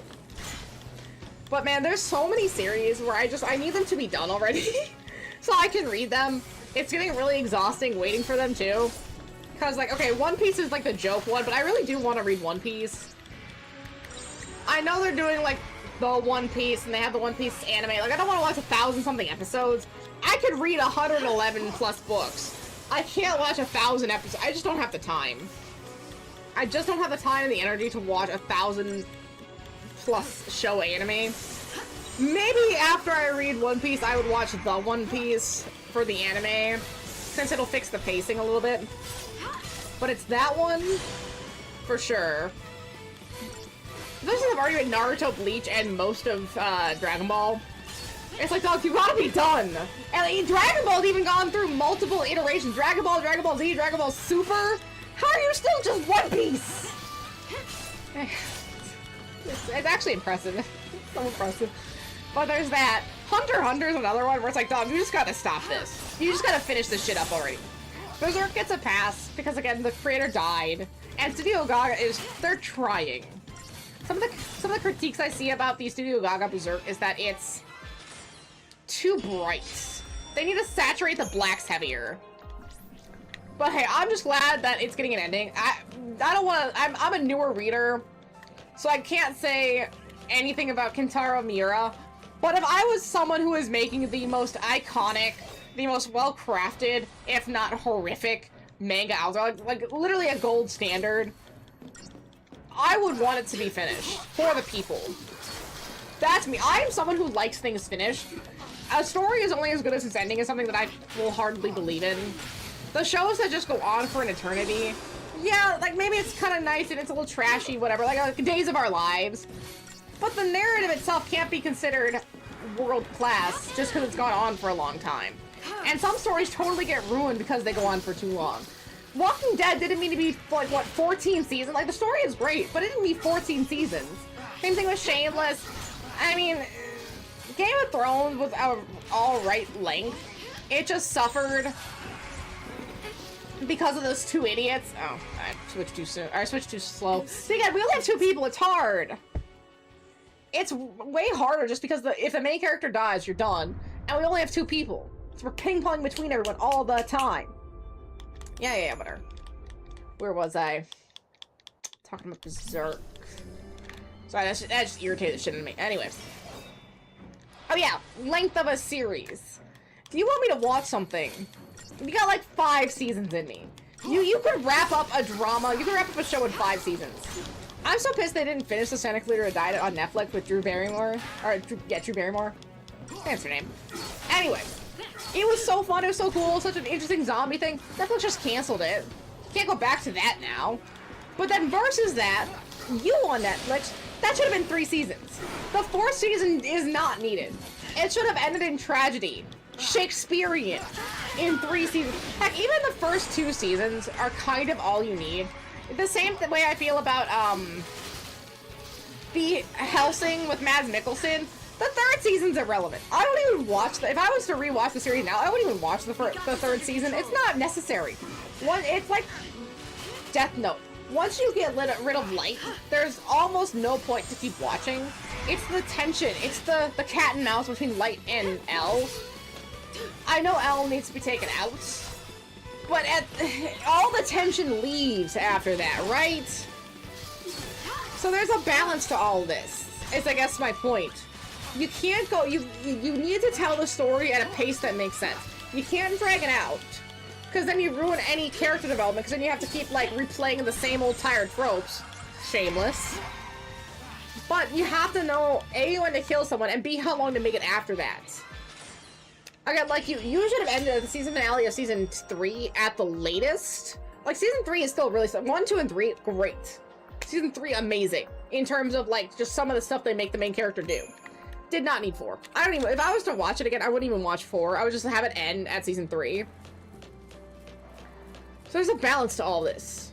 [SPEAKER 1] But man, there's so many series where I need them to be done already. So I can read them. It's getting really exhausting waiting for them too. Cause like, okay, One Piece is like the joke one, but I really do want to read One Piece. I know they're doing like the One Piece and they have the One Piece anime. Like I don't want to watch 1,000-something episodes. I could read 111 plus books. I can't watch 1,000 episodes. I just don't have the time. I just don't have the time and the energy to watch 1,000+ show anime. Maybe after I read One Piece, I would watch the One Piece for the anime, since it'll fix the pacing a little bit. But it's that one, for sure. Especially I've already read Naruto, Bleach, and most of Dragon Ball. It's like, dog, you gotta be done! And like, Dragon Ball's even gone through multiple iterations. Dragon Ball, Dragon Ball Z, Dragon Ball Super. How are you still just One Piece? It's actually impressive. It's so impressive. But there's that. Hunter x Hunter is another one where it's like, dog, you just gotta stop this. You just gotta finish this shit up already. Berserk gets a pass because, again, the creator died. And Studio Gaga they're trying. Some of the critiques I see about the Studio Gaga Berserk is that it's too bright. They need to saturate the blacks heavier. But hey, I'm just glad that it's getting an ending. I don't want to. I'm a newer reader, so I can't say anything about Kentaro Miura. But if I was someone who is making the most iconic, the most well-crafted, if not horrific, manga out there, like literally a gold standard, I would want it to be finished for the people. That's me. I am someone who likes things finished. A story is only as good as its ending is something that I wholeheartedly believe in. The shows that just go on for an eternity, yeah, like maybe it's kind of nice and it's a little trashy, whatever, like Days of Our Lives. But the narrative itself can't be considered world class just because it's gone on for a long time. And some stories totally get ruined because they go on for too long. Walking Dead didn't mean to be, like, what, 14 seasons? Like, the story is great, but it didn't mean 14 seasons. Same thing with Shameless. I mean, Game of Thrones was an alright length. It just suffered because of those two idiots. Oh, I switched too soon. I switched too slow. So again, we only have 2 people. It's hard. It's way harder just because if the main character dies, you're done. And we only have 2 people. So we're ping-ponging between everyone all the time. Yeah, whatever. Where was I? Talking about Berserk. Sorry, that just irritated the shit out of me. Anyways. Oh yeah, length of a series. Do you want me to watch something? You got like 5 seasons in me. You could wrap up a drama, you could wrap up a show in 5 seasons. I'm so pissed they didn't finish The Santa Clarita Diet on Netflix with Drew Barrymore. Drew Barrymore. That's her name. Anyway. It was so fun, it was so cool, such an interesting zombie thing. Netflix just canceled it. Can't go back to that now. But then versus that, you on Netflix, that should have been 3 seasons. The 4th season is not needed. It should have ended in tragedy. Shakespearean. In 3 seasons. Heck, even the first 2 seasons are kind of all you need. The same way I feel about, the Helsing with Mads Mikkelsen. The 3rd season's irrelevant. I don't even watch if I was to rewatch the series now, I wouldn't even watch the 3rd season. It's not necessary. It's like Death Note. Once you get rid of Light, there's almost no point to keep watching. It's the tension. It's the cat and mouse between Light and L. I know L needs to be taken out, but all the tension leaves after that, right? So there's a balance to all this. Is I guess my point. You can't go, you need to tell the story at a pace that makes sense. You can't drag it out, because then you ruin any character development, because then you have to keep, like, replaying the same old tired tropes. Shameless. But you have to know, A, when to kill someone, and B, how long to make it after that. Again, like, you should have ended the season finale of Season 3 at the latest. Like, Season 3 is still really, 1, 2, and 3, great. Season 3, amazing. In terms of, like, just some of the stuff they make the main character do. Did not need 4. I don't even, if I was to watch it again, I wouldn't even watch 4. I would just have it end at Season 3. So there's a balance to all this.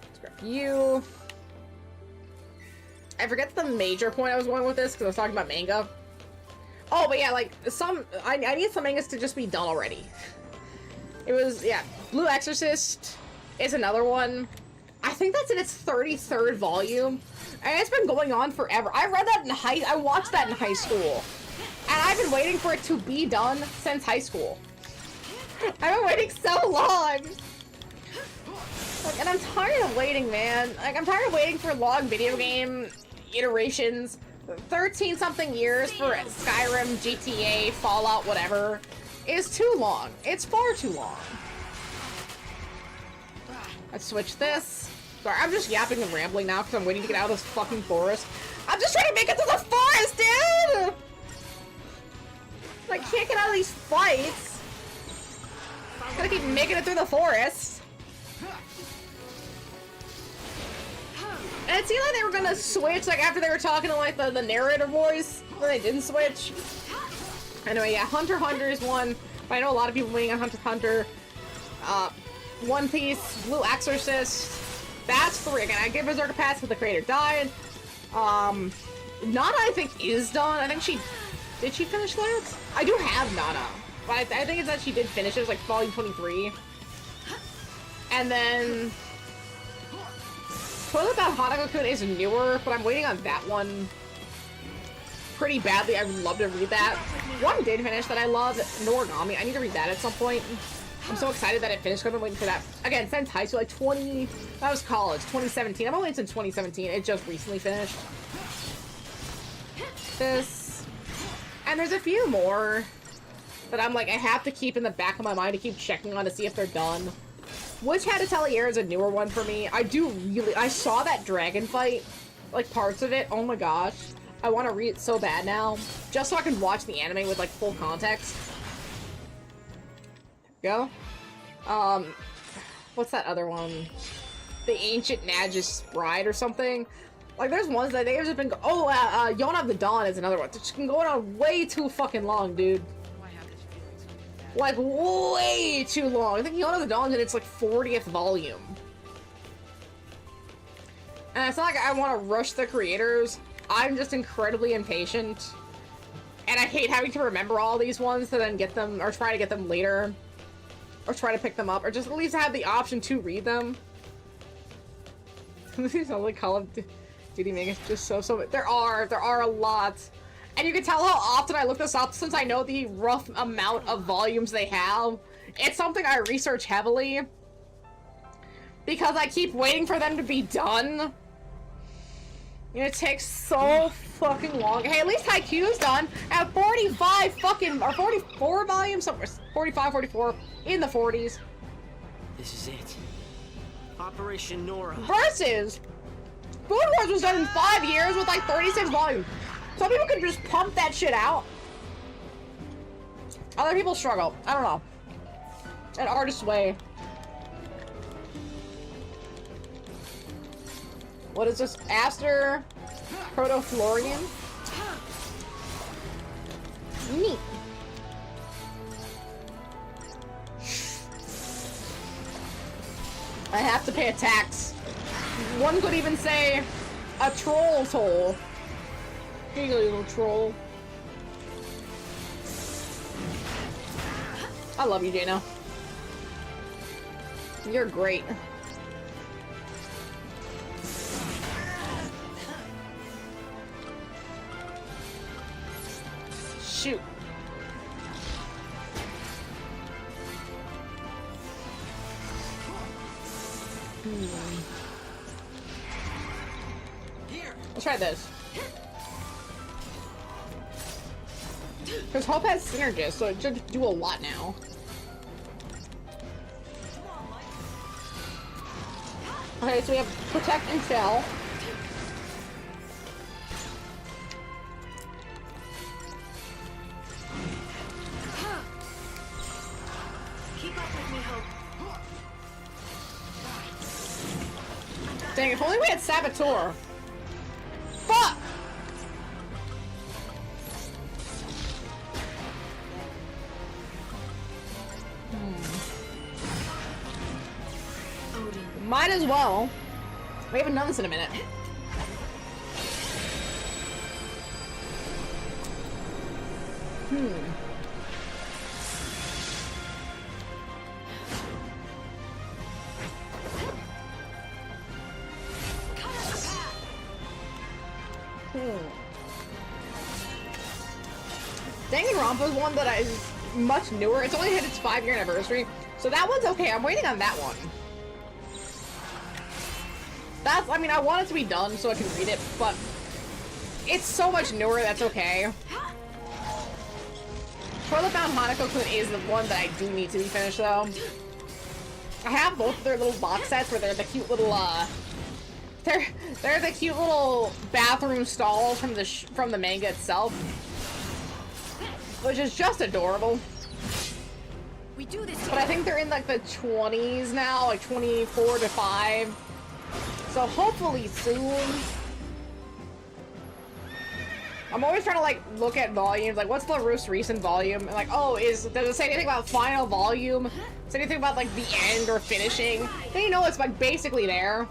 [SPEAKER 1] Let's grab you. I forget the major point I was going with this, because I was talking about manga. Oh, but yeah, like, I need some mangas to just be done already. It was, yeah, Blue Exorcist is another one. I think that's in its 33rd volume. And it's been going on forever. I read that I watched that in high school. And I've been waiting for it to be done since high school. I've been waiting so long! Like, and I'm tired of waiting, man. Like, I'm tired of waiting for long video game iterations. 13-something years for Skyrim, GTA, Fallout, whatever, is too long. It's far too long. Let's switch this. Sorry, I'm just yapping and rambling now because I'm waiting to get out of this fucking forest. I'm just trying to make it to the forest, dude! I can't get out of these fights. Gotta keep making it through the forest. And it seemed like they were gonna switch, like, after they were talking to, like, the narrator voice, but they didn't switch. Anyway, yeah, Hunter x Hunter is one, but I know a lot of people waiting on Hunter x Hunter. One Piece, Blue Exorcist, that's 3. Again, I give Berserk a pass because the creator died. Nana, I think, is done. I think she... Did she finish that? I do have Nana, but I think it's that she did finish it. It was, like, volume 23. And then... Toilet Bound Hanako-kun is newer, but I'm waiting on that one pretty badly. I would love to read that. One did finish that I love, Noragami. I need to read that at some point. I'm so excited that it finished. I've been waiting for that. Again, since high school, like that was college, 2017. I've been waiting since 2017. It just recently finished. This. And there's a few more that I'm like, I have to keep in the back of my mind to keep checking on to see if they're done. Witch Hat Atelier is a newer one for me. I saw that dragon fight, like parts of it. Oh my gosh. I want to read it so bad now. Just so I can watch the anime with like full context. There we go. What's that other one? The Ancient Nagus Bride or something. Like there's ones that they've just been Yona of the Dawn is another one. It's just been going on way too fucking long, dude. Like, way too long. I think Yona of the Dawn's in its, like, 40th volume. And it's not like I want to rush the creators. I'm just incredibly impatient. And I hate having to remember all these ones to then get them, or try to get them later. Or try to pick them up, or just at least have the option to read them. These only Call of Duty make it just so... There are a lot. And you can tell how often I look this up since I know the rough amount of volumes they have. It's something I research heavily. Because I keep waiting for them to be done. And it takes so fucking long. Hey, at least Haikyuu's done at 45 fucking, or 44 volumes, somewhere, 45, 44, in the 40s.
[SPEAKER 4] This is it. Operation Nora.
[SPEAKER 1] Versus, Food Wars was done in 5 years with like 36 volumes. Some people can just pump that shit out. Other people struggle. I don't know. An artist's way. What is this? Aster Proto-Florian? Neat. I have to pay a tax. One could even say a troll toll. Here you go, you little troll. I love you, Jaina. You're great. Shoot. Let's try this. Because Hope has Synergist, so it should do a lot now. Okay, so we have Protect and Shell.
[SPEAKER 5] Keep up with me, Hope.
[SPEAKER 1] Dang, if only we had Saboteur. Fuck! Might as well. We haven't done this in a minute. Danganronpa is one that is much newer. It's only hit its 5-year anniversary, so that one's okay. I'm waiting on that one. That's, I mean, I want it to be done so I can read it, but it's so much newer, that's okay. Toilet Bound Hanako-kun is the one that I do need to be finished, though. I have both of their little box sets where they're the cute little, they're the cute little bathroom stalls from the manga itself, which is just adorable.
[SPEAKER 5] We do this.
[SPEAKER 1] But I think they're in like the 20s now, like 24 to 5. So hopefully soon. I'm always trying to like look at volumes, like what's the most recent volume? And like, oh, does it say anything about final volume? Say anything about like the end or finishing? Then you know it's like basically there.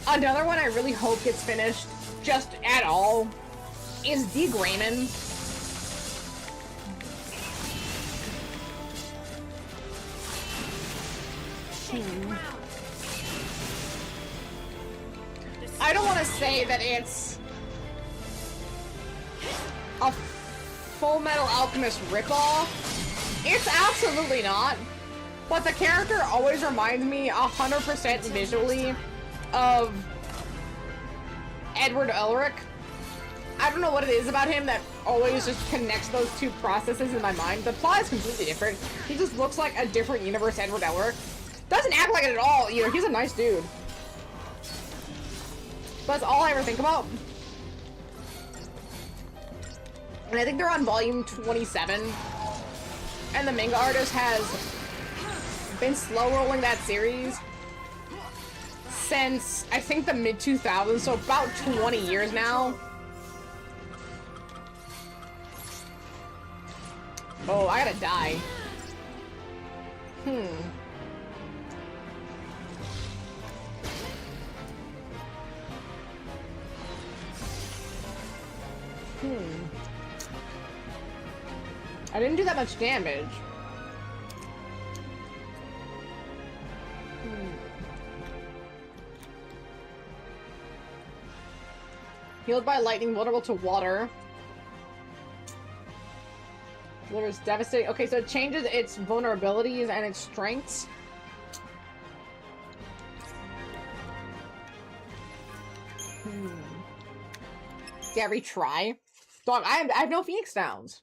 [SPEAKER 1] Another one I really hope gets finished, just at all, is D. Grayman. I don't want to say that it's a Full Metal Alchemist ripoff. It's absolutely not. But the character always reminds me 100% visually of Edward Elric. I don't know what it is about him that always just connects those two processes in my mind. The plot is completely different. He just looks like a different universe Edward Elric. Doesn't act like it at all, either. He's a nice dude. That's all I ever think about. And I think they're on volume 27. And the manga artist has been slow rolling that series since, I think, the mid-2000s, so about 20 years now. Oh, I gotta die. I didn't do that much damage. Healed by lightning, vulnerable to water. Delivers devastating. Okay, so it changes its vulnerabilities and its strengths. Yeah, retry. Dog, I have no Phoenix Downs.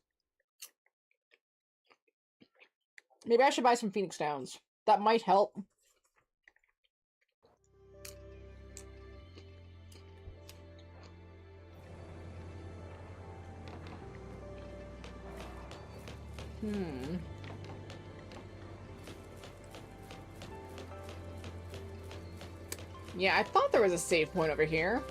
[SPEAKER 1] Maybe I should buy some Phoenix Downs. That might help. Yeah, I thought there was a save point over here.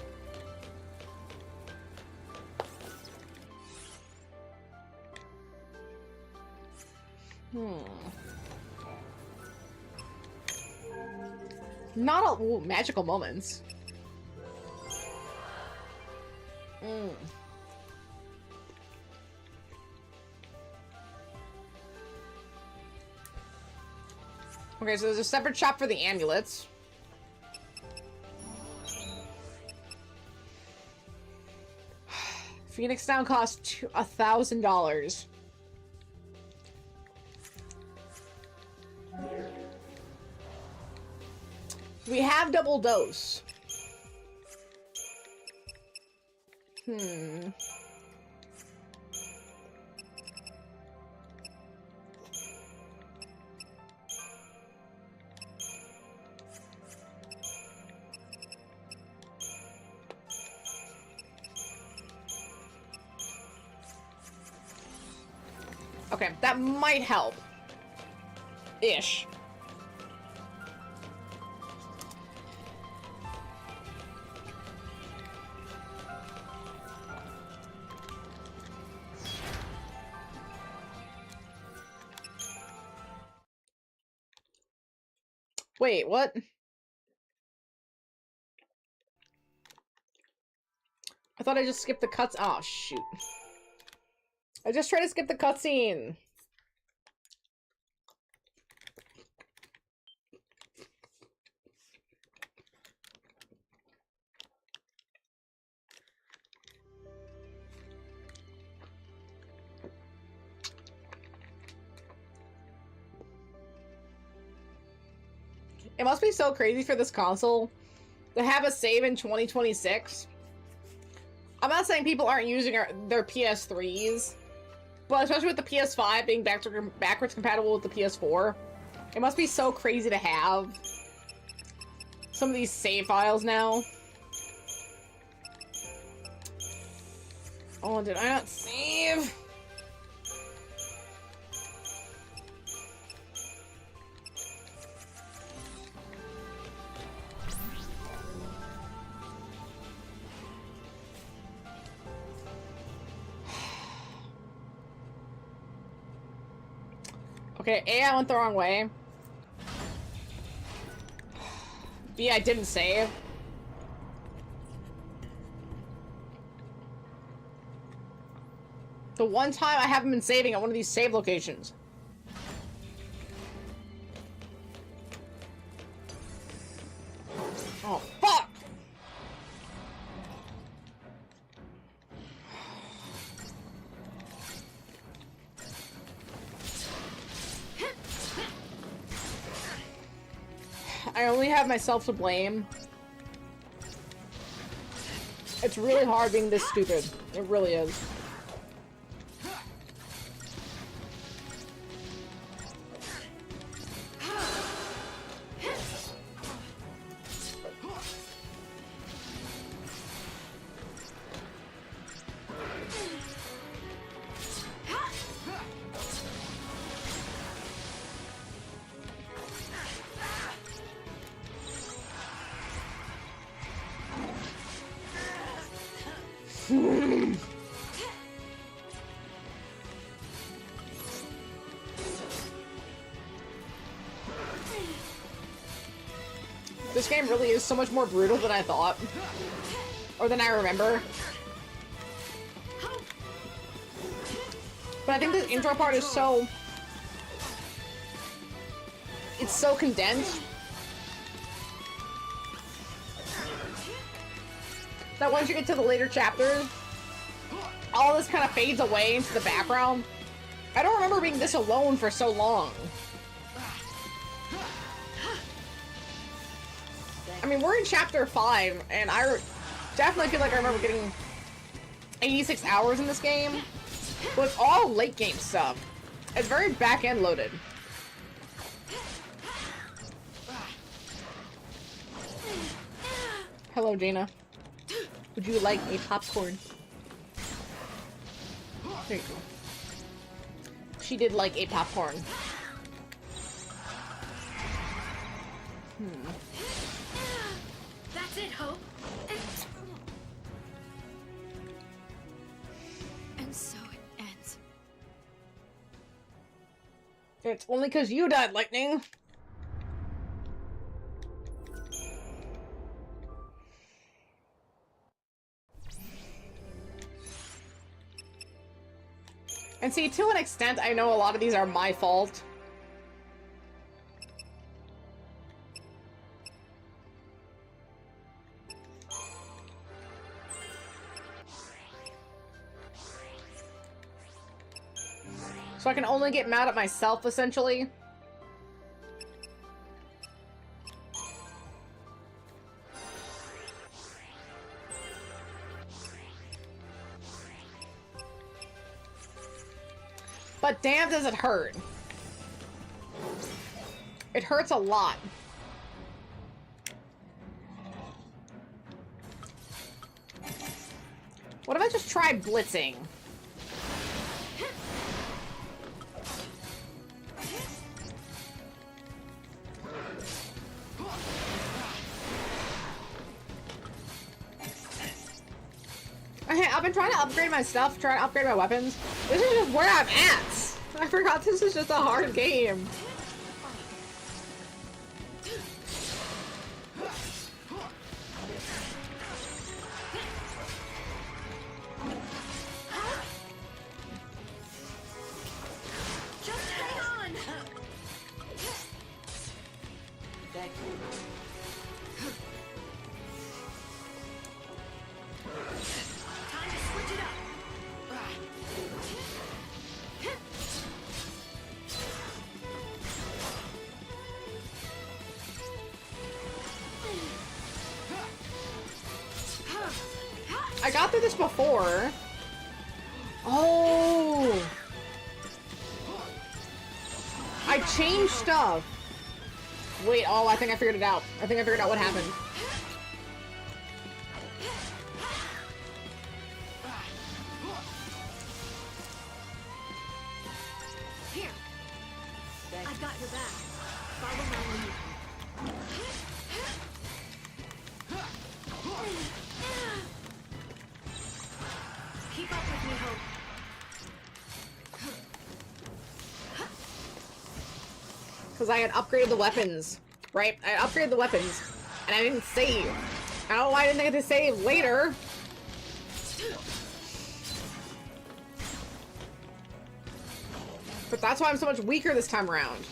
[SPEAKER 1] Not a... Ooh, magical moments. Okay, so there's a separate shop for the amulets. Phoenix Down costs $1,000. We have double dose. Okay, that might help. Ish. Wait, what? I thought I just skipped the cuts. Oh, shoot. I just tried to skip the cutscene. It must be so crazy for this console to have a save in 2026. I'm not saying people aren't using their PS3s, but especially with the PS5 being backwards compatible with the PS4, It must be so crazy to have some of these save files now. Oh, did I not save? Okay, A, I went the wrong way. B, I didn't save. The one time I haven't been saving at one of these save locations. Oh, fuck! I only have myself to blame. It's really hard being this stupid. It really is. This game really is so much more brutal than I thought. Or than I remember. But I think this intro part is so... It's so condensed. That once you get to the later chapters, all this kind of fades away into the background. I don't remember being this alone for so long. I mean, we're in chapter 5, and I definitely feel like I remember getting 86 hours in this game. But it's all late game stuff. It's very back-end loaded. Hello, Jaina. Would you like a popcorn? There you go. She did like a popcorn.
[SPEAKER 3] That's it, Hope. And so it ends.
[SPEAKER 1] It's only because you died, Lightning. And see, to an extent, I know a lot of these are my fault. So I can only get mad at myself, essentially. But damn, does it hurt. It hurts a lot. What if I just tried blitzing? I've been trying to upgrade my stuff, trying to upgrade my weapons. This is just where I'm at. I forgot this is just a hard game.
[SPEAKER 3] Just hang on.
[SPEAKER 4] Thank you.
[SPEAKER 3] Time to switch it up.
[SPEAKER 1] I got through this before. Oh. I changed stuff. Wait, oh, I think I figured it out. I think I figured out what happened.
[SPEAKER 5] Here. I've got your back. Follow my lead. Keep up with me, Hope.
[SPEAKER 1] Because I had upgraded the weapons, right? I upgraded the weapons, and I didn't save. I don't know why I didn't get to save later. But that's why I'm so much weaker this time around.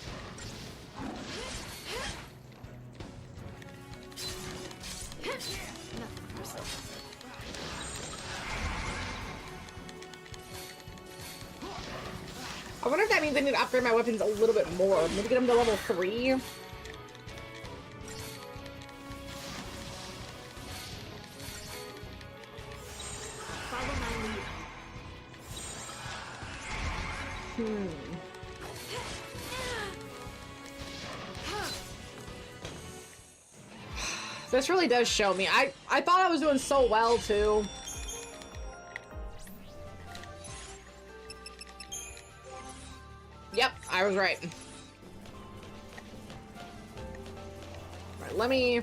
[SPEAKER 1] I wonder if that means I need to upgrade my weapons a little bit more. Maybe get them to level 3.
[SPEAKER 5] Follow my lead.
[SPEAKER 1] This really does show me. I thought I was doing so well, too. Yep, I was right. Alright, let me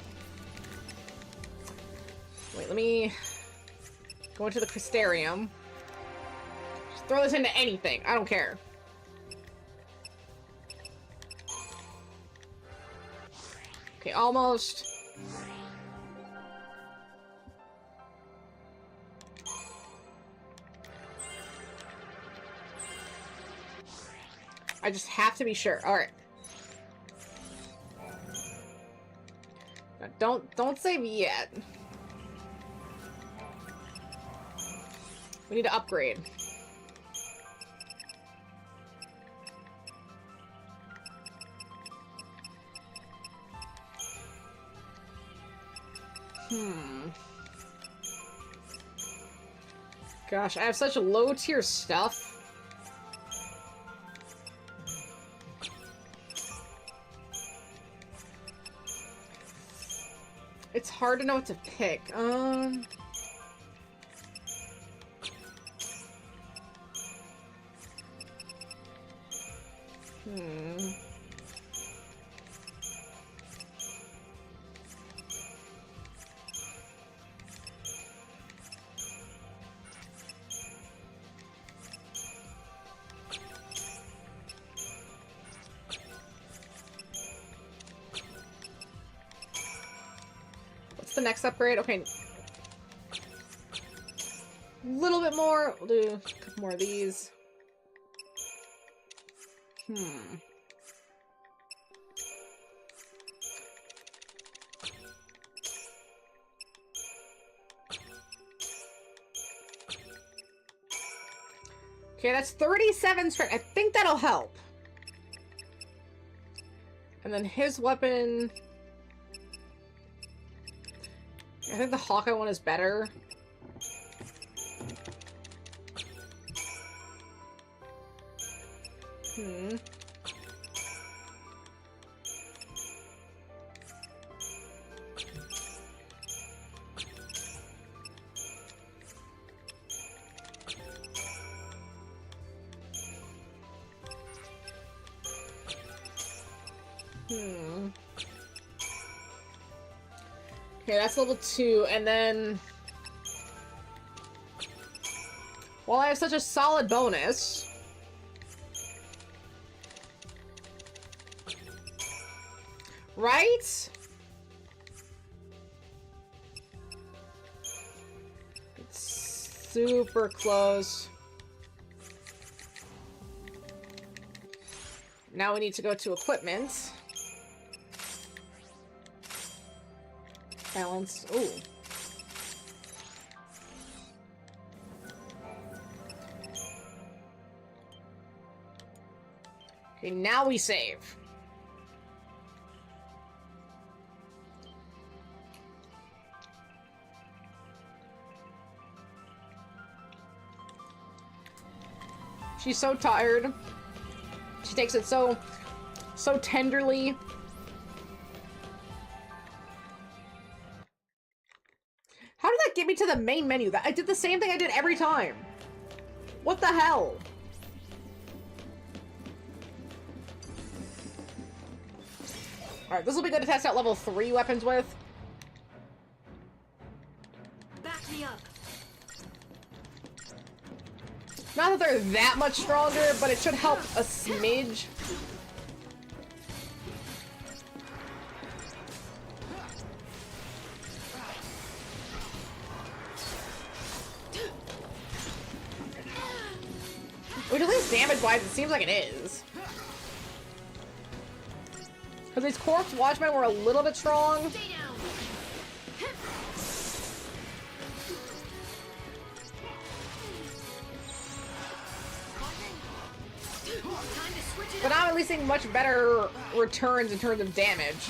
[SPEAKER 1] go into the Crystarium. Just throw this into anything. I don't care. Okay, almost. I just have to be sure. All right. Now, don't save yet. We need to upgrade. Gosh, I have such low tier stuff. It's hard to know what to pick. What's the next upgrade? Okay. A little bit more. We'll do a couple more of these. Okay, that's 37 strength. I think that'll help. And then his weapon... I think the Hawkeye one is better. Okay, that's level 2, and then... Well, I have such a solid bonus. Right? It's super close. Now we need to go to equipment. Balance. Ooh. Okay, now we save. She's so tired. She takes it so tenderly. How did that get me to the main menu? I did the same thing I did every time. What the hell? Alright, this will be good to test out level 3 weapons with.
[SPEAKER 5] Back me up.
[SPEAKER 1] Not that they're that much stronger, but it should help a smidge. Which at least damage-wise, it seems like it is. Because these Corpse Watchmen were a little bit strong. But I'm at least seeing much better returns in terms of damage.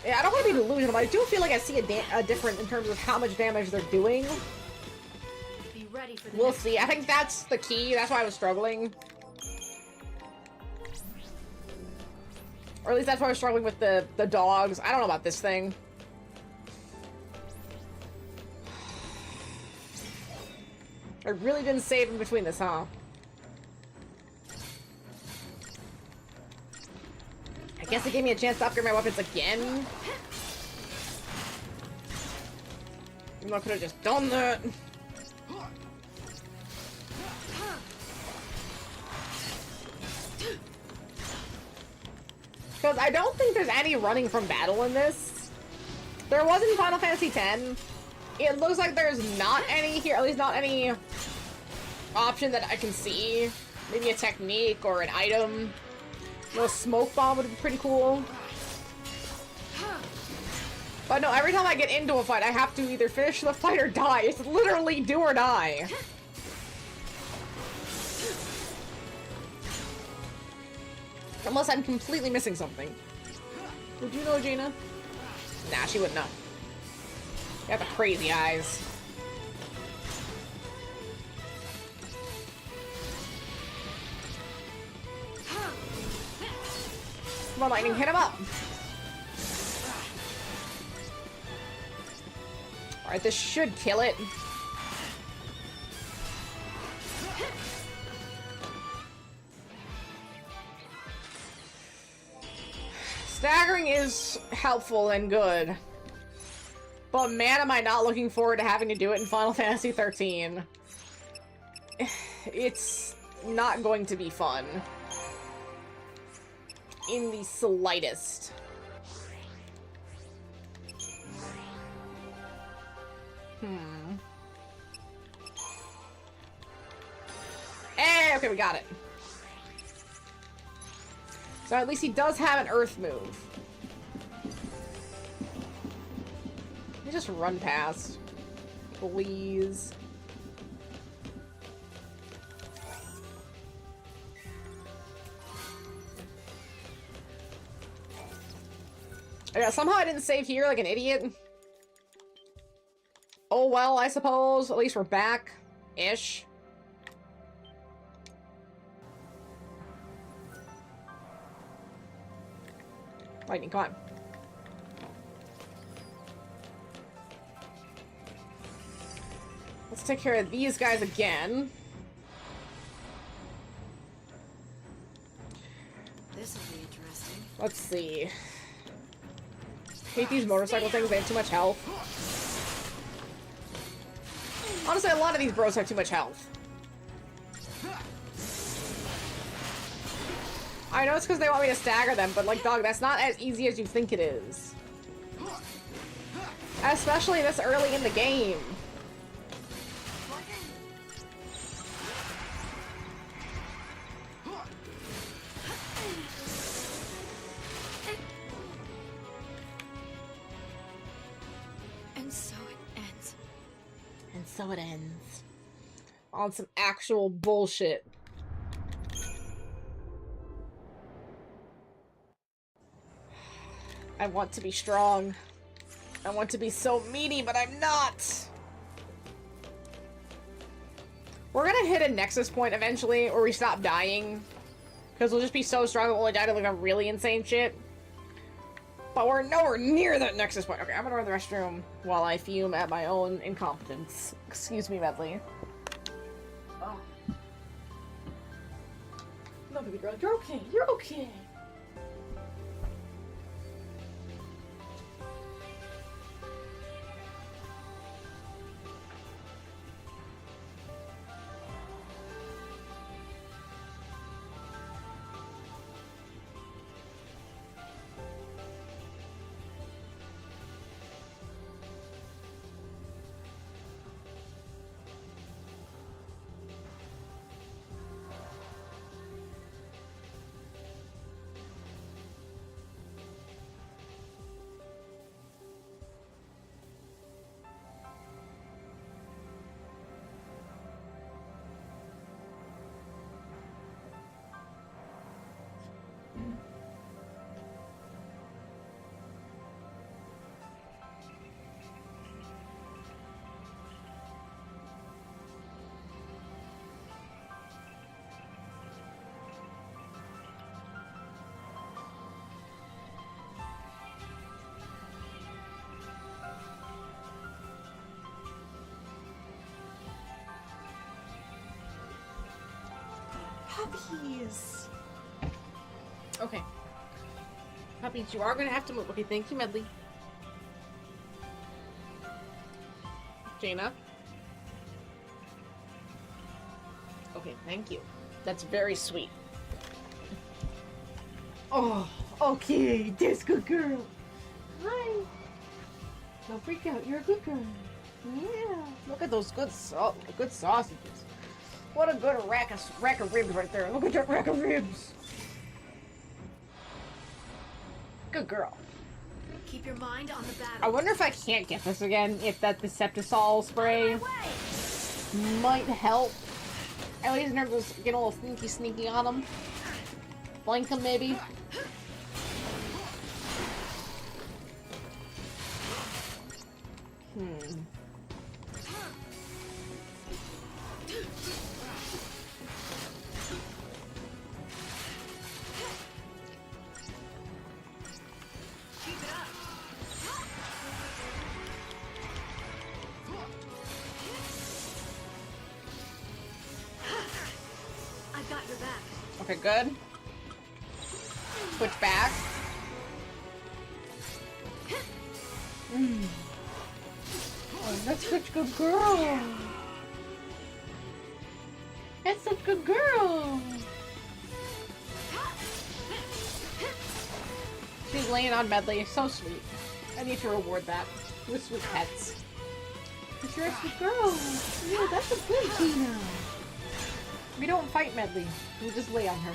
[SPEAKER 1] Yeah, I don't want to be delusional, but I do feel like I see a difference in terms of how much damage they're doing.
[SPEAKER 5] Be ready for the
[SPEAKER 1] We'll see. I think that's the key. That's why I was struggling. Or at least that's why I was struggling with the dogs. I don't know about this thing. I really didn't save in between this, huh? I guess it gave me a chance to upgrade my weapons again. Even though I could have just done that. Because I don't think there's any running from battle in this. There was in Final Fantasy X. It looks like there's not any here, at least not any option that I can see. Maybe a technique or an item. No, smoke bomb would be pretty cool. But no, every time I get into a fight, I have to either finish the fight or die. It's literally do or die. Unless I'm completely missing something. Would you know, Jaina? Nah, she wouldn't know. You have the crazy eyes. Come on, Lightning, hit him up! Alright, this should kill it. Staggering is helpful and good. But man, am I not looking forward to having to do it in Final Fantasy 13. It's not going to be fun. In the slightest. Hey, okay, we got it. So at least he does have an earth move. Let me just run past. Please. Yeah, somehow I didn't save here like an idiot. Oh well, I suppose. At least we're back. Ish. Lightning, come on. Let's take care of these guys again.
[SPEAKER 5] This will be interesting.
[SPEAKER 1] Let's see. Hate these motorcycle things, they have too much health. Honestly, a lot of these bros have too much health. I know it's because they want me to stagger them, but like, dog, that's not as easy as you think it is. Especially this early in the game.
[SPEAKER 5] And so it ends.
[SPEAKER 1] And so it ends. On some actual bullshit. I want to be strong. I want to be so meaty, but I'm not. We're gonna hit a nexus point eventually, or we stop dying. Because we'll just be so strong that we'll only die to like a really insane shit. But we're nowhere near that nexus point. Okay, I'm gonna run to the restroom while I fume at my own incompetence. Excuse me, Medley. Oh. No, baby girl, you're okay. You're okay. Puppies. Okay. Puppies, you are gonna have to move. Okay, thank you, Medley. Jaina. Okay, thank you. That's very sweet. Oh, okay, that's good girl. Hi. Don't freak out. You're a good girl. Yeah. Look at those good sausages. What a good rack of ribs right there. Look at that rack of ribs. Good girl.
[SPEAKER 5] Keep your mind on the battle.
[SPEAKER 1] I wonder if I can't get this again, if that Deceptisol spray might help. At least they're just get a little sneaky on them. Blink them maybe. Okay, good. Switch back. Oh, that's such a good girl. That's such a good girl. She's laying on Medley. So sweet. I need to reward that with sweet pets. But you're a sweet girl. Yeah, that's a good Tina. We don't fight Medley. We just lay on her.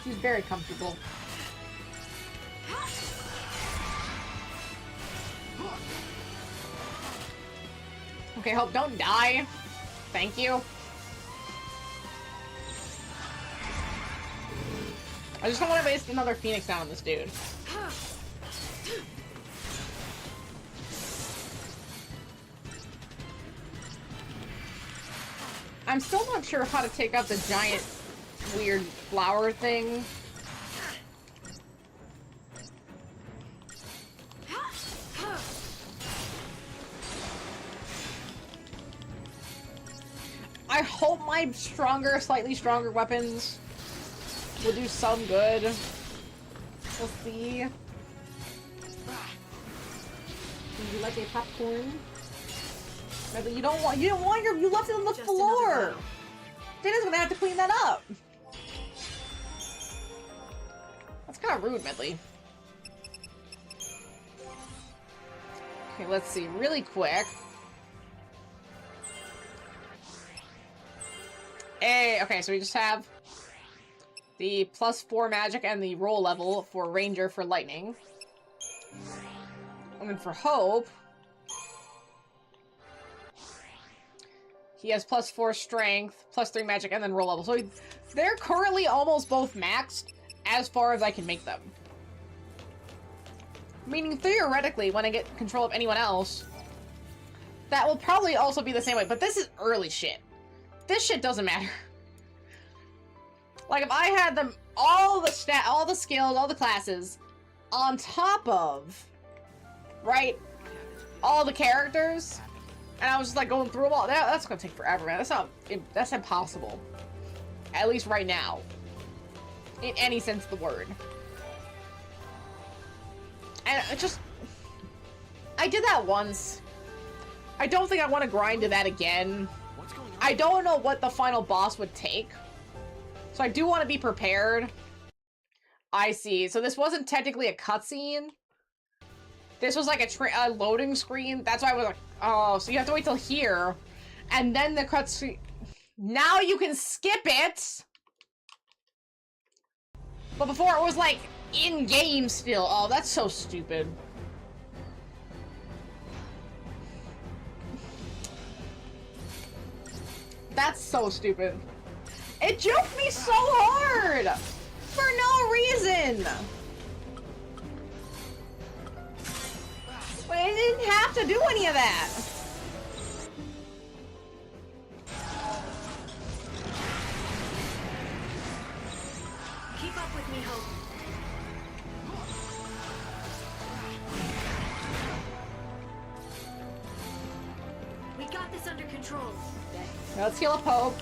[SPEAKER 1] She's very comfortable. Okay, Hope, don't die. Thank you. I just don't want to waste another Phoenix down on this dude. I'm still not sure how to take out the giant weird flower thing. I hope my slightly stronger weapons will do some good. We'll see. Would you like a popcorn? You don't want you left it on the floor. Dana's gonna have to clean that up. That's kind of rude, Medley. Okay, let's see, really quick. Hey, okay, so we just have the +4 magic and the roll level for Ranger for lightning. And then for Hope, he has +4 strength, +3 magic, and then roll level. So they're currently almost both maxed as far as I can make them. Meaning, theoretically, when I get control of anyone else, that will probably also be the same way. But this is early shit. this shit doesn't matter. Like, if I had them, all the skills, all the classes, on top of, right, all the characters, and I was just, like, going through them all, that's gonna take forever, man. That's impossible. At least right now. In any sense of the word. And it just... I did that once. I don't think I want to grind to that again. I don't know what the final boss would take. So I do want to be prepared. I see. So this wasn't technically a cutscene. This was like a loading screen. That's why I was like, oh, so you have to wait till here. And then the cutscene... Now you can skip it! But before it was like, in-game still. Oh, that's so stupid. That's so stupid. It juked me so hard! For no reason! But it didn't have to do any of that.
[SPEAKER 5] Keep up with me, Hope. We got this under control.
[SPEAKER 1] Now let's heal up Hope.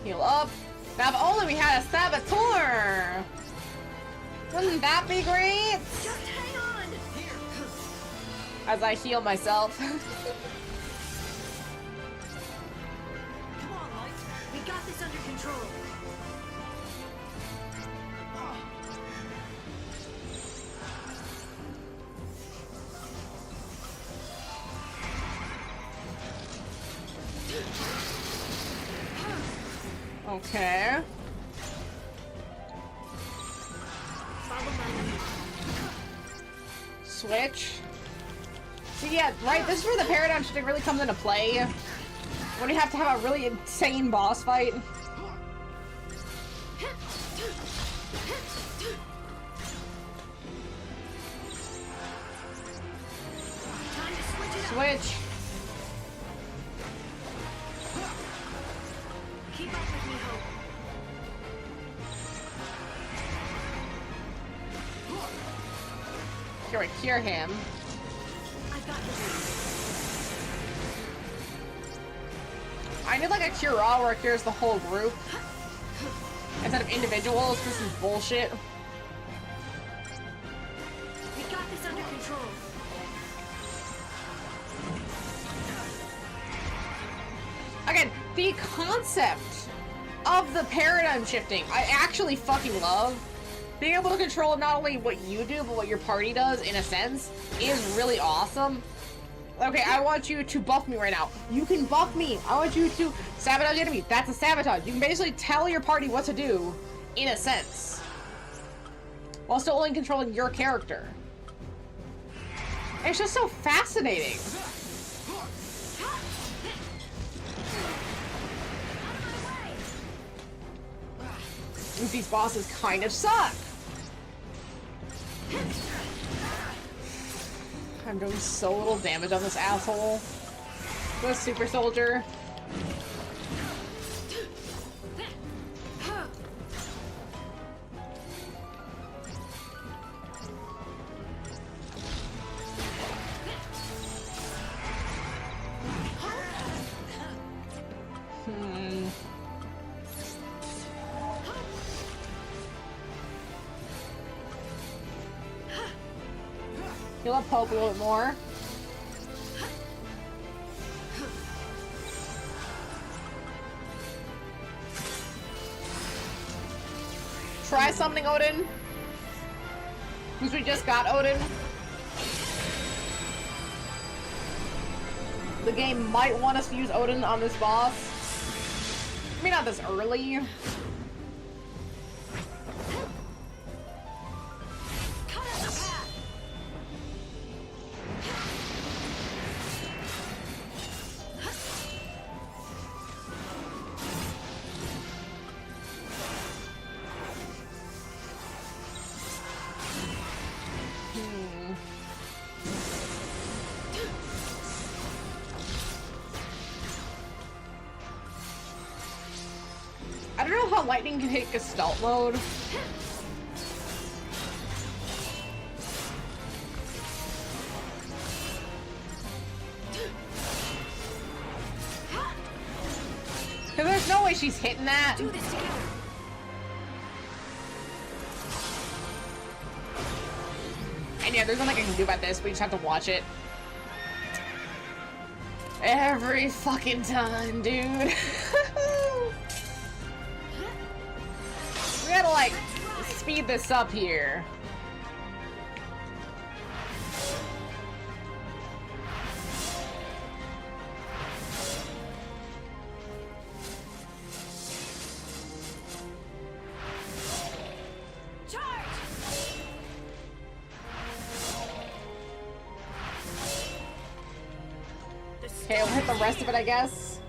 [SPEAKER 1] Heal up. Now if only we had a saboteur! Wouldn't that be great?
[SPEAKER 5] Just hang on!
[SPEAKER 1] As I heal myself.
[SPEAKER 5] Come on, Light. We got this under control.
[SPEAKER 1] Okay. Switch. See, yeah, right, this is where the paradigm shifting really comes into play. When you have to have a really insane boss fight. Switch.
[SPEAKER 5] Keep up with me, Hope.
[SPEAKER 1] Here, we cure him.
[SPEAKER 5] I've got this.
[SPEAKER 1] I need like a cure all where it cures the whole group instead of individuals. This is bullshit.
[SPEAKER 5] We got this under control.
[SPEAKER 1] Again, the concept of the paradigm shifting, I actually fucking love. Being able to control not only what you do, but what your party does, in a sense, is really awesome. Okay, I want you to buff me right now. You can buff me. I want you to sabotage the enemy. That's a sabotage. You can basically tell your party what to do, in a sense, while still only controlling your character. It's just so fascinating. These bosses kind of suck. I'm doing so little damage on this asshole. The super soldier. Heal up Hope a little bit more. Try summoning Odin. Because we just got Odin. The game might want us to use Odin on this boss. I mean, not this early. I don't know how lightning can hit Gestalt mode. Cause there's no way she's hitting that.
[SPEAKER 5] Do this together.
[SPEAKER 1] And yeah, there's nothing I can do about this. We just have to watch it. Every fucking time, dude. We gotta, like, speed this up here. Okay, we'll hit the rest of it, I guess.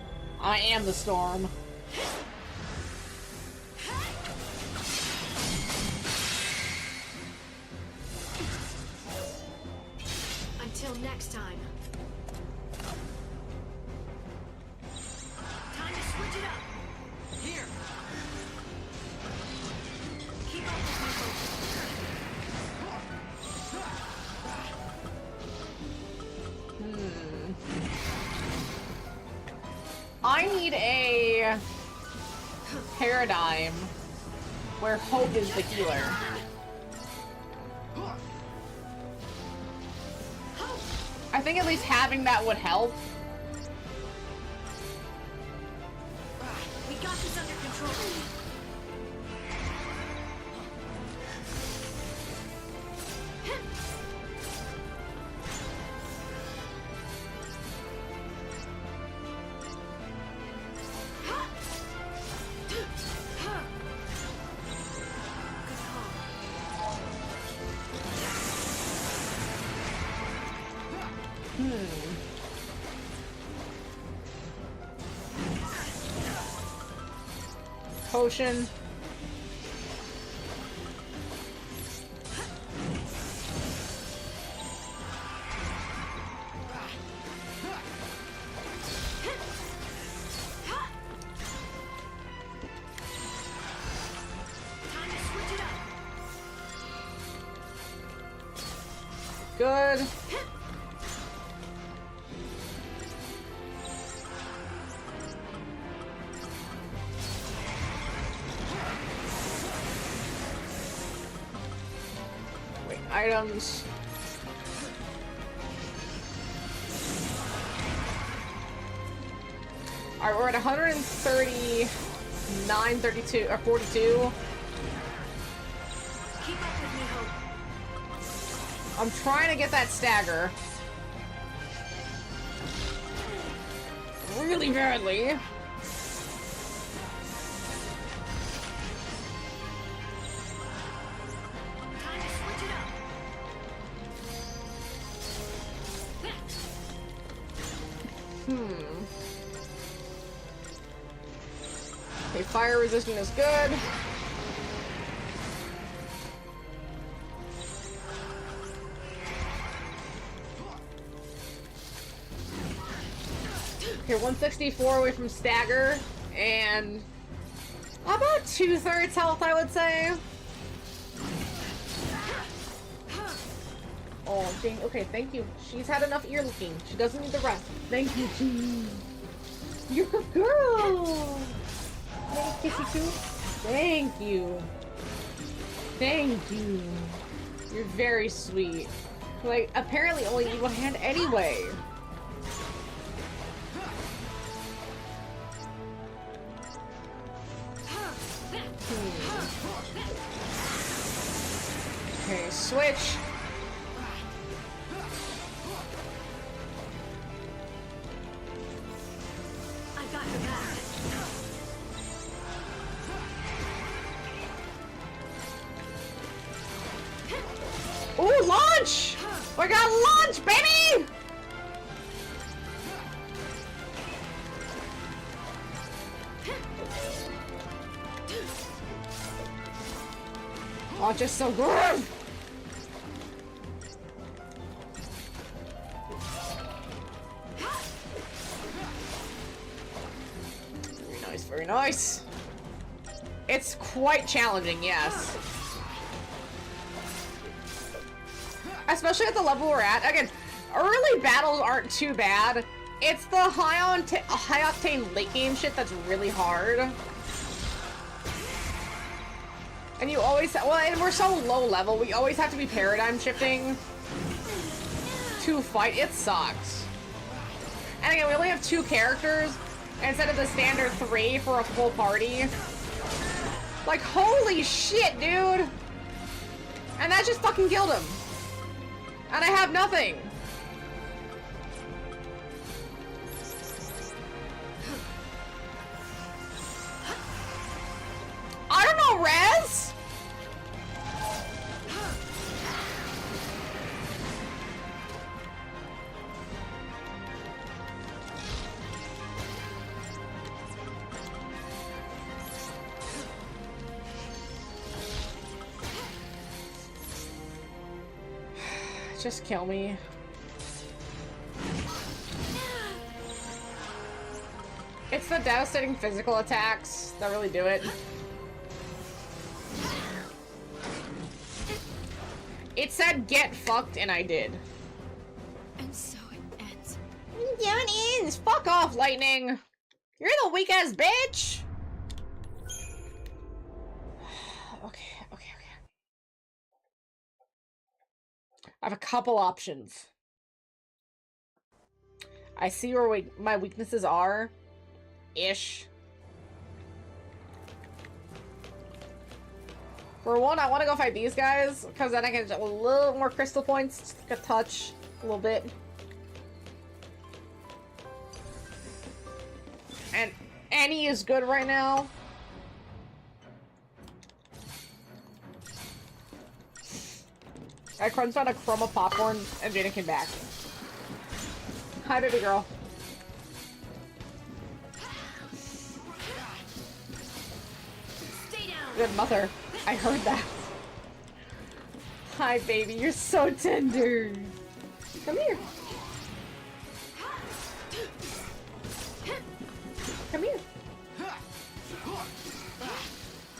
[SPEAKER 1] I am the storm.
[SPEAKER 5] Until next time. Time to switch it up. Here. Keep up with me,
[SPEAKER 1] I need a paradigm where Hope is the healer. I think at least having that would help.
[SPEAKER 5] We got this under control.
[SPEAKER 1] Potion. Good. Wait, items. Alright, we're at 139, 32, or 42.
[SPEAKER 5] Keep up with me, Hope.
[SPEAKER 1] I'm trying to get that stagger. Really badly.
[SPEAKER 5] Time to switch it up.
[SPEAKER 1] Okay, fire resistant is good. Okay, 164 away from stagger, and about 2/3 health, I would say. Oh, dang. Okay, thank you. She's had enough ear licking. She doesn't need the rest. Thank you, G. You're a girl. Hey, Kissy too. Thank you. Thank you. You're very sweet. Like, apparently only need one hand anyway. Okay, switch.
[SPEAKER 5] I got your back.
[SPEAKER 1] Ooh, launch! We got launch, baby! Launch is so good! Very nice, very nice. It's quite challenging, yes. Especially at the level we're at. Again, early battles aren't too bad. It's the high-octane late game shit that's really hard. And you always... Well, and we're so low level, we always have to be paradigm shifting to fight. It sucks. And again, we only have 2 characters instead of the standard 3 for a full party. Like, holy shit, dude! And that just fucking killed him. And I have nothing. I don't know, Rez! Just kill me. It's the devastating physical attacks that really do it. It said get fucked and I did.
[SPEAKER 3] And so it ends.
[SPEAKER 1] Yeah, it ends! Fuck off, Lightning! You're the weak ass bitch! Okay. I have a couple options. I see where my weaknesses are. Ish. For one, I want to go fight these guys, because then I can get a little more crystal points, just like a touch, a little bit. And Annie is good right now. I crunched on a chroma popcorn, and Jaina came back. Hi, baby girl. Good mother. I heard that. Hi, baby. You're so tender. Come here. Come here.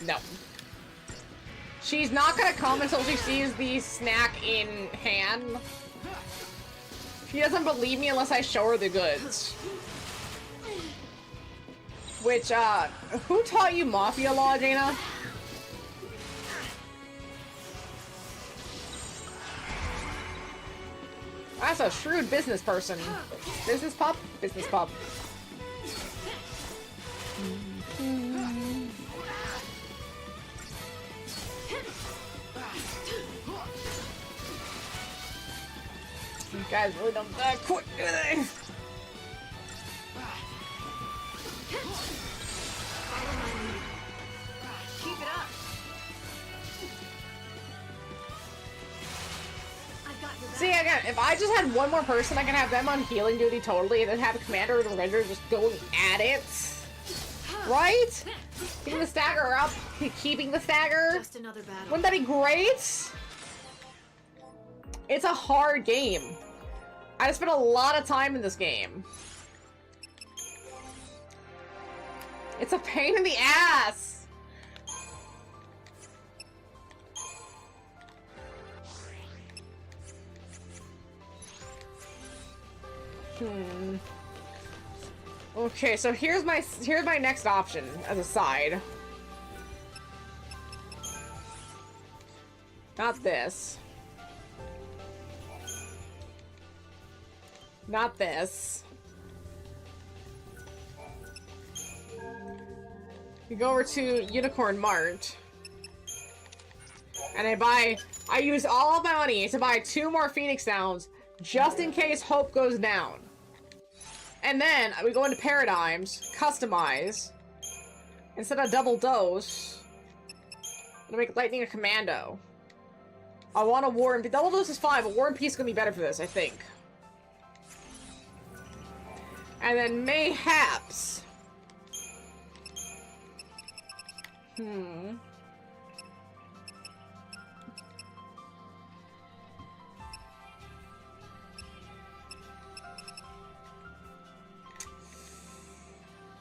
[SPEAKER 1] No. She's not gonna come until she sees the snack in hand. She doesn't believe me unless I show her the goods. Which, who taught you Mafia law, Jaina? That's a shrewd business person. Business pup? Business pup. These guys really don't die quick, do they?
[SPEAKER 5] Keep it up.
[SPEAKER 1] See, again, if I just had one more person, I can have them on healing duty totally, and then have Commander or the Ranger just going at it. Right? Keeping the stagger up, keeping the stagger.
[SPEAKER 5] Just another battle.
[SPEAKER 1] Wouldn't that be great? It's a hard game. I spent a lot of time in this game. It's a pain in the ass. Okay, so here's my next option as a side. Not this. Not this. You go over to Unicorn Mart. And I use all of my money to buy 2 more Phoenix Downs, just in case Hope goes down. And then we go into Paradigms, customize. Instead of double dose, I'm gonna make Lightning a commando. I want a War and Peace. Double dose is fine, but War and Peace is gonna be better for this, I think. And then mayhaps.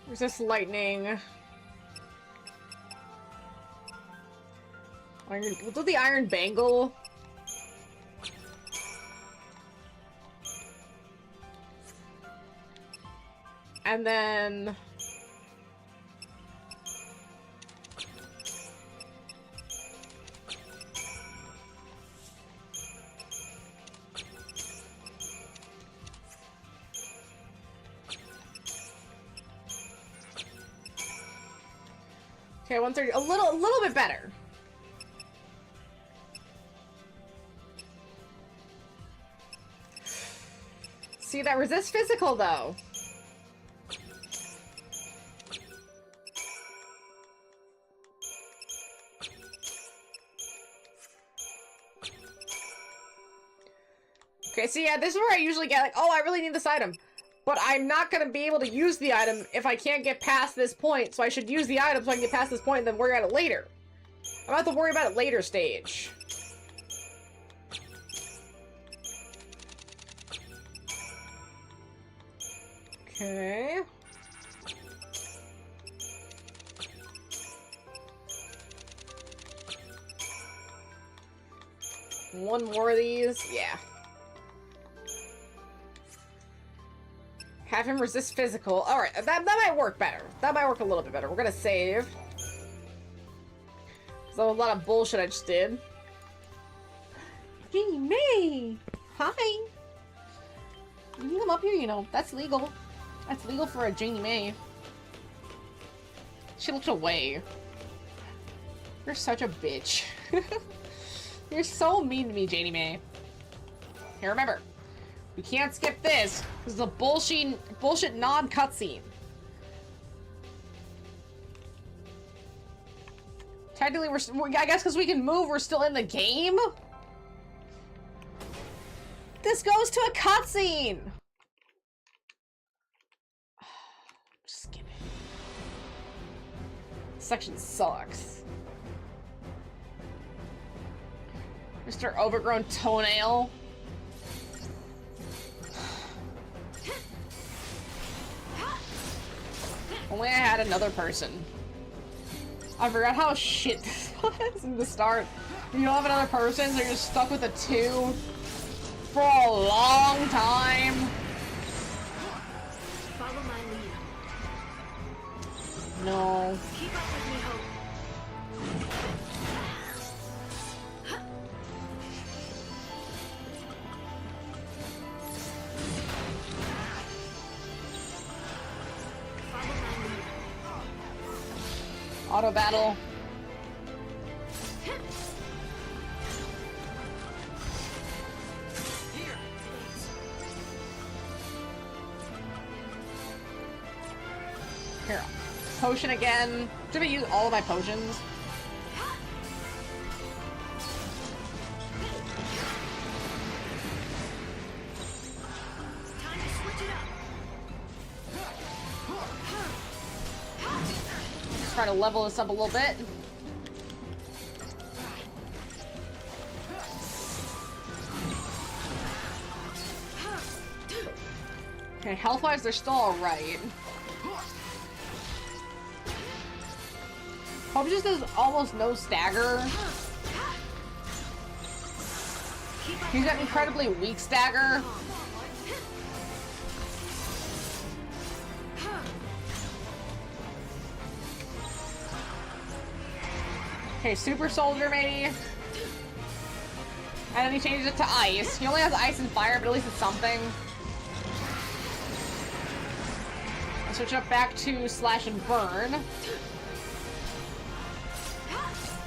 [SPEAKER 1] Resist lightning. We'll do the iron bangle. And then... Okay, 130, a little bit better. See, that resists physical, though. Okay, so yeah, this is where I usually get like, oh, I really need this item. But I'm not gonna be able to use the item if I can't get past this point, so I should use the item so I can get past this point and then worry about it later. I'm gonna have to worry about it later stage. Okay. One more of these, yeah. Have him resist physical. Alright, that might work better. That might work a little bit better. We're gonna save. There's a lot of bullshit I just did. Jeannie May! Hi! You can come up here, you know. That's legal. That's legal for a Jeannie May. She looked away. You're such a bitch. You're so mean to me, Jeannie May. Here, remember. We can't skip this. This is a bullshit non-cutscene. Technically, I guess because we can move, we're still in the game? This goes to a cutscene! Just skip it. This section sucks. Mr. Overgrown Toenail. Only I had another person. I forgot how shit this was in the start. You don't have another person, so you're just stuck with the two for a long time.
[SPEAKER 5] Follow my lead.
[SPEAKER 1] No.
[SPEAKER 5] Keep up with me, Hope.
[SPEAKER 1] Auto battle. Here, potion again. Should I use all of my potions?
[SPEAKER 5] Time to switch it up.
[SPEAKER 1] Try to level this up a little bit. Okay, health-wise, they're still alright. Hope just does almost no stagger. He's got incredibly weak stagger. Okay, super soldier maybe. And then he changes it to ice. He only has ice and fire, but at least it's something. I'll switch it up back to slash and burn.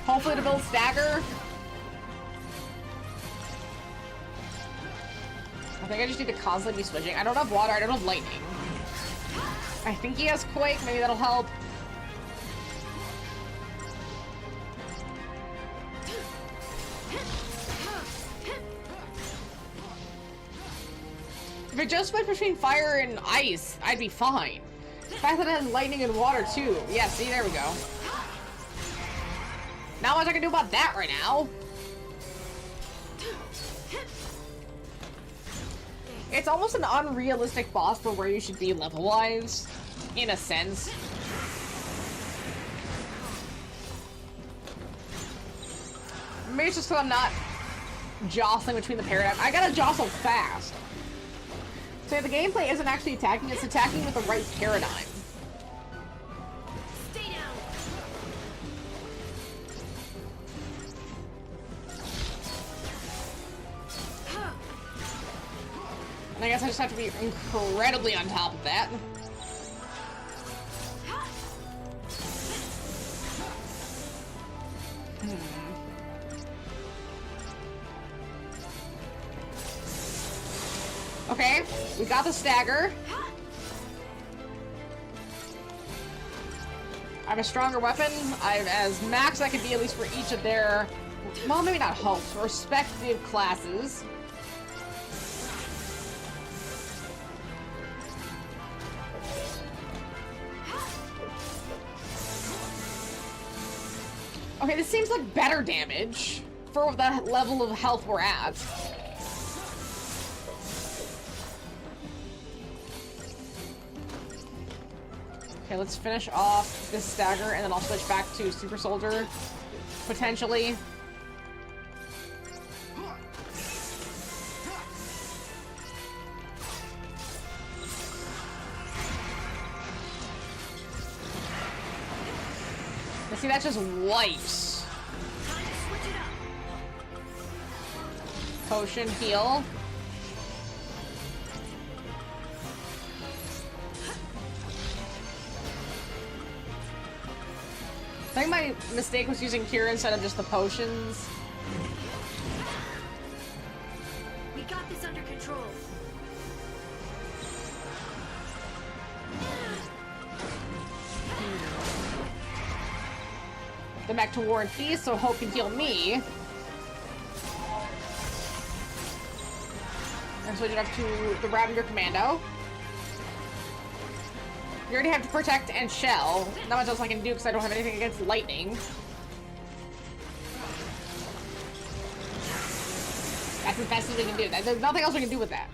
[SPEAKER 1] Hopefully to build stagger. I think I just need to constantly be switching. I don't have water, I don't have lightning. I think he has quake, maybe that'll help. If it just went between fire and ice, I'd be fine. The fact that it has lightning and water too. Yeah, see, there we go. Not much I can do about that right now. It's almost an unrealistic boss for where you should be level-wise, in a sense. maybe it's just because I'm not jostling between the paradigm. I gotta jostle fast. So the gameplay isn't actually attacking, it's attacking with the right paradigm.
[SPEAKER 3] Stay down.
[SPEAKER 1] And I guess I just have to be incredibly on top of that. Okay, we got the stagger. I have a stronger weapon. I'm as max I could be, at least for each of their, well, maybe not hulks, respective classes. Okay, this seems like better damage for the level of health we're at. Okay, let's finish off this stagger, and then I'll switch back to Super Soldier, potentially. Now, see, that just wipes. Potion, heal. I think my mistake was using cure instead of just the potions.
[SPEAKER 3] We got this under control.
[SPEAKER 1] Then back to War and Peace, so Hope can heal me. And switch it up to the Ravager Commando. You already have to protect and shell. Not much else I can do because I don't have anything against lightning. That's the best thing we can do. There's nothing else we can do with that.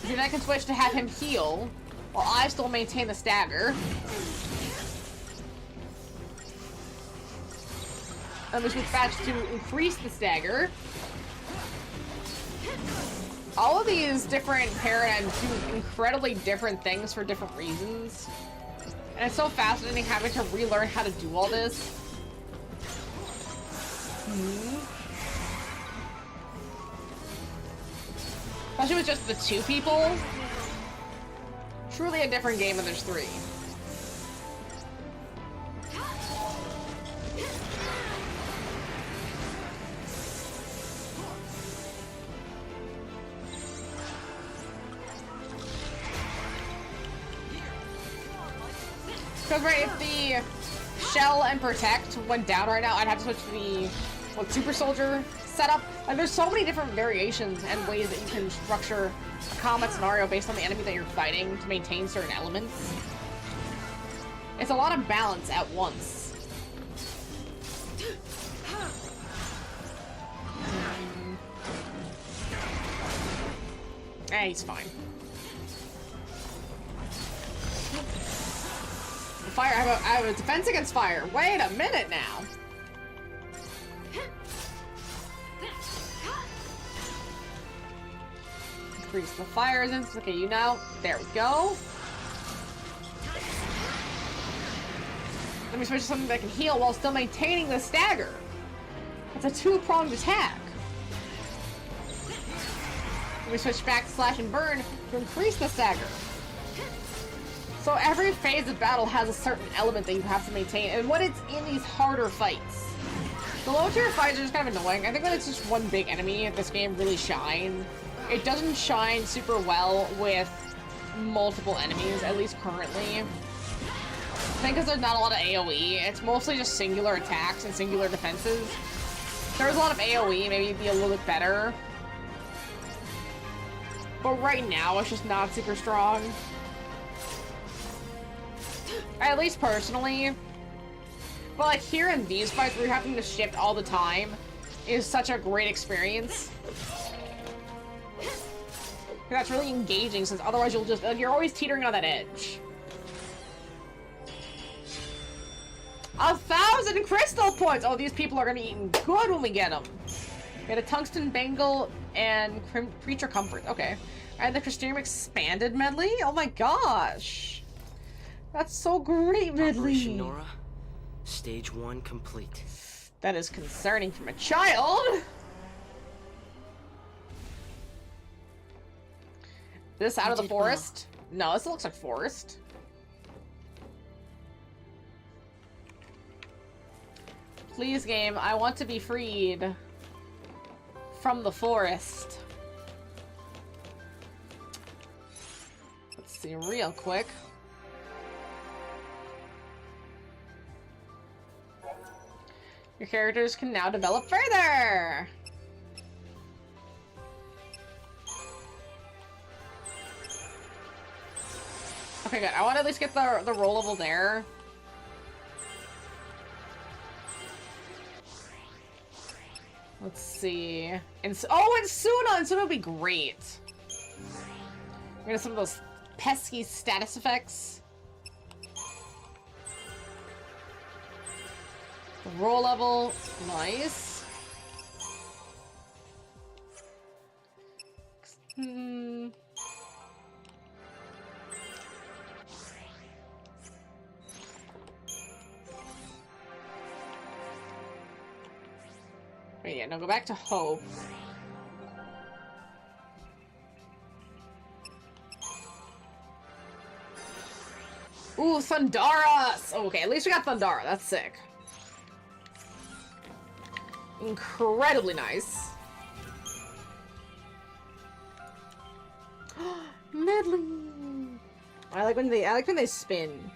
[SPEAKER 1] Then I can switch to have him heal while I still maintain the stagger. Then we switch back to increase the stagger. All of these different paradigms do incredibly different things for different reasons. And it's so fascinating having to relearn how to do all this. Especially with just the 2 people. Truly a different game when there's 3. Because, right, if the shell and protect went down right now, I'd have to switch to the Super Soldier setup. Like, there's so many different variations and ways that you can structure a combat scenario based on the enemy that you're fighting to maintain certain elements. It's a lot of balance at once. He's fine. Fire, I have a defense against fire. Wait a minute now. Increase the fire resistance. Okay, you know. There we go. Let me switch to something that can heal while still maintaining the stagger. It's a 2-pronged attack. Let me switch back to slash and burn to increase the stagger. So every phase of battle has a certain element that you have to maintain, and when it's in these harder fights. The low tier fights are just kind of annoying. I think when it's just one big enemy, this game really shines. It doesn't shine super well with multiple enemies, at least currently. I think because there's not a lot of AoE, it's mostly just singular attacks and singular defenses. If there was a lot of AoE, maybe it'd be a little bit better. But right now, it's just not super strong. At least personally. But like here in these fights where you're having to shift all the time is such a great experience. That's really engaging, since otherwise you'll just, you're always teetering on that edge. 1,000 crystal points! Oh, these people are gonna be eating good when we get them. We had a tungsten bangle and creature comfort. Okay. And the Crystarium expanded medley? Oh my gosh. That's so great, medley.
[SPEAKER 4] Operation Nora, stage 1 complete.
[SPEAKER 1] That is concerning from a child. This out of the forest? No, this looks like forest. Please, game, I want to be freed from the forest. Let's see real quick. Your characters can now develop further! Okay, good. I want to at least get the roll level there. Let's see. And Suna would be great. We're gonna some of those pesky status effects. Roll level, nice. Wait, yeah, no, go back to Hope. Ooh, Thundara! Okay, at least we got Thundara. That's sick. Incredibly nice. Medley. I like when they spin.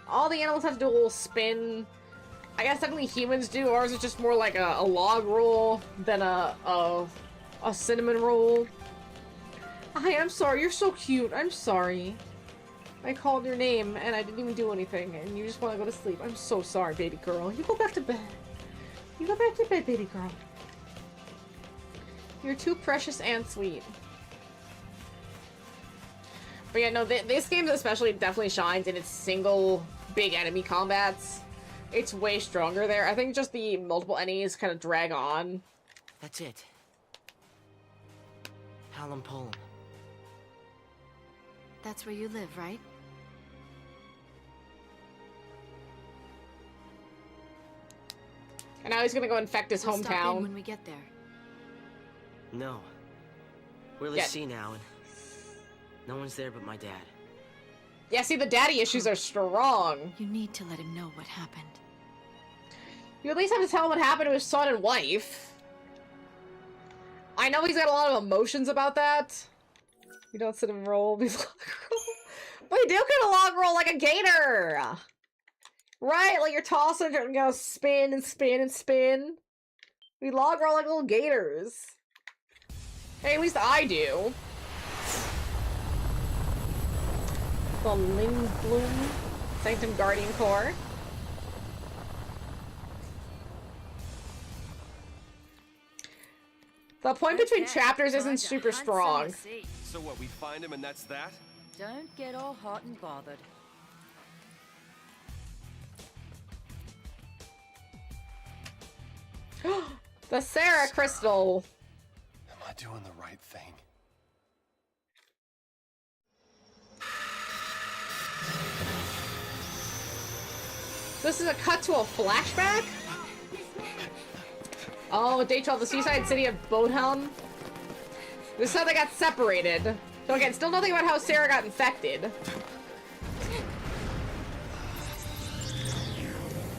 [SPEAKER 1] All the animals have to do a little spin. I guess technically humans do. Ours is just more like a log roll than a cinnamon roll. Hi, I'm sorry. You're so cute. I'm sorry. I called your name and I didn't even do anything, and you just want to go to sleep. I'm so sorry, baby girl. You go back to bed. You go back to bed, baby girl. You're too precious and sweet. But yeah, no, this game especially definitely shines in its single big enemy combats. It's way stronger there. I think just the multiple enemies kind of drag on.
[SPEAKER 4] That's it. Hallam Polum.
[SPEAKER 5] That's where you live, right?
[SPEAKER 1] And now he's gonna go infect his
[SPEAKER 5] We'll stop in
[SPEAKER 1] hometown.
[SPEAKER 5] when we get there.
[SPEAKER 4] No. We're at the sea now, and no one's there but my dad.
[SPEAKER 1] Yeah, see, the daddy issues are strong.
[SPEAKER 5] You need to let him know what happened.
[SPEAKER 1] You at least have to tell him what happened to his son and wife. I know he's got a lot of emotions about that. You don't sit and roll these log roll. But you do get a log roll like a gator! Right? Like you're tossing and you spin and spin and spin. We log roll like little gators. Hey, at least I do. The Lindblum Sanctum Guardian Core. The point between chapters isn't super strong.
[SPEAKER 10] So what, we find him and that's that?
[SPEAKER 7] Don't get all hot and bothered.
[SPEAKER 1] The Sarah Crystal.
[SPEAKER 10] Am I doing the right thing?
[SPEAKER 1] This is a cut to a flashback? Oh, day 12, the seaside city of Bodhelm. This is how they got separated. So again, still nothing about how Sarah got infected.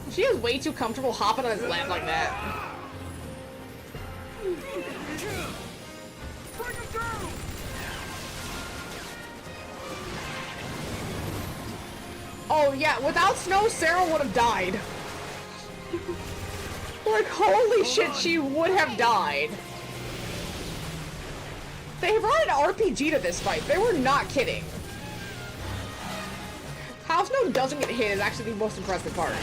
[SPEAKER 1] She is way too comfortable hopping on his lap like that. Oh yeah, without snow, Sarah would have died. Like, holy shit, she would have died. They brought an RPG to this fight. They were not kidding. How snow doesn't get hit is actually the most impressive part.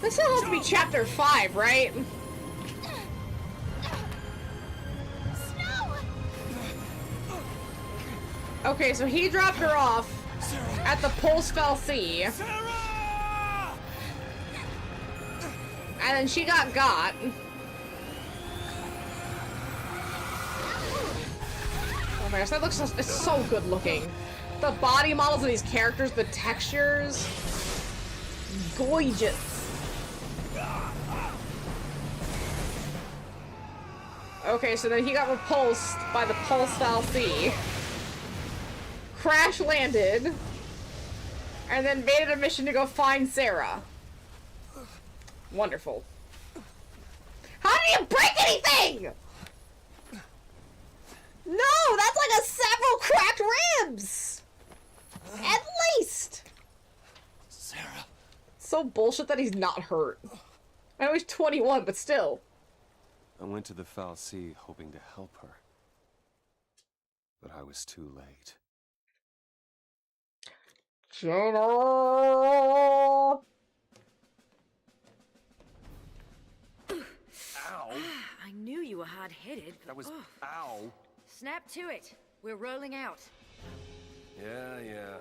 [SPEAKER 1] This still has to be chapter 5, right? Okay, so he dropped her off at the Pulsefell Sea. And then she got. Oh my gosh, that looks it's so good looking. The body models of these characters, the textures. Gorgeous. Okay, so then he got repulsed by the Pulsefell Sea. Crash landed. And then made it a mission to go find Sarah. Wonderful. How did you break anything? No, that's like several cracked ribs. At least.
[SPEAKER 10] Sarah.
[SPEAKER 1] So bullshit that he's not hurt. I know he's 21, but still.
[SPEAKER 10] I went to the Foul Sea hoping to help her. But I was too late.
[SPEAKER 1] Jenna!
[SPEAKER 10] Ow!
[SPEAKER 7] I knew you were hard-headed.
[SPEAKER 10] That was... Ow!
[SPEAKER 7] Snap to it. We're rolling out.
[SPEAKER 10] Yeah.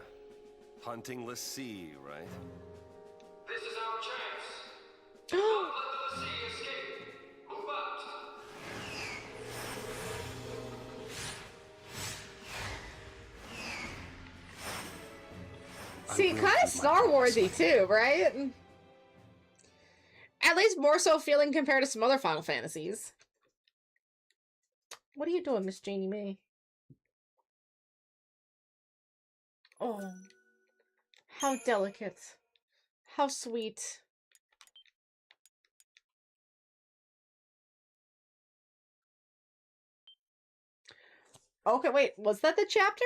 [SPEAKER 10] Hunting Lassie, right?
[SPEAKER 6] This is our chance. Do not let the sea escape. Move out.
[SPEAKER 1] See, kind of Star Warsy too, right? At least more so feeling compared to some other Final Fantasies. What are you doing, Miss Janie May? Oh, how delicate. How sweet. Okay, wait, was that the chapter?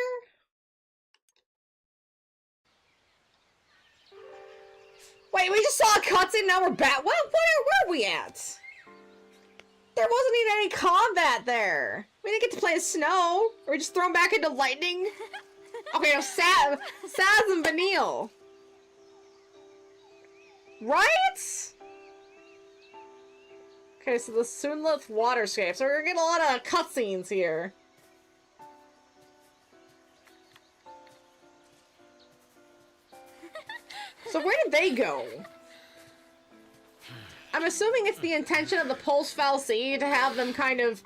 [SPEAKER 1] Wait, we just saw a cutscene, now we're back. Where were we at? There wasn't even any combat there. We didn't get to play in snow. Or just thrown back into lightning. Okay, no, Saz and Vanille. Right? Okay, so the Sunlith waterscape. So we're getting a lot of cutscenes here. So where did they go? I'm assuming it's the intention of the Pulsefell Sea to have them kind of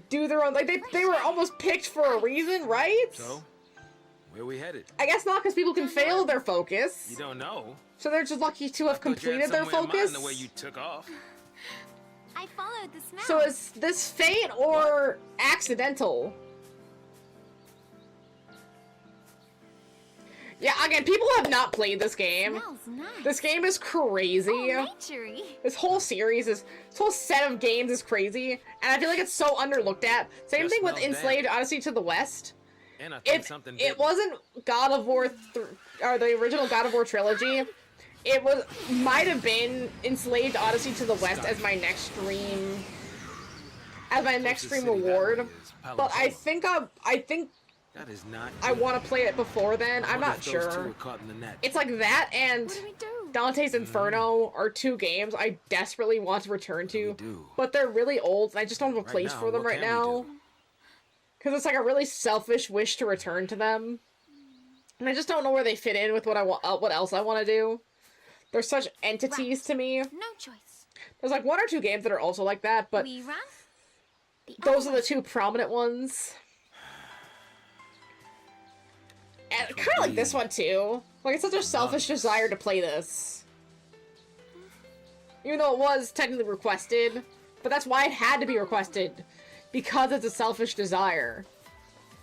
[SPEAKER 1] do their own... Like, they were almost picked for a reason, right?
[SPEAKER 2] So, where we headed?
[SPEAKER 1] I guess not, because people can fail their focus.
[SPEAKER 2] You don't know.
[SPEAKER 1] So they're just lucky to have completed their focus.
[SPEAKER 2] The way you took off.
[SPEAKER 3] I followed the smell.
[SPEAKER 1] So is this fate or accidental? Yeah, again, people have not played this game.
[SPEAKER 3] Smells nice.
[SPEAKER 1] This game is crazy.
[SPEAKER 3] Oh, naturey.
[SPEAKER 1] This whole series this whole set of games is crazy, and I feel like it's so underlooked at. Same
[SPEAKER 2] Just
[SPEAKER 1] thing with
[SPEAKER 2] smells
[SPEAKER 1] Enslaved Odyssey to the West.
[SPEAKER 2] And I think something
[SPEAKER 1] It wasn't God of War or the original God of War trilogy. It might have been Enslaved Odyssey to the West as my next stream reward. But I think
[SPEAKER 2] that is not.
[SPEAKER 1] I want to play it before then. I'm not sure. It's like that and
[SPEAKER 3] What do we do?
[SPEAKER 1] Dante's Inferno are two games I desperately want to return to, but they're really old and I just don't have a place for them right now. Because it's like a really selfish wish to return to them. And I just don't know where they fit in with what I want, what else I want to do. They're such entities to me.
[SPEAKER 3] No choice.
[SPEAKER 1] There's like one or two games that are also like that, but
[SPEAKER 3] We run.
[SPEAKER 1] those are the two prominent ones. And kind of like this one too. Like it's such a selfish desire to play this. Even though it was technically requested, but that's why it had to be requested. Because it's a selfish desire.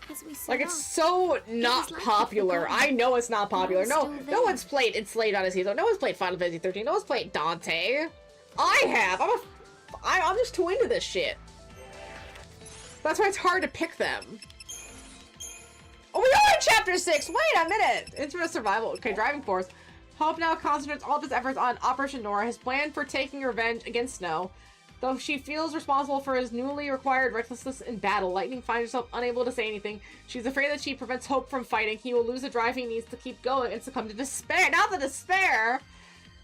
[SPEAKER 3] As we set
[SPEAKER 1] Like, it's
[SPEAKER 3] off,
[SPEAKER 1] so not
[SPEAKER 3] like
[SPEAKER 1] popular.
[SPEAKER 3] forgotten.
[SPEAKER 1] I know it's not popular.
[SPEAKER 3] It's
[SPEAKER 1] No
[SPEAKER 3] still there.
[SPEAKER 1] one's played Enslaved Odyssey. No one's played Final Fantasy 13. No one's played Dante. I have. I'm just too into this shit. That's why it's hard to pick them. Oh, we are in Chapter 6! Wait a minute! Intimate survival. Okay, driving force. Hope now concentrates all of his efforts on Operation Nora, his plan for taking revenge against Snow. Though she feels responsible for his newly acquired recklessness in battle, Lightning finds herself unable to say anything. She's afraid that she prevents Hope from fighting. He will lose the drive he needs to keep going and succumb to despair. Not the despair!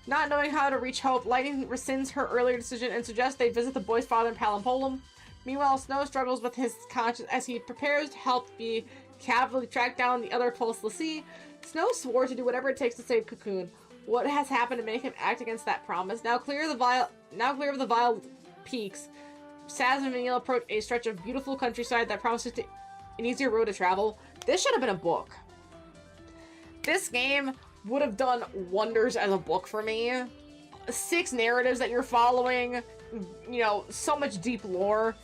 [SPEAKER 1] Not knowing how to reach Hope, Lightning rescinds her earlier decision and suggests they visit the boy's father in Palampolum. Meanwhile, Snow struggles with his conscience as he prepares to help the cavalry track down the other Pulse L'Cie. Snow swore to do whatever it takes to save Cocoon. What has happened to make him act against that promise? Now clear of the vile peaks, Saz and Vanille approach a stretch of beautiful countryside that promises an easier road to travel. This should have been a book. This game would have done wonders as a book for me. 6 narratives that you're following, you know, so much deep lore.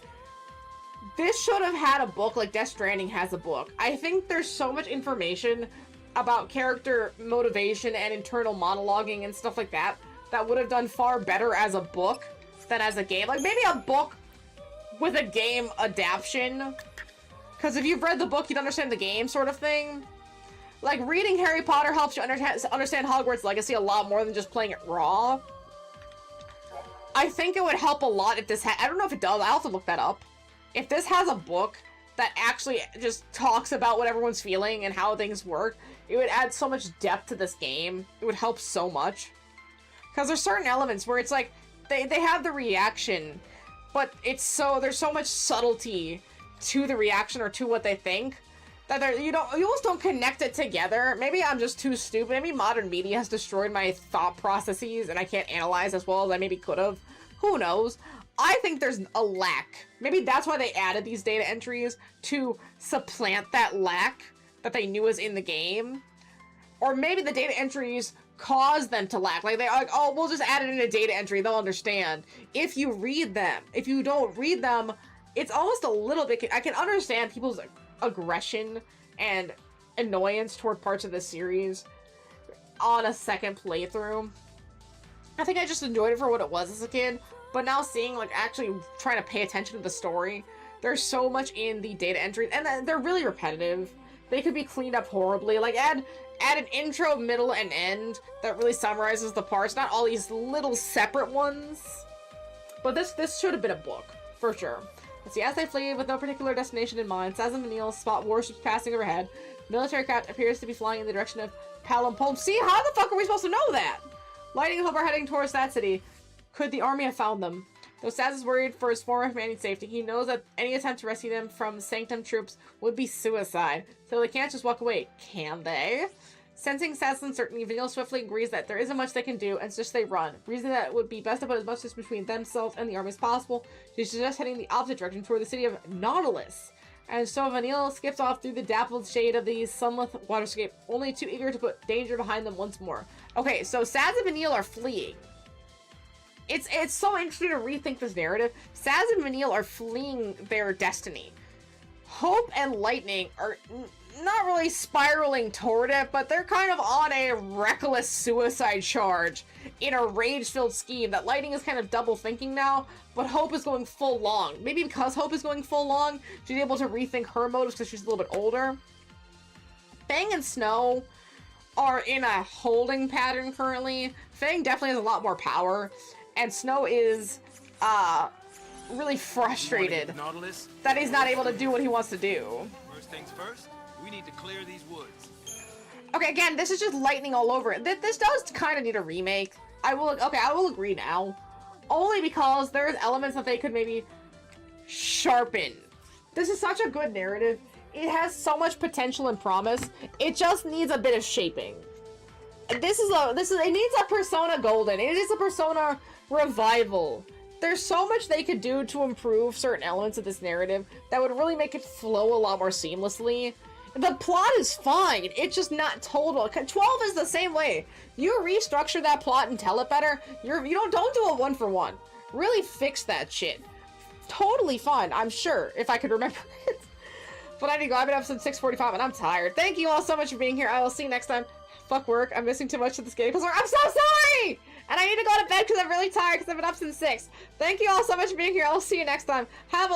[SPEAKER 1] This should have had a book like Death Stranding has a book. I think there's so much information about character motivation and internal monologuing and stuff like that that would have done far better as a book than as a game. Like, maybe a book with a game adaptation. Because if you've read the book, you'd understand the game sort of thing. Like, reading Harry Potter helps you understand Hogwarts Legacy a lot more than just playing it raw. I think it would help a lot if this I don't know if it does. I'll have to look that up. If this has a book that actually just talks about what everyone's feeling and how things work, it would add so much depth to this game. It would help so much. Because there's certain elements where it's like, they have the reaction, but there's so much subtlety to the reaction or to what they think that you almost don't connect it together. Maybe I'm just too stupid. Maybe modern media has destroyed my thought processes and I can't analyze as well as I maybe could have. Who knows? I think there's a lack. Maybe that's why they added these data entries, to supplant that lack that they knew was in the game. Or maybe the data entries caused them to lack. Like, they're like, oh, we'll just add it in a data entry, they'll understand. If you read them, if you don't read them, it's almost a little bit, I can understand people's aggression and annoyance toward parts of the series on a second playthrough. I think I just enjoyed it for what it was as a kid, but now seeing, like, actually trying to pay attention to the story, there's so much in the data entries, and they're really repetitive. They could be cleaned up horribly. Like, add an intro, middle, and end that really summarizes the parts, not all these little separate ones. But this should have been a book, for sure. Let's see, as they flee with no particular destination in mind, Saz and Vanille spot warships passing overhead. Military craft appears to be flying in the direction of Palampolum. See, how the fuck are we supposed to know that? Lightning and Hope are heading towards that city. Could the army have found them? Though Saz is worried for his former commander's safety, he knows that any attempt to rescue them from Sanctum troops would be suicide, so they can't just walk away, can they? Sensing Saz's uncertainty, Vanille swiftly agrees that there isn't much they can do, and suggests they run. Reasoning that it would be best to put as much distance between themselves and the army as possible, she suggests heading the opposite direction toward the city of Nautilus. And so Vanille skips off through the dappled shade of the sunlit waterscape, only too eager to put danger behind them once more. Okay, so Saz and Vanille are fleeing. It's so interesting to rethink this narrative. Saz and Vanille are fleeing their destiny. Hope and Lightning are not really spiraling toward it, but they're kind of on a reckless suicide charge in a rage-filled scheme that Lightning is kind of double thinking now, but Hope is going full long. Maybe because Hope is going full long, she's able to rethink her motives because she's a little bit older. Fang and Snow are in a holding pattern currently. Fang definitely has a lot more power, and Snow is really frustrated that he's not able to do what he wants to do.
[SPEAKER 12] First things first, we need to clear these woods.
[SPEAKER 1] Okay, again, this is just Lightning all over it. This does kind of need a remake. I will agree now. Only because there's elements that they could maybe sharpen. This is such a good narrative. It has so much potential and promise. It just needs a bit of shaping. It needs a Persona Golden. It is a Persona revival. There's so much they could do to improve certain elements of this narrative that would really make it flow a lot more seamlessly. The plot is fine, it's just not total. 12 is the same way. You restructure that plot and tell it better, don't do a one-for-one. Really fix that shit. Totally fun, I'm sure, if I could remember it. But I need to go. I've been up since 6:45 and I'm tired. Thank you all so much for being here. I will see you next time. Fuck work. I'm missing too much of this game. I'm so sorry! And I need to go to bed because I'm really tired because I've been up since 6. Thank you all so much for being here. I'll see you next time. Have a